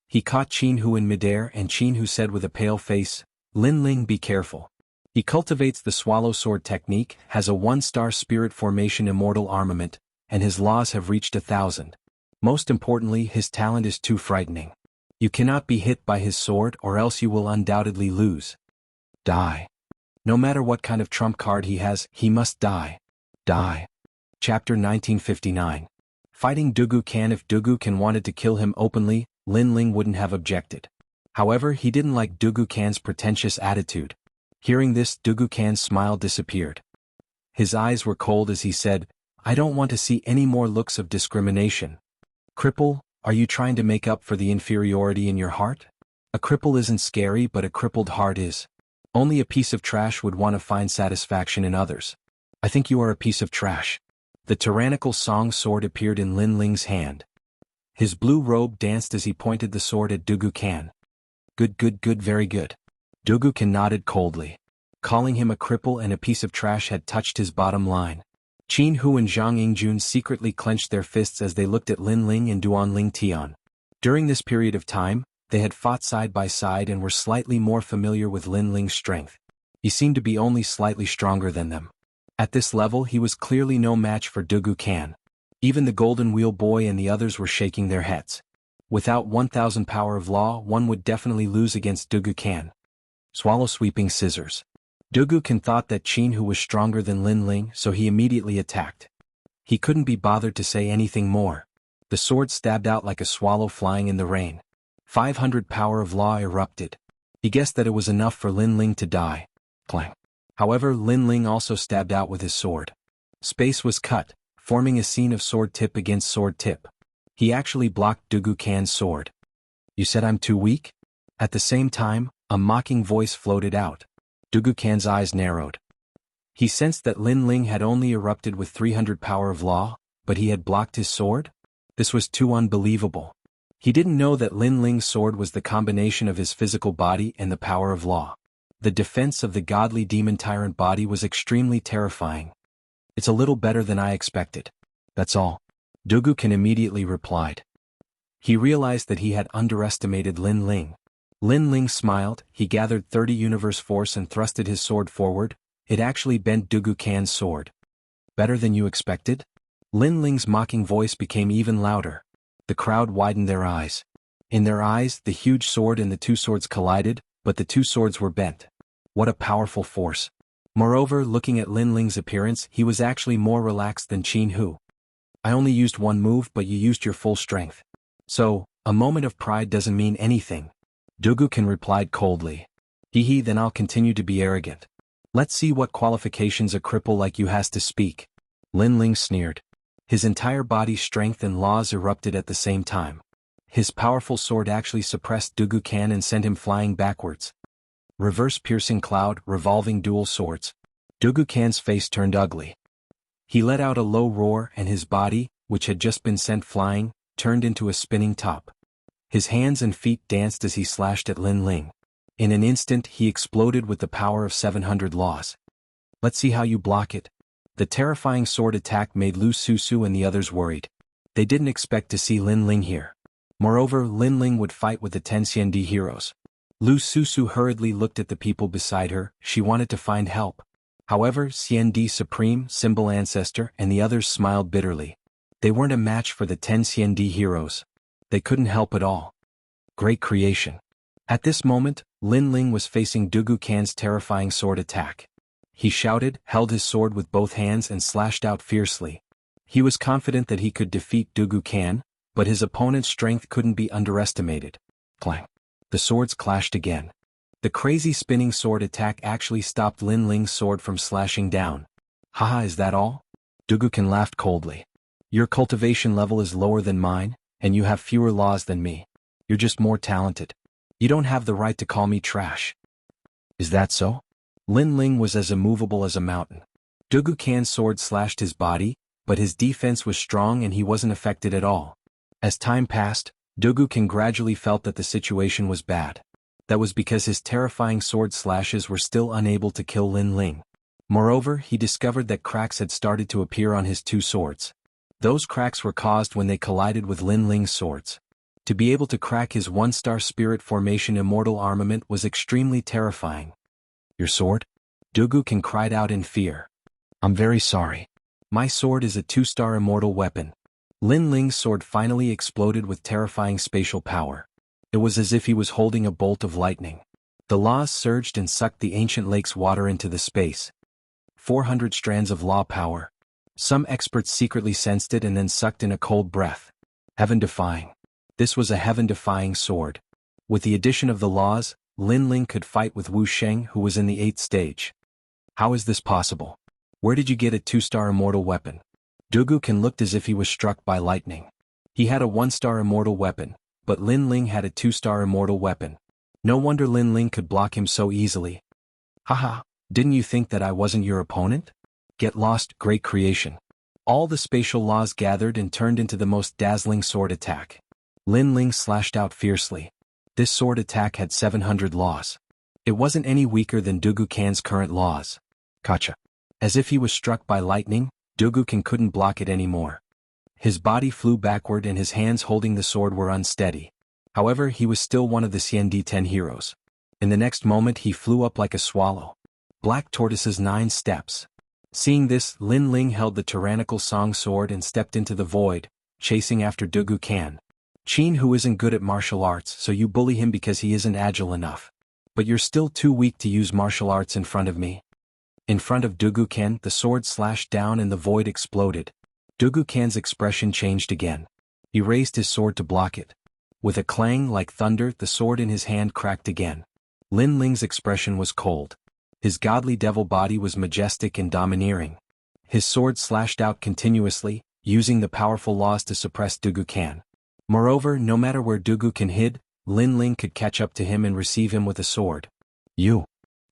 He caught Jianghu in midair, and Jianghu said with a pale face, Lin Ling, be careful. He cultivates the swallow sword technique, has a 1-star spirit formation immortal armament, and his laws have reached 1,000. Most importantly, his talent is too frightening. You cannot be hit by his sword or else you will undoubtedly lose. Die. No matter what kind of trump card he has, he must die. Die. Chapter 1959. Fighting Dugu Kan. If Dugu Kan wanted to kill him openly, Lin Ling wouldn't have objected. However, he didn't like Dugu Kan's pretentious attitude. Hearing this, Dugu Kan's smile disappeared. His eyes were cold as he said, I don't want to see any more looks of discrimination. Cripple, are you trying to make up for the inferiority in your heart? A cripple isn't scary, but a crippled heart is. Only a piece of trash would want to find satisfaction in others. I think you are a piece of trash. The tyrannical song sword appeared in Lin Ling's hand. His blue robe danced as he pointed the sword at Dugu Kan. Good, very good. Dugu Kan nodded coldly. Calling him a cripple and a piece of trash had touched his bottom line. Jianghu and Zhang Yingjun secretly clenched their fists as they looked at Lin Ling and Duan Ling Tian. During this period of time, they had fought side by side and were slightly more familiar with Lin Ling's strength. He seemed to be only slightly stronger than them. At this level he was clearly no match for Dugu Kan. Even the Golden Wheel Boy and the others were shaking their heads. Without 1000 power of law, one would definitely lose against Dugu Kan. Swallow sweeping scissors. Dugu Kan thought that Jianghu was stronger than Lin Ling, so he immediately attacked. He couldn't be bothered to say anything more. The sword stabbed out like a swallow flying in the rain. 500 power of law erupted. He guessed that it was enough for Lin Ling to die. Clang. However, Lin Ling also stabbed out with his sword. Space was cut, forming a scene of sword tip against sword tip. He actually blocked Dugu Kan's sword. You said I'm too weak? At the same time, a mocking voice floated out. Dugu Kan's eyes narrowed. He sensed that Lin Ling had only erupted with 300 power of law, but he had blocked his sword? This was too unbelievable. He didn't know that Lin Ling's sword was the combination of his physical body and the power of law. The defense of the godly demon tyrant body was extremely terrifying. It's a little better than I expected. That's all. Dugu Kan immediately replied. He realized that he had underestimated Lin Ling. Lin Ling smiled, he gathered 30 universe force and thrusted his sword forward. It actually bent Dugu Kan's sword. Better than you expected? Lin Ling's mocking voice became even louder. The crowd widened their eyes. In their eyes, the huge sword and the two swords collided, but the two swords were bent. What a powerful force. Moreover, looking at Lin Ling's appearance, he was actually more relaxed than Jianghu. I only used one move, but you used your full strength. So, a moment of pride doesn't mean anything. Dugu Kan replied coldly. Hee, then I'll continue to be arrogant. Let's see what qualifications a cripple like you has to speak. Lin Ling sneered. His entire body's strength and laws erupted at the same time. His powerful sword actually suppressed Dugu Kan and sent him flying backwards. Reverse piercing cloud, revolving dual swords. Dugu Kan's face turned ugly. He let out a low roar and his body, which had just been sent flying, turned into a spinning top. His hands and feet danced as he slashed at Lin Ling. In an instant he exploded with the power of 700 laws. Let's see how you block it. The terrifying sword attack made Lu Susu and the others worried. They didn't expect to see Lin Ling here. Moreover, Lin Ling would fight with the 10 Xiandi heroes. Lu Susu hurriedly looked at the people beside her. She wanted to find help. However, Xiandi Supreme, Symbol Ancestor, and the others smiled bitterly. They weren't a match for the 10 Xiandi heroes. They couldn't help at all. Great creation. At this moment, Lin Ling was facing Dugu Kan's terrifying sword attack. He shouted, held his sword with both hands and slashed out fiercely. He was confident that he could defeat Dugu Kan, but his opponent's strength couldn't be underestimated. Clang. The swords clashed again. The crazy spinning sword attack actually stopped Lin Ling's sword from slashing down. Haha, is that all? Dugu Kan laughed coldly. Your cultivation level is lower than mine, and you have fewer laws than me. You're just more talented. You don't have the right to call me trash. Is that so? Lin Ling was as immovable as a mountain. Dugu Kan's sword slashed his body, but his defense was strong and he wasn't affected at all. As time passed, Dugu Kan gradually felt that the situation was bad. That was because his terrifying sword slashes were still unable to kill Lin Ling. Moreover, he discovered that cracks had started to appear on his two swords. Those cracks were caused when they collided with Lin Ling's swords. To be able to crack his one-star spirit formation immortal armament was extremely terrifying. Your sword? Dugu Kan cried out in fear. I'm very sorry. My sword is a 2-star immortal weapon. Lin Ling's sword finally exploded with terrifying spatial power. It was as if he was holding a bolt of lightning. The laws surged and sucked the ancient lake's water into the space. 400 strands of law power. Some experts secretly sensed it and then sucked in a cold breath. Heaven-defying. This was a heaven-defying sword. With the addition of the laws, Lin Ling could fight with Wu Sheng, who was in the 8th stage. How is this possible? Where did you get a 2-star immortal weapon? Dugu Kan looked as if he was struck by lightning. He had a 1-star immortal weapon, but Lin Ling had a 2-star immortal weapon. No wonder Lin Ling could block him so easily. Haha, didn't you think that I wasn't your opponent? Get lost, great creation. All the spatial laws gathered and turned into the most dazzling sword attack. Lin Ling slashed out fiercely. This sword attack had 700 laws. It wasn't any weaker than Dugu Kan's current laws. Gotcha. As if he was struck by lightning, Dugu Kan couldn't block it anymore. His body flew backward and his hands holding the sword were unsteady. However, he was still one of the Xian 10 heroes. In the next moment he flew up like a swallow. Black Tortoise's 9 steps. Seeing this, Lin Ling held the tyrannical song sword and stepped into the void, chasing after Dugu Kan. Qin who isn't good at martial arts, so you bully him because he isn't agile enough. But you're still too weak to use martial arts in front of me. In front of Dugu Kan, the sword slashed down and the void exploded. Dugu Kan's expression changed again. He raised his sword to block it. With a clang like thunder, the sword in his hand cracked again. Lin Ling's expression was cold. His godly devil body was majestic and domineering. His sword slashed out continuously, using the powerful laws to suppress Dugu Kan. Moreover, no matter where Dugu Kan hid, Lin Ling could catch up to him and receive him with a sword. You.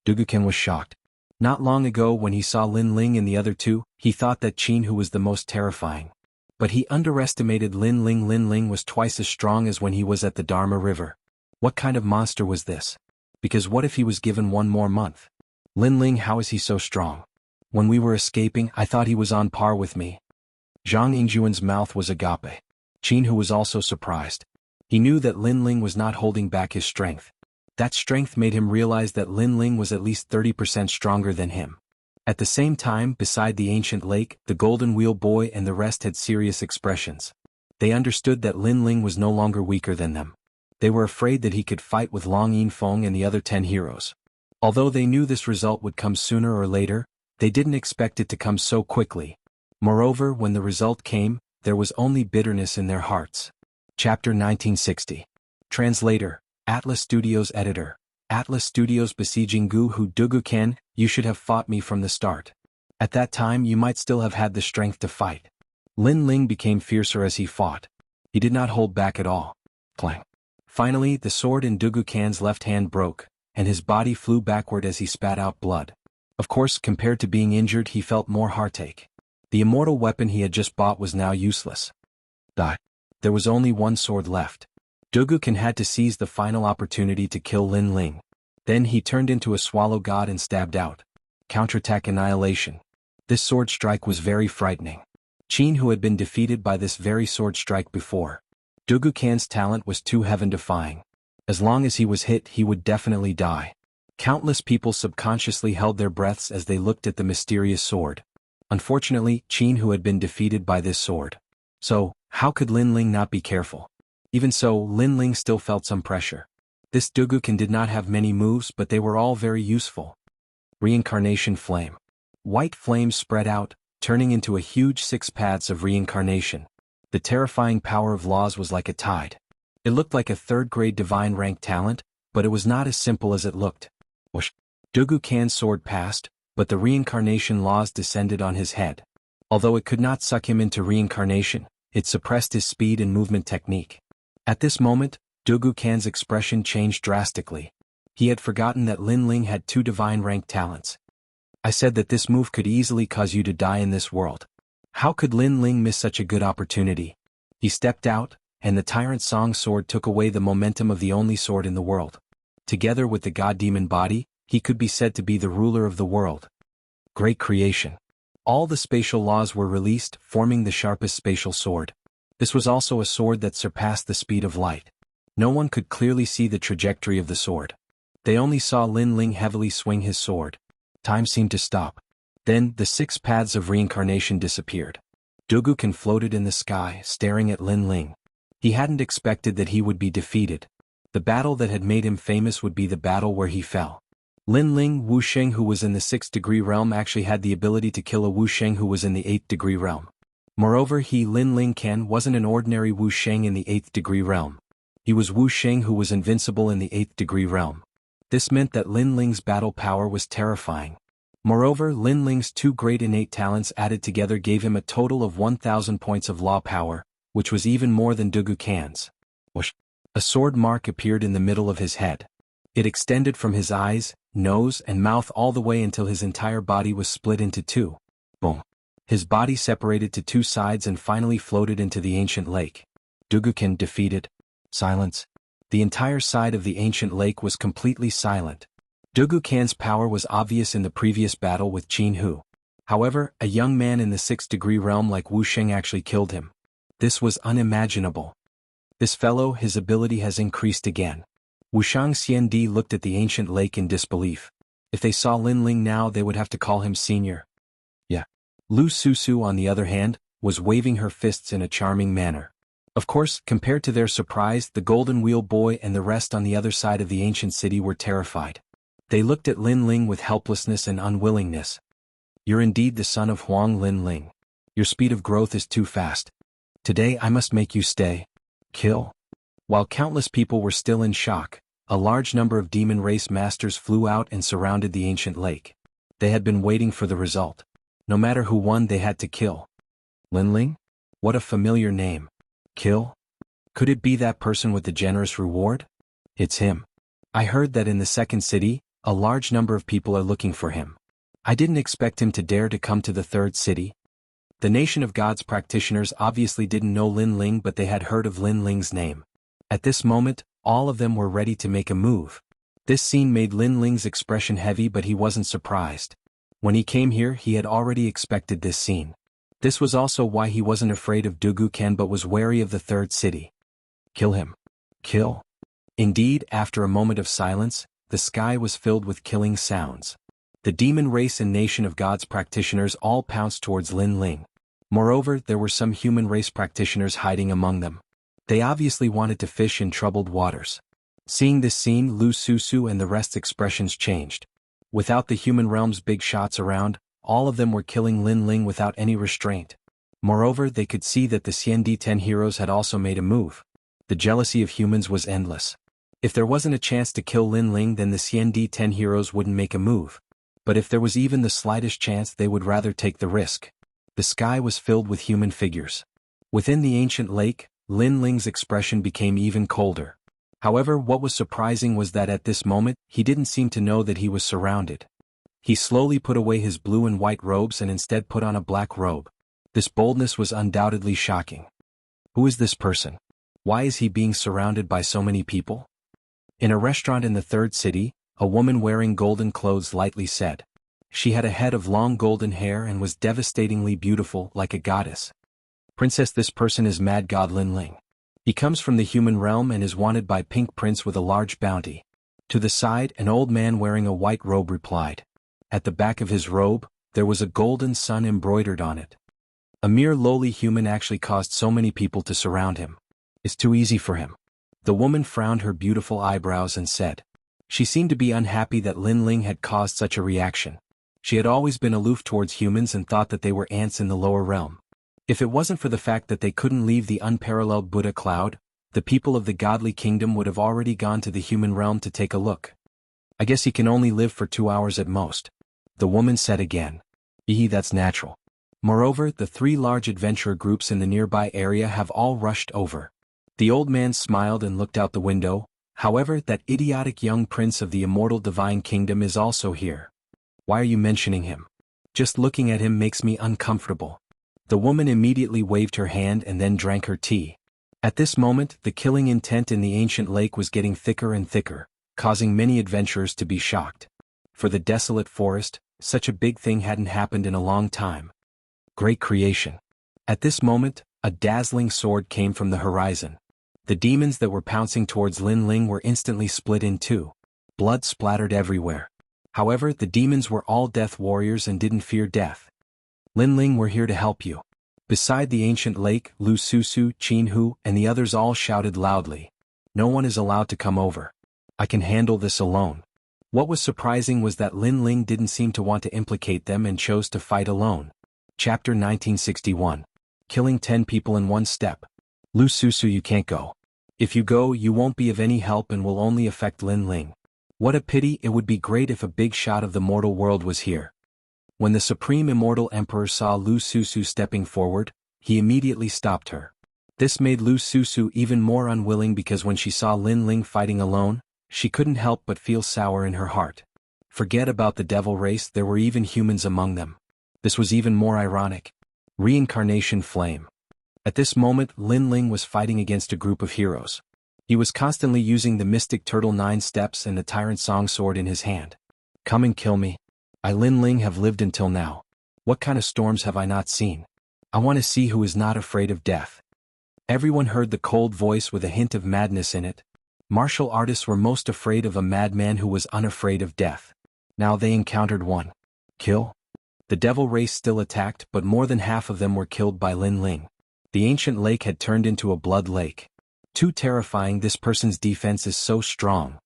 Dugu Kan was shocked. Not long ago when he saw Lin Ling and the other two, he thought that Qin who was the most terrifying. But he underestimated Lin Ling. Lin Ling was twice as strong as when he was at the Dharma River. What kind of monster was this? Because what if he was given 1 more month? Lin Ling, how is he so strong? When we were escaping, I thought he was on par with me. Zhang Yingjuan's mouth was agape. Qin who was also surprised. He knew that Lin Ling was not holding back his strength. That strength made him realize that Lin Ling was at least 30% stronger than him. At the same time, beside the ancient lake, the Golden Wheel Boy and the rest had serious expressions. They understood that Lin Ling was no longer weaker than them. They were afraid that he could fight with Long Yinfeng and the other 10 heroes. Although they knew this result would come sooner or later, they didn't expect it to come so quickly. Moreover, when the result came, there was only bitterness in their hearts. Chapter 1960. Translator, Atlas Studios Editor. Atlas Studios besieging Jianghu. Dugu Kan, you should have fought me from the start. At that time you might still have had the strength to fight. Lin Ling became fiercer as he fought. He did not hold back at all. Clang. Finally, the sword in Dugu Kan's left hand broke, and his body flew backward as he spat out blood. Of course, compared to being injured, he felt more heartache. The immortal weapon he had just bought was now useless. There was only one sword left. Dugu Kan had to seize the final opportunity to kill Lin Ling. Then he turned into a swallow god and stabbed out. Counterattack annihilation. This sword strike was very frightening. Qin who had been defeated by this very sword strike before. Dugu Kan's talent was too heaven-defying. As long as he was hit, he would definitely die. Countless people subconsciously held their breaths as they looked at the mysterious sword. Unfortunately, Qin who had been defeated by this sword. So, how could Lin Ling not be careful? Even so, Lin Ling still felt some pressure. This Dugu Kan did not have many moves, but they were all very useful. Reincarnation Flame. White flames spread out, turning into a huge 6 paths of reincarnation. The terrifying power of laws was like a tide. It looked like a 3rd-grade divine rank talent, but it was not as simple as it looked. Whoosh. Dugu Kan's sword passed, but the reincarnation laws descended on his head. Although it could not suck him into reincarnation, it suppressed his speed and movement technique. At this moment, Dugu Kan's expression changed drastically. He had forgotten that Lin Ling had 2 divine rank talents. I said that this move could easily cause you to die in this world. How could Lin Ling miss such a good opportunity? He stepped out, and the Tyrant Song sword took away the momentum of the only sword in the world. Together with the god-demon body, he could be said to be the ruler of the world. Great creation. All the spatial laws were released, forming the sharpest spatial sword. This was also a sword that surpassed the speed of light. No one could clearly see the trajectory of the sword. They only saw Lin Ling heavily swing his sword. Time seemed to stop. Then, the 6 paths of reincarnation disappeared. Dugu Kan floated in the sky, staring at Lin Ling. He hadn't expected that he would be defeated. The battle that had made him famous would be the battle where he fell. Lin Ling Wuxia who was in the 6th degree realm actually had the ability to kill a Wuxia who was in the 8th degree realm. Moreover, Lin Ling Kan wasn't an ordinary Wuxia in the 8th degree realm. He was Wuxia who was invincible in the 8th degree realm. This meant that Lin Ling's battle power was terrifying. Moreover, Lin Ling's 2 great innate talents added together gave him a total of 1,000 points of law power, which was even more than Dugu Kan's. Whoosh. A sword mark appeared in the middle of his head. It extended from his eyes, nose, and mouth all the way until his entire body was split into 2. Boom. His body separated to 2 sides and finally floated into the ancient lake. Dugu Kan defeated. Silence. The entire side of the ancient lake was completely silent. Dugu Kan's power was obvious in the previous battle with Jianghu. However, a young man in the 6th degree realm like Wuxia actually killed him. This was unimaginable. This fellow, his ability has increased again. Xianxia looked at the ancient lake in disbelief. If they saw Lin Ling now, they would have to call him senior. Yeah. Lu Susu, on the other hand, was waving her fists in a charming manner. Of course, compared to their surprise, the Golden Wheel Boy and the rest on the other side of the ancient city were terrified. They looked at Lin Ling with helplessness and unwillingness. You're indeed the son of Huang Lin Ling. Your speed of growth is too fast. Today I must make you stay. Kill. While countless people were still in shock, a large number of demon race masters flew out and surrounded the ancient lake. They had been waiting for the result. No matter who won, they had to kill. Lin Ling? What a familiar name. Kill? Could it be that person with the generous reward? It's him. I heard that in the second city, a large number of people are looking for him. I didn't expect him to dare to come to the third city. The Nation of Gods practitioners obviously didn't know Lin Ling, but they had heard of Lin Ling's name. At this moment, all of them were ready to make a move. This scene made Lin Ling's expression heavy, but he wasn't surprised. When he came here, he had already expected this scene. This was also why he wasn't afraid of Dugu Ken but was wary of the third city. Kill him. Kill. Indeed, after a moment of silence, the sky was filled with killing sounds. The demon race and Nation of Gods practitioners all pounced towards Lin Ling. Moreover, there were some human race practitioners hiding among them. They obviously wanted to fish in troubled waters. Seeing this scene, Lu Susu and the rest's expressions changed. Without the human realm's big shots around, all of them were killing Lin Ling without any restraint. Moreover, they could see that the Xiandi 10 heroes had also made a move. The jealousy of humans was endless. If there wasn't a chance to kill Lin Ling, then the Xiandi 10 heroes wouldn't make a move. But if there was even the slightest chance, they would rather take the risk. The sky was filled with human figures. Within the ancient lake, Lin Ling's expression became even colder. However, what was surprising was that at this moment, he didn't seem to know that he was surrounded. He slowly put away his blue and white robes and instead put on a black robe. This boldness was undoubtedly shocking. Who is this person? Why is he being surrounded by so many people? In a restaurant in the third city, a woman wearing golden clothes lightly said. She had a head of long golden hair and was devastatingly beautiful, like a goddess. Princess, this person is Mad God Lin Ling. He comes from the human realm and is wanted by Pink Prince with a large bounty. To the side, an old man wearing a white robe replied. At the back of his robe, there was a golden sun embroidered on it. A mere lowly human actually caused so many people to surround him. It's too easy for him. The woman frowned her beautiful eyebrows and said. She seemed to be unhappy that Lin Ling had caused such a reaction. She had always been aloof towards humans and thought that they were ants in the lower realm. If it wasn't for the fact that they couldn't leave the unparalleled Buddha cloud, the people of the godly kingdom would have already gone to the human realm to take a look. I guess he can only live for 2 hours at most. The woman said again. That's natural. Moreover, the 3 large adventurer groups in the nearby area have all rushed over. The old man smiled and looked out the window. However, that idiotic young prince of the immortal divine kingdom is also here. Why are you mentioning him? Just looking at him makes me uncomfortable. The woman immediately waved her hand and then drank her tea. At this moment, the killing intent in the ancient lake was getting thicker and thicker, causing many adventurers to be shocked. For the desolate forest, such a big thing hadn't happened in a long time. Great creation. At this moment, a dazzling sword came from the horizon. The demons that were pouncing towards Lin Ling were instantly split in two. Blood splattered everywhere. However, the demons were all death warriors and didn't fear death. Lin Ling, we're here to help you. Beside the ancient lake, Lu Susu, Jianghu, and the others all shouted loudly. No one is allowed to come over. I can handle this alone. What was surprising was that Lin Ling didn't seem to want to implicate them and chose to fight alone. Chapter 1961. Killing 10 people in one step. Lu Susu, you can't go. If you go, you won't be of any help and will only affect Lin Ling. What a pity, it would be great if a big shot of the mortal world was here. When the Supreme Immortal Emperor saw Lu Susu stepping forward, he immediately stopped her. This made Lu Susu even more unwilling because when she saw Lin Ling fighting alone, she couldn't help but feel sour in her heart. Forget about the devil race, there were even humans among them. This was even more ironic. Reincarnation Flame. At this moment, Lin Ling was fighting against a group of heroes. He was constantly using the Mystic Turtle 9 Steps and the Tyrant Song Sword in his hand. Come and kill me. I, Lin Ling, have lived until now. What kind of storms have I not seen? I want to see who is not afraid of death. Everyone heard the cold voice with a hint of madness in it. Martial artists were most afraid of a madman who was unafraid of death. Now they encountered one. Kill? The devil race still attacked, but more than half of them were killed by Lin Ling. The ancient lake had turned into a blood lake. Too terrifying, this person's defense is so strong.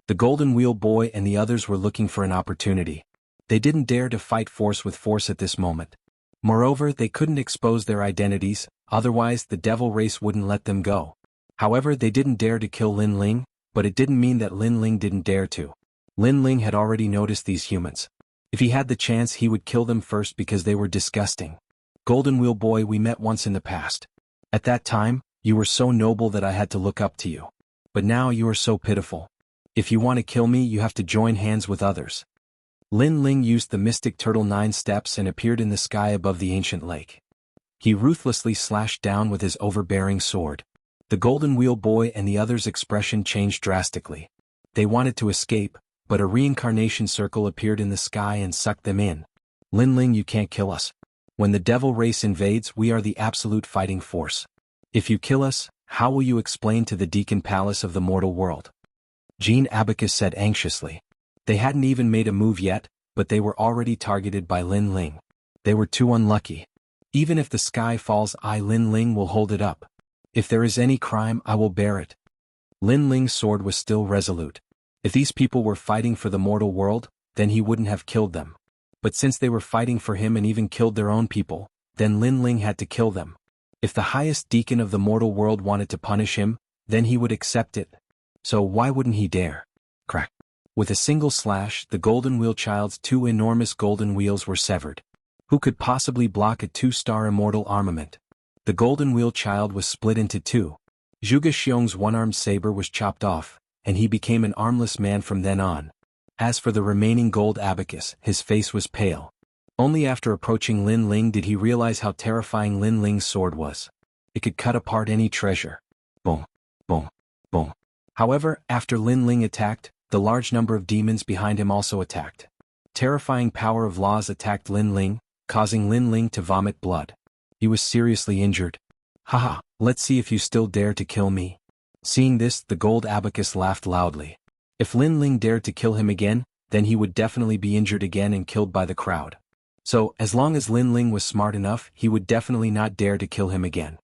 The Golden Wheel Boy and the others were looking for an opportunity. They didn't dare to fight force with force at this moment. Moreover, they couldn't expose their identities, otherwise the devil race wouldn't let them go. However, they didn't dare to kill Lin Ling, but it didn't mean that Lin Ling didn't dare to. Lin Ling had already noticed these humans. If he had the chance, he would kill them first because they were disgusting. Golden Wheel Boy, we met once in the past. At that time, you were so noble that I had to look up to you. But now you are so pitiful. If you want to kill me, you have to join hands with others. Lin Ling used the mystic turtle 9 steps and appeared in the sky above the ancient lake. He ruthlessly slashed down with his overbearing sword. The Golden Wheel Boy and the others' expression changed drastically. They wanted to escape, but a reincarnation circle appeared in the sky and sucked them in. Lin Ling, you can't kill us. When the devil race invades, we are the absolute fighting force. If you kill us, how will you explain to the Deacon Palace of the mortal world? Jean Abacus said anxiously. They hadn't even made a move yet, but they were already targeted by Lin Ling. They were too unlucky. Even if the sky falls, Lin Ling will hold it up. If there is any crime, I will bear it. Lin Ling's sword was still resolute. If these people were fighting for the mortal world, then he wouldn't have killed them. But since they were fighting for him and even killed their own people, then Lin Ling had to kill them. If the highest deacon of the mortal world wanted to punish him, then he would accept it. So why wouldn't he dare? Crack. With a single slash, the Golden Wheel Child's 2 enormous golden wheels were severed. Who could possibly block a 2-star immortal armament? The Golden Wheel Child was split into 2. Zhuge Xiong's one-armed saber was chopped off, and he became an armless man from then on. As for the remaining gold abacus, his face was pale. Only after approaching Lin Ling did he realize how terrifying Lin Ling's sword was. It could cut apart any treasure. Boom, boom, boom. However, after Lin Ling attacked, the large number of demons behind him also attacked. Terrifying power of laws attacked Lin Ling, causing Lin Ling to vomit blood. He was seriously injured. Haha, let's see if you still dare to kill me. Seeing this, the gold abacus laughed loudly. If Lin Ling dared to kill him again, then he would definitely be injured again and killed by the crowd. So, as long as Lin Ling was smart enough, he would definitely not dare to kill him again.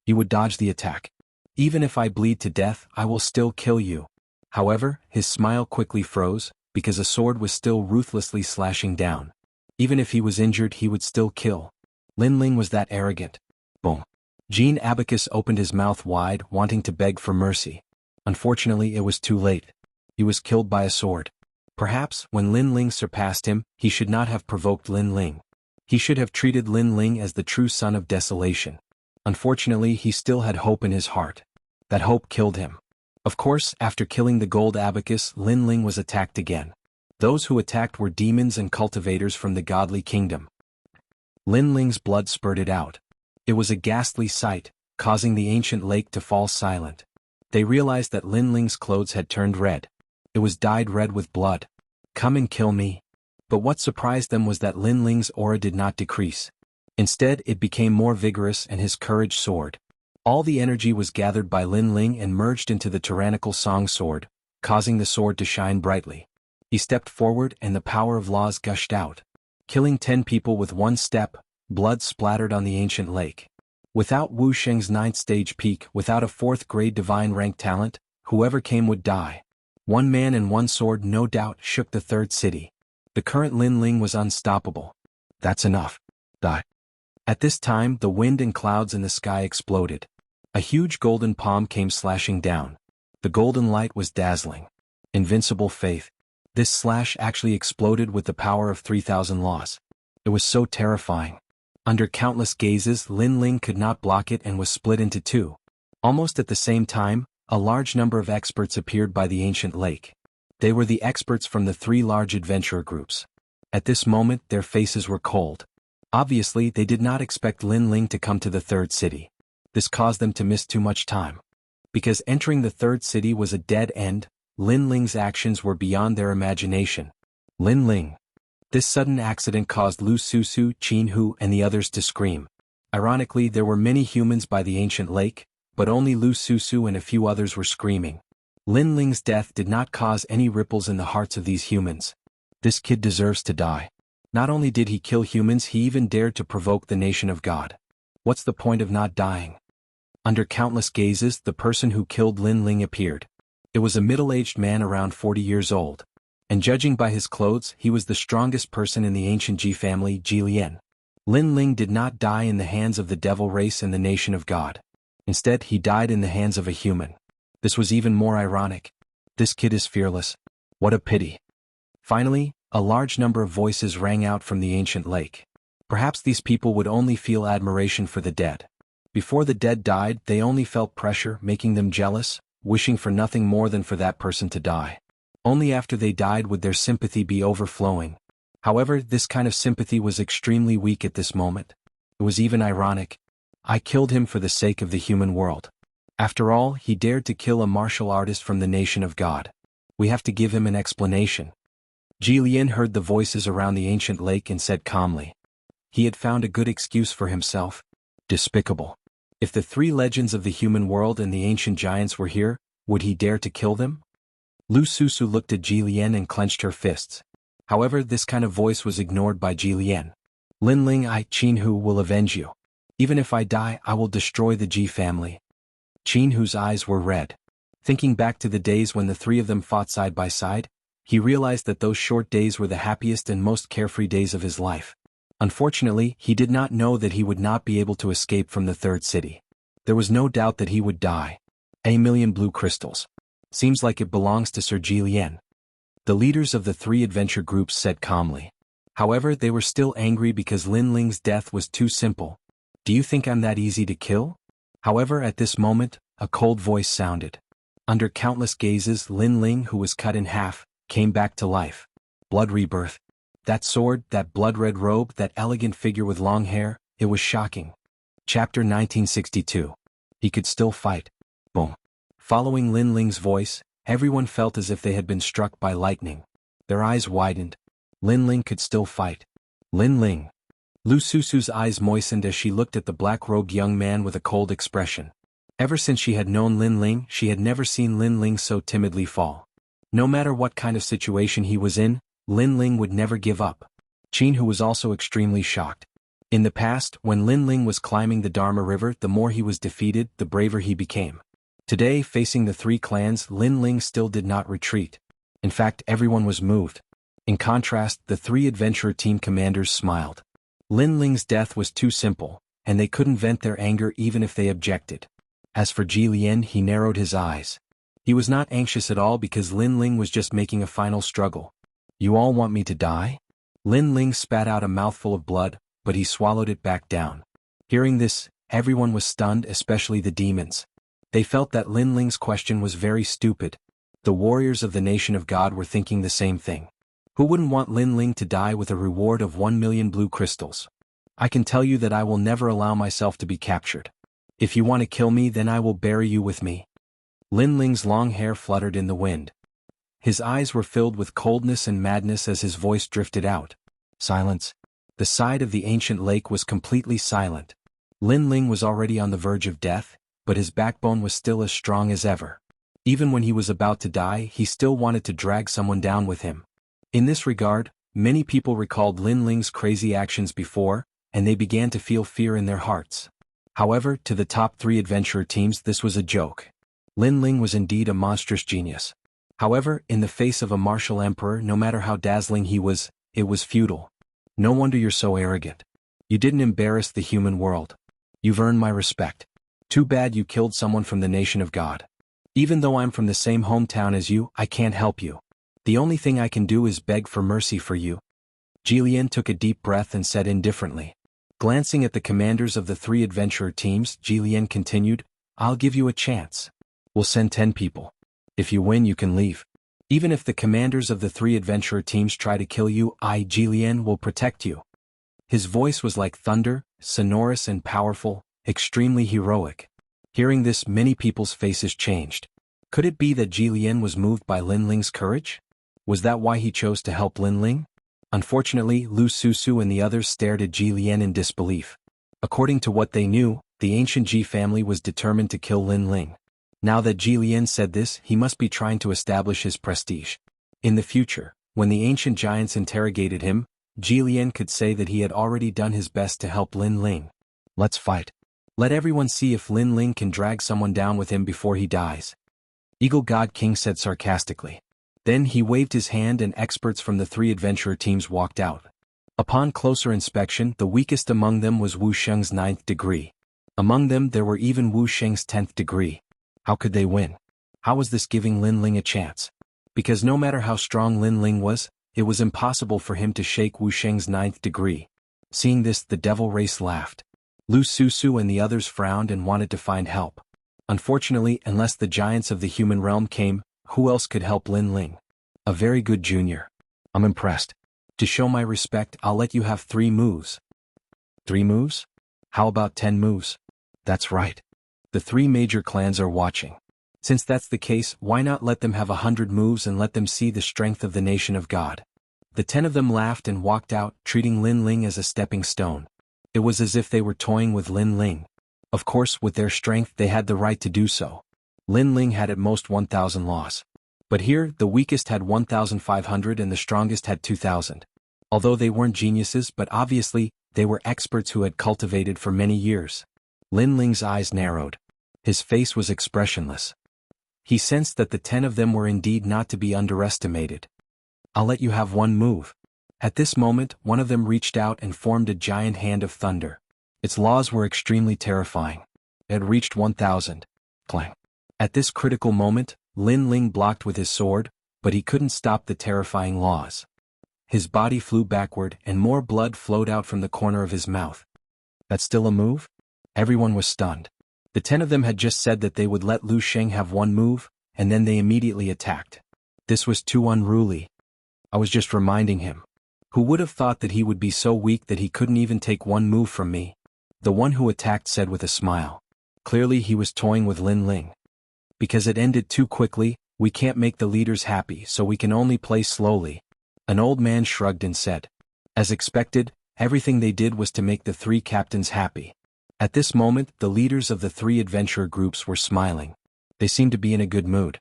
He would dodge the attack. Even if I bleed to death, I will still kill you. However, his smile quickly froze, because a sword was still ruthlessly slashing down. Even if he was injured, he would still kill. Lin Ling was that arrogant. Boom. Jean Abacus opened his mouth wide, wanting to beg for mercy. Unfortunately, it was too late. He was killed by a sword. Perhaps, when Lin Ling surpassed him, he should not have provoked Lin Ling. He should have treated Lin Ling as the true son of desolation. Unfortunately, he still had hope in his heart. That hope killed him. Of course, after killing the gold abacus, Lin Ling was attacked again. Those who attacked were demons and cultivators from the godly kingdom. Lin Ling's blood spurted out. It was a ghastly sight, causing the ancient lake to fall silent. They realized that Lin Ling's clothes had turned red. It was dyed red with blood. Come and kill me. But what surprised them was that Lin Ling's aura did not decrease. Instead, it became more vigorous and his courage soared. All the energy was gathered by Lin Ling and merged into the tyrannical song sword, causing the sword to shine brightly. He stepped forward and the power of laws gushed out. Killing 10 people with one step, blood splattered on the ancient lake. Without Wu Sheng's 9th stage peak, without a 4th grade divine rank talent, whoever came would die. One man and one sword no doubt shook the 3rd city. The current Lin Ling was unstoppable. That's enough. Die. At this time, the wind and clouds in the sky exploded. A huge golden palm came slashing down. The golden light was dazzling. Invincible faith. This slash actually exploded with the power of 3,000 laws. It was so terrifying. Under countless gazes, Lin Ling could not block it and was split into 2. Almost at the same time, a large number of experts appeared by the ancient lake. They were the experts from the 3 large adventurer groups. At this moment, their faces were cold. Obviously, they did not expect Lin Ling to come to the 3rd city. This caused them to miss too much time. Because entering the 3rd city was a dead end, Lin Ling's actions were beyond their imagination. Lin Ling. This sudden accident caused Lu Susu, Qin Hu, and the others to scream. Ironically, there were many humans by the ancient lake, but only Lu Susu and a few others were screaming. Lin Ling's death did not cause any ripples in the hearts of these humans. This kid deserves to die. Not only did he kill humans, he even dared to provoke the nation of God. What's the point of not dying? Under countless gazes, the person who killed Lin Ling appeared. It was a middle-aged man around 40 years old. And judging by his clothes, he was the strongest person in the ancient Ji family, Jilian. Lin Ling did not die in the hands of the devil race and the nation of God. Instead, he died in the hands of a human. This was even more ironic. This kid is fearless. What a pity. Finally, a large number of voices rang out from the ancient lake. Perhaps these people would only feel admiration for the dead. Before the dead died, they only felt pressure, making them jealous, wishing for nothing more than for that person to die. Only after they died would their sympathy be overflowing. However, this kind of sympathy was extremely weak at this moment. It was even ironic. I killed him for the sake of the human world. After all, he dared to kill a martial artist from the nation of God. We have to give him an explanation. Jilian heard the voices around the ancient lake and said calmly. He had found a good excuse for himself. Despicable. If the three legends of the human world and the ancient giants were here, would he dare to kill them? Lu Susu looked at Jilian and clenched her fists. However, this kind of voice was ignored by Jilian. Lin Ling, I, Jianghu, will avenge you. Even if I die, I will destroy the Ji family. Jianghu's eyes were red. Thinking back to the days when the three of them fought side by side, he realized that those short days were the happiest and most carefree days of his life. Unfortunately, he did not know that he would not be able to escape from the third city. There was no doubt that he would die. 1,000,000 blue crystals. Seems like it belongs to Sir Jilian. The leaders of the three adventure groups said calmly. However, they were still angry because Lin Ling's death was too simple. Do you think I'm that easy to kill? However, at this moment, a cold voice sounded. Under countless gazes, Lin Ling, who was cut in half, came back to life. Blood rebirth. That sword, that blood-red robe, that elegant figure with long hair, it was shocking. Chapter 1962. He could still fight. Boom. Following Lin Ling's voice, everyone felt as if they had been struck by lightning. Their eyes widened. Lin Ling could still fight. Lin Ling. Lu Susu's eyes moistened as she looked at the black-robed young man with a cold expression. Ever since she had known Lin Ling, she had never seen Lin Ling so timidly fall. No matter what kind of situation he was in, Lin Ling would never give up. Jianghu was also extremely shocked. In the past, when Lin Ling was climbing the Dharma River, the more he was defeated, the braver he became. Today, facing the three clans, Lin Ling still did not retreat. In fact, everyone was moved. In contrast, the three adventurer team commanders smiled. Lin Ling's death was too simple, and they couldn't vent their anger even if they objected. As for Jilian, he narrowed his eyes. He was not anxious at all because Lin Ling was just making a final struggle. You all want me to die? Lin Ling spat out a mouthful of blood, but he swallowed it back down. Hearing this, everyone was stunned, especially the demons. They felt that Lin Ling's question was very stupid. The warriors of the nation of God were thinking the same thing. Who wouldn't want Lin Ling to die with a reward of 1,000,000 blue crystals? I can tell you that I will never allow myself to be captured. If you want to kill me, then I will bury you with me. Lin Ling's long hair fluttered in the wind. His eyes were filled with coldness and madness as his voice drifted out. Silence. The side of the ancient lake was completely silent. Lin Ling was already on the verge of death, but his backbone was still as strong as ever. Even when he was about to die, he still wanted to drag someone down with him. In this regard, many people recalled Lin Ling's crazy actions before, and they began to feel fear in their hearts. However, to the top three adventurer teams this was a joke. Lin Ling was indeed a monstrous genius. However, in the face of a martial emperor, no matter how dazzling he was, it was futile. No wonder you're so arrogant. You didn't embarrass the human world. You've earned my respect. Too bad you killed someone from the nation of God. Even though I'm from the same hometown as you, I can't help you. The only thing I can do is beg for mercy for you. Jilian took a deep breath and said indifferently. Glancing at the commanders of the three adventurer teams, Jilian continued, I'll give you a chance. We'll send 10 people. If you win, you can leave. Even if the commanders of the three adventurer teams try to kill you, I, Jilian, will protect you. His voice was like thunder, sonorous and powerful, extremely heroic. Hearing this, many people's faces changed. Could it be that Jilian was moved by Lin Ling's courage? Was that why he chose to help Lin Ling? Unfortunately, Lu Susu and the others stared at Jilian in disbelief. According to what they knew, The ancient Ji family was determined to kill Lin Ling. Now that Ji Lian said this, he must be trying to establish his prestige. In the future, when the ancient giants interrogated him, Ji Lian could say that he had already done his best to help Lin Ling. Let's fight. Let everyone see if Lin Ling can drag someone down with him before he dies. Eagle God King said sarcastically. Then he waved his hand and experts from the 3 adventurer teams walked out. Upon closer inspection, the weakest among them was Wu Sheng's 9th degree. Among them there were even Wu Sheng's 10th degree. How could they win? How was this giving Lin Ling a chance? Because no matter how strong Lin Ling was, it was impossible for him to shake Wu Sheng's 9th degree. Seeing this, the devil race laughed. Lu Susu and the others frowned and wanted to find help. Unfortunately, unless the giants of the human realm came, who else could help Lin Ling? A very good junior. I'm impressed. To show my respect, I'll let you have 3 moves. 3 moves? How about 10 moves? That's right. The 3 major clans are watching. Since that's the case, why not let them have 100 moves and let them see the strength of the nation of God? The 10 of them laughed and walked out, treating Lin Ling as a stepping stone. It was as if they were toying with Lin Ling. Of course, with their strength they had the right to do so. Lin Ling had at most 1,000 laws. But here, the weakest had 1,500 and the strongest had 2,000. Although they weren't geniuses, but obviously, they were experts who had cultivated for many years. Lin Ling's eyes narrowed. His face was expressionless. He sensed that the 10 of them were indeed not to be underestimated. I'll let you have 1 move. At this moment, one of them reached out and formed a giant hand of thunder. Its laws were extremely terrifying. It had reached 1,000. Clang. At this critical moment, Lin Ling blocked with his sword, but he couldn't stop the terrifying laws. His body flew backward and more blood flowed out from the corner of his mouth. That's still a move? Everyone was stunned. The 10 of them had just said that they would let Lu Sheng have 1 move, and then they immediately attacked. This was too unruly. I was just reminding him. Who would have thought that he would be so weak that he couldn't even take 1 move from me? The one who attacked said with a smile. Clearly he was toying with Lin Ling. Because it ended too quickly, we can't make the leaders happy, so we can only play slowly. An old man shrugged and said. As expected, everything they did was to make the 3 captains happy. At this moment, the leaders of the 3 adventurer groups were smiling. They seemed to be in a good mood.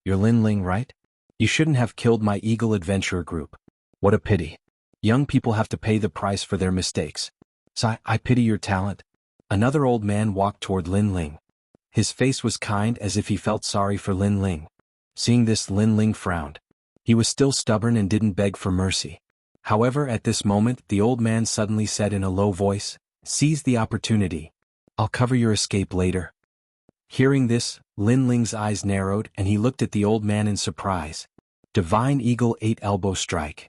You're Lin Ling, right? You shouldn't have killed my Eagle adventurer group. What a pity. Young people have to pay the price for their mistakes. So I pity your talent. Another old man walked toward Lin Ling. His face was kind as if he felt sorry for Lin Ling. Seeing this, Lin Ling frowned. He was still stubborn and didn't beg for mercy. However, at this moment, the old man suddenly said in a low voice, "Seize the opportunity. I'll cover your escape later." Hearing this, Lin Ling's eyes narrowed and he looked at the old man in surprise. Divine Eagle 8 elbow strike.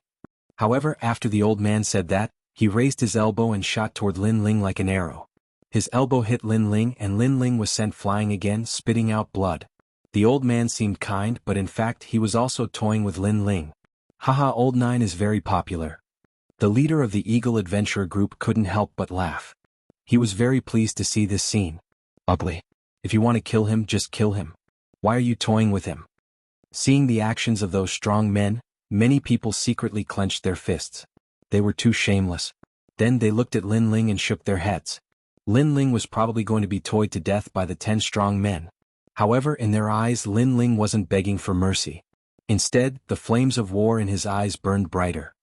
However, after the old man said that, he raised his elbow and shot toward Lin Ling like an arrow. His elbow hit Lin Ling and Lin Ling was sent flying again, spitting out blood. The old man seemed kind, but in fact he was also toying with Lin Ling. Haha, old 9 is very popular. The leader of the Eagle adventurer group couldn't help but laugh. He was very pleased to see this scene. Ugly. If you want to kill him, just kill him. Why are you toying with him? Seeing the actions of those strong men, many people secretly clenched their fists. They were too shameless. Then they looked at Lin Ling and shook their heads. Lin Ling was probably going to be toyed to death by the 10 strong men. However, in their eyes, Lin Ling wasn't begging for mercy. Instead, the flames of war in his eyes burned brighter.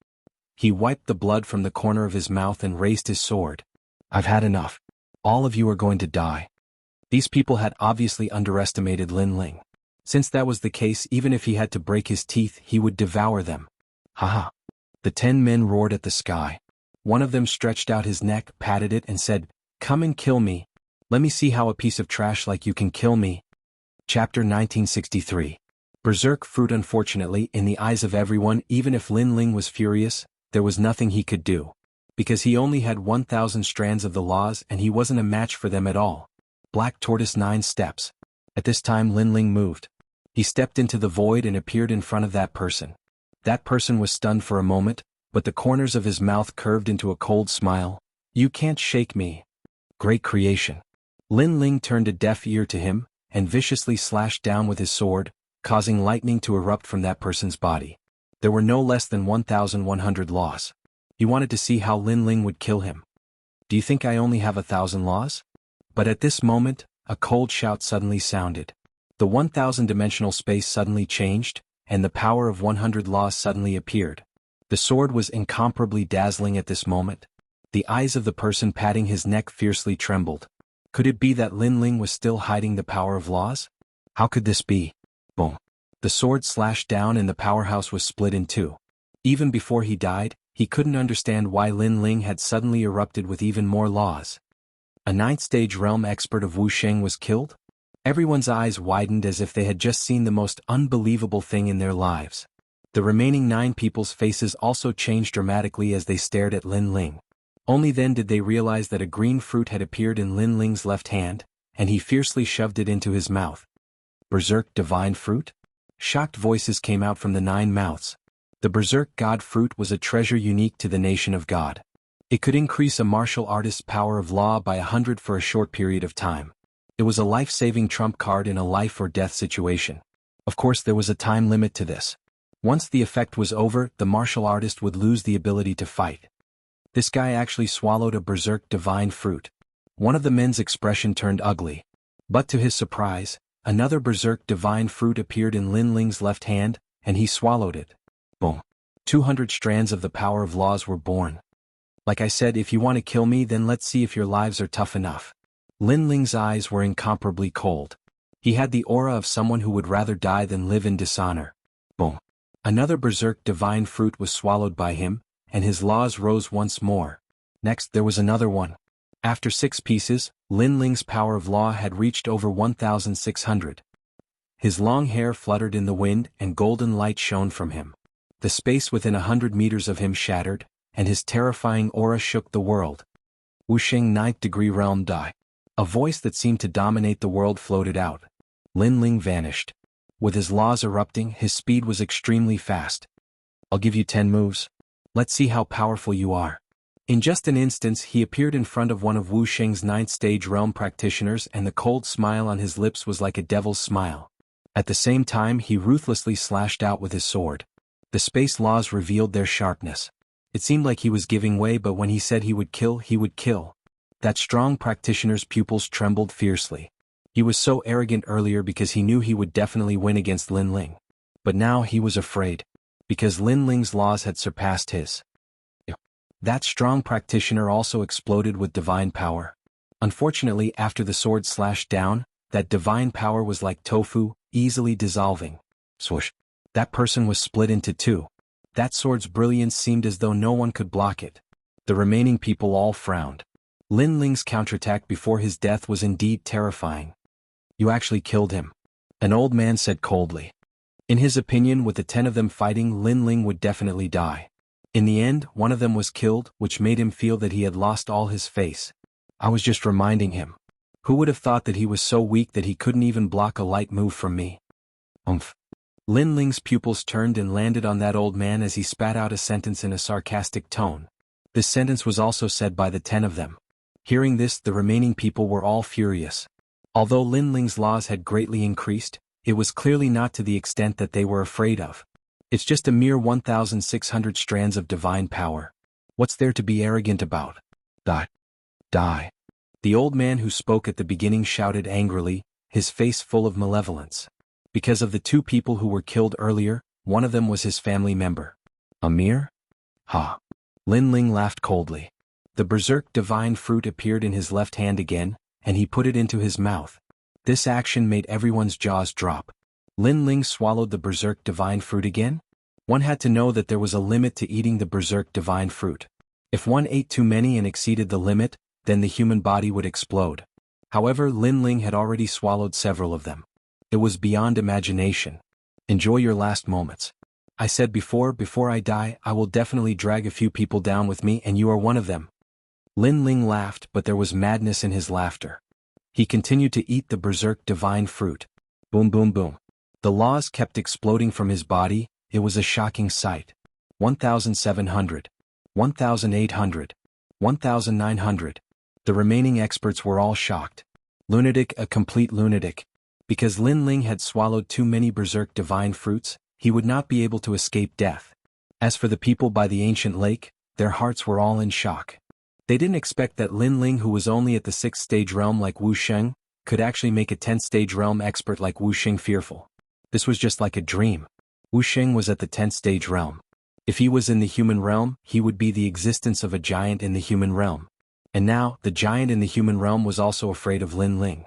He wiped the blood from the corner of his mouth and raised his sword. I've had enough. All of you are going to die. These people had obviously underestimated Lin Ling. Since that was the case, even if he had to break his teeth, he would devour them. Haha. The 10 men roared at the sky. One of them stretched out his neck, patted it, and said, "Come and kill me. Let me see how a piece of trash like you can kill me." Chapter 1963. Berserk fruit. Unfortunately, in the eyes of everyone, even if Lin Ling was furious, there was nothing he could do. Because he only had 1,000 strands of the laws and he wasn't a match for them at all. Black Tortoise 9 steps. At this time Lin Ling moved. He stepped into the void and appeared in front of that person. That person was stunned for a moment, but the corners of his mouth curved into a cold smile. "You can't shake me." Great creation. Lin Ling turned a deaf ear to him, and viciously slashed down with his sword, causing lightning to erupt from that person's body. There were no less than 1,100 laws. He wanted to see how Lin Ling would kill him. "Do you think I only have 1,000 laws? But at this moment, a cold shout suddenly sounded. The 1,000-dimensional space suddenly changed, and the power of 100 laws suddenly appeared. The sword was incomparably dazzling at this moment. The eyes of the person patting his neck fiercely trembled. Could it be that Lin Ling was still hiding the power of laws? How could this be? Boom. The sword slashed down and the powerhouse was split in two. Even before he died, he couldn't understand why Lin Ling had suddenly erupted with even more laws. A 9th-stage realm expert of Wuxia was killed? Everyone's eyes widened as if they had just seen the most unbelievable thing in their lives. The remaining 9 people's faces also changed dramatically as they stared at Lin Ling. Only then did they realize that a green fruit had appeared in Lin Ling's left hand, and he fiercely shoved it into his mouth. Berserk divine fruit? Shocked voices came out from the 9 mouths. The Berserk God fruit was a treasure unique to the nation of God. It could increase a martial artist's power of law by 100 for a short period of time. It was a life-saving trump card in a life-or-death situation. Of course, there was a time limit to this. Once the effect was over, the martial artist would lose the ability to fight. This guy actually swallowed a Berserk divine fruit. One of the men's expression turned ugly. But to his surprise, another Berserk divine fruit appeared in Lin Ling's left hand, and he swallowed it. Boom. 200 strands of the power of laws were born. Like I said, if you want to kill me, then let's see if your lives are tough enough. Lin Ling's eyes were incomparably cold. He had the aura of someone who would rather die than live in dishonor. Boom. Another Berserk divine fruit was swallowed by him, and his laws rose once more. Next there was another one. After 6 pieces, Lin Ling's power of law had reached over 1,600. His long hair fluttered in the wind and golden light shone from him. The space within 100 meters of him shattered, and his terrifying aura shook the world. Wuxia 9th degree realm die. A voice that seemed to dominate the world floated out. Lin Ling vanished. With his laws erupting, his speed was extremely fast. I'll give you 10 moves. Let's see how powerful you are. In just an instant he appeared in front of one of Wuxia's 9th stage realm practitioners, and the cold smile on his lips was like a devil's smile. At the same time he ruthlessly slashed out with his sword. The space laws revealed their sharpness. It seemed like he was giving way, but when he said he would kill, he would kill. That strong practitioner's pupils trembled fiercely. He was so arrogant earlier because he knew he would definitely win against Lin Ling. But now he was afraid. Because Lin Ling's laws had surpassed his. That strong practitioner also exploded with divine power. Unfortunately, after the sword slashed down, that divine power was like tofu, easily dissolving. Swoosh. That person was split into 2. That sword's brilliance seemed as though no one could block it. The remaining people all frowned. Lin Ling's counterattack before his death was indeed terrifying. You actually killed him. An old man said coldly. In his opinion, with the 10 of them fighting, Lin Ling would definitely die. In the end, one of them was killed, which made him feel that he had lost all his face. I was just reminding him. Who would have thought that he was so weak that he couldn't even block a light move from me? Umph. Lin Ling's pupils turned and landed on that old man as he spat out a sentence in a sarcastic tone. This sentence was also said by the 10 of them. Hearing this, the remaining people were all furious. Although Lin Ling's laws had greatly increased, it was clearly not to the extent that they were afraid of. It's just a mere 1,600 strands of divine power. What's there to be arrogant about? Die. Die. The old man who spoke at the beginning shouted angrily, his face full of malevolence. Because of the 2 people who were killed earlier, one of them was his family member. Amir? Ha. Lin Ling laughed coldly. The Berserk divine fruit appeared in his left hand again, and he put it into his mouth. This action made everyone's jaws drop. Lin Ling swallowed the Berserk divine fruit again? One had to know that there was a limit to eating the Berserk divine fruit. If one ate too many and exceeded the limit, then the human body would explode. However, Lin Ling had already swallowed several of them. It was beyond imagination. Enjoy your last moments. I said before I die, I will definitely drag a few people down with me, and you are one of them. Lin Ling laughed, but there was madness in his laughter. He continued to eat the Berserk divine fruit. Boom boom boom. The laws kept exploding from his body. It was a shocking sight. 1,700. 1,800. 1,900. The remaining experts were all shocked. Lunatic, a complete lunatic. Because Lin Ling had swallowed too many Berserk divine fruits, he would not be able to escape death. As for the people by the ancient lake, their hearts were all in shock. They didn't expect that Lin Ling, who was only at the 6th stage realm like Wuxia, could actually make a 10th stage realm expert like Wuxia fearful. This was just like a dream. Wuxia was at the 10th stage realm. If he was in the human realm, he would be the existence of a giant in the human realm. And now, the giant in the human realm was also afraid of Lin Ling.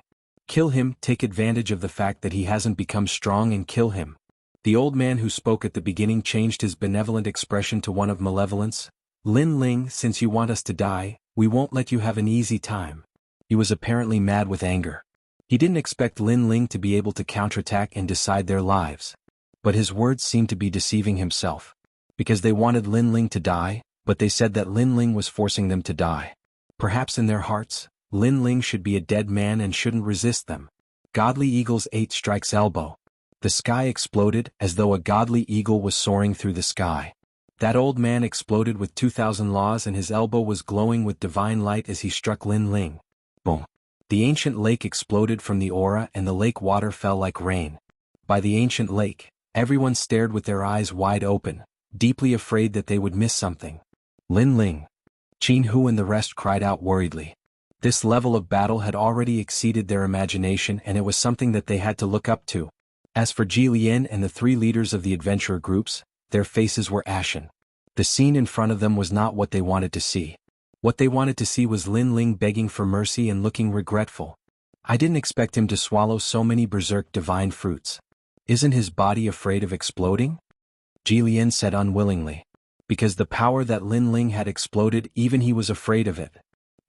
Kill him, take advantage of the fact that he hasn't become strong and kill him. The old man who spoke at the beginning changed his benevolent expression to one of malevolence. Lin Ling, since you want us to die, we won't let you have an easy time. He was apparently mad with anger. He didn't expect Lin Ling to be able to counterattack and decide their lives. But his words seemed to be deceiving himself. Because they wanted Lin Ling to die, but they said that Lin Ling was forcing them to die. Perhaps in their hearts, Lin Ling should be a dead man and shouldn't resist them. Godly Eagle's 8 strikes elbow. The sky exploded as though a godly eagle was soaring through the sky. That old man exploded with 2,000 laws and his elbow was glowing with divine light as he struck Lin Ling. Boom. The ancient lake exploded from the aura and the lake water fell like rain. By the ancient lake, everyone stared with their eyes wide open, deeply afraid that they would miss something. Lin Ling. Jianghu and the rest cried out worriedly. This level of battle had already exceeded their imagination and it was something that they had to look up to. As for Ji Lian and the 3 leaders of the adventurer groups, their faces were ashen. The scene in front of them was not what they wanted to see. What they wanted to see was Lin Ling begging for mercy and looking regretful. I didn't expect him to swallow so many berserk divine fruits. Isn't his body afraid of exploding? Ji Lian said unwillingly. Because the power that Lin Ling had exploded, even he was afraid of it.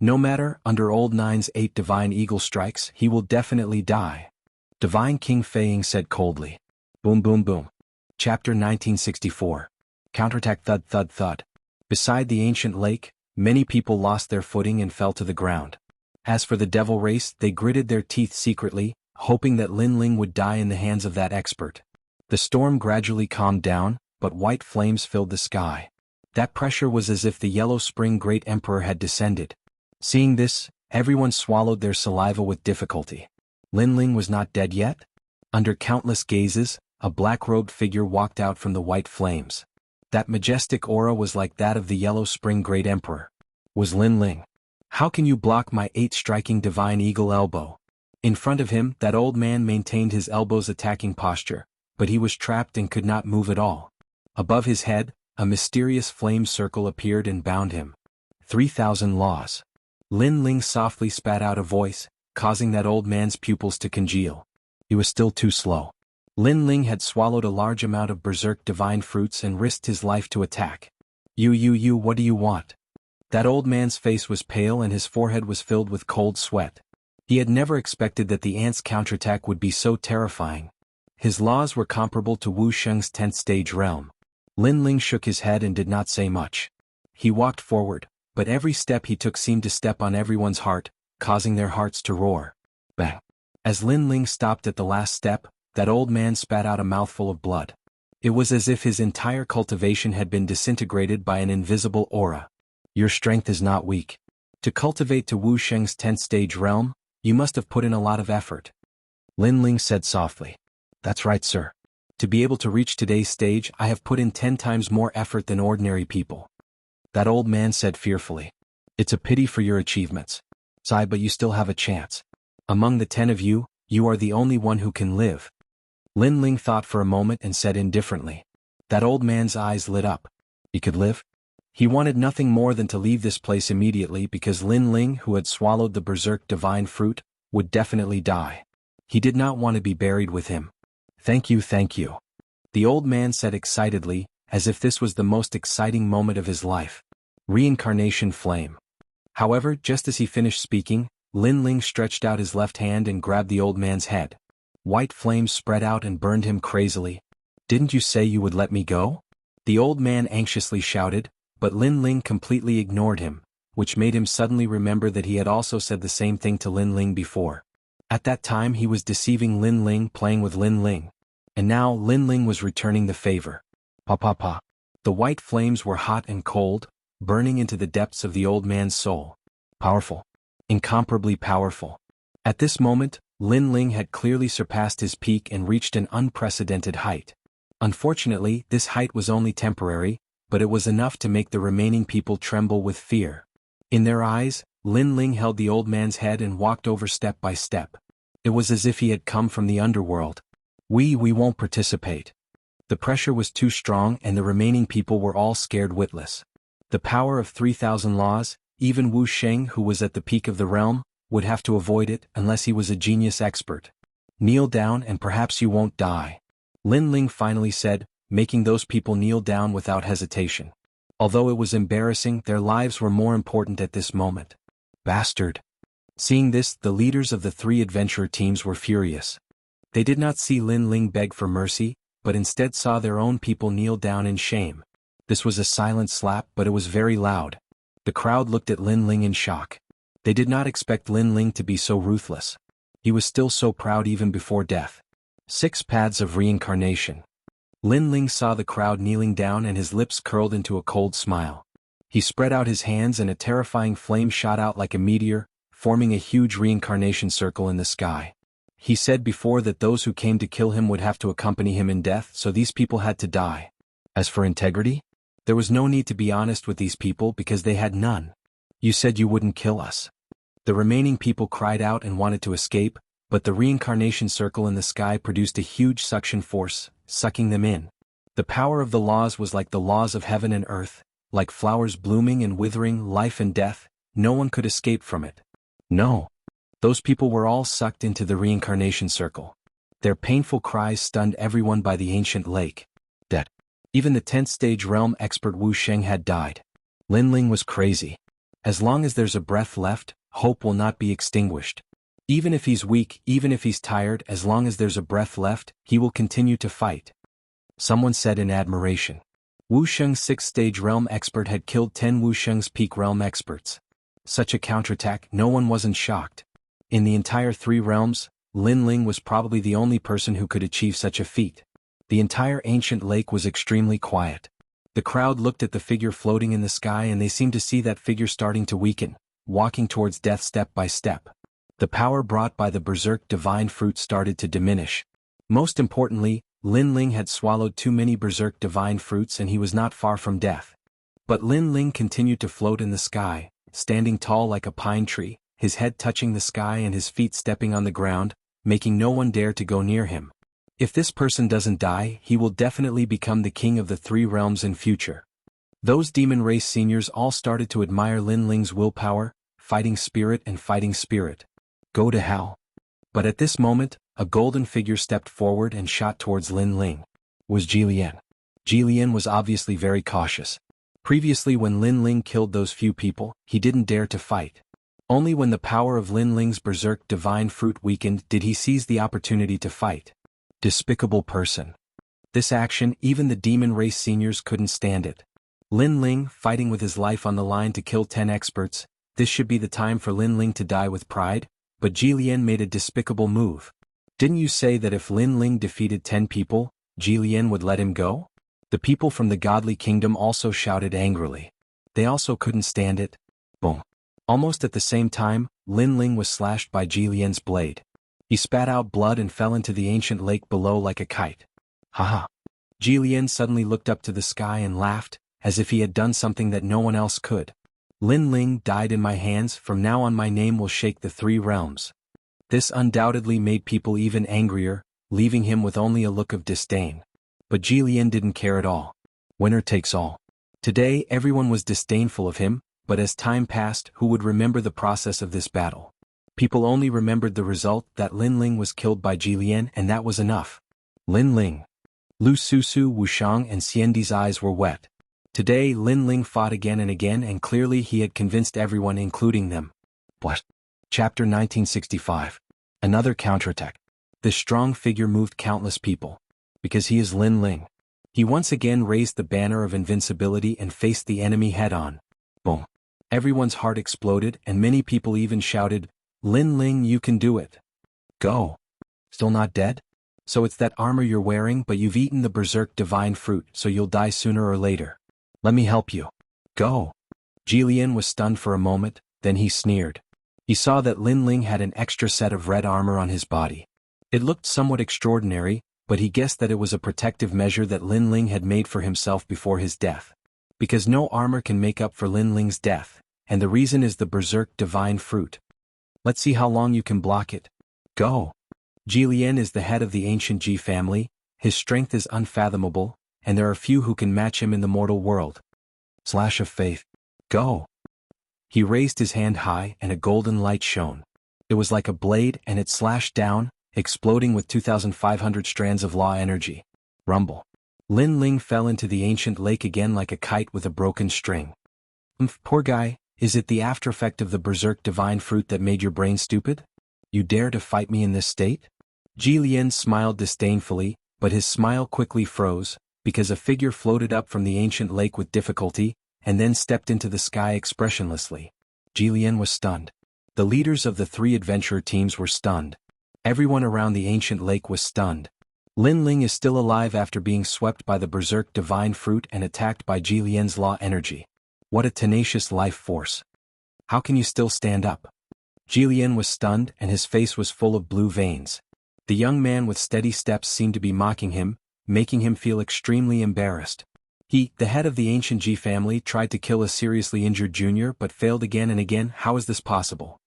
No matter, under Old Nine's 8 divine eagle strikes, he will definitely die. Divine King Feiying said coldly. Boom boom boom. Chapter 1964. Counterattack thud thud thud. Beside the ancient lake, many people lost their footing and fell to the ground. As for the devil race, they gritted their teeth secretly, hoping that Lin Ling would die in the hands of that expert. The storm gradually calmed down, but white flames filled the sky. That pressure was as if the Yellow Spring Great Emperor had descended. Seeing this, everyone swallowed their saliva with difficulty. Lin Ling was not dead yet? Under countless gazes, a black-robed figure walked out from the white flames. That majestic aura was like that of the Yellow Spring Great Emperor. Was Lin Ling. How can you block my 8 striking divine eagle elbow? In front of him, that old man maintained his elbow's attacking posture, but he was trapped and could not move at all. Above his head, a mysterious flame circle appeared and bound him. 3,000 laws. Lin Ling softly spat out a voice, causing that old man's pupils to congeal. He was still too slow. Lin Ling had swallowed a large amount of berserk divine fruits and risked his life to attack. You, what do you want? That old man's face was pale and his forehead was filled with cold sweat. He had never expected that the ant's counterattack would be so terrifying. His laws were comparable to Wu Sheng's 10th stage realm. Lin Ling shook his head and did not say much. He walked forward, but every step he took seemed to step on everyone's heart, causing their hearts to roar. Bang! As Lin Ling stopped at the last step, that old man spat out a mouthful of blood. It was as if his entire cultivation had been disintegrated by an invisible aura. Your strength is not weak. To cultivate to Wu Sheng's 10th stage realm, you must have put in a lot of effort. Lin Ling said softly. That's right, sir. To be able to reach today's stage, I have put in 10 times more effort than ordinary people. That old man said fearfully. It's a pity for your achievements. Sigh, but you still have a chance. Among the 10 of you, you are the only one who can live. Lin Ling thought for a moment and said indifferently. That old man's eyes lit up. He could live? He wanted nothing more than to leave this place immediately because Lin Ling, who had swallowed the berserk divine fruit, would definitely die. He did not want to be buried with him. Thank you. The old man said excitedly, as if this was the most exciting moment of his life. Reincarnation flame. However, just as he finished speaking, Lin Ling stretched out his left hand and grabbed the old man's head. White flames spread out and burned him crazily. Didn't you say you would let me go? The old man anxiously shouted, but Lin Ling completely ignored him, which made him suddenly remember that he had also said the same thing to Lin Ling before. At that time he was deceiving Lin Ling, playing with Lin Ling. And now Lin Ling was returning the favor. Pa. The white flames were hot and cold, burning into the depths of the old man's soul. Powerful. Incomparably powerful. At this moment, Lin Ling had clearly surpassed his peak and reached an unprecedented height. Unfortunately, this height was only temporary, but it was enough to make the remaining people tremble with fear. In their eyes, Lin Ling held the old man's head and walked over step by step. It was as if he had come from the underworld. We won't participate. The pressure was too strong and the remaining people were all scared witless. The power of 3,000 laws, even Wu Sheng, who was at the peak of the realm, would have to avoid it unless he was a genius expert. Kneel down and perhaps you won't die. Lin Ling finally said, making those people kneel down without hesitation. Although it was embarrassing, their lives were more important at this moment. Bastard. Seeing this, the leaders of the 3 adventurer teams were furious. They did not see Lin Ling beg for mercy, but instead saw their own people kneel down in shame. This was a silent slap, but it was very loud. The crowd looked at Lin Ling in shock. They did not expect Lin Ling to be so ruthless. He was still so proud even before death. 6 paths of reincarnation. Lin Ling saw the crowd kneeling down and his lips curled into a cold smile. He spread out his hands and a terrifying flame shot out like a meteor, forming a huge reincarnation circle in the sky. He said before that those who came to kill him would have to accompany him in death, so these people had to die. As for integrity, there was no need to be honest with these people because they had none. You said you wouldn't kill us. The remaining people cried out and wanted to escape, but the reincarnation circle in the sky produced a huge suction force, sucking them in. The power of the laws was like the laws of heaven and earth, like flowers blooming and withering, life and death. No one could escape from it. No. Those people were all sucked into the reincarnation circle. Their painful cries stunned everyone by the ancient lake. Dead. Even the 10th stage realm expert Wu Sheng had died. Lin Ling was crazy. As long as there's a breath left, hope will not be extinguished. Even if he's weak, even if he's tired, as long as there's a breath left, he will continue to fight. Someone said in admiration. Wu Sheng's 6th stage realm expert had killed 10 Wu Sheng's peak realm experts. Such a counterattack, no one wasn't shocked. In the entire 3 realms, Lin Ling was probably the only person who could achieve such a feat. The entire ancient lake was extremely quiet. The crowd looked at the figure floating in the sky and they seemed to see that figure starting to weaken, walking towards death step by step. The power brought by the berserk divine fruit started to diminish. Most importantly, Lin Ling had swallowed too many berserk divine fruits and he was not far from death. But Lin Ling continued to float in the sky, standing tall like a pine tree, his head touching the sky and his feet stepping on the ground, making no one dare to go near him. If this person doesn't die, he will definitely become the king of the 3 realms in future. Those demon race seniors all started to admire Lin Ling's willpower, fighting spirit and fighting spirit. Go to hell. But at this moment, a golden figure stepped forward and shot towards Lin Ling. It was Jilian. Jilian was obviously very cautious. Previously when Lin Ling killed those few people, he didn't dare to fight. Only when the power of Lin Ling's berserk divine fruit weakened did he seize the opportunity to fight. Despicable person. This action, even the demon race seniors couldn't stand it. Lin Ling fighting with his life on the line to kill 10 experts, this should be the time for Lin Ling to die with pride, but Jilian made a despicable move. Didn't you say that if Lin Ling defeated 10 people, Jilian would let him go? The people from the godly kingdom also shouted angrily. They also couldn't stand it. Boom. Almost at the same time, Lin Ling was slashed by Jilian's blade. He spat out blood and fell into the ancient lake below like a kite. Haha. Jilian suddenly looked up to the sky and laughed, as if he had done something that no one else could. Lin Ling died in my hands, from now on my name will shake the 3 realms. This undoubtedly made people even angrier, leaving him with only a look of disdain. But Jilian didn't care at all. Winner takes all. Today everyone was disdainful of him, but as time passed, who would remember the process of this battle? People only remembered the result, that Lin Ling was killed by Jilian, and that was enough. Lin Ling. Lu Susu, Wushang and Xiandi's eyes were wet. Today Lin Ling fought again and again and clearly he had convinced everyone including them. What? Chapter 1965. Another counterattack. This strong figure moved countless people. Because he is Lin Ling. He once again raised the banner of invincibility and faced the enemy head-on. Boom. Everyone's heart exploded and many people even shouted, Lin Ling, you can do it. Go. Still not dead? So it's that armor you're wearing, but you've eaten the berserk divine fruit, so you'll die sooner or later. Let me help you. Go. Jilian was stunned for a moment, then he sneered. He saw that Lin Ling had an extra set of red armor on his body. It looked somewhat extraordinary, but he guessed that it was a protective measure that Lin Ling had made for himself before his death. Because no armor can make up for Lin Ling's death, and the reason is the Berserk Divine Fruit. Let's see how long you can block it. Go! Jilian is the head of the ancient Ji family, his strength is unfathomable, and there are few who can match him in the mortal world. Slash of faith. Go! He raised his hand high and a golden light shone. It was like a blade and it slashed down, exploding with 2,500 strands of law energy. Rumble. Lin Ling fell into the ancient lake again like a kite with a broken string. Poor guy, is it the aftereffect of the Berserk Divine Fruit that made your brain stupid? You dare to fight me in this state? Ji Lian smiled disdainfully, but his smile quickly froze, because a figure floated up from the ancient lake with difficulty, and then stepped into the sky expressionlessly. Ji Lian was stunned. The leaders of the 3 adventurer teams were stunned. Everyone around the ancient lake was stunned. Lin Ling is still alive after being swept by the Berserk Divine Fruit and attacked by Ji Lian's law energy. What a tenacious life force. How can you still stand up? Ji Lian was stunned and his face was full of blue veins. The young man with steady steps seemed to be mocking him, making him feel extremely embarrassed. He, the head of the ancient Ji family, tried to kill a seriously injured junior but failed again and again. How is this possible?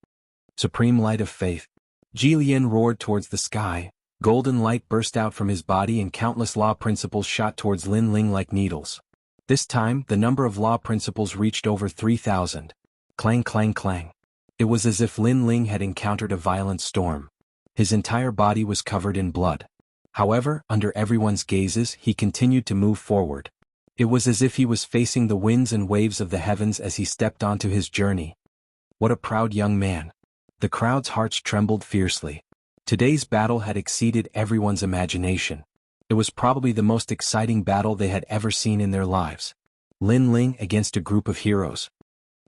Supreme light of faith. Ji Lian roared towards the sky, golden light burst out from his body and countless law principles shot towards Lin Ling like needles. This time, the number of law principles reached over 3,000. Clang clang clang. It was as if Lin Ling had encountered a violent storm. His entire body was covered in blood. However, under everyone's gazes, he continued to move forward. It was as if he was facing the winds and waves of the heavens as he stepped onto his journey. What a proud young man. The crowd's hearts trembled fiercely. Today's battle had exceeded everyone's imagination. It was probably the most exciting battle they had ever seen in their lives. Lin Ling against a group of heroes.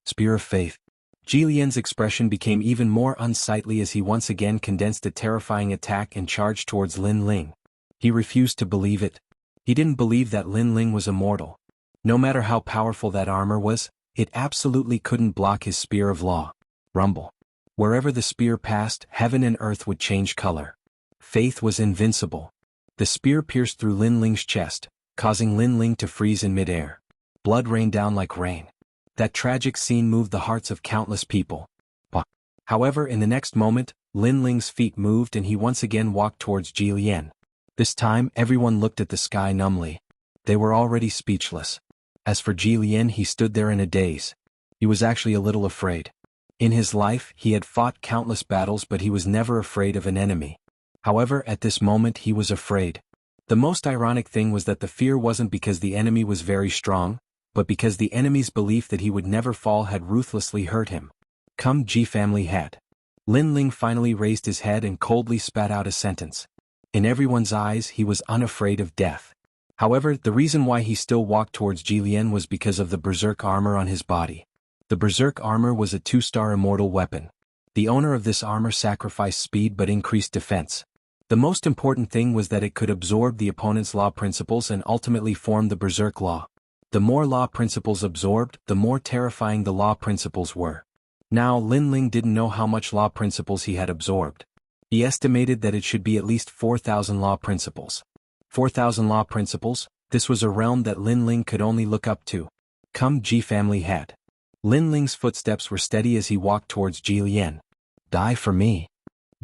Spear of Faith. Ji Lian's expression became even more unsightly as he once again condensed a terrifying attack and charged towards Lin Ling. He refused to believe it. He didn't believe that Lin Ling was immortal. No matter how powerful that armor was, it absolutely couldn't block his spear of law. Rumble. Wherever the spear passed, heaven and earth would change color. Faith was invincible. The spear pierced through Lin Ling's chest, causing Lin Ling to freeze in midair. Blood rained down like rain. That tragic scene moved the hearts of countless people. However, in the next moment, Lin Ling's feet moved and he once again walked towards Ji Lian. This time, everyone looked at the sky numbly. They were already speechless. As for Ji Lian, he stood there in a daze. He was actually a little afraid. In his life, he had fought countless battles but he was never afraid of an enemy. However, at this moment he was afraid. The most ironic thing was that the fear wasn't because the enemy was very strong, but because the enemy's belief that he would never fall had ruthlessly hurt him. Come Ji family head. Lin Ling finally raised his head and coldly spat out a sentence. In everyone's eyes he was unafraid of death. However, the reason why he still walked towards Ji Lian was because of the berserk armor on his body. The berserk armor was a 2-star immortal weapon. The owner of this armor sacrificed speed but increased defense. The most important thing was that it could absorb the opponent's law principles and ultimately form the berserk law. The more law principles absorbed, the more terrifying the law principles were. Now Lin Ling didn't know how much law principles he had absorbed. He estimated that it should be at least 4,000 law principles. 4,000 law principles, this was a realm that Lin Ling could only look up to. Come Ji family head. Lin Ling's footsteps were steady as he walked towards Ji Lian. Die for me.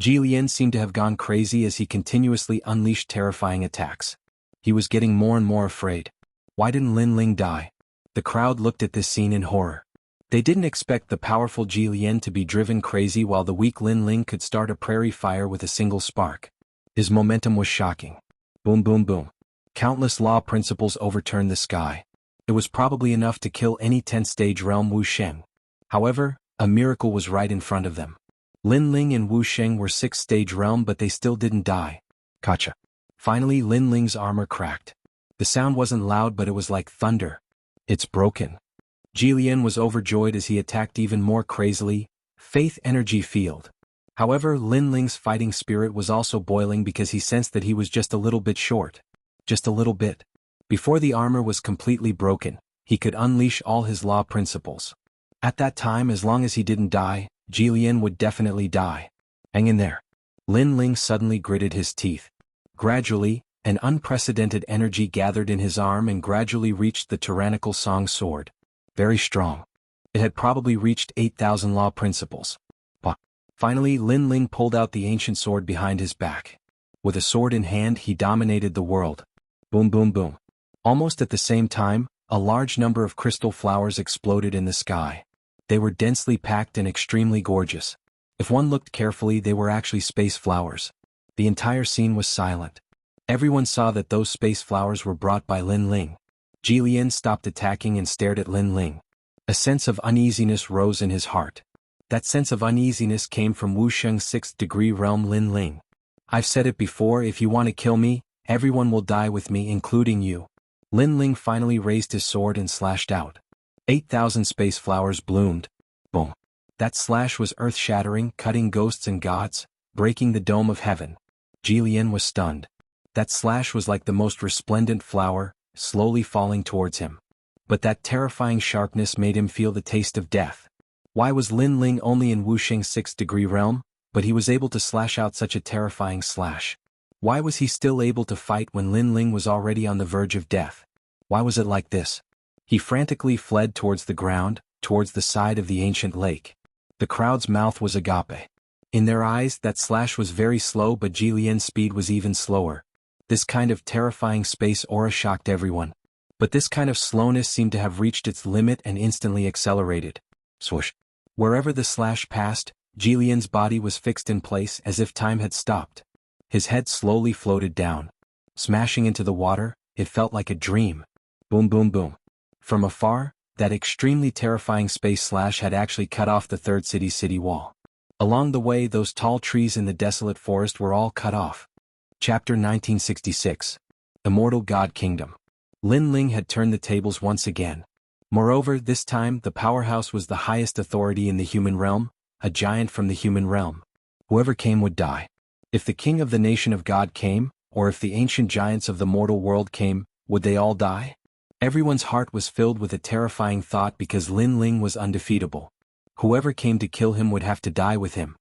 Ji Lian seemed to have gone crazy as he continuously unleashed terrifying attacks. He was getting more and more afraid. Why didn't Lin Ling die? The crowd looked at this scene in horror. They didn't expect the powerful Ji Lian to be driven crazy while the weak Lin Ling could start a prairie fire with a single spark. His momentum was shocking. Boom boom boom. Countless law principles overturned the sky. It was probably enough to kill any 10th-stage realm Wuxia. However, a miracle was right in front of them. Lin Ling and Wuxia were 6th-stage realm but they still didn't die. Gotcha. Finally Lin Ling's armor cracked. The sound wasn't loud but it was like thunder. It's broken. Ji Lian was overjoyed as he attacked even more crazily. Faith energy field. However, Lin Ling's fighting spirit was also boiling because he sensed that he was just a little bit short. Just a little bit. Before the armor was completely broken, he could unleash all his law principles. At that time, as long as he didn't die, Ji Lian would definitely die. Hang in there. Lin Ling suddenly gritted his teeth. Gradually, an unprecedented energy gathered in his arm and gradually reached the tyrannical Song sword. Very strong. It had probably reached 8,000 law principles. But finally Lin Ling pulled out the ancient sword behind his back. With a sword in hand he dominated the world. Boom boom boom. Almost at the same time, a large number of crystal flowers exploded in the sky. They were densely packed and extremely gorgeous. If one looked carefully, they were actually space flowers. The entire scene was silent. Everyone saw that those space flowers were brought by Lin Ling. Ji Lian stopped attacking and stared at Lin Ling. A sense of uneasiness rose in his heart. That sense of uneasiness came from Wuxia's 6th degree realm Lin Ling. I've said it before, if you want to kill me, everyone will die with me, including you. Lin Ling finally raised his sword and slashed out. 8,000 space flowers bloomed. Boom. That slash was earth-shattering, cutting ghosts and gods, breaking the dome of heaven. Ji Lian was stunned. That slash was like the most resplendent flower, slowly falling towards him. But that terrifying sharpness made him feel the taste of death. Why was Lin Ling only in Wuxia's 6th degree realm, but he was able to slash out such a terrifying slash? Why was he still able to fight when Lin Ling was already on the verge of death? Why was it like this? He frantically fled towards the ground, towards the side of the ancient lake. The crowd's mouth was agape. In their eyes, that slash was very slow, but Ji Lian's speed was even slower. This kind of terrifying space aura shocked everyone. But this kind of slowness seemed to have reached its limit and instantly accelerated. Swoosh. Wherever the slash passed, Ji Lian's body was fixed in place as if time had stopped. His head slowly floated down. Smashing into the water, it felt like a dream. Boom boom boom. From afar, that extremely terrifying space slash had actually cut off the third city's city wall. Along the way, those tall trees in the desolate forest were all cut off. Chapter 1966. Immortal God Kingdom. Lin Ling had turned the tables once again. Moreover, this time the powerhouse was the highest authority in the human realm, a giant from the human realm. Whoever came would die. If the king of the nation of God came, or if the ancient giants of the mortal world came, would they all die? Everyone's heart was filled with a terrifying thought because Lin Ling was undefeatable. Whoever came to kill him would have to die with him.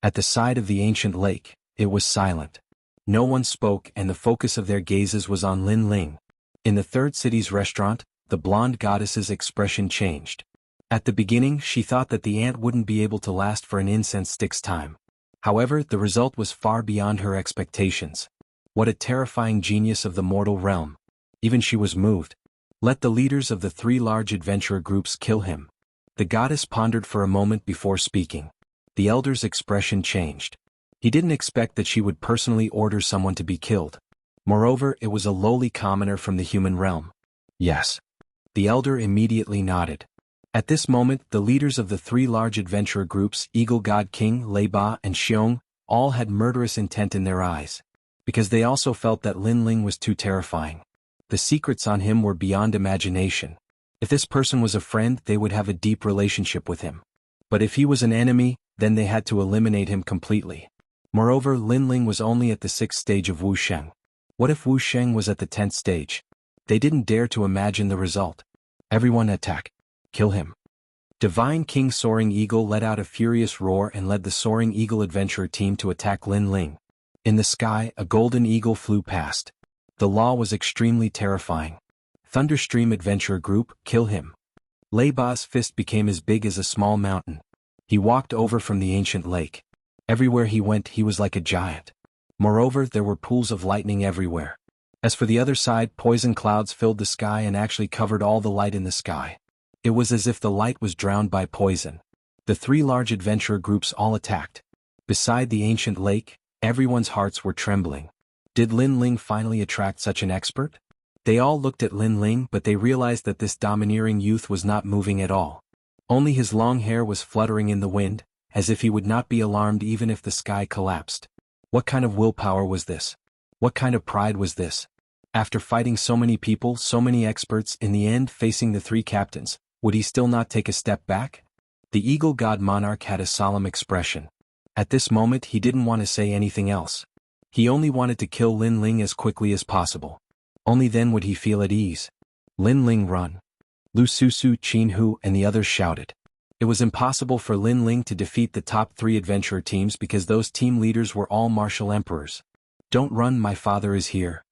At the side of the ancient lake, it was silent. No one spoke, and the focus of their gazes was on Lin Ling. In the third city's restaurant, the blonde goddess's expression changed. At the beginning, she thought that the ant wouldn't be able to last for an incense stick's time. However, the result was far beyond her expectations. What a terrifying genius of the mortal realm. Even she was moved. Let the leaders of the 3 large adventurer groups kill him. The goddess pondered for a moment before speaking. The elder's expression changed. He didn't expect that she would personally order someone to be killed. Moreover, it was a lowly commoner from the human realm. Yes. The elder immediately nodded. At this moment, the leaders of the 3 large adventurer groups, Eagle God King, Lei Ba, and Xiong, all had murderous intent in their eyes. Because they also felt that Lin Ling was too terrifying. The secrets on him were beyond imagination. If this person was a friend, they would have a deep relationship with him. But if he was an enemy, then they had to eliminate him completely. Moreover, Lin Ling was only at the 6th stage of Wuxiang. What if Wuxiang was at the 10th stage? They didn't dare to imagine the result. Everyone attack. Kill him. Divine King Soaring Eagle let out a furious roar and led the Soaring Eagle adventurer team to attack Lin Ling. In the sky, a golden eagle flew past. The law was extremely terrifying. Thunderstream Adventurer Group, kill him. Lei Ba's fist became as big as a small mountain. He walked over from the ancient lake. Everywhere he went, he was like a giant. Moreover, there were pools of lightning everywhere. As for the other side, poison clouds filled the sky and actually covered all the light in the sky. It was as if the light was drowned by poison. The 3 large adventurer groups all attacked. Beside the ancient lake, everyone's hearts were trembling. Did Lin Ling finally attract such an expert? They all looked at Lin Ling, but they realized that this domineering youth was not moving at all. Only his long hair was fluttering in the wind, as if he would not be alarmed even if the sky collapsed. What kind of willpower was this? What kind of pride was this? After fighting so many people, so many experts, in the end facing the 3 captains, would he still not take a step back? The Eagle God Monarch had a solemn expression. At this moment he didn't want to say anything else. He only wanted to kill Lin Ling as quickly as possible. Only then would he feel at ease. Lin Ling run. Lu Susu, Qin Hu, and the others shouted. It was impossible for Lin Ling to defeat the top 3 adventurer teams because those team leaders were all martial emperors. Don't run, my father is here.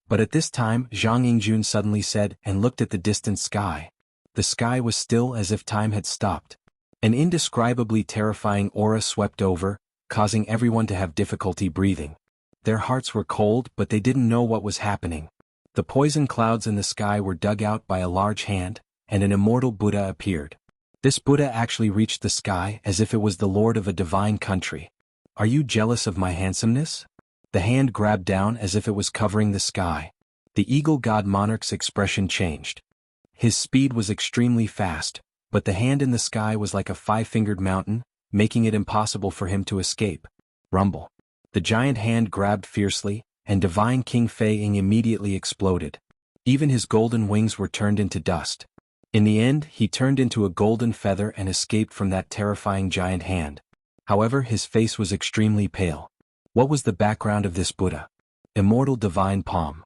But at this time, Zhang Yingjun suddenly said and looked at the distant sky. The sky was still as if time had stopped. An indescribably terrifying aura swept over, causing everyone to have difficulty breathing. Their hearts were cold, but they didn't know what was happening. The poison clouds in the sky were dug out by a large hand, and an immortal Buddha appeared. This Buddha actually reached the sky as if it was the lord of a divine country. "Are you jealous of my handsomeness?" The hand grabbed down as if it was covering the sky. The eagle god monarch's expression changed. His speed was extremely fast, but the hand in the sky was like a five-fingered mountain, making it impossible for him to escape. Rumble. The giant hand grabbed fiercely, and divine King Fei Ying immediately exploded. Even his golden wings were turned into dust. In the end, he turned into a golden feather and escaped from that terrifying giant hand. However, his face was extremely pale. What was the background of this Buddha? Immortal divine palm.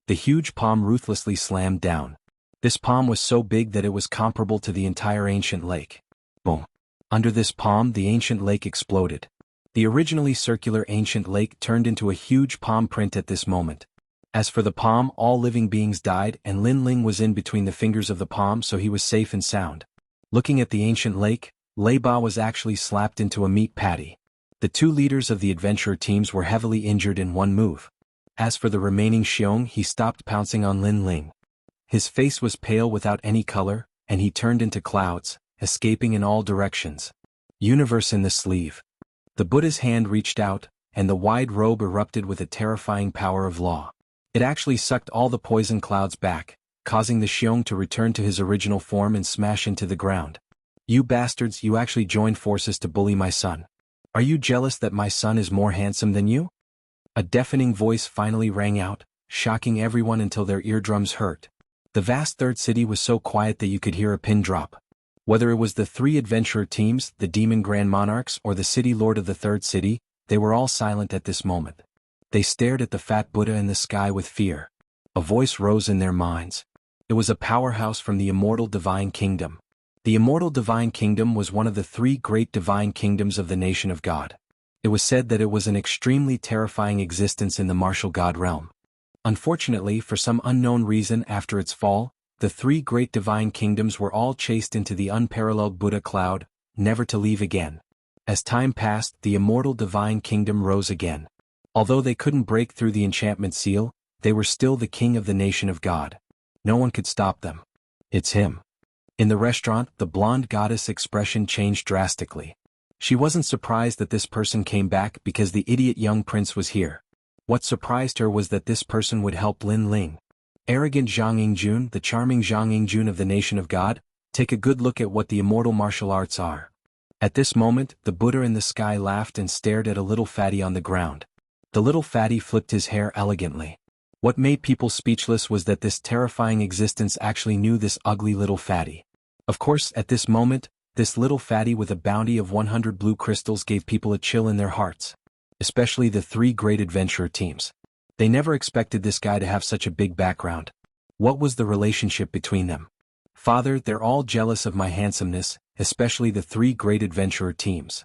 The huge palm ruthlessly slammed down. This palm was so big that it was comparable to the entire ancient lake. Boom. Under this palm, the ancient lake exploded. The originally circular ancient lake turned into a huge palm print at this moment. As for the palm, all living beings died, and Lin Ling was in between the fingers of the palm, so he was safe and sound. Looking at the ancient lake, Lei Ba was actually slapped into a meat patty. The two leaders of the adventurer teams were heavily injured in one move. As for the remaining Xiong, he stopped pouncing on Lin Ling. His face was pale without any color, and he turned into clouds, escaping in all directions. Universe in the sleeve. The Buddha's hand reached out, and the wide robe erupted with a terrifying power of law. It actually sucked all the poison clouds back, causing the Xiong to return to his original form and smash into the ground. "You bastards, you actually joined forces to bully my son. Are you jealous that my son is more handsome than you?" A deafening voice finally rang out, shocking everyone until their eardrums hurt. The vast third city was so quiet that you could hear a pin drop. Whether it was the three adventurer teams, the demon grand monarchs, or the city lord of the third city, they were all silent at this moment. They stared at the fat Buddha in the sky with fear. A voice rose in their minds. It was a powerhouse from the immortal divine kingdom. The immortal divine kingdom was one of the three great divine kingdoms of the nation of God. It was said that it was an extremely terrifying existence in the martial god realm. Unfortunately, for some unknown reason after its fall, the three great divine kingdoms were all chased into the unparalleled Buddha cloud, never to leave again. As time passed, the immortal divine kingdom rose again. Although they couldn't break through the enchantment seal, they were still the king of the nation of God. No one could stop them. "It's him." In the restaurant, the blonde goddess' expression changed drastically. She wasn't surprised that this person came back because the idiot young prince was here. What surprised her was that this person would help Lin Ling. Arrogant Zhang Yingjun, the charming Zhang Yingjun of the nation of God, take a good look at what the immortal martial arts are. At this moment, the Buddha in the sky laughed and stared at a little fatty on the ground. The little fatty flipped his hair elegantly. What made people speechless was that this terrifying existence actually knew this ugly little fatty. Of course, at this moment, this little fatty with a bounty of 100 blue crystals gave people a chill in their hearts. Especially the three great adventurer teams. They never expected this guy to have such a big background. What was the relationship between them? "Father, they're all jealous of my handsomeness, especially the three great adventurer teams,"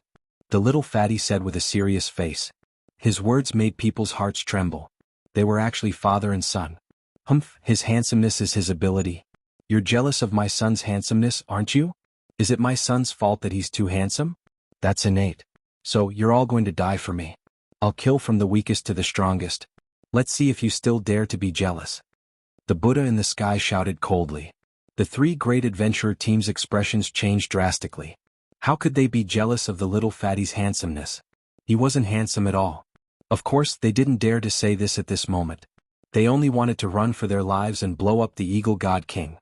the little fatty said with a serious face. His words made people's hearts tremble. They were actually father and son. "Humph, his handsomeness is his ability. You're jealous of my son's handsomeness, aren't you? Is it my son's fault that he's too handsome? That's innate. So, you're all going to die for me. I'll kill from the weakest to the strongest. Let's see if you still dare to be jealous." The Buddha in the sky shouted coldly. The three great adventurer teams' expressions changed drastically. How could they be jealous of the little fatty's handsomeness? He wasn't handsome at all. Of course, they didn't dare to say this at this moment. They only wanted to run for their lives and blow up the Eagle God King.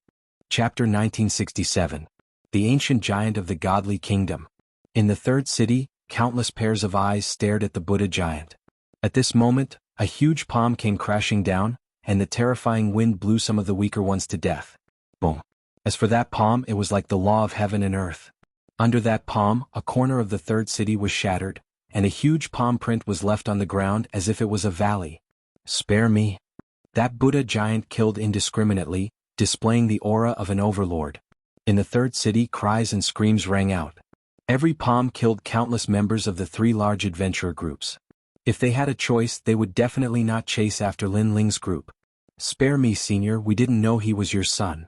Chapter 1967. The Ancient Giant of the Godly Kingdom. In the third city, countless pairs of eyes stared at the Buddha giant. At this moment, a huge palm came crashing down, and the terrifying wind blew some of the weaker ones to death. Boom. As for that palm, it was like the law of heaven and earth. Under that palm, a corner of the third city was shattered, and a huge palm print was left on the ground as if it was a valley. "Spare me." That Buddha giant killed indiscriminately, displaying the aura of an overlord. In the third city, cries and screams rang out. Every palm killed countless members of the three large adventurer groups. If they had a choice, they would definitely not chase after Lin Ling's group. "Spare me, senior, we didn't know he was your son."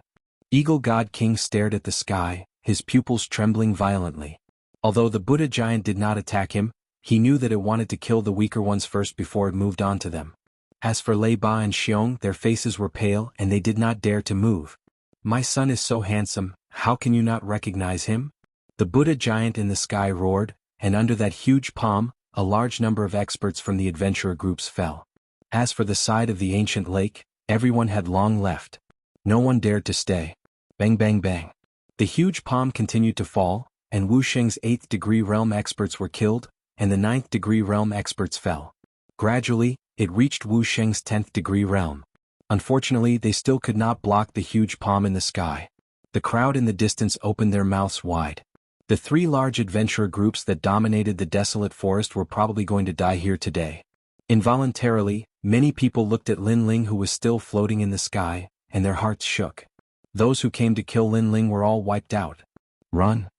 Eagle God King stared at the sky, his pupils trembling violently. Although the Buddha giant did not attack him, he knew that it wanted to kill the weaker ones first before it moved on to them. As for Lei Ba and Xiong, their faces were pale and they did not dare to move. My son is so handsome, how can you not recognize him? The Buddha giant in the sky roared, and under that huge palm, a large number of experts from the adventurer groups fell. As for the side of the ancient lake, everyone had long left. No one dared to stay. Bang bang bang. The huge palm continued to fall, and Wu Sheng's 8th degree realm experts were killed, and the 9th degree realm experts fell. Gradually, it reached Wu Sheng's 10th degree realm. Unfortunately, they still could not block the huge palm in the sky. The crowd in the distance opened their mouths wide. The 3 large adventurer groups that dominated the desolate forest were probably going to die here today. Involuntarily, many people looked at Lin Ling, who was still floating in the sky, and their hearts shook. Those who came to kill Lin Ling were all wiped out. Run.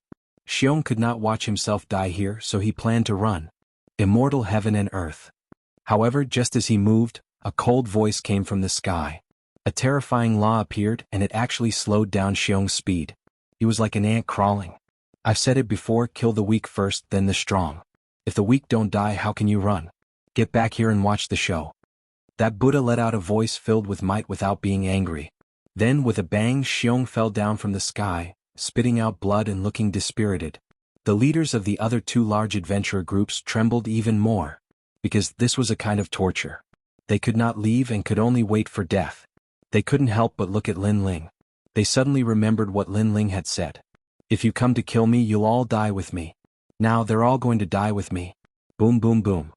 Xiong could not watch himself die here, so he planned to run. Immortal heaven and earth. However, just as he moved, a cold voice came from the sky. A terrifying law appeared, and it actually slowed down Xiong's speed. He was like an ant crawling. I've said it before, kill the weak first, then the strong. If the weak don't die, how can you run? Get back here and watch the show. That Buddha let out a voice filled with might without being angry. Then with a bang, Xiong fell down from the sky, spitting out blood and looking dispirited. The leaders of the other 2 large adventurer groups trembled even more. Because this was a kind of torture. They could not leave and could only wait for death. They couldn't help but look at Lin Ling. They suddenly remembered what Lin Ling had said. If you come to kill me, you'll all die with me. Now they're all going to die with me. Boom boom boom.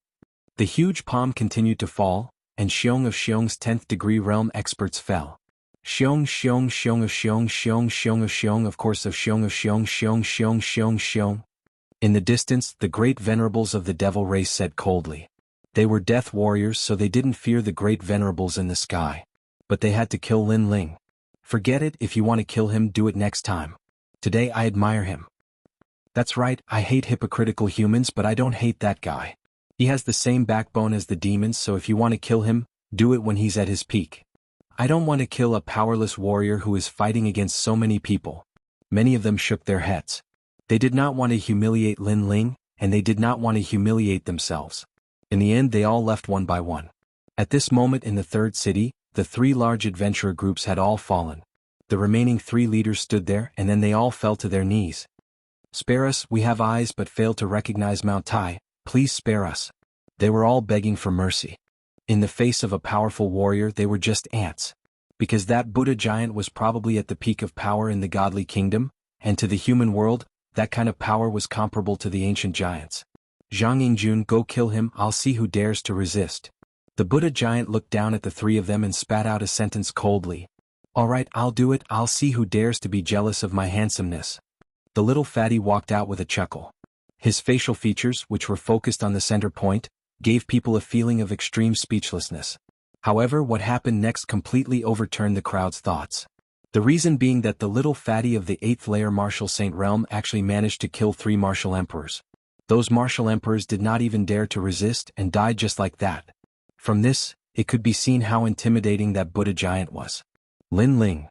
The huge palm continued to fall, and Xiong of Xiong's 10th degree realm experts fell. Xiong Xiong Xiong of Xiong Xiong Xiong of Xiong of course of Xiong of Xiong Xiong Xiong Xiong Xiong. In the distance, the great venerables of the devil race said coldly. They were death warriors, so they didn't fear the great venerables in the sky. But they had to kill Lin Ling. Forget it, if you want to kill him, do it next time. Today I admire him. That's right, I hate hypocritical humans, but I don't hate that guy. He has the same backbone as the demons, so if you want to kill him, do it when he's at his peak. I don't want to kill a powerless warrior who is fighting against so many people. Many of them shook their heads. They did not want to humiliate Lin Ling, and they did not want to humiliate themselves. In the end, they all left one by one. At this moment in the 3rd city, the 3 large adventurer groups had all fallen. The remaining 3 leaders stood there, and then they all fell to their knees. Spare us, we have eyes but fail to recognize Mount Tai, please spare us. They were all begging for mercy. In the face of a powerful warrior, they were just ants. Because that Buddha giant was probably at the peak of power in the godly kingdom, and to the human world, that kind of power was comparable to the ancient giants. Zhang Yingjun, go kill him, I'll see who dares to resist. The Buddha giant looked down at the 3 of them and spat out a sentence coldly. Alright, I'll do it, I'll see who dares to be jealous of my handsomeness. The little fatty walked out with a chuckle. His facial features, which were focused on the center point, gave people a feeling of extreme speechlessness. However, what happened next completely overturned the crowd's thoughts. The reason being that the little fatty of the 8th layer martial saint realm actually managed to kill 3 martial emperors. Those martial emperors did not even dare to resist and died just like that. From this, it could be seen how intimidating that Buddha giant was. Lin Ling.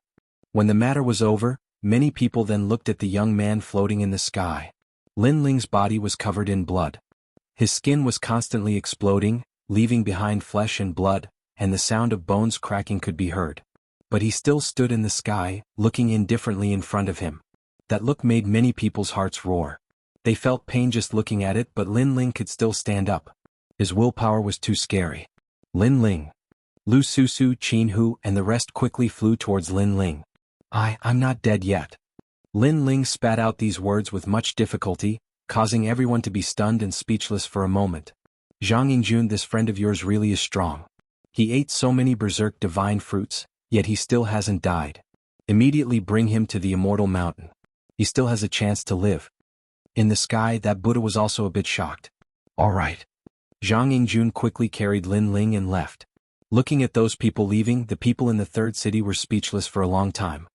When the matter was over, many people then looked at the young man floating in the sky. Lin Ling's body was covered in blood. His skin was constantly exploding, leaving behind flesh and blood, and the sound of bones cracking could be heard. But he still stood in the sky, looking indifferently in front of him. That look made many people's hearts roar. They felt pain just looking at it, but Lin Ling could still stand up. His willpower was too scary. Lin Ling. Lu Susu, Qin Hu, and the rest quickly flew towards Lin Ling. I'm not dead yet. Lin Ling spat out these words with much difficulty, causing everyone to be stunned and speechless for a moment. Zhang Yingjun, this friend of yours really is strong. He ate so many berserk divine fruits, yet he still hasn't died. Immediately bring him to the Immortal Mountain. He still has a chance to live. In the sky, that Buddha was also a bit shocked. All right. Zhang Yingjun quickly carried Lin Ling and left. Looking at those people leaving, the people in the 3rd city were speechless for a long time.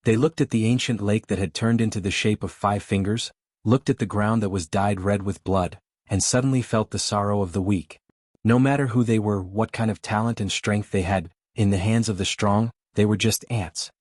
They looked at the ancient lake that had turned into the shape of 5 fingers, looked at the ground that was dyed red with blood, and suddenly felt the sorrow of the weak. No matter who they were, what kind of talent and strength they had, in the hands of the strong, they were just ants.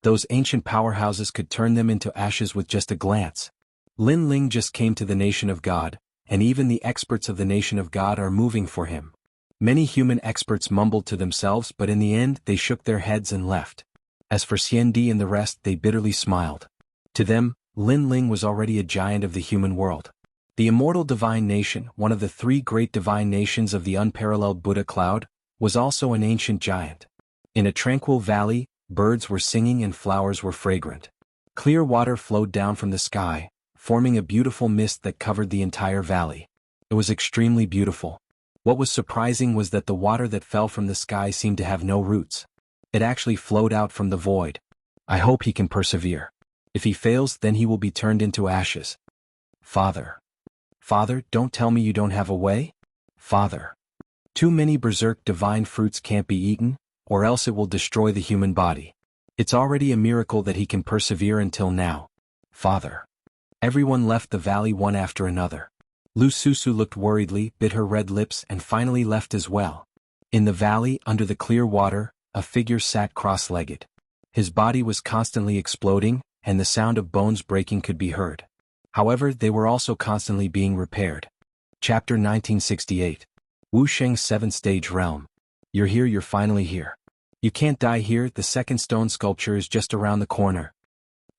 Those ancient powerhouses could turn them into ashes with just a glance. Lin Ling just came to the nation of God, and even the experts of the nation of God are moving for him. Many human experts mumbled to themselves, but in the end they shook their heads and left. As for Xiandi and the rest, they bitterly smiled. To them, Lin Ling was already a giant of the human world. The immortal divine nation, one of the three great divine nations of the unparalleled Buddha cloud, was also an ancient giant. In a tranquil valley, birds were singing and flowers were fragrant. Clear water flowed down from the sky, forming a beautiful mist that covered the entire valley. It was extremely beautiful. What was surprising was that the water that fell from the sky seemed to have no roots. It actually flowed out from the void. I hope he can persevere. If he fails, then he will be turned into ashes. Father. Father, don't tell me you don't have a way? Father. Too many berserk divine fruits can't be eaten, or else it will destroy the human body. It's already a miracle that he can persevere until now. Father. Everyone left the valley one after another. Lu Susu looked worriedly, bit her red lips, and finally left as well. In the valley, under the clear water, a figure sat cross-legged. His body was constantly exploding, and the sound of bones breaking could be heard. However, they were also constantly being repaired. Chapter 1968. Wu Sheng's 7th-stage realm. You're here, you're finally here. You can't die here, the second stone sculpture is just around the corner.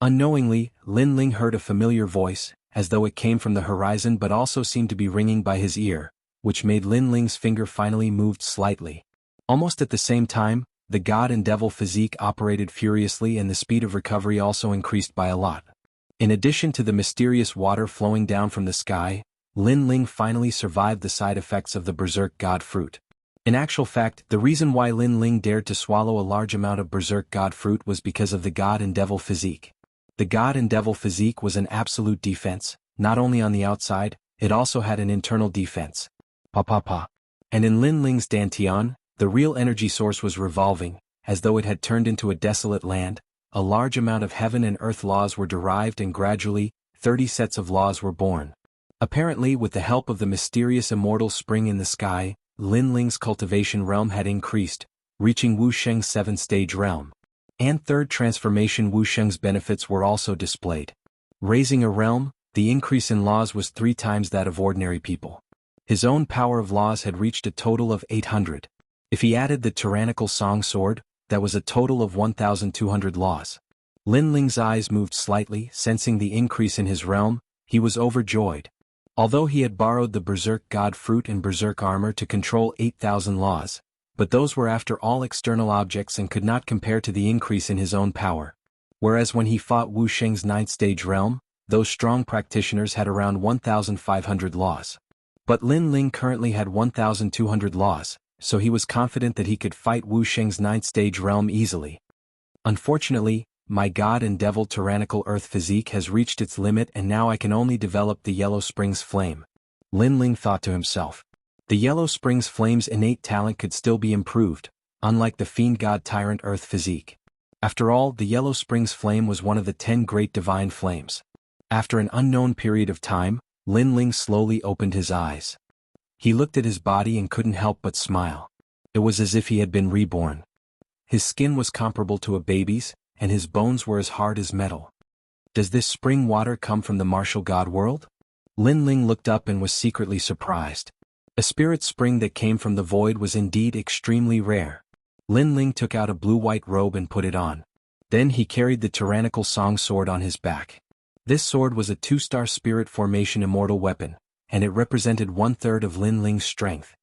Unknowingly, Lin Ling heard a familiar voice, as though it came from the horizon but also seemed to be ringing by his ear, which made Lin Ling's finger finally moved slightly. Almost at the same time, the god and devil physique operated furiously and the speed of recovery also increased by a lot. In addition to the mysterious water flowing down from the sky, Lin Ling finally survived the side effects of the berserk god fruit. In actual fact, the reason why Lin Ling dared to swallow a large amount of berserk god fruit was because of the god and devil physique. The god and devil physique was an absolute defense, not only on the outside, it also had an internal defense. Pa. And in Lin Ling's Dantian, the real energy source was revolving, as though it had turned into a desolate land. A large amount of heaven and earth laws were derived and gradually, 30 sets of laws were born. Apparently, with the help of the mysterious immortal spring in the sky, Lin Ling's cultivation realm had increased, reaching Wu Sheng's 7th-stage realm. And third transformation Wu Sheng's benefits were also displayed. Raising a realm, the increase in laws was 3 times that of ordinary people. His own power of laws had reached a total of 800. If he added the tyrannical song sword, that was a total of 1,200 laws. Lin Ling's eyes moved slightly, sensing the increase in his realm, he was overjoyed. Although he had borrowed the berserk god fruit and berserk armor to control 8,000 laws, but those were after all external objects and could not compare to the increase in his own power. Whereas when he fought Wu Sheng's 9th-stage realm, those strong practitioners had around 1,500 laws. But Lin Ling currently had 1,200 laws, so he was confident that he could fight Wu Sheng's 9th-stage realm easily. Unfortunately, my god and devil tyrannical earth physique has reached its limit and now I can only develop the Yellow Springs flame. Lin Ling thought to himself. The Yellow Springs flame's innate talent could still be improved, unlike the fiend god tyrant earth physique. After all, the Yellow Springs flame was one of the 10 great divine flames. After an unknown period of time, Lin Ling slowly opened his eyes. He looked at his body and couldn't help but smile. It was as if he had been reborn. His skin was comparable to a baby's, and his bones were as hard as metal. Does this spring water come from the martial god world? Lin Ling looked up and was secretly surprised. A spirit spring that came from the void was indeed extremely rare. Lin Ling took out a blue-white robe and put it on. Then he carried the tyrannical song sword on his back. This sword was a 2-star spirit formation immortal weapon, and it represented 1/3 of Lin Ling's strength.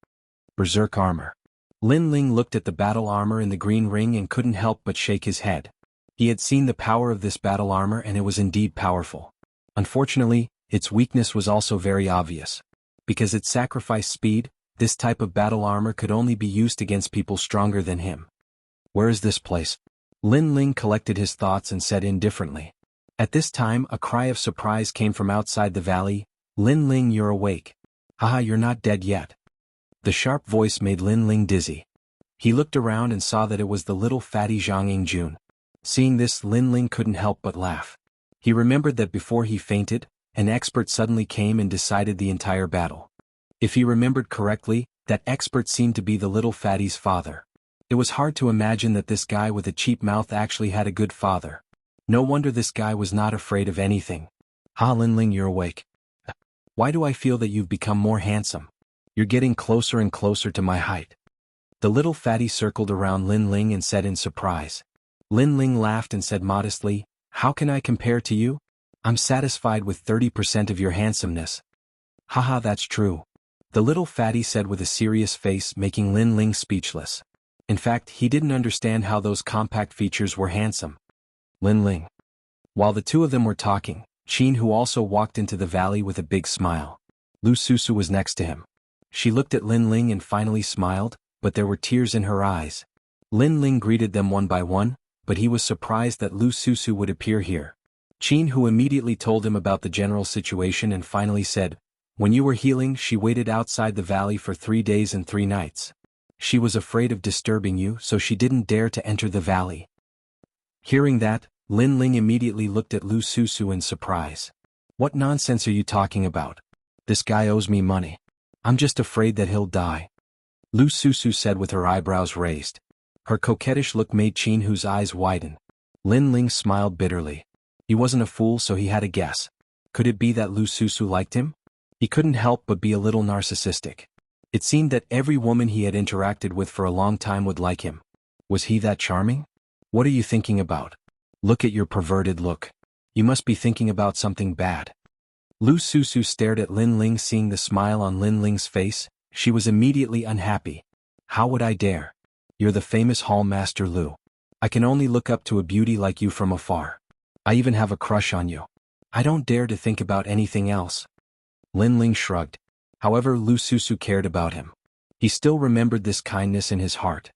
Berserk armor. Lin Ling looked at the battle armor in the green ring and couldn't help but shake his head. He had seen the power of this battle armor and it was indeed powerful. Unfortunately, its weakness was also very obvious. Because it sacrificed speed, this type of battle armor could only be used against people stronger than him. Where is this place? Lin Ling collected his thoughts and said indifferently. At this time, a cry of surprise came from outside the valley. Lin Ling, you're awake. Haha, you're not dead yet. The sharp voice made Lin Ling dizzy. He looked around and saw that it was the little fatty Zhang Jun. Seeing this, Lin Ling couldn't help but laugh. He remembered that before he fainted, an expert suddenly came and decided the entire battle. If he remembered correctly, that expert seemed to be the little fatty's father. It was hard to imagine that this guy with a cheap mouth actually had a good father. No wonder this guy was not afraid of anything. Ha, Linling, you're awake. Why do I feel that you've become more handsome? You're getting closer and closer to my height. The little fatty circled around Linling and said in surprise. Linling laughed and said modestly, how can I compare to you? I'm satisfied with 30% of your handsomeness. Haha, that's true. The little fatty said with a serious face, making Linling speechless. In fact, he didn't understand how those compact features were handsome. Linling. While the two of them were talking, Qin, who also walked into the valley with a big smile. Lu Susu was next to him. She looked at Linling and finally smiled, but there were tears in her eyes. Linling greeted them one by one, but he was surprised that Lu Susu would appear here. Qin, who immediately told him about the general situation and finally said, when you were healing, she waited outside the valley for 3 days and 3 nights. She was afraid of disturbing you, so she didn't dare to enter the valley. Hearing that, Linling immediately looked at Lu Susu in surprise. What nonsense are you talking about? This guy owes me money. I'm just afraid that he'll die. Lu Susu said with her eyebrows raised. Her coquettish look made Qin, whose eyes widen. Linling smiled bitterly. He wasn't a fool, so he had a guess. Could it be that Lu Susu liked him? He couldn't help but be a little narcissistic. It seemed that every woman he had interacted with for a long time would like him. Was he that charming? What are you thinking about? Look at your perverted look. You must be thinking about something bad. Lu Susu stared at Linling. Seeing the smile on Linling's face, she was immediately unhappy. How would I dare? You're the famous hall master Lu. I can only look up to a beauty like you from afar. I even have a crush on you. I don't dare to think about anything else. Linling shrugged. However, Lu Susu cared about him. He still remembered this kindness in his heart.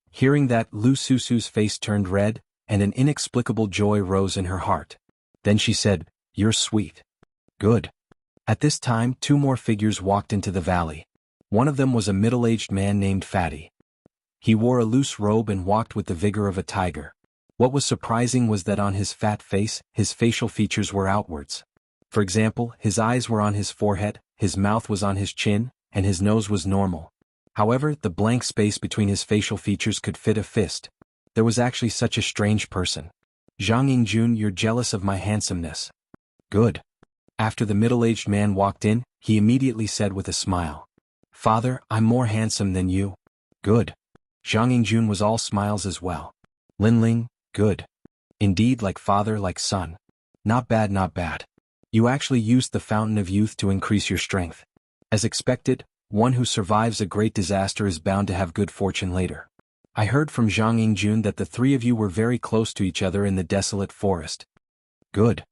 Hearing that, Lu Susu's face turned red, and an inexplicable joy rose in her heart. Then she said, you're sweet. Good. At this time, 2 more figures walked into the valley. One of them was a middle-aged man named Fatty. He wore a loose robe and walked with the vigor of a tiger. What was surprising was that on his fat face, his facial features were outwards. For example, his eyes were on his forehead, his mouth was on his chin, and his nose was normal. However, the blank space between his facial features could fit a fist. There was actually such a strange person. Jianghu, you're jealous of my handsomeness. Good. After the middle-aged man walked in, he immediately said with a smile. Father, I'm more handsome than you. Good. Jianghu was all smiles as well. Linling, good. Indeed, like father, like son. Not bad, not bad. You actually used the fountain of youth to increase your strength. As expected, one who survives a great disaster is bound to have good fortune later. I heard from Jianghu that the 3 of you were very close to each other in the desolate forest. Good.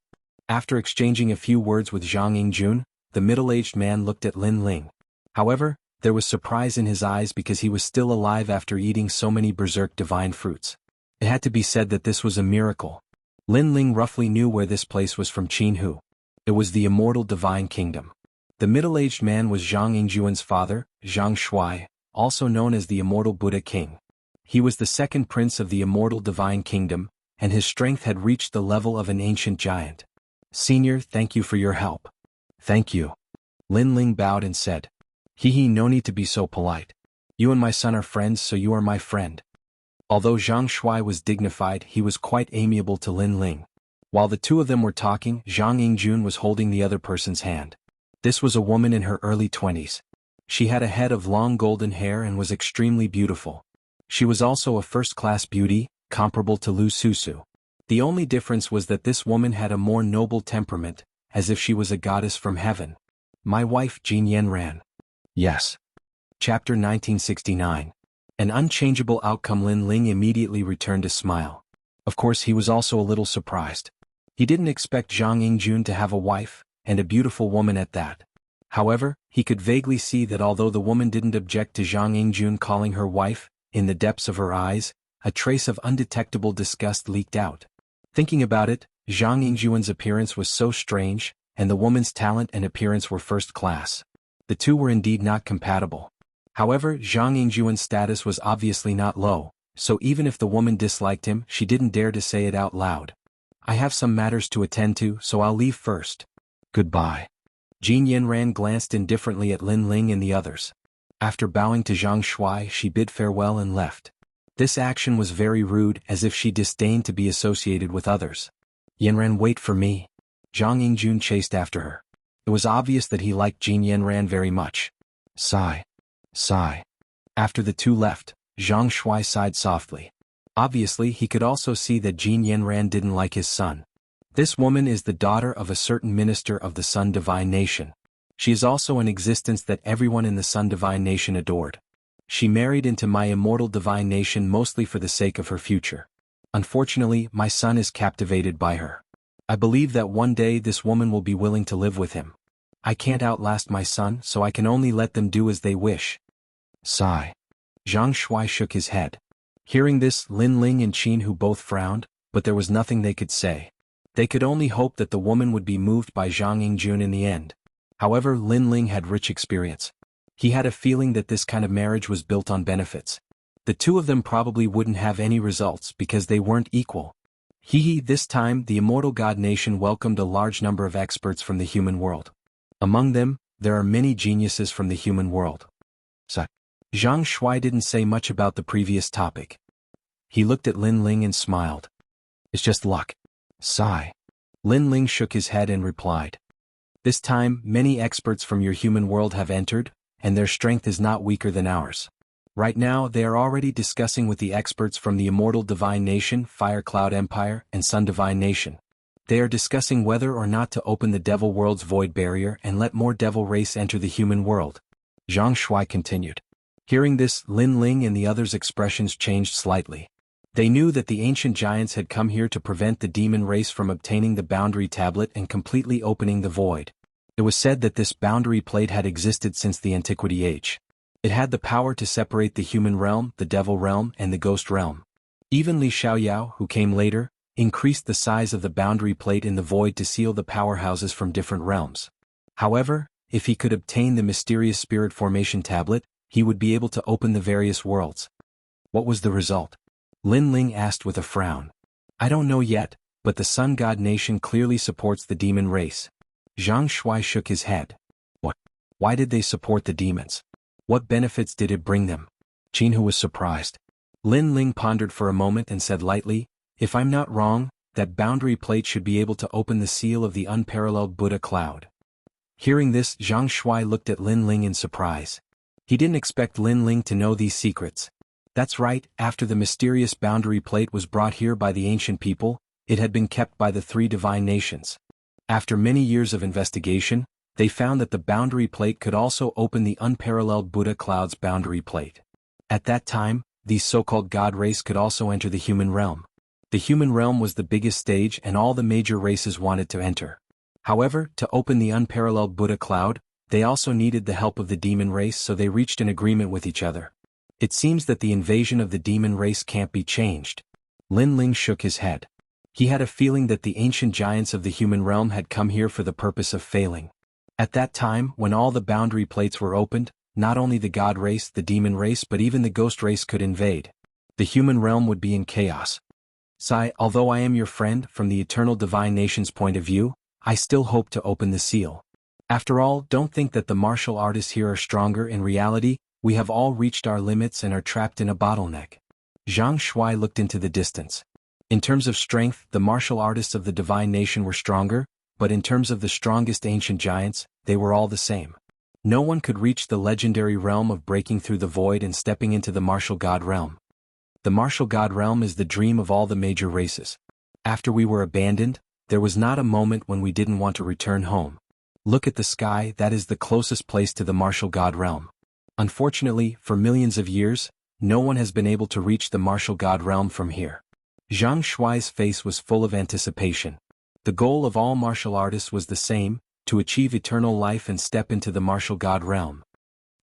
After exchanging a few words with Jianghu, the middle-aged man looked at Linling. However, there was surprise in his eyes because he was still alive after eating so many berserk divine fruits. It had to be said that this was a miracle. Linling roughly knew where this place was from Jianghu. It was the Immortal Divine Kingdom. The middle-aged man was Jianghu's father, Xianxia, also known as the Immortal Buddha King. He was the 2nd prince of the Immortal Divine Kingdom, and his strength had reached the level of an ancient giant. Senior, thank you for your help. Thank you. Linling bowed and said. No need to be so polite. You and my son are friends, so you are my friend. Although Xianxia was dignified, he was quite amiable to Linling. While the 2 of them were talking, Jianghu was holding the other person's hand. This was a woman in her early 20s. She had a head of long golden hair and was extremely beautiful. She was also a first-class beauty, comparable to Lu Susu. The only difference was that this woman had a more noble temperament, as if she was a goddess from heaven. My wife, Jianghu. Yes. Chapter 1969. An unchangeable outcome. Linling immediately returned a smile. Of course, he was also a little surprised. He didn't expect Jianghu to have a wife, and a beautiful woman at that. However, he could vaguely see that although the woman didn't object to Jianghu calling her wife, in the depths of her eyes, a trace of undetectable disgust leaked out. Thinking about it, Jianghu's appearance was so strange, and the woman's talent and appearance were first class. The 2 were indeed not compatible. However, Jianghu's status was obviously not low, so even if the woman disliked him, she didn't dare to say it out loud. I have some matters to attend to, so I'll leave first. Goodbye. Jianghu glanced indifferently at Linling and the others. After bowing to Xianxia, she bid farewell and left. This action was very rude, as if she disdained to be associated with others. Yanran, wait for me. Zhang Yingjun chased after her. It was obvious that he liked Jin Yanran very much. Sigh. Sigh. After the two left, Zhang Shuai sighed softly. Obviously, he could also see that Jin Yanran didn't like his son. This woman is the daughter of a certain minister of the Sun Divine Nation. She is also an existence that everyone in the Sun Divine Nation adored. She married into my Immortal Divine Nation mostly for the sake of her future. Unfortunately, my son is captivated by her. I believe that one day this woman will be willing to live with him. I can't outlast my son, so I can only let them do as they wish. Sigh. Zhang Shuai shook his head. Hearing this, Lin Ling and Qin Hu both frowned, but there was nothing they could say. They could only hope that the woman would be moved by Zhang Yingjun in the end. However, Lin Ling had rich experience. He had a feeling that this kind of marriage was built on benefits. The two of them probably wouldn't have any results because they weren't equal. This time the Immortal God Nation welcomed a large number of experts from the human world. Among them, there are many geniuses from the human world. Zhang Shuai didn't say much about the previous topic. He looked at Lin Ling and smiled. It's just luck. Sigh. Lin Ling shook his head and replied. This time, many experts from your human world have entered, and their strength is not weaker than ours. Right now, they are already discussing with the experts from the Immortal Divine Nation, Fire Cloud Empire, and Sun Divine Nation. They are discussing whether or not to open the Devil World's void barrier and let more Devil race enter the human world. Zhang Shuai continued. Hearing this, Lin Ling and the others' expressions changed slightly. They knew that the ancient giants had come here to prevent the demon race from obtaining the boundary tablet and completely opening the void. It was said that this boundary plate had existed since the Antiquity Age. It had the power to separate the human realm, the devil realm, and the ghost realm. Even Li Xiaoyao, who came later, increased the size of the boundary plate in the void to seal the powerhouses from different realms. However, if he could obtain the mysterious spirit formation tablet, he would be able to open the various worlds. What was the result? Lin Ling asked with a frown. I don't know yet, but the Sun God Nation clearly supports the demon race. Zhang Shuai shook his head. What? Why did they support the demons? What benefits did it bring them? Qin Hu was surprised. Lin Ling pondered for a moment and said lightly, if I'm not wrong, that boundary plate should be able to open the seal of the unparalleled Buddha cloud. Hearing this, Zhang Shuai looked at Lin Ling in surprise. He didn't expect Lin Ling to know these secrets. That's right, after the mysterious boundary plate was brought here by the ancient people, it had been kept by the three divine nations. After many years of investigation, they found that the boundary plate could also open the unparalleled Buddha cloud's boundary plate. At that time, the so-called God race could also enter the human realm. The human realm was the biggest stage and all the major races wanted to enter. However, to open the unparalleled Buddha cloud, they also needed the help of the demon race, so they reached an agreement with each other. It seems that the invasion of the demon race can't be changed. Lin Ling shook his head. He had a feeling that the ancient giants of the human realm had come here for the purpose of failing. At that time, when all the boundary plates were opened, not only the God race, the demon race, but even the ghost race could invade. The human realm would be in chaos. Sai, although I am your friend, from the eternal divine nation's point of view, I still hope to open the seal. After all, don't think that the martial artists here are stronger. In reality, we have all reached our limits and are trapped in a bottleneck. Zhang Shuai looked into the distance. In terms of strength, the martial artists of the divine nation were stronger, but in terms of the strongest ancient giants, they were all the same. No one could reach the legendary realm of breaking through the void and stepping into the martial god realm. The martial god realm is the dream of all the major races. After we were abandoned, there was not a moment when we didn't want to return home. Look at the sky, that is the closest place to the martial god realm. Unfortunately, for millions of years, no one has been able to reach the martial god realm from here. Zhang Shuai's face was full of anticipation. The goal of all martial artists was the same, to achieve eternal life and step into the martial god realm.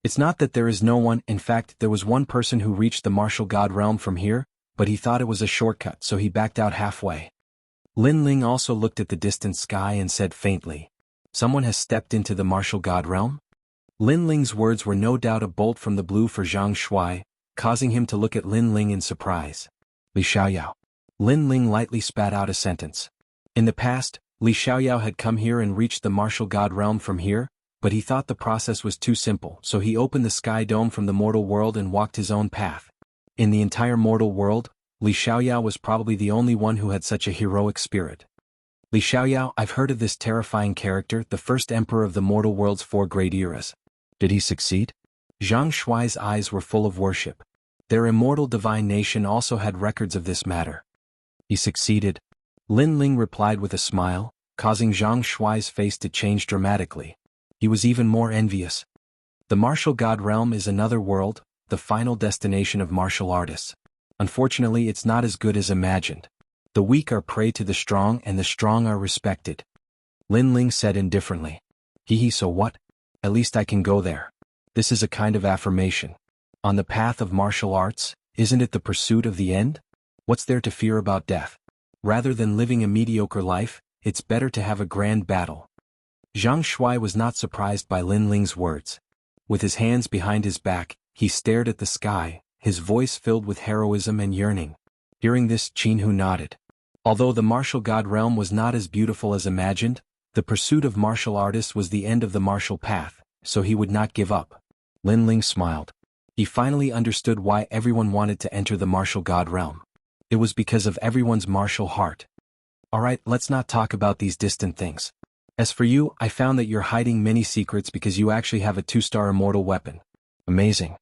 It's not that there is no one, in fact there was one person who reached the martial god realm from here, but he thought it was a shortcut, so he backed out halfway. Lin Ling also looked at the distant sky and said faintly, someone has stepped into the martial god realm? Lin Ling's words were no doubt a bolt from the blue for Zhang Shuai, causing him to look at Lin Ling in surprise. Li Xiaoyao. Lin Ling lightly spat out a sentence. In the past, Li Xiaoyao had come here and reached the martial god realm from here, but he thought the process was too simple, so he opened the sky dome from the mortal world and walked his own path. In the entire mortal world, Li Xiaoyao was probably the only one who had such a heroic spirit. Li Xiaoyao, I've heard of this terrifying character, the first emperor of the mortal world's 4 great eras. Did he succeed? Zhang Shuai's eyes were full of worship. Their immortal divine nation also had records of this matter. He succeeded. Lin Ling replied with a smile, causing Zhang Shuai's face to change dramatically. He was even more envious. The martial god realm is another world, the final destination of martial artists. Unfortunately, it's not as good as imagined. The weak are prey to the strong and the strong are respected. Lin Ling said indifferently. So what? At least I can go there. This is a kind of affirmation. On the path of martial arts, isn't it the pursuit of the end? What's there to fear about death? Rather than living a mediocre life, it's better to have a grand battle. Zhang Shuai was not surprised by Lin Ling's words. With his hands behind his back, he stared at the sky, his voice filled with heroism and yearning. Hearing this, Jianghu nodded. Although the martial god realm was not as beautiful as imagined, the pursuit of martial artists was the end of the martial path, so he would not give up. Lin Ling smiled. He finally understood why everyone wanted to enter the martial god realm. It was because of everyone's martial heart. Alright, let's not talk about these distant things. As for you, I found that you're hiding many secrets because you actually have a 2-star immortal weapon. Amazing.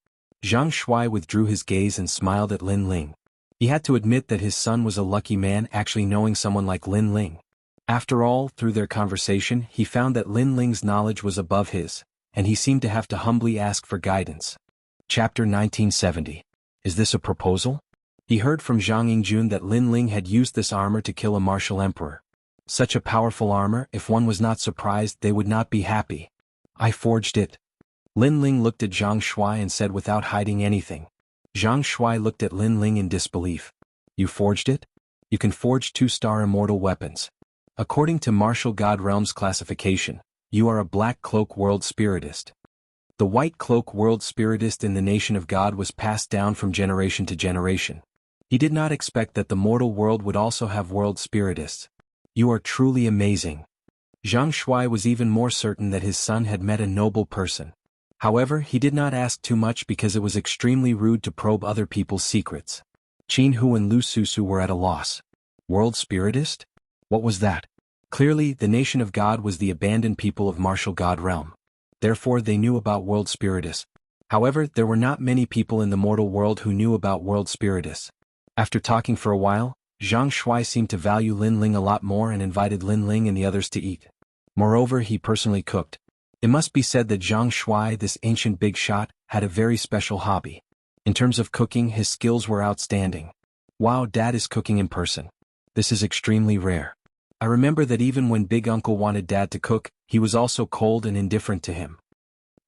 Zhang Shuai withdrew his gaze and smiled at Lin Ling. He had to admit that his son was a lucky man actually knowing someone like Lin Ling. After all, through their conversation, he found that Lin Ling's knowledge was above his, and he seemed to have to humbly ask for guidance. Chapter 1970. Is this a proposal? He heard from Zhang Yingjun that Lin Ling had used this armor to kill a martial emperor. Such a powerful armor, if one was not surprised, they would not be happy. I forged it. Lin Ling looked at Zhang Shuai and said without hiding anything. Zhang Shuai looked at Lin Ling in disbelief. You forged it? You can forge 2-star immortal weapons. According to Martial God Realm's classification, you are a Black Cloak World Spiritist. The White Cloak World Spiritist in the Nation of God was passed down from generation to generation. He did not expect that the mortal world would also have World Spiritists. You are truly amazing. Zhang Shuai was even more certain that his son had met a noble person. However, he did not ask too much because it was extremely rude to probe other people's secrets. Jianghu and Lu Susu were at a loss. World Spiritist? What was that? Clearly, the Nation of God was the abandoned people of Martial God Realm. Therefore, they knew about World Spiritists. However, there were not many people in the mortal world who knew about World Spiritists. After talking for a while, Zhang Shuai seemed to value Lin Ling a lot more and invited Lin Ling and the others to eat. Moreover, he personally cooked. It must be said that Zhang Shuai, this ancient big shot, had a very special hobby. In terms of cooking, his skills were outstanding. Wow, Dad is cooking in person. This is extremely rare. I remember that even when Big Uncle wanted Dad to cook, he was also cold and indifferent to him.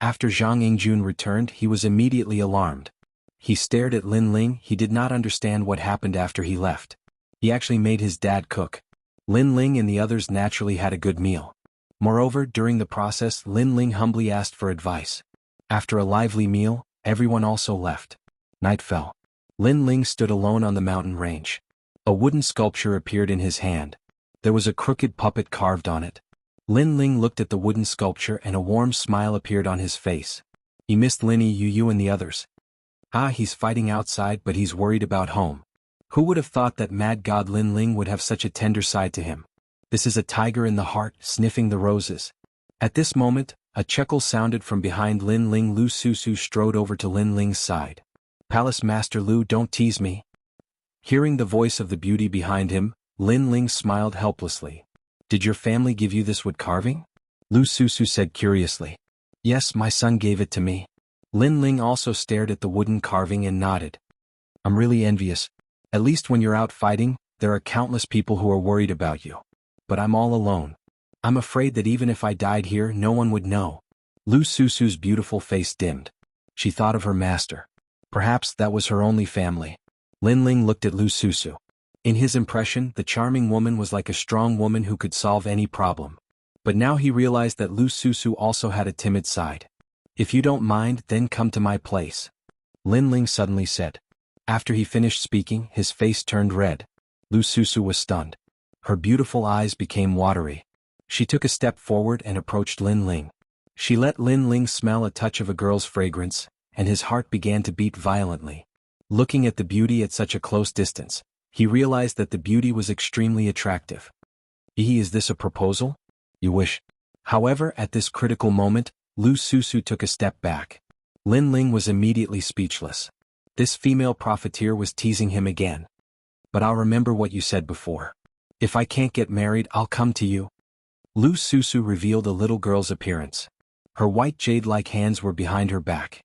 After Zhang Yingjun returned, he was immediately alarmed. He stared at Lin Ling. He did not understand what happened after he left. He actually made his dad cook. Lin Ling and the others naturally had a good meal. Moreover, during the process, Lin Ling humbly asked for advice. After a lively meal, everyone also left. Night fell. Lin Ling stood alone on the mountain range. A wooden sculpture appeared in his hand. There was a crooked puppet carved on it. Lin Ling looked at the wooden sculpture and a warm smile appeared on his face. He missed Lin Yu and the others. He's fighting outside but he's worried about home. Who would have thought that mad god Lin Ling would have such a tender side to him? This is a tiger in the heart, sniffing the roses. At this moment, a chuckle sounded from behind Lin Ling. Lu Susu strode over to Lin Ling's side. Palace Master Lu, don't tease me. Hearing the voice of the beauty behind him, Lin Ling smiled helplessly. Did your family give you this wood carving? Lu Susu said curiously. Yes, my son gave it to me. Lin Ling also stared at the wooden carving and nodded. I'm really envious. At least when you're out fighting, there are countless people who are worried about you. But I'm all alone. I'm afraid that even if I died here, no one would know. Lu Susu's beautiful face dimmed. She thought of her master. Perhaps that was her only family. Lin Ling looked at Lu Susu. In his impression, the charming woman was like a strong woman who could solve any problem. But now he realized that Lu Susu also had a timid side. If you don't mind, then come to my place. Lin Ling suddenly said. After he finished speaking, his face turned red. Lu Susu was stunned. Her beautiful eyes became watery. She took a step forward and approached Lin Ling. She let Lin Ling smell a touch of a girl's fragrance, and his heart began to beat violently. Looking at the beauty at such a close distance, he realized that the beauty was extremely attractive. Is this a proposal? You wish. However, at this critical moment, Lu Susu took a step back. Lin Ling was immediately speechless. This female profiteer was teasing him again. But I'll remember what you said before. If I can't get married, I'll come to you. Lu Susu revealed a little girl's appearance. Her white jade-like hands were behind her back.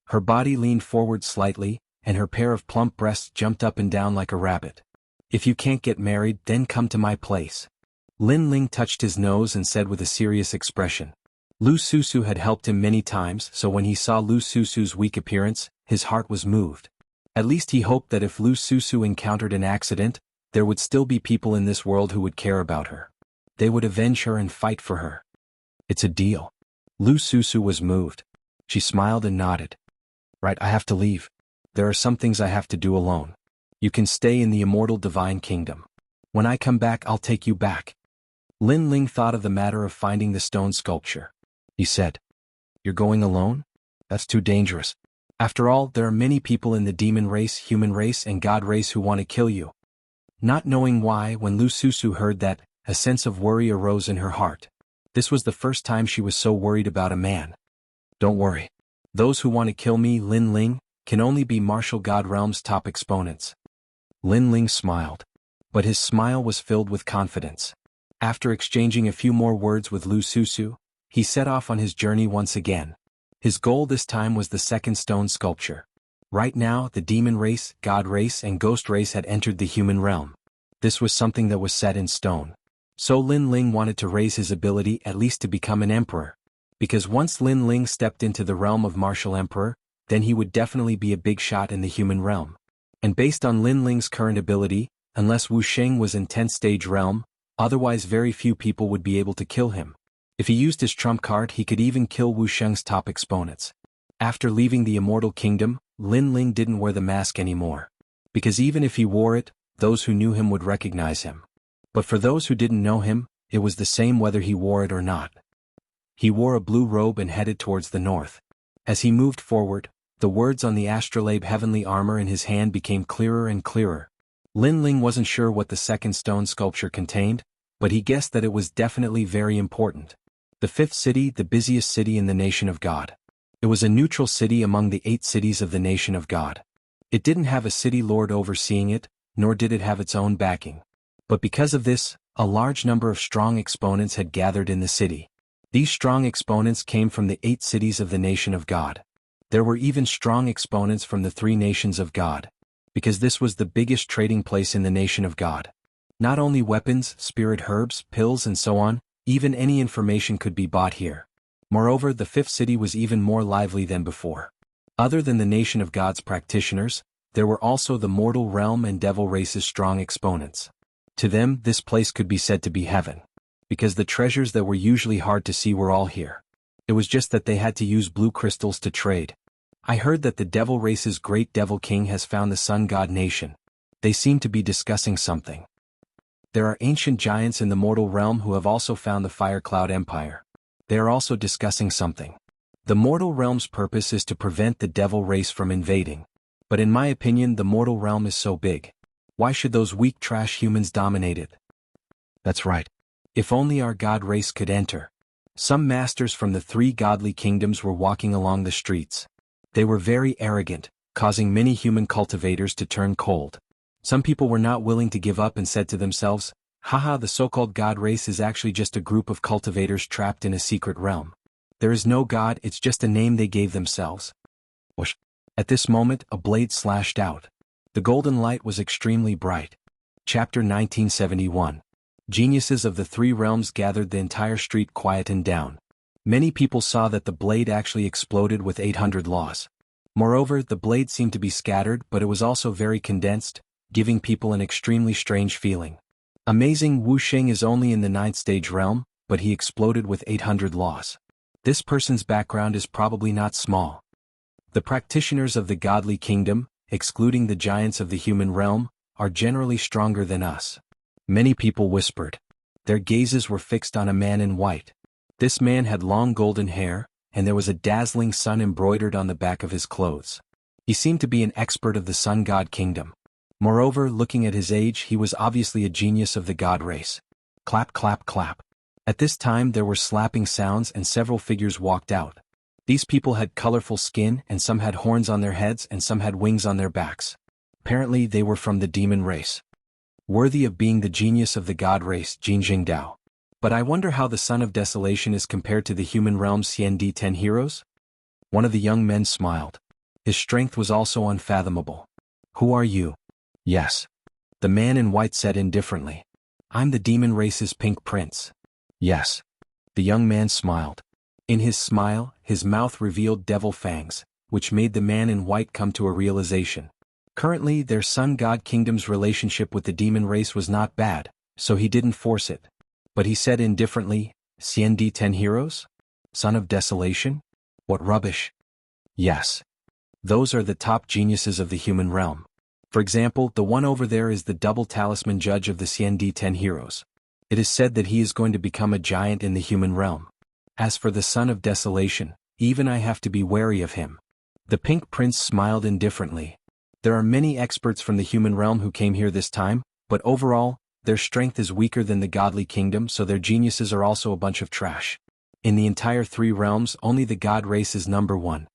Her body leaned forward slightly, and her pair of plump breasts jumped up and down like a rabbit. If you can't get married, then come to my place. Lin Ling touched his nose and said with a serious expression. Lu Susu had helped him many times, so when he saw Lu Susu's weak appearance, his heart was moved. At least he hoped that if Lu Susu encountered an accident, there would still be people in this world who would care about her. They would avenge her and fight for her. It's a deal. Lu Susu was moved. She smiled and nodded. Right, I have to leave. There are some things I have to do alone. You can stay in the immortal divine kingdom. When I come back, I'll take you back. Lin Ling thought of the matter of finding the stone sculpture. He said, You're going alone? That's too dangerous. After all, there are many people in the demon race, human race, and god race who want to kill you. Not knowing why, when Lu Susu heard that, a sense of worry arose in her heart. This was the first time she was so worried about a man. Don't worry. Those who want to kill me, Lin Ling, can only be martial god realm's top exponents. Lin Ling smiled. But his smile was filled with confidence. After exchanging a few more words with Lu Susu, he set off on his journey once again. His goal this time was the second stone sculpture. Right now, the demon race, god race, and ghost race had entered the human realm. This was something that was set in stone. So Lin Ling wanted to raise his ability at least to become an emperor. Because once Lin Ling stepped into the realm of martial emperor, then he would definitely be a big shot in the human realm. And based on Lin Ling's current ability, unless Wu Sheng was in 10th stage realm, otherwise very few people would be able to kill him. If he used his trump card, he could even kill Wu Sheng's top exponents. After leaving the Immortal Kingdom, Lin Ling didn't wear the mask anymore. Because even if he wore it, those who knew him would recognize him. But for those who didn't know him, it was the same whether he wore it or not. He wore a blue robe and headed towards the north. As he moved forward, the words on the astrolabe heavenly armor in his hand became clearer and clearer. Lin Ling wasn't sure what the second stone sculpture contained, but he guessed that it was definitely very important. The fifth city, the busiest city in the nation of God. It was a neutral city among the 8 cities of the nation of God. It didn't have a city lord overseeing it, nor did it have its own backing. But because of this, a large number of strong exponents had gathered in the city. These strong exponents came from the 8 cities of the nation of God. There were even strong exponents from the 3 nations of God. Because this was the biggest trading place in the nation of God. Not only weapons, spirit herbs, pills and so on, even any information could be bought here. Moreover, the 5th city was even more lively than before. Other than the nation of God's practitioners, there were also the mortal realm and devil race's strong exponents. To them, this place could be said to be heaven. Because the treasures that were usually hard to see were all here. It was just that they had to use blue crystals to trade. I heard that the devil race's great devil king has found the sun god nation. They seem to be discussing something. There are ancient giants in the mortal realm who have also found the Fire Cloud Empire. They are also discussing something. The mortal realm's purpose is to prevent the devil race from invading. But in my opinion, the mortal realm is so big. Why should those weak trash humans dominate it? That's right. If only our god race could enter. Some masters from the 3 godly kingdoms were walking along the streets. They were very arrogant, causing many human cultivators to turn cold. Some people were not willing to give up and said to themselves, haha, the so-called god race is actually just a group of cultivators trapped in a secret realm. There is no god, it's just a name they gave themselves. Whoosh. At this moment, a blade slashed out. The golden light was extremely bright. Chapter 1971. Geniuses of the 3 realms gathered the entire street quietened down. Many people saw that the blade actually exploded with 800 laws. Moreover, the blade seemed to be scattered, but it was also very condensed, giving people an extremely strange feeling. Amazing, Wu Sheng is only in the 9th stage realm, but he exploded with 800 laws. This person's background is probably not small. The practitioners of the godly kingdom, excluding the giants of the human realm, are generally stronger than us. Many people whispered. Their gazes were fixed on a man in white. This man had long golden hair, and there was a dazzling sun embroidered on the back of his clothes. He seemed to be an expert of the Sun God Kingdom. Moreover, looking at his age, he was obviously a genius of the God race. Clap, clap, clap. At this time there were slapping sounds and several figures walked out. These people had colorful skin, and some had horns on their heads and some had wings on their backs. Apparently they were from the demon race. Worthy of being the genius of the God race, Jianghu. But I wonder how the Son of Desolation is compared to the human realm's 10 heroes? One of the young men smiled. His strength was also unfathomable. Who are you? Yes. The man in white said indifferently. I'm the demon race's pink prince. Yes. The young man smiled. In his smile, his mouth revealed devil fangs, which made the man in white come to a realization. Currently, their Sun God Kingdom's relationship with the demon race was not bad, so he didn't force it. But he said indifferently, 10 heroes? Son of Desolation? What rubbish. Yes. Those are the top geniuses of the human realm. For example, the one over there is the double talisman judge of the 10 heroes. It is said that he is going to become a giant in the human realm. As for the Son of Desolation, even I have to be wary of him. The pink prince smiled indifferently. There are many experts from the human realm who came here this time, but overall, their strength is weaker than the godly kingdom, so their geniuses are also a bunch of trash. In the entire 3 realms, only the God race is number 1.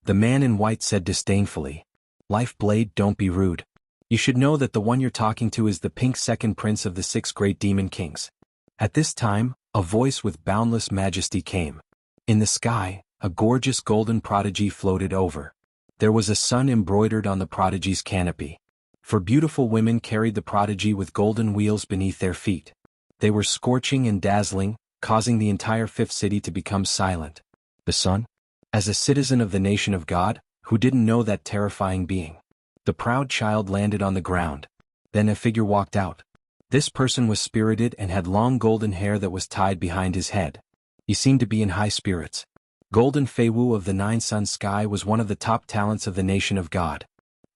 The man in white said disdainfully. Lifeblade, don't be rude. You should know that the one you're talking to is the pink second prince of the 6 great demon kings. At this time, a voice with boundless majesty came. In the sky, a gorgeous golden prodigy floated over. There was a sun embroidered on the prodigy's canopy. 4 beautiful women carried the prodigy with golden wheels beneath their feet. They were scorching and dazzling, causing the entire 5th city to become silent. The sun? As a citizen of the nation of God, who didn't know that terrifying being? The proud child landed on the ground. Then a figure walked out. This person was spirited and had long golden hair that was tied behind his head. He seemed to be in high spirits. Golden Feiwu of the 9 Sun Sky was one of the top talents of the nation of God.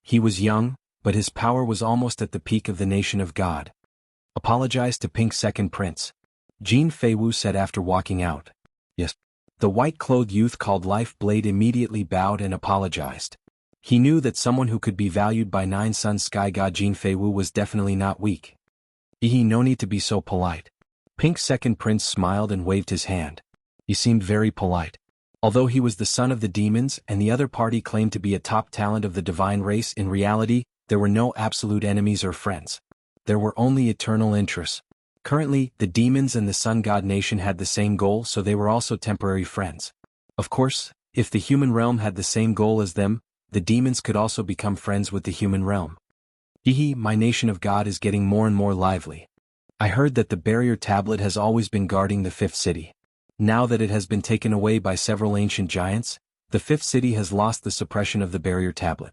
He was young, but his power was almost at the peak of the nation of God. Apologize to Pink Second Prince. Jean Feiwu said after walking out. Yes. The white-clothed youth called Lifeblade immediately bowed and apologized. He knew that someone who could be valued by 9 Sun Sky God Jean Feiwu was definitely not weak. No need to be so polite. Pink Second Prince smiled and waved his hand. He seemed very polite. Although he was the son of the demons and the other party claimed to be a top talent of the divine race, in reality, there were no absolute enemies or friends. There were only eternal interests. Currently, the demons and the Sun God Nation had the same goal, so they were also temporary friends. Of course, if the human realm had the same goal as them, the demons could also become friends with the human realm. My nation of God is getting more and more lively. I heard that the barrier tablet has always been guarding the 5th city. Now that it has been taken away by several ancient giants, the 5th city has lost the suppression of the barrier tablet.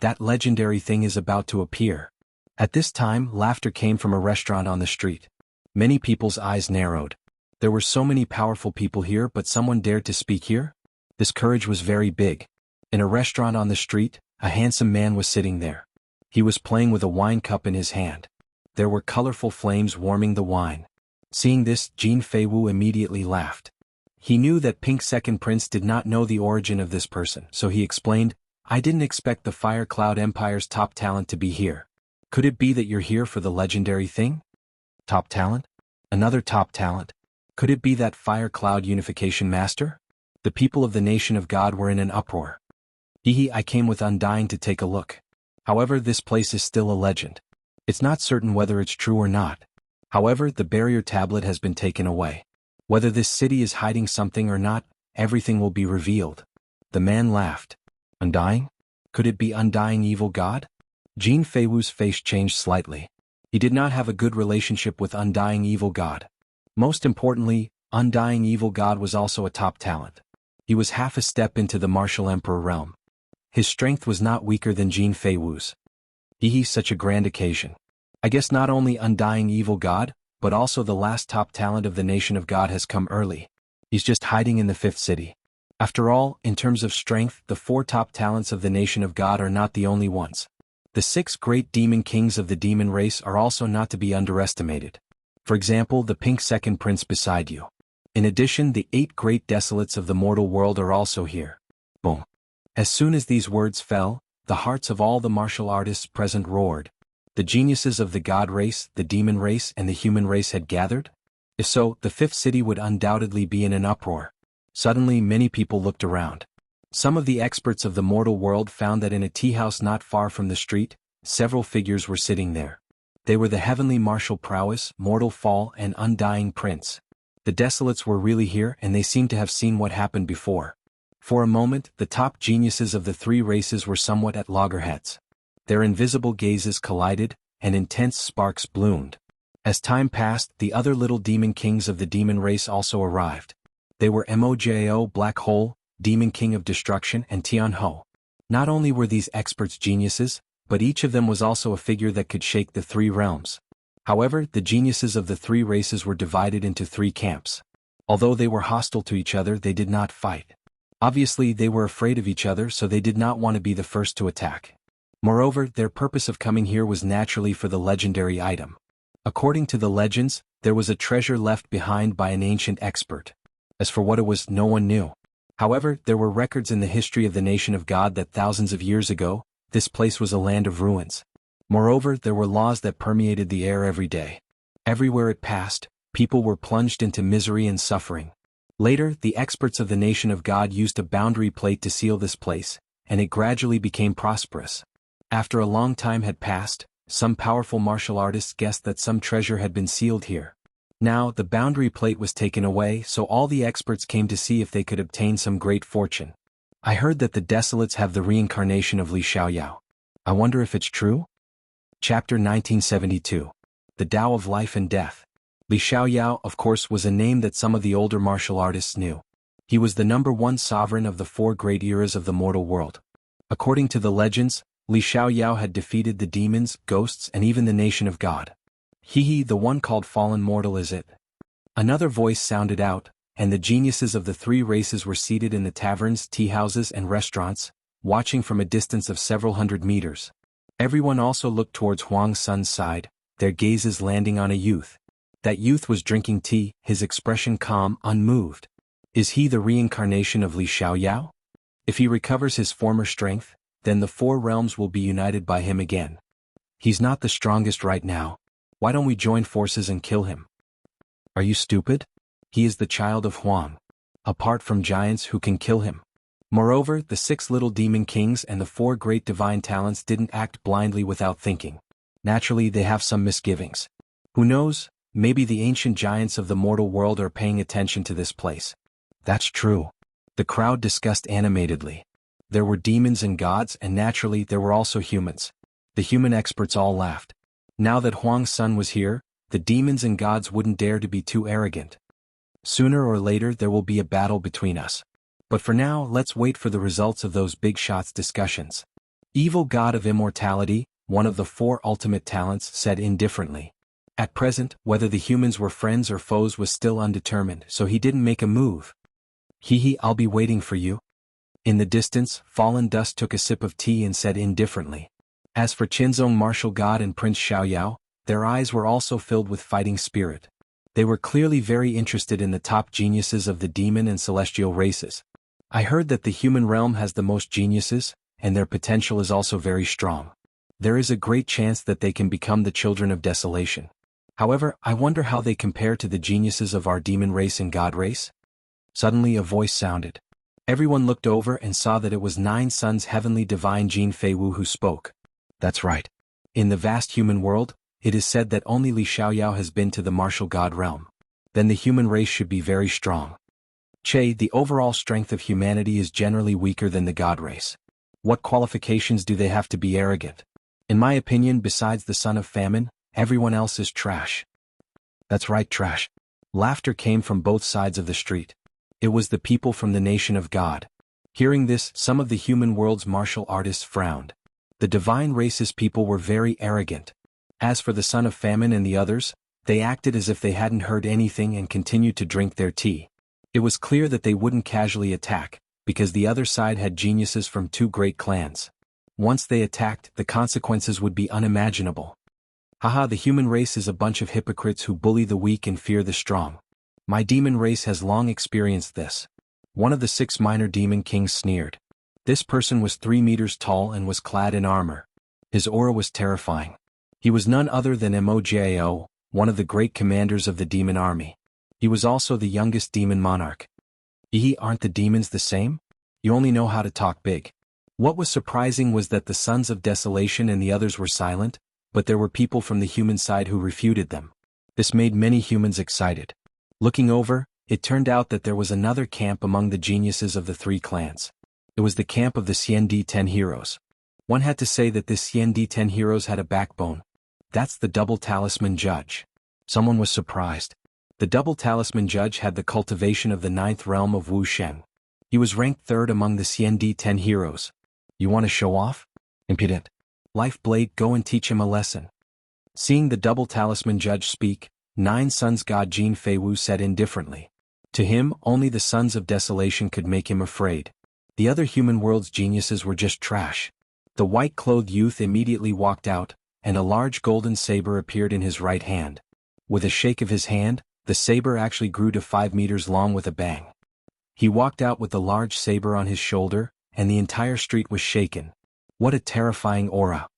That legendary thing is about to appear. At this time, laughter came from a restaurant on the street. Many people's eyes narrowed. There were so many powerful people here, but someone dared to speak here? This courage was very big. In a restaurant on the street, a handsome man was sitting there. He was playing with a wine cup in his hand. There were colorful flames warming the wine. Seeing this, Jean Feiwu immediately laughed. He knew that Pink Second Prince did not know the origin of this person, so he explained, I didn't expect the Fire Cloud Empire's top talent to be here. Could it be that you're here for the legendary thing? Top talent? Another top talent? Could it be that Fire Cloud Unification Master? The people of the nation of God were in an uproar. I came with Undying to take a look. However, this place is still a legend. It's not certain whether it's true or not. However, the barrier tablet has been taken away. Whether this city is hiding something or not, everything will be revealed. The man laughed. Undying? Could it be Undying Evil God? Jean Feiwu's face changed slightly. He did not have a good relationship with Undying Evil God. Most importantly, Undying Evil God was also a top talent. He was half a step into the Martial Emperor realm. His strength was not weaker than Jean Feiwu's. Such a grand occasion. I guess not only Undying Evil God, but also the last top talent of the nation of God has come early. He's just hiding in the 5th city. After all, in terms of strength, the 4 top talents of the nation of God are not the only ones. The 6 great demon kings of the demon race are also not to be underestimated. For example, the Pink Second Prince beside you. In addition, the 8 great desolates of the mortal world are also here. Boom. As soon as these words fell, The hearts of all the martial artists present roared. The geniuses of the god race, the demon race, and the human race had gathered? If so, the fifth city would undoubtedly be in an uproar. Suddenly many people looked around. Some of the experts of the mortal world found that in a tea house not far from the street, several figures were sitting there. They were the heavenly martial prowess, mortal fall, and undying prince. The desolates were really here, and they seemed to have seen what happened before. For a moment, the top geniuses of the three races were somewhat at loggerheads. Their invisible gazes collided, and intense sparks bloomed. As time passed, the other little demon kings of the demon race also arrived. They were Mojao Black Hole, Demon King of Destruction, and Tianhu. Not only were these experts geniuses, but each of them was also a figure that could shake the three realms. However, the geniuses of the three races were divided into three camps. Although they were hostile to each other, they did not fight. Obviously, they were afraid of each other, so they did not want to be the first to attack. Moreover, their purpose of coming here was naturally for the legendary item. According to the legends, there was a treasure left behind by an ancient expert. As for what it was, no one knew. However, there were records in the history of the nation of God that thousands of years ago, this place was a land of ruins. Moreover, there were laws that permeated the air every day. Everywhere it passed, people were plunged into misery and suffering. Later, the experts of the nation of God used a boundary plate to seal this place, and it gradually became prosperous. After a long time had passed, some powerful martial artists guessed that some treasure had been sealed here. Now, the boundary plate was taken away, so all the experts came to see if they could obtain some great fortune. I heard that the desolates have the reincarnation of Xianxia. I wonder if it's true? Chapter 1972. The Tao of Life and Death. Xianxia, of course, was a name that some of the older martial artists knew. He was the #1 sovereign of the four great eras of the mortal world. According to the legends, Xianxia had defeated the demons, ghosts, and even the nation of God. He, the one called fallen mortal, is it? Another voice sounded out, and the geniuses of the three races were seated in the taverns, tea houses, and restaurants, watching from a distance of several hundred meters. Everyone also looked towards Huang Sun's side, their gazes landing on a youth. That youth was drinking tea, his expression calm, unmoved. Is he the reincarnation of Xianxia? If he recovers his former strength, then the four realms will be united by him again. He's not the strongest right now. Why don't we join forces and kill him? Are you stupid? He is the child of Huang. Apart from giants who can kill him. Moreover, the 6 little demon kings and the 4 great divine talents didn't act blindly without thinking. Naturally, they have some misgivings. Who knows, maybe the ancient giants of the mortal world are paying attention to this place. That's true. The crowd discussed animatedly. There were demons and gods, and naturally there were also humans. The human experts all laughed. Now that Huang Sun was here, the demons and gods wouldn't dare to be too arrogant. Sooner or later there will be a battle between us. But for now, let's wait for the results of those big shots discussions. Evil god of immortality, one of the 4 ultimate talents, said indifferently. At present, whether the humans were friends or foes was still undetermined, so he didn't make a move. I'll be waiting for you. In the distance, Fallen Dust took a sip of tea and said indifferently. As for Qinzong martial god and Prince Xiaoyao, their eyes were also filled with fighting spirit. They were clearly very interested in the top geniuses of the demon and celestial races. I heard that the human realm has the most geniuses, and their potential is also very strong. There is a great chance that they can become the children of desolation. However, I wonder how they compare to the geniuses of our demon race and god race? Suddenly a voice sounded. Everyone looked over and saw that it was 9 Suns heavenly divine Jin Feiwu who spoke. That's right. In the vast human world, it is said that only Li Xiaoyao has been to the martial god realm. Then the human race should be very strong. Che, the overall strength of humanity is generally weaker than the god race. What qualifications do they have to be arrogant? In my opinion, besides the son of famine, everyone else is trash. That's right, trash. Laughter came from both sides of the street. It was the people from the nation of God. Hearing this, some of the human world's martial artists frowned. The divine race's people were very arrogant. As for the son of famine and the others, they acted as if they hadn't heard anything and continued to drink their tea. It was clear that they wouldn't casually attack, because the other side had geniuses from 2 great clans. Once they attacked, the consequences would be unimaginable. Haha, the human race is a bunch of hypocrites who bully the weak and fear the strong. My demon race has long experienced this. One of the 6 minor demon kings sneered. This person was 3 meters tall and was clad in armor. His aura was terrifying. He was none other than Mojao, one of the great commanders of the demon army. He was also the youngest demon monarch. Aren't the demons the same? You only know how to talk big. What was surprising was that the Sons of Desolation and the others were silent, but there were people from the human side who refuted them. This made many humans excited. Looking over, it turned out that there was another camp among the geniuses of the 3 clans. It was the camp of the Xiandi 10 heroes. One had to say that this Xiandi 10 heroes had a backbone. That's the double talisman judge. Someone was surprised. The double talisman judge had the cultivation of the 9th realm of Wuxia. He was ranked 3rd among the Xiandi 10 heroes. You want to show off? Impudent. Life Blade, go and teach him a lesson. Seeing the double talisman judge speak, 9 Sons God Jin Fei Wu said indifferently. To him, only the Sons of Desolation could make him afraid. The other human world's geniuses were just trash. The white-clothed youth immediately walked out, and a large golden saber appeared in his right hand. With a shake of his hand, the saber actually grew to 5 meters long with a bang. He walked out with the large saber on his shoulder, and the entire street was shaken. What a terrifying aura.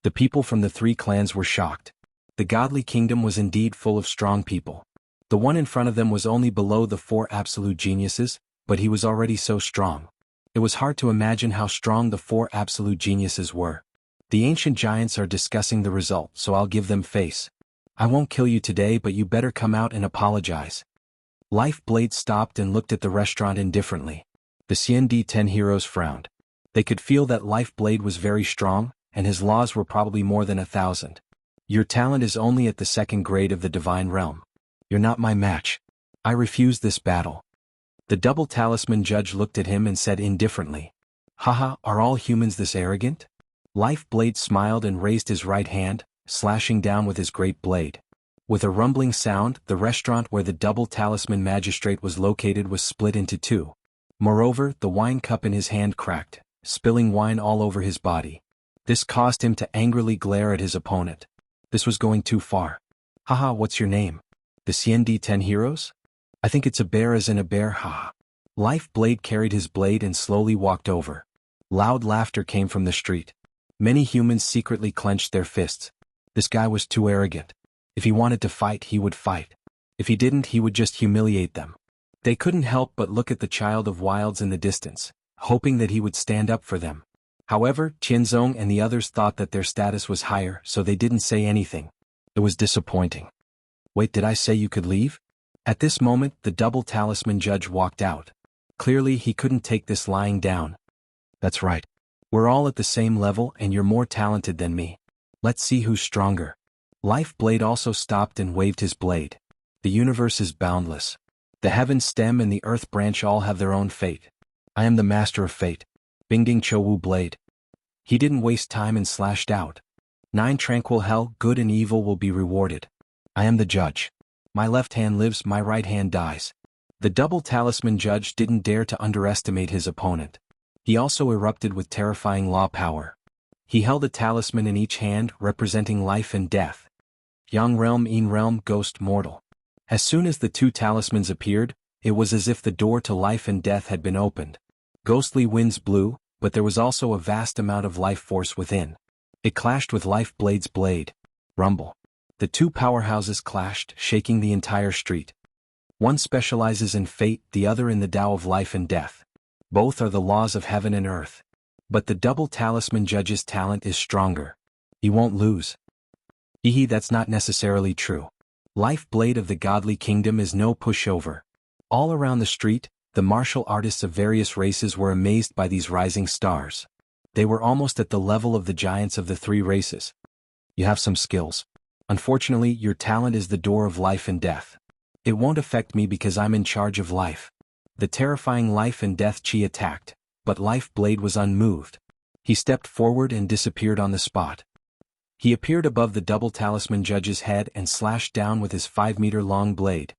The people from the 3 clans were shocked. The godly kingdom was indeed full of strong people. The one in front of them was only below the 4 absolute geniuses, but he was already so strong. It was hard to imagine how strong the 4 absolute geniuses were. The ancient giants are discussing the result, so I'll give them face. I won't kill you today, but you better come out and apologize. Life Blade stopped and looked at the restaurant indifferently. The Xiandi 10 heroes frowned. They could feel that Life Blade was very strong, and his laws were probably more than 1,000. Your talent is only at the 2nd grade of the divine realm. You're not my match. I refuse this battle. The double talisman judge looked at him and said indifferently, Haha, are all humans this arrogant? Life Blade smiled and raised his right hand, slashing down with his great blade. With a rumbling sound, the restaurant where the double talisman magistrate was located was split into 2. Moreover, the wine cup in his hand cracked, spilling wine all over his body. This caused him to angrily glare at his opponent. This was going too far. Haha, what's your name? The Xiandi 10 heroes? I think it's a bear as in a bear, haha. Life Blade carried his blade and slowly walked over. Loud laughter came from the street. Many humans secretly clenched their fists. This guy was too arrogant. If he wanted to fight, he would fight. If he didn't, he would just humiliate them. They couldn't help but look at the child of wilds in the distance, hoping that he would stand up for them. However, Qianzong and the others thought that their status was higher, so they didn't say anything. It was disappointing. Wait, did I say you could leave? At this moment, the double talisman judge walked out. Clearly, he couldn't take this lying down. That's right. We're all at the same level and you're more talented than me. Let's see who's stronger. Life Blade also stopped and waved his blade. The universe is boundless. The heaven stem and the earth branch all have their own fate. I am the master of fate. Bingding Chou Blade. He didn't waste time and slashed out. 9 tranquil hell, good and evil will be rewarded. I am the judge. My left hand lives, my right hand dies. The double talisman judge didn't dare to underestimate his opponent. He also erupted with terrifying law power. He held a talisman in each hand, representing life and death. Yang realm, Yin realm, ghost, mortal. As soon as the 2 talismans appeared, it was as if the door to life and death had been opened. Ghostly winds blew, but there was also a vast amount of life force within. It clashed with Life Blade's blade. Rumble. The 2 powerhouses clashed, shaking the entire street. One specializes in fate, the other in the Tao of life and death. Both are the laws of heaven and earth. But the double talisman judge's talent is stronger. He won't lose. That's not necessarily true. Life Blade of the godly kingdom is no pushover. All around the street, the martial artists of various races were amazed by these rising stars. They were almost at the level of the giants of the 3 races. You have some skills. Unfortunately, your talent is the door of life and death. It won't affect me because I'm in charge of life. The terrifying life and death chi attacked, but Life Blade was unmoved. He stepped forward and disappeared on the spot. He appeared above the double talisman judge's head and slashed down with his 5-meter-long blade.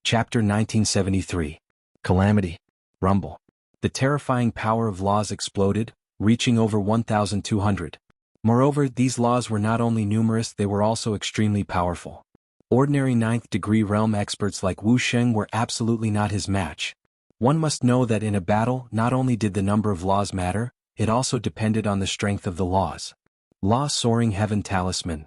Chapter 1973. Calamity. Rumble. The terrifying power of laws exploded, reaching over 1,200. Moreover, these laws were not only numerous, they were also extremely powerful. Ordinary 9th degree realm experts like Wu Sheng were absolutely not his match. One must know that in a battle not only did the number of laws matter, it also depended on the strength of the laws. Law Soaring Heaven Talisman.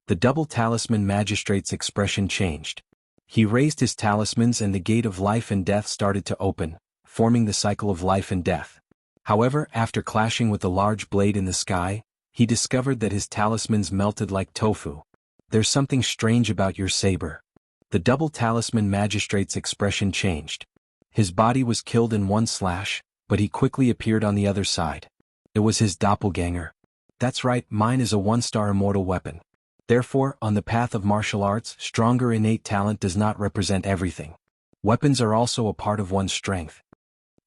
The double talisman magistrate's expression changed. He raised his talismans and the gate of life and death started to open, forming the cycle of life and death. However, after clashing with the large blade in the sky, he discovered that his talismans melted like tofu. There's something strange about your saber. The double talisman magistrate's expression changed. His body was killed in one slash, but he quickly appeared on the other side. It was his doppelganger. That's right, mine is a one-star immortal weapon. Therefore, on the path of martial arts, stronger innate talent does not represent everything. Weapons are also a part of one's strength.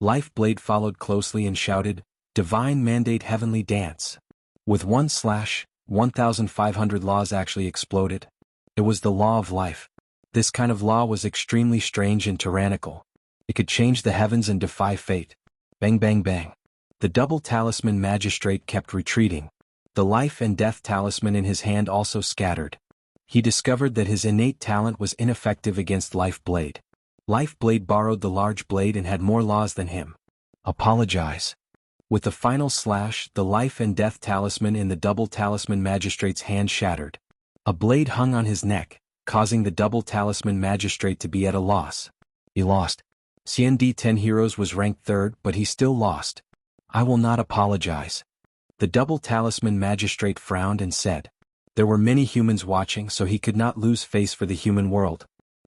Life Blade followed closely and shouted, "Divine Mandate Heavenly Dance." With one slash, 1,500 laws actually exploded. It was the law of life. This kind of law was extremely strange and tyrannical. It could change the heavens and defy fate. Bang bang bang. The double talisman magistrate kept retreating. The life and death talisman in his hand also scattered. He discovered that his innate talent was ineffective against Life Blade. Life Blade borrowed the large blade and had more laws than him. Apologize. With the final slash, the life and death talisman in the double talisman magistrate's hand shattered. A blade hung on his neck, causing the double talisman magistrate to be at a loss. He lost. Xianxia 10 Heroes was ranked 3rd, but he still lost. I will not apologize. The double talisman magistrate frowned and said. There were many humans watching, so he could not lose face for the human world.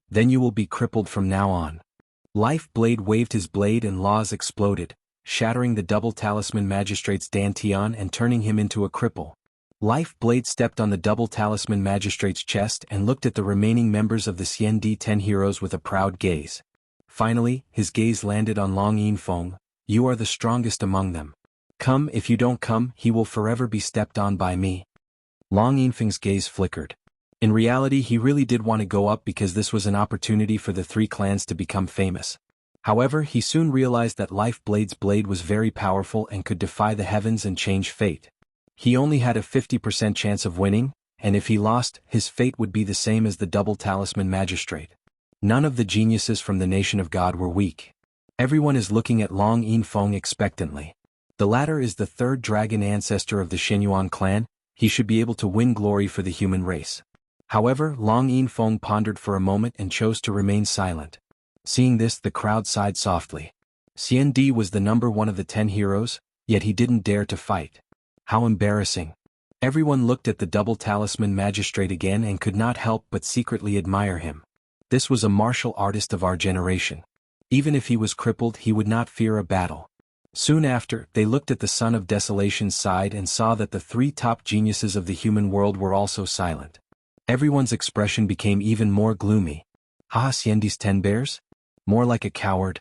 Then you will be crippled from now on. Life Blade waved his blade and laws exploded, shattering the double talisman magistrate's dantian and turning him into a cripple. Life Blade stepped on the double talisman magistrate's chest and looked at the remaining members of the Xianxia 10 Heroes with a proud gaze. Finally, his gaze landed on Long Yinfeng. You are the strongest among them. Come, if you don't come, he will forever be stepped on by me. Long Yinfeng's gaze flickered. In reality, he really did want to go up because this was an opportunity for the 3 clans to become famous. However, he soon realized that Life Blade's blade was very powerful and could defy the heavens and change fate. He only had a 50% chance of winning, and if he lost, his fate would be the same as the double talisman magistrate. None of the geniuses from the nation of God were weak. Everyone is looking at Long Yinfeng expectantly. The latter is the 3rd dragon ancestor of the Xinyuan clan. He should be able to win glory for the human race. However, Long Yinfeng pondered for a moment and chose to remain silent. Seeing this, the crowd sighed softly. Xianxia was the number 1 of the 10 heroes, yet he didn't dare to fight. How embarrassing. Everyone looked at the double talisman magistrate again and could not help but secretly admire him. This was a martial artist of our generation. Even if he was crippled, he would not fear a battle. Soon after, they looked at the Son of Desolation's side and saw that the 3 top geniuses of the human world were also silent. Everyone's expression became even more gloomy. Ha, Xianxia's 10 bears? More like a coward.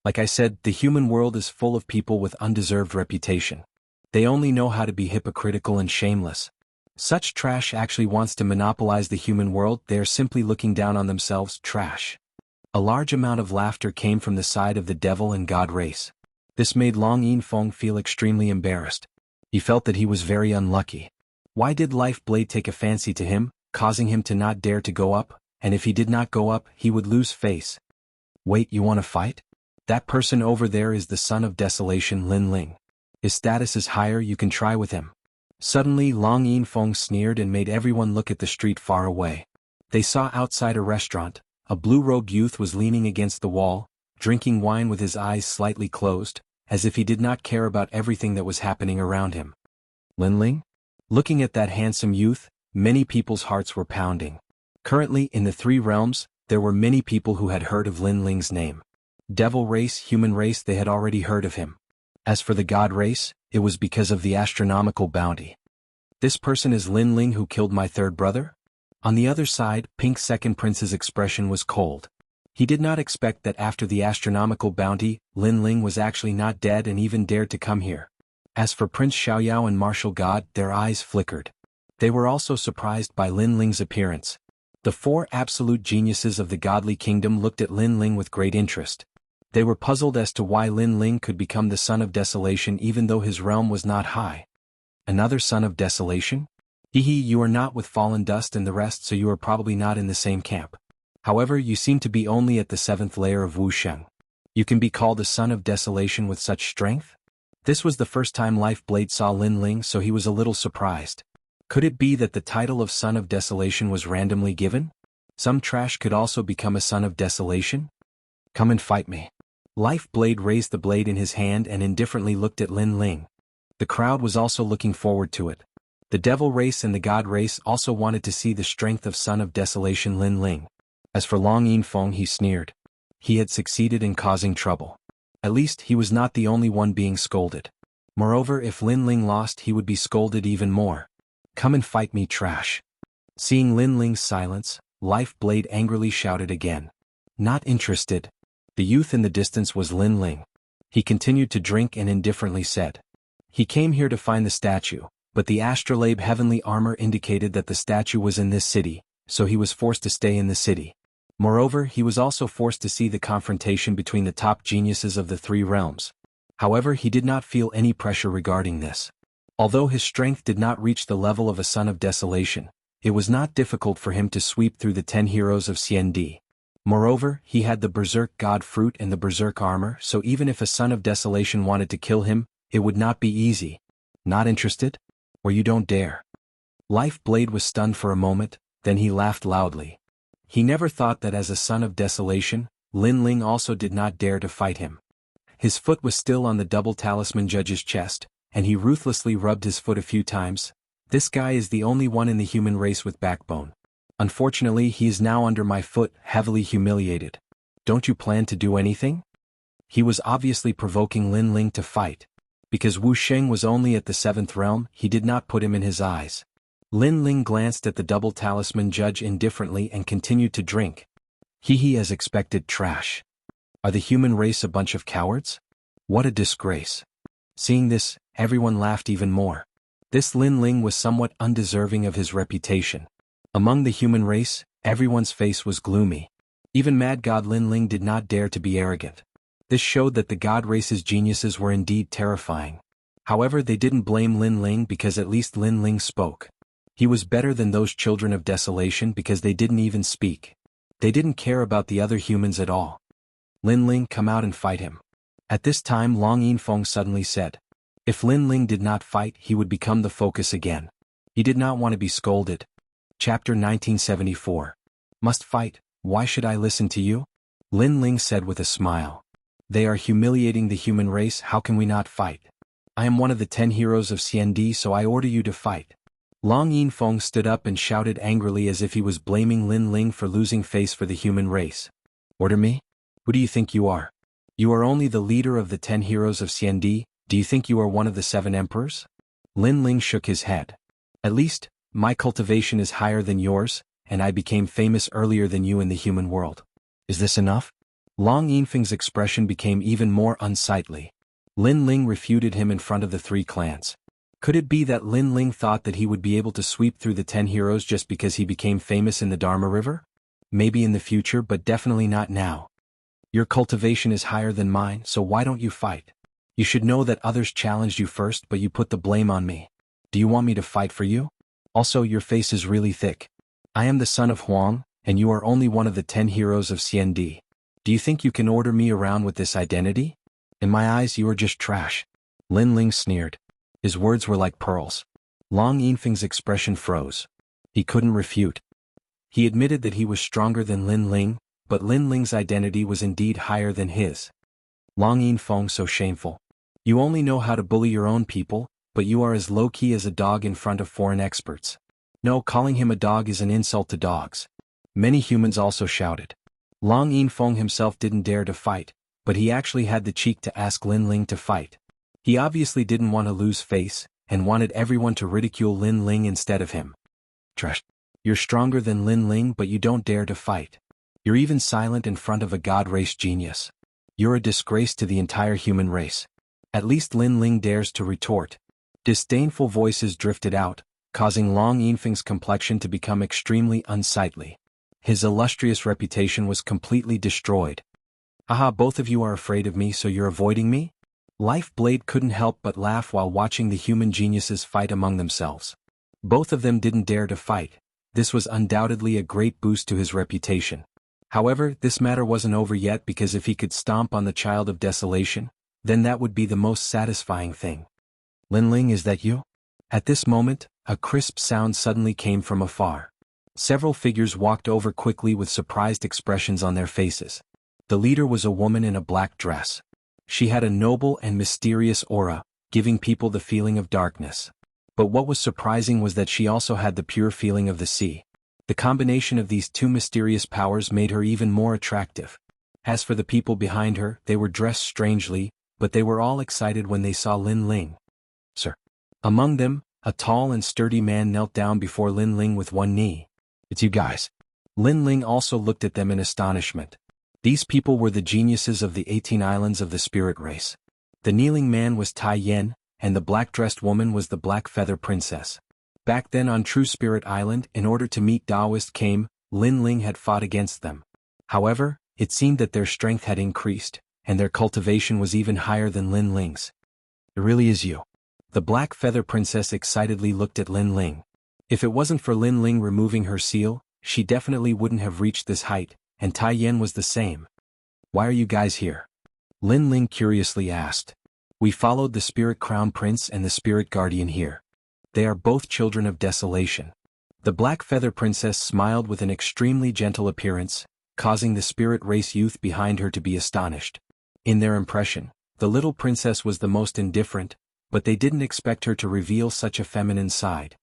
Like I said, the human world is full of people with undeserved reputation. They only know how to be hypocritical and shameless. Such trash actually wants to monopolize the human world. They are simply looking down on themselves. Trash. A large amount of laughter came from the side of the devil and God race. This made Long Yinfeng feel extremely embarrassed. He felt that he was very unlucky. Why did Life Blade take a fancy to him, causing him to not dare to go up, and if he did not go up, he would lose face? Wait, you want to fight? That person over there is the Son of Desolation, Lin Ling. His status is higher, you can try with him. Suddenly Long Yinfeng sneered and made everyone look at the street far away. They saw outside a restaurant, a blue-robed youth was leaning against the wall, drinking wine with his eyes slightly closed, as if he did not care about everything that was happening around him. Lin Ling? Looking at that handsome youth, many people's hearts were pounding. Currently, in the 3 realms, there were many people who had heard of Lin Ling's name. Devil race, human race, they had already heard of him. As for the God race, it was because of the astronomical bounty. This person is Lin Ling who killed my 3rd brother? On the other side, Pink's 2nd prince's expression was cold. He did not expect that after the astronomical bounty, Lin Ling was actually not dead and even dared to come here. As for Prince Xiaoyao and Martial God, their eyes flickered. They were also surprised by Lin Ling's appearance. The 4 absolute geniuses of the godly kingdom looked at Lin Ling with great interest. They were puzzled as to why Lin Ling could become the Son of Desolation even though his realm was not high. Another Son of Desolation? Hehe, you are not with Fallen Dust and the rest, so you are probably not in the same camp. However, you seem to be only at the 7th layer of Wuxia. You can be called a son of desolation with such strength? This was the first time Life Blade saw Lin Ling, so he was a little surprised. Could it be that the title of Son of Desolation was randomly given? Some trash could also become a Son of Desolation? Come and fight me. Life Blade raised the blade in his hand and indifferently looked at Lin Ling. The crowd was also looking forward to it. The devil race and the god race also wanted to see the strength of Son of Desolation Lin Ling. As for Long Yinfeng, he sneered. He had succeeded in causing trouble. At least he was not the only one being scolded. Moreover, if Lin Ling lost, he would be scolded even more. Come and fight me, trash. Seeing Lin Ling's silence, Life Blade angrily shouted again. Not interested. The youth in the distance was Lin Ling. He continued to drink and indifferently said. He came here to find the statue, but the astrolabe heavenly armor indicated that the statue was in this city, so he was forced to stay in the city. Moreover, he was also forced to see the confrontation between the top geniuses of the three realms. However, he did not feel any pressure regarding this. Although his strength did not reach the level of a Son of Desolation, it was not difficult for him to sweep through the 10 heroes of Xiandi. Moreover, he had the Berserk God Fruit and the Berserk Armor, so even if a Son of Desolation wanted to kill him, it would not be easy. Not interested? Or you don't dare. Life Blade was stunned for a moment, then he laughed loudly. He never thought that as a Son of Desolation, Lin Ling also did not dare to fight him. His foot was still on the double talisman judge's chest, and he ruthlessly rubbed his foot a few times. This guy is the only one in the human race with backbone. Unfortunately, he is now under my foot, heavily humiliated. Don't you plan to do anything? He was obviously provoking Lin Ling to fight. Because Wu Sheng was only at the 7th realm, he did not put him in his eyes. Lin Ling glanced at the double talisman judge indifferently and continued to drink. He as expected, trash. Are the human race a bunch of cowards? What a disgrace. Seeing this, everyone laughed even more. This Lin Ling was somewhat undeserving of his reputation. Among the human race, everyone's face was gloomy. Even Mad God Lin Ling did not dare to be arrogant. This showed that the god race's geniuses were indeed terrifying. However, they didn't blame Lin Ling because at least Lin Ling spoke. He was better than those children of desolation because they didn't even speak. They didn't care about the other humans at all. Lin Ling, come out and fight him. At this time Long Yinfeng suddenly said. If Lin Ling did not fight, he would become the focus again. He did not want to be scolded. Chapter 1974. Must fight, why should I listen to you? Lin Ling said with a smile. They are humiliating the human race, how can we not fight? I am one of the 10 heroes of Xiandi, so I order you to fight. Long Yinfeng stood up and shouted angrily as if he was blaming Lin Ling for losing face for the human race. Order me? Who do you think you are? You are only the leader of the 10 heroes of Xiandi, do you think you are one of the 7 emperors? Lin Ling shook his head. At least, my cultivation is higher than yours, and I became famous earlier than you in the human world. Is this enough? Long Yinfeng's expression became even more unsightly. Lin Ling refuted him in front of the 3 clans. Could it be that Lin Ling thought that he would be able to sweep through the 10 heroes just because he became famous in the Dharma River? Maybe in the future, but definitely not now. Your cultivation is higher than mine, so why don't you fight? You should know that others challenged you first, but you put the blame on me. Do you want me to fight for you? Also, your face is really thick. I am the son of Huang, and you are only one of the 10 heroes of Xiandi. Do you think you can order me around with this identity? In my eyes, you are just trash. Lin Ling sneered. His words were like pearls. Long Yinfeng's expression froze. He couldn't refute. He admitted that he was stronger than Lin Ling, but Lin Ling's identity was indeed higher than his. Long Yinfeng, so shameful. You only know how to bully your own people, but you are as low-key as a dog in front of foreign experts. No, calling him a dog is an insult to dogs. Many humans also shouted. Long Yinfeng himself didn't dare to fight, but he actually had the cheek to ask Lin Ling to fight. He obviously didn't want to lose face, and wanted everyone to ridicule Lin Ling instead of him. Trash. You're stronger than Lin Ling, but you don't dare to fight. You're even silent in front of a god race genius. You're a disgrace to the entire human race. At least Lin Ling dares to retort. Disdainful voices drifted out, causing Long Yinfeng's complexion to become extremely unsightly. His illustrious reputation was completely destroyed. Aha, both of you are afraid of me, so you're avoiding me? Life Blade couldn't help but laugh while watching the human geniuses fight among themselves. Both of them didn't dare to fight. This was undoubtedly a great boost to his reputation. However, this matter wasn't over yet because if he could stomp on the child of desolation, then that would be the most satisfying thing. Linling, is that you? At this moment, a crisp sound suddenly came from afar. Several figures walked over quickly with surprised expressions on their faces. The leader was a woman in a black dress. She had a noble and mysterious aura, giving people the feeling of darkness. But what was surprising was that she also had the pure feeling of the sea. The combination of these two mysterious powers made her even more attractive. As for the people behind her, they were dressed strangely, but they were all excited when they saw Linling. Sir. Among them, a tall and sturdy man knelt down before Linling with one knee. It's you guys. Linling also looked at them in astonishment. These people were the geniuses of the 18 islands of the spirit race. The kneeling man was Tai Yen, and the black-dressed woman was the Black Feather Princess. Back then on True Spirit Island, in order to meet Taoist came, Linling had fought against them. However, it seemed that their strength had increased, and their cultivation was even higher than Linling's. It really is you. The Black Feather Princess excitedly looked at Linling. If it wasn't for Linling removing her seal, she definitely wouldn't have reached this height, and Tai Yen was the same. Why are you guys here? Linling curiously asked. We followed the Spirit Crown Prince and the Spirit Guardian here. They are both children of desolation. The Black Feather Princess smiled with an extremely gentle appearance, causing the spirit race youth behind her to be astonished. In their impression, the little princess was the most indifferent, but they didn't expect her to reveal such a feminine side.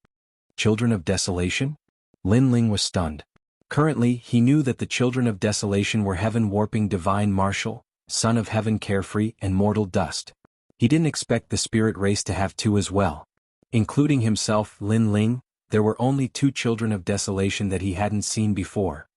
Children of desolation? Linling was stunned. Currently, he knew that the children of desolation were heaven-warping divine martial, son of heaven carefree and mortal dust. He didn't expect the spirit race to have two as well. Including himself, Linling, there were only two children of desolation that he hadn't seen before.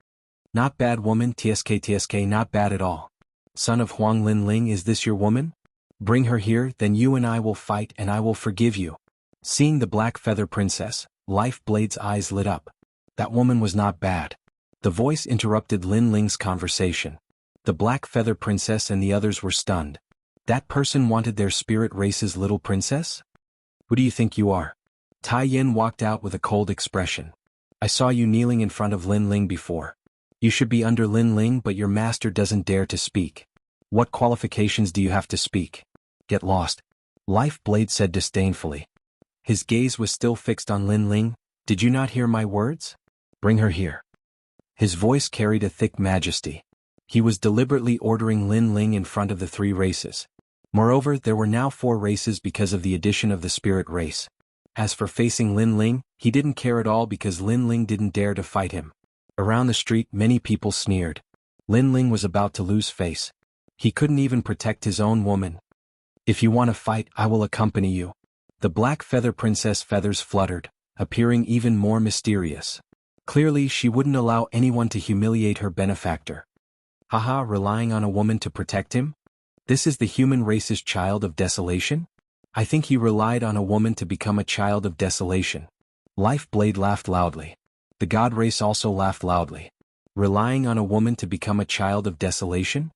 Not bad woman, tsk, not bad at all. Son of Huang Linling, is this your woman? Bring her here, then you and I will fight and I will forgive you. Seeing the Black Feather Princess, Lifeblade's eyes lit up. That woman was not bad. The voice interrupted Linling's conversation. The Black Feather Princess and the others were stunned. That person wanted their spirit race's little princess? Who do you think you are? Tai Yen walked out with a cold expression. I saw you kneeling in front of Linling before. You should be under Linling, but your master doesn't dare to speak. What qualifications do you have to speak? Get lost. Lifeblade said disdainfully. His gaze was still fixed on Linling. Did you not hear my words? Bring her here. His voice carried a thick majesty. He was deliberately ordering Linling in front of the three races. Moreover, there were now 4 races because of the addition of the spirit race. As for facing Linling, he didn't care at all because Linling didn't dare to fight him. Around the street, many people sneered. Linling was about to lose face. He couldn't even protect his own woman. If you want to fight, I will accompany you. The Black Feather Princess feathers fluttered, appearing even more mysterious. Clearly, she wouldn't allow anyone to humiliate her benefactor. Haha, relying on a woman to protect him? This is the human race's child of desolation? I think he relied on a woman to become a child of desolation. Lifeblade laughed loudly. The god race also laughed loudly. Relying on a woman to become a child of desolation?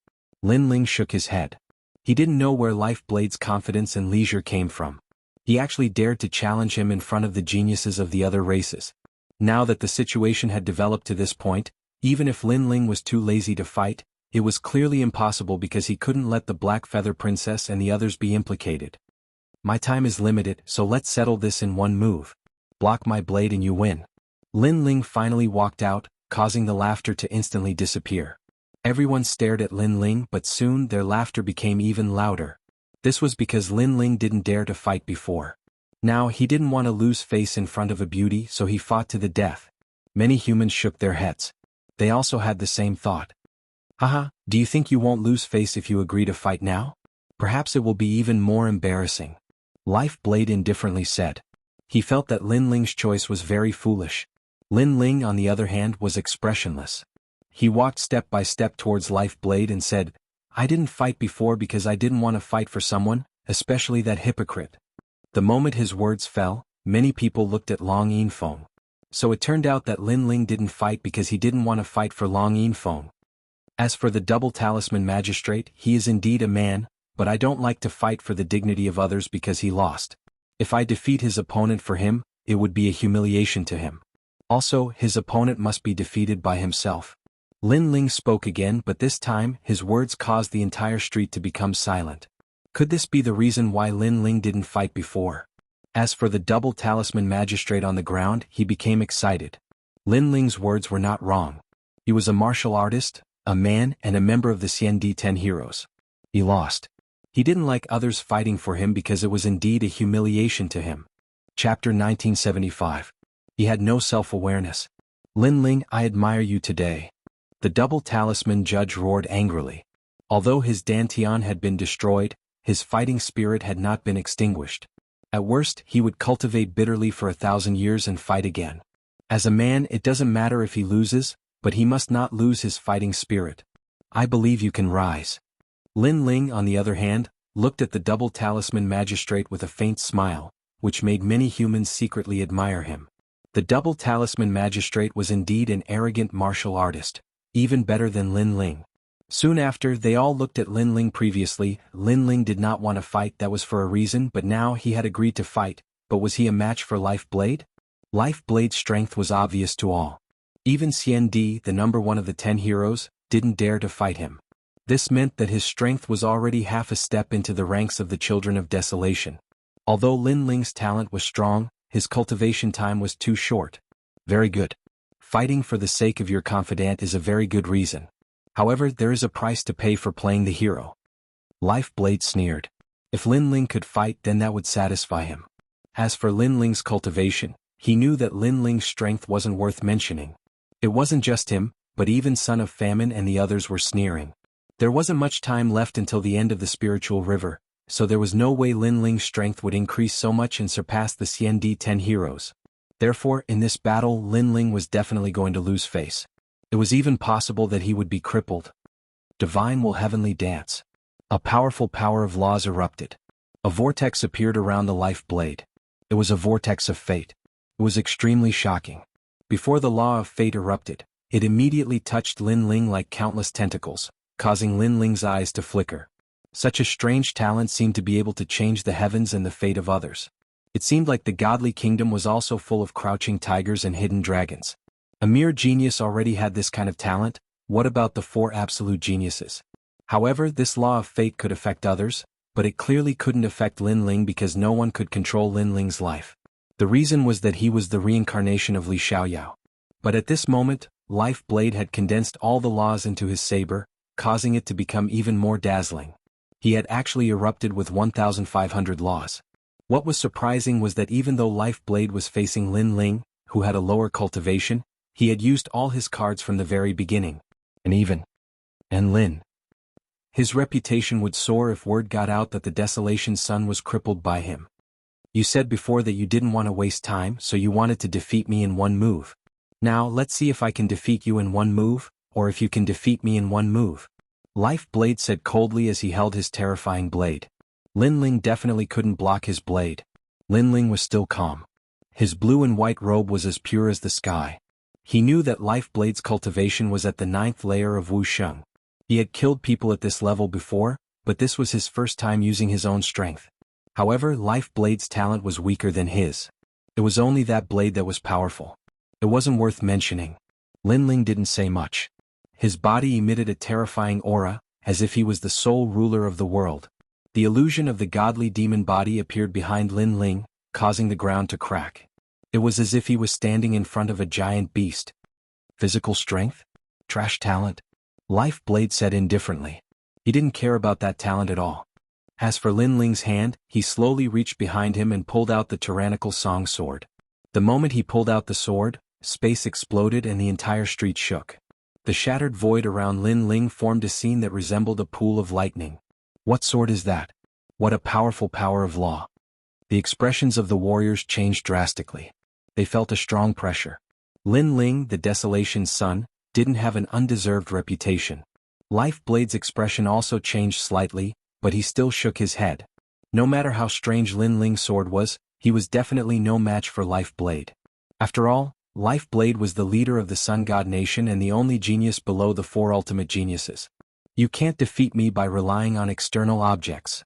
Linling shook his head. He didn't know where Lifeblade's confidence and leisure came from. He actually dared to challenge him in front of the geniuses of the other races. Now that the situation had developed to this point, even if Linling was too lazy to fight, it was clearly impossible because he couldn't let the Black Feather Princess and the others be implicated. My time is limited, so let's settle this in one move. Block my blade and you win. Linling finally walked out, causing the laughter to instantly disappear. Everyone stared at Linling, but soon their laughter became even louder. This was because Linling didn't dare to fight before. Now he didn't want to lose face in front of a beauty, so he fought to the death. Many humans shook their heads. They also had the same thought. Haha, do you think you won't lose face if you agree to fight now? Perhaps it will be even more embarrassing. Lifeblade indifferently said. He felt that Linling's choice was very foolish. Linling, on the other hand, was expressionless. He walked step by step towards Lifeblade and said, I didn't fight before because I didn't want to fight for someone, especially that hypocrite. The moment his words fell, many people looked at Long Yinfeng. So it turned out that Linling didn't fight because he didn't want to fight for Long Yinfeng. As for the double talisman magistrate, he is indeed a man, but I don't like to fight for the dignity of others because he lost. If I defeat his opponent for him, it would be a humiliation to him. Also, his opponent must be defeated by himself. Lin Ling spoke again, but this time his words caused the entire street to become silent. Could this be the reason why Lin Ling didn't fight before? As for the double talisman magistrate on the ground, he became excited. Lin Ling's words were not wrong. He was a martial artist, a man, and a member of the Xiandi 10 heroes. He lost. He didn't like others fighting for him because it was indeed a humiliation to him. Chapter 1975. He had no self-awareness. Lin Ling, I admire you today. The double talisman judge roared angrily. Although his dantian had been destroyed, his fighting spirit had not been extinguished. At worst, he would cultivate bitterly for 1,000 years and fight again. As a man, it doesn't matter if he loses, but he must not lose his fighting spirit. I believe you can rise. Lin Ling, on the other hand, looked at the double talisman magistrate with a faint smile, which made many humans secretly admire him. The double talisman magistrate was indeed an arrogant martial artist, even better than Lin Ling. Soon after, they all looked at Lin Ling. Previously, Lin Ling did not want to fight, that was for a reason, but now he had agreed to fight. But was he a match for Life Blade? Life Blade's strength was obvious to all. Even Xiandi, the number one of the 10 heroes, didn't dare to fight him. This meant that his strength was already half a step into the ranks of the Children of Desolation. Although Lin Ling's talent was strong, his cultivation time was too short. Very good. Fighting for the sake of your confidant is a very good reason. However, there is a price to pay for playing the hero. Life Blade sneered. If Lin Ling could fight, then that would satisfy him. As for Lin Ling's cultivation, he knew that Lin Ling's strength wasn't worth mentioning. It wasn't just him, but even Son of Famine and the others were sneering. There wasn't much time left until the end of the spiritual river, so there was no way Lin Ling's strength would increase so much and surpass the Xiandi 10 heroes. Therefore, in this battle, Lin Ling was definitely going to lose face. It was even possible that he would be crippled. Divine will heavenly dance. A powerful power of laws erupted. A vortex appeared around the Life Blade. It was a vortex of fate. It was extremely shocking. Before the law of fate erupted, it immediately touched Lin Ling like countless tentacles, causing Lin Ling's eyes to flicker. Such a strange talent seemed to be able to change the heavens and the fate of others. It seemed like the godly kingdom was also full of crouching tigers and hidden dragons. A mere genius already had this kind of talent. What about the 4 absolute geniuses? However, this law of fate could affect others, but it clearly couldn't affect Lin Ling because no one could control Lin Ling's life. The reason was that he was the reincarnation of Li Xiaoyao. But at this moment, Life Blade had condensed all the laws into his saber, causing it to become even more dazzling. He had actually erupted with 1,500 laws. What was surprising was that even though Life Blade was facing Lin Ling, who had a lower cultivation, he had used all his cards from the very beginning. And Lin. His reputation would soar if word got out that the Desolation Sun was crippled by him. You said before that you didn't want to waste time, so you wanted to defeat me in one move. Now let's see if I can defeat you in one move, or if you can defeat me in one move. Life Blade said coldly as he held his terrifying blade. Lin Ling definitely couldn't block his blade. Lin Ling was still calm. His blue and white robe was as pure as the sky. He knew that Life Blade's cultivation was at the 9th layer of Wuxia. He had killed people at this level before, but this was his first time using his own strength. However, Life Blade's talent was weaker than his. It was only that blade that was powerful. It wasn't worth mentioning. Lin Ling didn't say much. His body emitted a terrifying aura, as if he was the sole ruler of the world. The illusion of the godly demon body appeared behind Lin Ling, causing the ground to crack. It was as if he was standing in front of a giant beast. Physical strength? Trash talent? Life Blade said indifferently. He didn't care about that talent at all. As for Lin Ling's hand, he slowly reached behind him and pulled out the tyrannical song sword. The moment he pulled out the sword, space exploded and the entire street shook. The shattered void around Lin Ling formed a scene that resembled a pool of lightning. What sword is that? What a powerful power of law. The expressions of the warriors changed drastically. They felt a strong pressure. Lin Ling, the Desolation's son, didn't have an undeserved reputation. Life Blade's expression also changed slightly, but he still shook his head. No matter how strange Lin Ling's sword was, he was definitely no match for Life Blade. After all, Life Blade was the leader of the Sun God Nation and the only genius below the 4 ultimate geniuses. You can't defeat me by relying on external objects.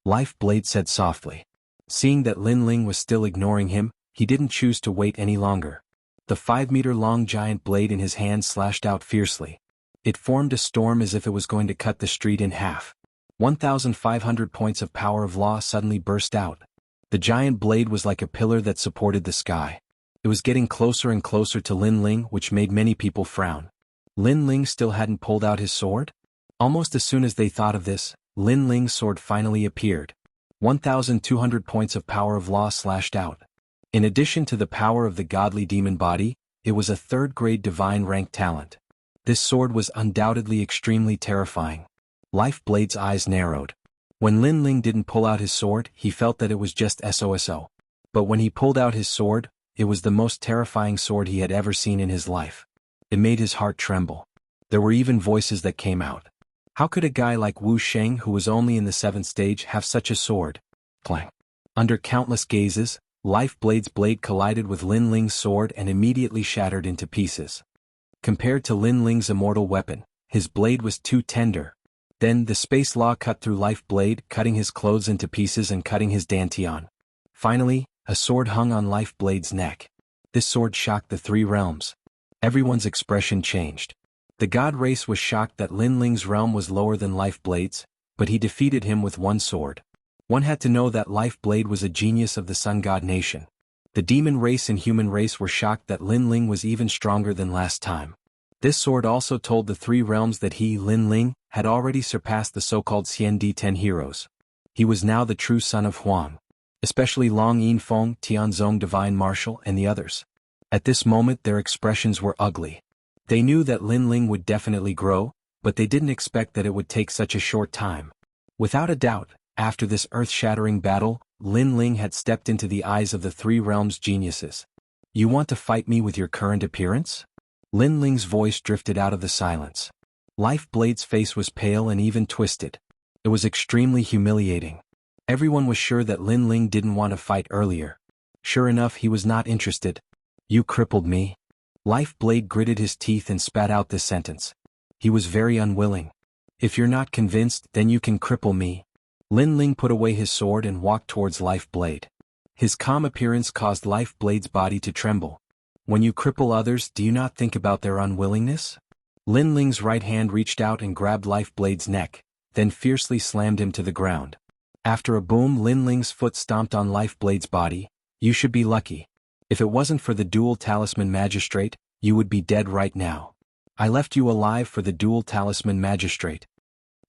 Life Blade said softly. Seeing that Lin Ling was still ignoring him, he didn't choose to wait any longer. The 5-meter-long giant blade in his hand slashed out fiercely. It formed a storm as if it was going to cut the street in half. 1,500 points of power of law suddenly burst out. The giant blade was like a pillar that supported the sky. It was getting closer and closer to Lin Ling, which made many people frown. Lin Ling still hadn't pulled out his sword? Almost as soon as they thought of this, Lin Ling's sword finally appeared. 1,200 points of power of law slashed out. In addition to the power of the godly demon body, it was a third-grade divine rank talent. This sword was undoubtedly extremely terrifying. Life Blade's eyes narrowed. When Lin Ling didn't pull out his sword, he felt that it was just SOSO. But when he pulled out his sword, it was the most terrifying sword he had ever seen in his life. It made his heart tremble. There were even voices that came out. How could a guy like Wu Sheng, who was only in the 7th stage, have such a sword? Clang. Under countless gazes, Life Blade's blade collided with Lin Ling's sword and immediately shattered into pieces. Compared to Lin Ling's immortal weapon, his blade was too tender. Then the space law cut through Life Blade, cutting his clothes into pieces and cutting his dantian. Finally, a sword hung on Life Blade's neck. This sword shocked the 3 realms. Everyone's expression changed. The god race was shocked that Lin Ling's realm was lower than Life Blade's, but he defeated him with one sword. One had to know that Life Blade was a genius of the Sun God Nation. The demon race and human race were shocked that Lin Ling was even stronger than last time. This sword also told the 3 realms that he, Lin Ling, had already surpassed the so-called Xian-Di-10 heroes. He was now the true son of Huang. Especially Long Yinfeng, Tianzong Divine Marshal, and the others. At this moment their expressions were ugly. They knew that Lin Ling would definitely grow, but they didn't expect that it would take such a short time. Without a doubt, after this earth-shattering battle, Lin Ling had stepped into the eyes of the 3 realms' geniuses. You want to fight me with your current appearance? Lin Ling's voice drifted out of the silence. Life Blade's face was pale and even twisted. It was extremely humiliating. Everyone was sure that Lin Ling didn't want to fight earlier. Sure enough, he was not interested. You crippled me. Life Blade gritted his teeth and spat out this sentence. He was very unwilling. If you're not convinced, then you can cripple me. Lin Ling put away his sword and walked towards Life Blade. His calm appearance caused Life Blade's body to tremble. When you cripple others, do you not think about their unwillingness? Lin Ling's right hand reached out and grabbed Life Blade's neck, then fiercely slammed him to the ground. After a boom, Lin Ling's foot stomped on Life Blade's body. You should be lucky. If it wasn't for the Dual Talisman Magistrate, you would be dead right now. I left you alive for the Dual Talisman Magistrate.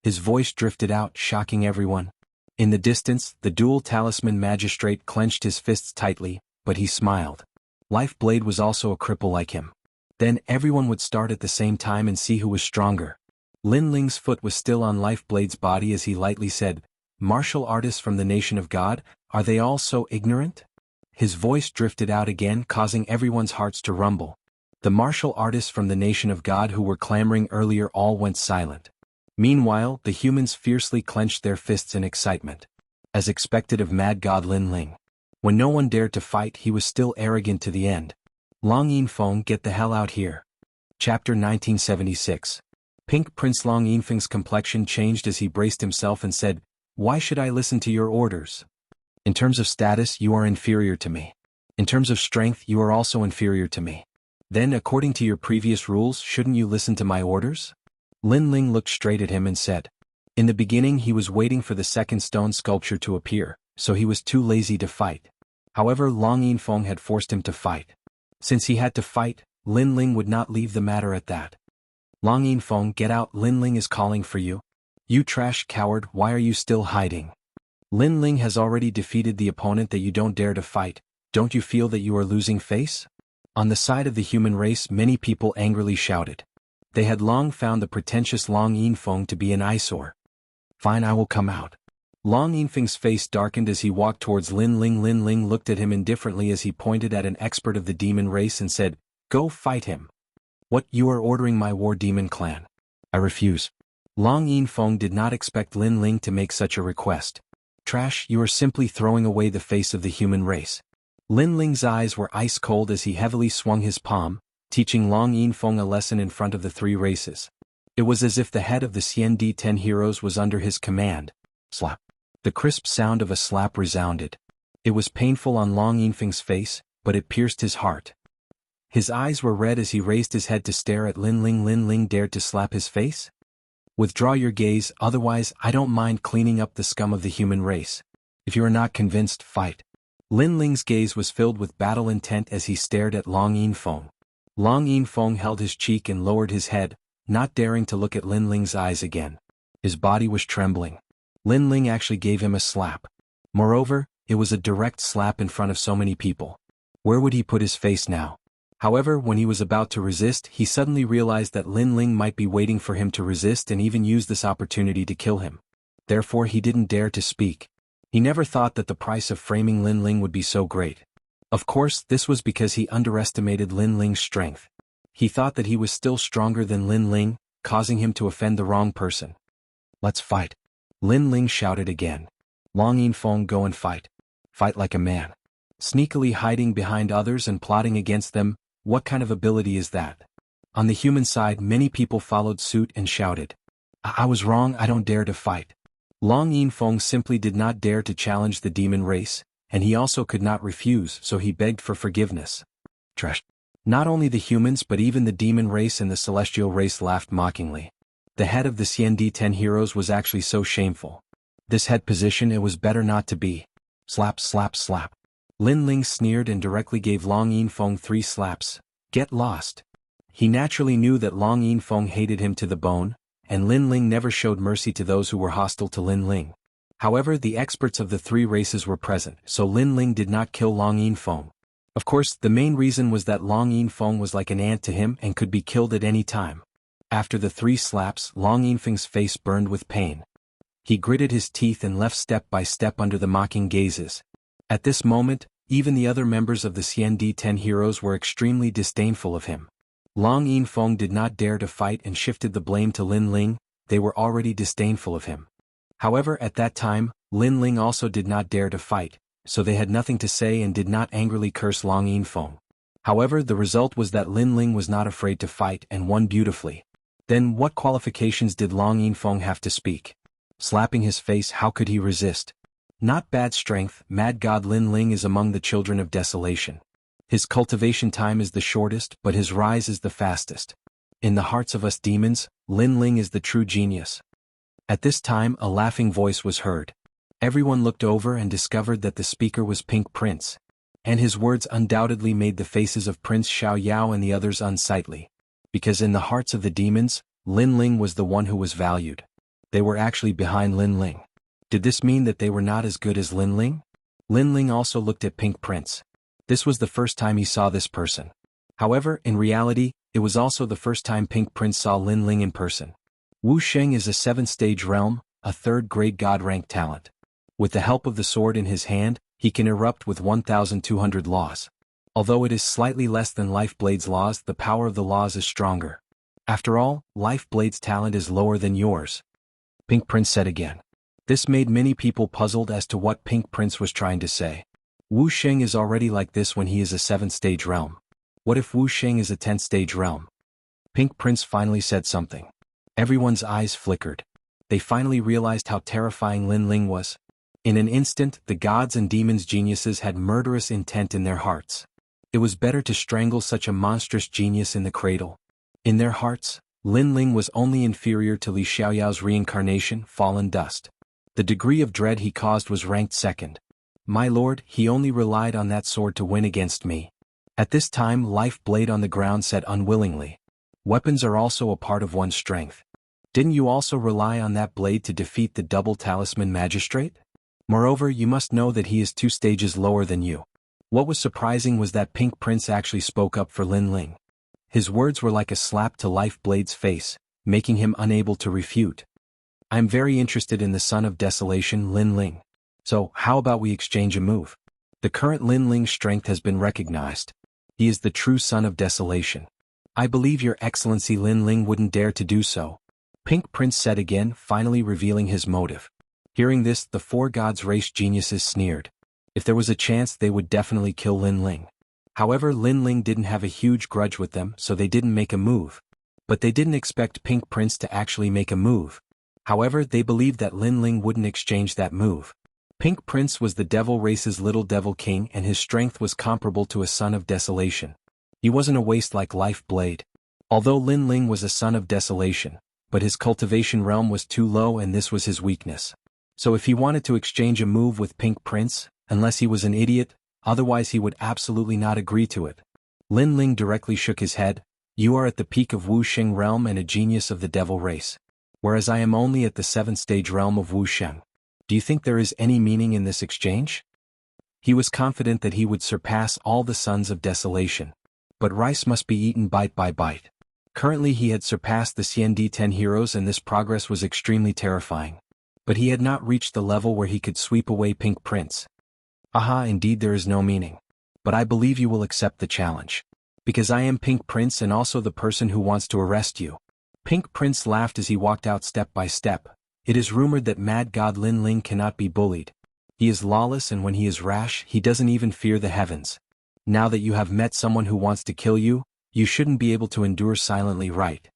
His voice drifted out, shocking everyone. In the distance, the Dual Talisman Magistrate clenched his fists tightly, but he smiled. Life Blade was also a cripple like him. Then everyone would start at the same time and see who was stronger. Lin Ling's foot was still on Life Blade's body as he lightly said, "Martial artists from the nation of God, are they all so ignorant?" His voice drifted out again, causing everyone's hearts to rumble. The martial artists from the nation of God who were clamoring earlier all went silent. Meanwhile, the humans fiercely clenched their fists in excitement. As expected of Mad God Lin Ling. When no one dared to fight, he was still arrogant to the end. Long Yinfeng, get the hell out here. Chapter 1976. Pink Prince Long Yinfeng's complexion changed as he braced himself and said, "Why should I listen to your orders? In terms of status, you are inferior to me. In terms of strength, you are also inferior to me. Then, according to your previous rules, shouldn't you listen to my orders?" Lin Ling looked straight at him and said. In the beginning he was waiting for the second stone sculpture to appear, so he was too lazy to fight. However, Long Yinfeng had forced him to fight. Since he had to fight, Lin Ling would not leave the matter at that. Long Yinfeng, get out, Lin Ling is calling for you. You trash coward, why are you still hiding? Lin Ling has already defeated the opponent that you don't dare to fight. Don't you feel that you are losing face? On the side of the human race, many people angrily shouted. They had long found the pretentious Long Yinfeng to be an eyesore. Fine, I will come out. Long Yinfeng's face darkened as he walked towards Lin Ling. Lin Ling looked at him indifferently as he pointed at an expert of the demon race and said, "Go fight him." "What, you are ordering my war demon clan? I refuse." Long Yinfeng did not expect Lin Ling to make such a request. Trash, you are simply throwing away the face of the human race. Lin Ling's eyes were ice cold as he heavily swung his palm, teaching Long Yinfeng a lesson in front of the 3 races. It was as if the head of the Xian-Di-10 heroes was under his command. Slap. The crisp sound of a slap resounded. It was painful on Long Yinfeng's face, but it pierced his heart. His eyes were red as he raised his head to stare at Lin Ling. Lin Ling dared to slap his face? Withdraw your gaze, otherwise I don't mind cleaning up the scum of the human race. If you are not convinced, fight. Lin Ling's gaze was filled with battle intent as he stared at Long Yinfeng. Long Yinfeng held his cheek and lowered his head, not daring to look at Lin Ling's eyes again. His body was trembling. Lin Ling actually gave him a slap. Moreover, it was a direct slap in front of so many people. Where would he put his face now? However, when he was about to resist, he suddenly realized that Lin Ling might be waiting for him to resist and even use this opportunity to kill him. Therefore he didn't dare to speak. He never thought that the price of framing Lin Ling would be so great. Of course, this was because he underestimated Lin Ling's strength. He thought that he was still stronger than Lin Ling, causing him to offend the wrong person. Let's fight. Lin Ling shouted again. Long Yinfeng, go and fight. Fight like a man. Sneakily hiding behind others and plotting against them, what kind of ability is that? On the human side, many people followed suit and shouted. I was wrong, I don't dare to fight. Long Yinfeng simply did not dare to challenge the demon race, and he also could not refuse, so he begged for forgiveness. Trash. Not only the humans but even the demon race and the celestial race laughed mockingly. The head of the Xianxia 10 heroes was actually so shameful. This head position it was better not to be. Slap, slap, slap. Lin Ling sneered and directly gave Long Yinfeng 3 slaps. Get lost. He naturally knew that Long Yinfeng hated him to the bone, and Lin Ling never showed mercy to those who were hostile to Lin Ling. However, the experts of the 3 races were present, so Lin Ling did not kill Long Yinfeng. Of course, the main reason was that Long Yinfeng was like an ant to him and could be killed at any time. After the 3 slaps, Long Yinfeng's face burned with pain. He gritted his teeth and left step by step under the mocking gazes. At this moment, even the other members of the Xianxia 10 heroes were extremely disdainful of him. Long Yinfeng did not dare to fight and shifted the blame to Lin Ling. They were already disdainful of him. However, at that time, Lin Ling also did not dare to fight, so they had nothing to say and did not angrily curse Long Yinfeng. However, the result was that Lin Ling was not afraid to fight and won beautifully. Then what qualifications did Long Yinfeng have to speak? Slapping his face, how could he resist? Not bad strength, mad god Lin Ling is among the children of desolation. His cultivation time is the shortest, but his rise is the fastest. In the hearts of us demons, Lin Ling is the true genius. At this time a laughing voice was heard. Everyone looked over and discovered that the speaker was Pink Prince. And his words undoubtedly made the faces of Prince Xiaoyao and the others unsightly. Because in the hearts of the demons, Lin Ling was the one who was valued. They were actually behind Lin Ling. Did this mean that they were not as good as Lin Ling? Lin Ling also looked at Pink Prince. This was the first time he saw this person. However, in reality, it was also the first time Pink Prince saw Lin Ling in person. Wuxia is a 7th-stage realm, a 3rd-grade god-rank talent. With the help of the sword in his hand, he can erupt with 1,200 laws. Although it is slightly less than Life Blade's laws, the power of the laws is stronger. After all, Life Blade's talent is lower than yours. Pink Prince said again. This made many people puzzled as to what Pink Prince was trying to say. Wuxia is already like this when he is a 7th-stage realm. What if Wuxia is a 10th-stage realm? Pink Prince finally said something. Everyone's eyes flickered. They finally realized how terrifying Lin Ling was. In an instant, the gods and demons' geniuses had murderous intent in their hearts. It was better to strangle such a monstrous genius in the cradle. In their hearts, Lin Ling was only inferior to Li Xiaoyao's reincarnation, fallen dust. The degree of dread he caused was ranked 2nd. My lord, he only relied on that sword to win against me. At this time Life Blade on the ground said unwillingly. Weapons are also a part of one's strength. Didn't you also rely on that blade to defeat the double talisman magistrate? Moreover, you must know that he is 2 stages lower than you. What was surprising was that Pink Prince actually spoke up for Lin Ling. His words were like a slap to Life Blade's face, making him unable to refute. I'm very interested in the son of desolation, Lin Ling. So, how about we exchange a move? The current Lin Ling strength has been recognized. He is the true son of desolation. I believe your excellency Lin Ling wouldn't dare to do so. Pink Prince said again, finally revealing his motive. Hearing this, the 4 gods race geniuses sneered. If there was a chance they would definitely kill Lin Ling. However, Lin Ling didn't have a huge grudge with them, so they didn't make a move. But they didn't expect Pink Prince to actually make a move. However, they believed that Lin Ling wouldn't exchange that move. Pink Prince was the devil race's little devil king and his strength was comparable to a son of desolation. He wasn't a waste-like-life blade. Although Lin Ling was a son of desolation, but his cultivation realm was too low and this was his weakness. So if he wanted to exchange a move with Pink Prince, unless he was an idiot, otherwise he would absolutely not agree to it. Lin Ling directly shook his head. You are at the peak of Wuxia realm and a genius of the devil race, whereas I am only at the 7th stage realm of Wuxia. Do you think there is any meaning in this exchange? He was confident that he would surpass all the sons of desolation. But rice must be eaten bite by bite. Currently he had surpassed the CND-10 heroes and this progress was extremely terrifying. But he had not reached the level where he could sweep away Pink Prince. Aha, indeed there is no meaning. But I believe you will accept the challenge. Because I am Pink Prince and also the person who wants to arrest you. Pink Prince laughed as he walked out step by step. It is rumored that Mad God Lin Ling cannot be bullied. He is lawless and when he is rash, he doesn't even fear the heavens. Now that you have met someone who wants to kill you, you shouldn't be able to endure silently, right?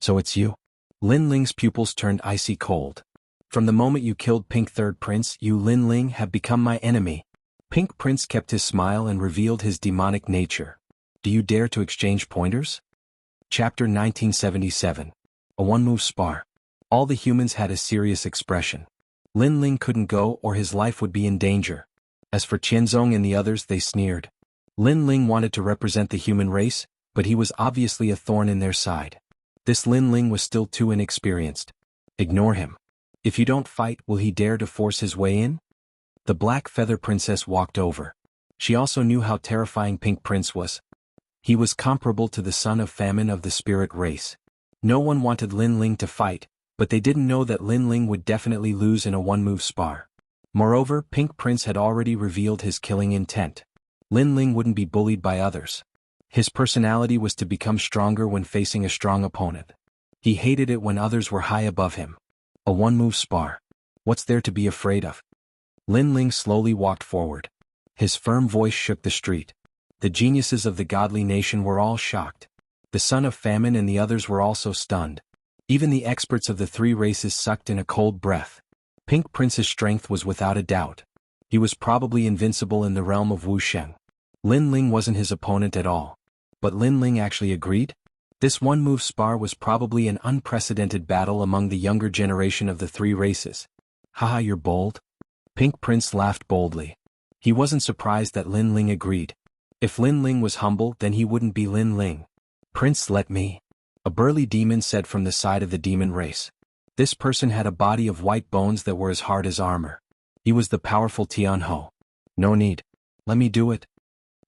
So it's you? Lin Ling's pupils turned icy cold. From the moment you killed Pink Third Prince, you Lin Ling have become my enemy. Pink Prince kept his smile and revealed his demonic nature. Do you dare to exchange pointers? Chapter 1977. A one-move spar. All the humans had a serious expression. Lin Ling couldn't go or his life would be in danger. As for Qianzong and the others, they sneered. Lin Ling wanted to represent the human race, but he was obviously a thorn in their side. This Lin Ling was still too inexperienced. Ignore him. If you don't fight, will he dare to force his way in? The Black Feather Princess walked over. She also knew how terrifying Pink Prince was. He was comparable to the son of famine of the spirit race. No one wanted Lin Ling to fight, but they didn't know that Lin Ling would definitely lose in a one-move spar. Moreover, Pink Prince had already revealed his killing intent. Lin Ling wouldn't be bullied by others. His personality was to become stronger when facing a strong opponent. He hated it when others were high above him. A one-move spar. What's there to be afraid of? Lin Ling slowly walked forward. His firm voice shook the street. The geniuses of the godly nation were all shocked. The son of famine and the others were also stunned. Even the experts of the three races sucked in a cold breath. Pink Prince's strength was without a doubt. He was probably invincible in the realm of Wuxia. Lin Ling wasn't his opponent at all. But Lin Ling actually agreed? This one-move spar was probably an unprecedented battle among the younger generation of the three races. Haha, you're bold? Pink Prince laughed boldly. He wasn't surprised that Lin Ling agreed. If Lin Ling was humble, then he wouldn't be Lin Ling. Prince, let me. A burly demon said from the side of the demon race. This person had a body of white bones that were as hard as armor. He was the powerful Tianhu. No need. Let me do it.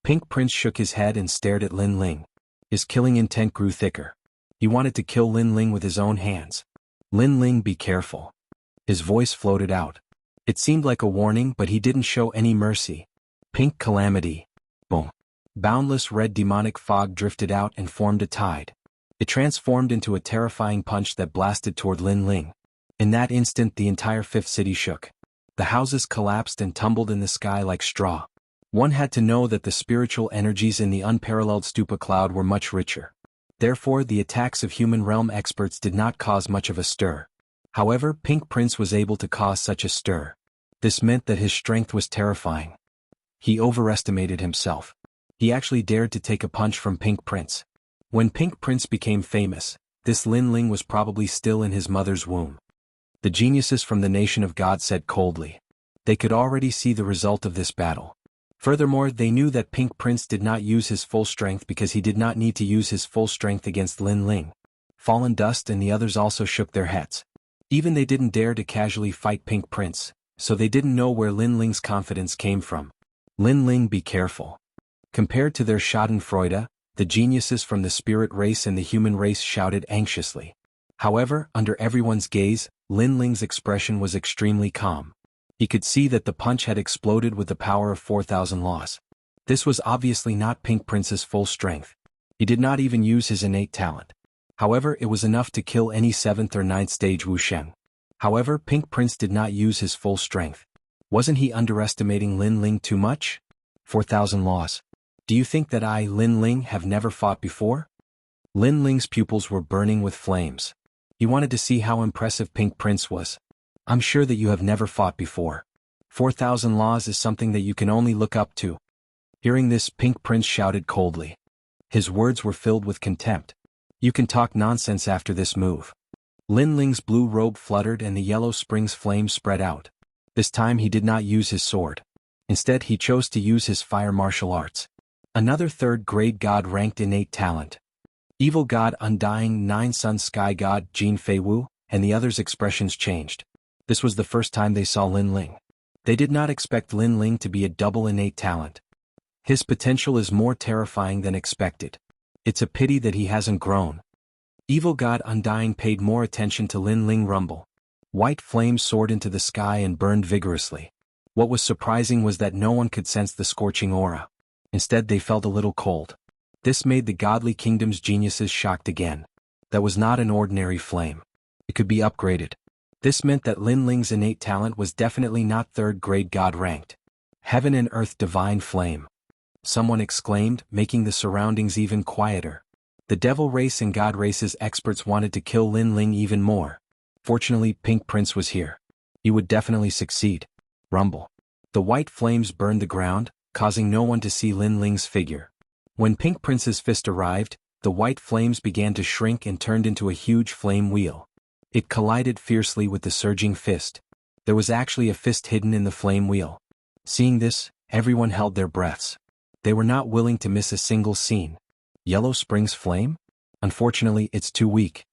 Pink Prince shook his head and stared at Lin Ling. His killing intent grew thicker. He wanted to kill Lin Ling with his own hands. Lin Ling, be careful. His voice floated out. It seemed like a warning, but he didn't show any mercy. Pink calamity. Boom. Boundless red demonic fog drifted out and formed a tide. It transformed into a terrifying punch that blasted toward Lin Ling. In that instant the entire fifth city shook. The houses collapsed and tumbled in the sky like straw. One had to know that the spiritual energies in the unparalleled stupa cloud were much richer. Therefore the attacks of human realm experts did not cause much of a stir. However, Pink Prince was able to cause such a stir. This meant that his strength was terrifying. He overestimated himself. He actually dared to take a punch from Pink Prince. When Pink Prince became famous, this Lin Ling was probably still in his mother's womb. The geniuses from the nation of God said coldly. They could already see the result of this battle. Furthermore, they knew that Pink Prince did not use his full strength because he did not need to use his full strength against Lin Ling. Fallen Dust and the others also shook their heads. Even they didn't dare to casually fight Pink Prince, so they didn't know where Lin Ling's confidence came from. Lin Ling, be careful. Compared to their schadenfreude, the geniuses from the spirit race and the human race shouted anxiously. However, under everyone's gaze, Lin Ling's expression was extremely calm. He could see that the punch had exploded with the power of 4,000 laws. This was obviously not Pink Prince's full strength. He did not even use his innate talent. However, it was enough to kill any 7th or 9th stage Wuxia. However, Pink Prince did not use his full strength. Wasn't he underestimating Lin Ling too much? 4,000 laws. Do you think that I, Lin Ling, have never fought before? Lin Ling's pupils were burning with flames. He wanted to see how impressive Pink Prince was. I'm sure that you have never fought before. 4,000 laws is something that you can only look up to. Hearing this, Pink Prince shouted coldly. His words were filled with contempt. You can talk nonsense after this move. Lin Ling's blue robe fluttered and the yellow spring's flame spread out. This time he did not use his sword. Instead he chose to use his fire martial arts. Another third-grade god ranked innate talent. Evil god Undying 9 Sun Sky god Jin Fei Wu, and the others' expressions changed. This was the first time they saw Lin Ling. They did not expect Lin Ling to be a double innate talent. His potential is more terrifying than expected. It's a pity that he hasn't grown. Evil god Undying paid more attention to Lin Ling rumble. White flames soared into the sky and burned vigorously. What was surprising was that no one could sense the scorching aura. Instead they felt a little cold. This made the godly kingdom's geniuses shocked again. That was not an ordinary flame. It could be upgraded. This meant that Lin Ling's innate talent was definitely not third-grade god ranked. Heaven and earth divine flame. Someone exclaimed, making the surroundings even quieter. The devil race and god race's experts wanted to kill Lin Ling even more. Fortunately, Pink Prince was here. He would definitely succeed. Rumble. The white flames burned the ground, causing no one to see Lin Ling's figure. When Pink Prince's fist arrived, the white flames began to shrink and turned into a huge flame wheel. It collided fiercely with the surging fist. There was actually a fist hidden in the flame wheel. Seeing this, everyone held their breaths. They were not willing to miss a single scene. Yellow Spring's flame? Unfortunately, it's too weak.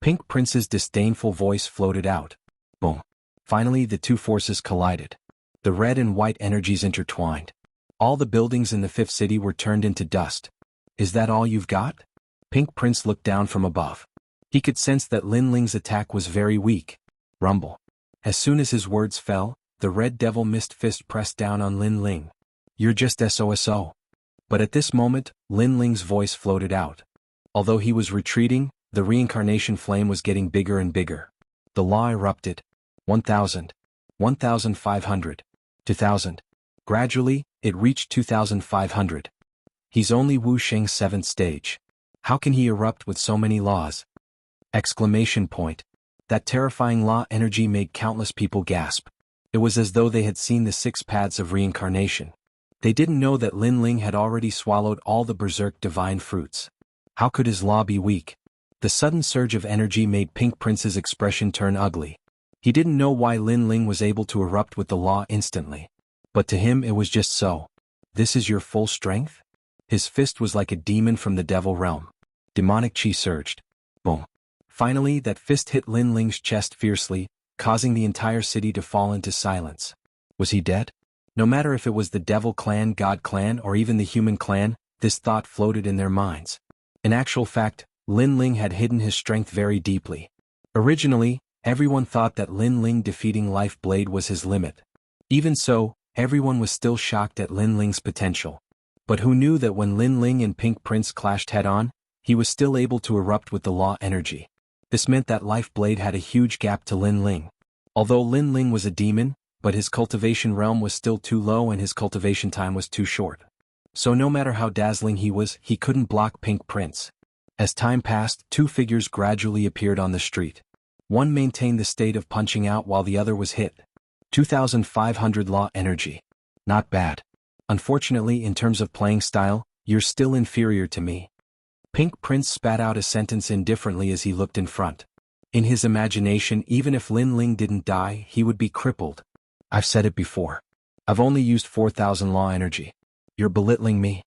Pink Prince's disdainful voice floated out. Boom. Finally, the two forces collided. The red and white energies intertwined. All the buildings in the fifth city were turned into dust. Is that all you've got? Pink Prince looked down from above. He could sense that Lin Ling's attack was very weak. Rumble. As soon as his words fell, the red devil mist fist pressed down on Lin Ling. You're just SOSO. But at this moment, Lin Ling's voice floated out. Although he was retreating, the reincarnation flame was getting bigger and bigger. The law erupted. 1,000. 1,500. 2,000. Gradually, it reached 2,500. He's only Wu Sheng's 7th stage. How can he erupt with so many laws? Exclamation point. That terrifying law energy made countless people gasp. It was as though they had seen the 6 paths of reincarnation. They didn't know that Lin Ling had already swallowed all the berserk divine fruits. How could his law be weak? The sudden surge of energy made Pink Prince's expression turn ugly. He didn't know why Lin Ling was able to erupt with the law instantly. But to him it was just so. This is your full strength? His fist was like a demon from the devil realm. Demonic chi surged. Boom. Finally, that fist hit Lin Ling's chest fiercely, causing the entire city to fall into silence. Was he dead? No matter if it was the devil clan, god clan, or even the human clan, this thought floated in their minds. In actual fact, Lin Ling had hidden his strength very deeply. Originally, everyone thought that Lin Ling defeating Life Blade was his limit. Even so, everyone was still shocked at Lin Ling's potential. But who knew that when Lin Ling and Pink Prince clashed head-on, he was still able to erupt with the law energy. This meant that Life Blade had a huge gap to Lin Ling. Although Lin Ling was a demon, but his cultivation realm was still too low and his cultivation time was too short. So no matter how dazzling he was, he couldn't block Pink Prince. As time passed, 2 figures gradually appeared on the street. One maintained the state of punching out while the other was hit. 2,500 law energy. Not bad. Unfortunately, in terms of playing style, you're still inferior to me. Pink Prince spat out a sentence indifferently as he looked in front. In his imagination, even if Lin Ling didn't die, he would be crippled. I've said it before. I've only used 4,000 law energy. You're belittling me.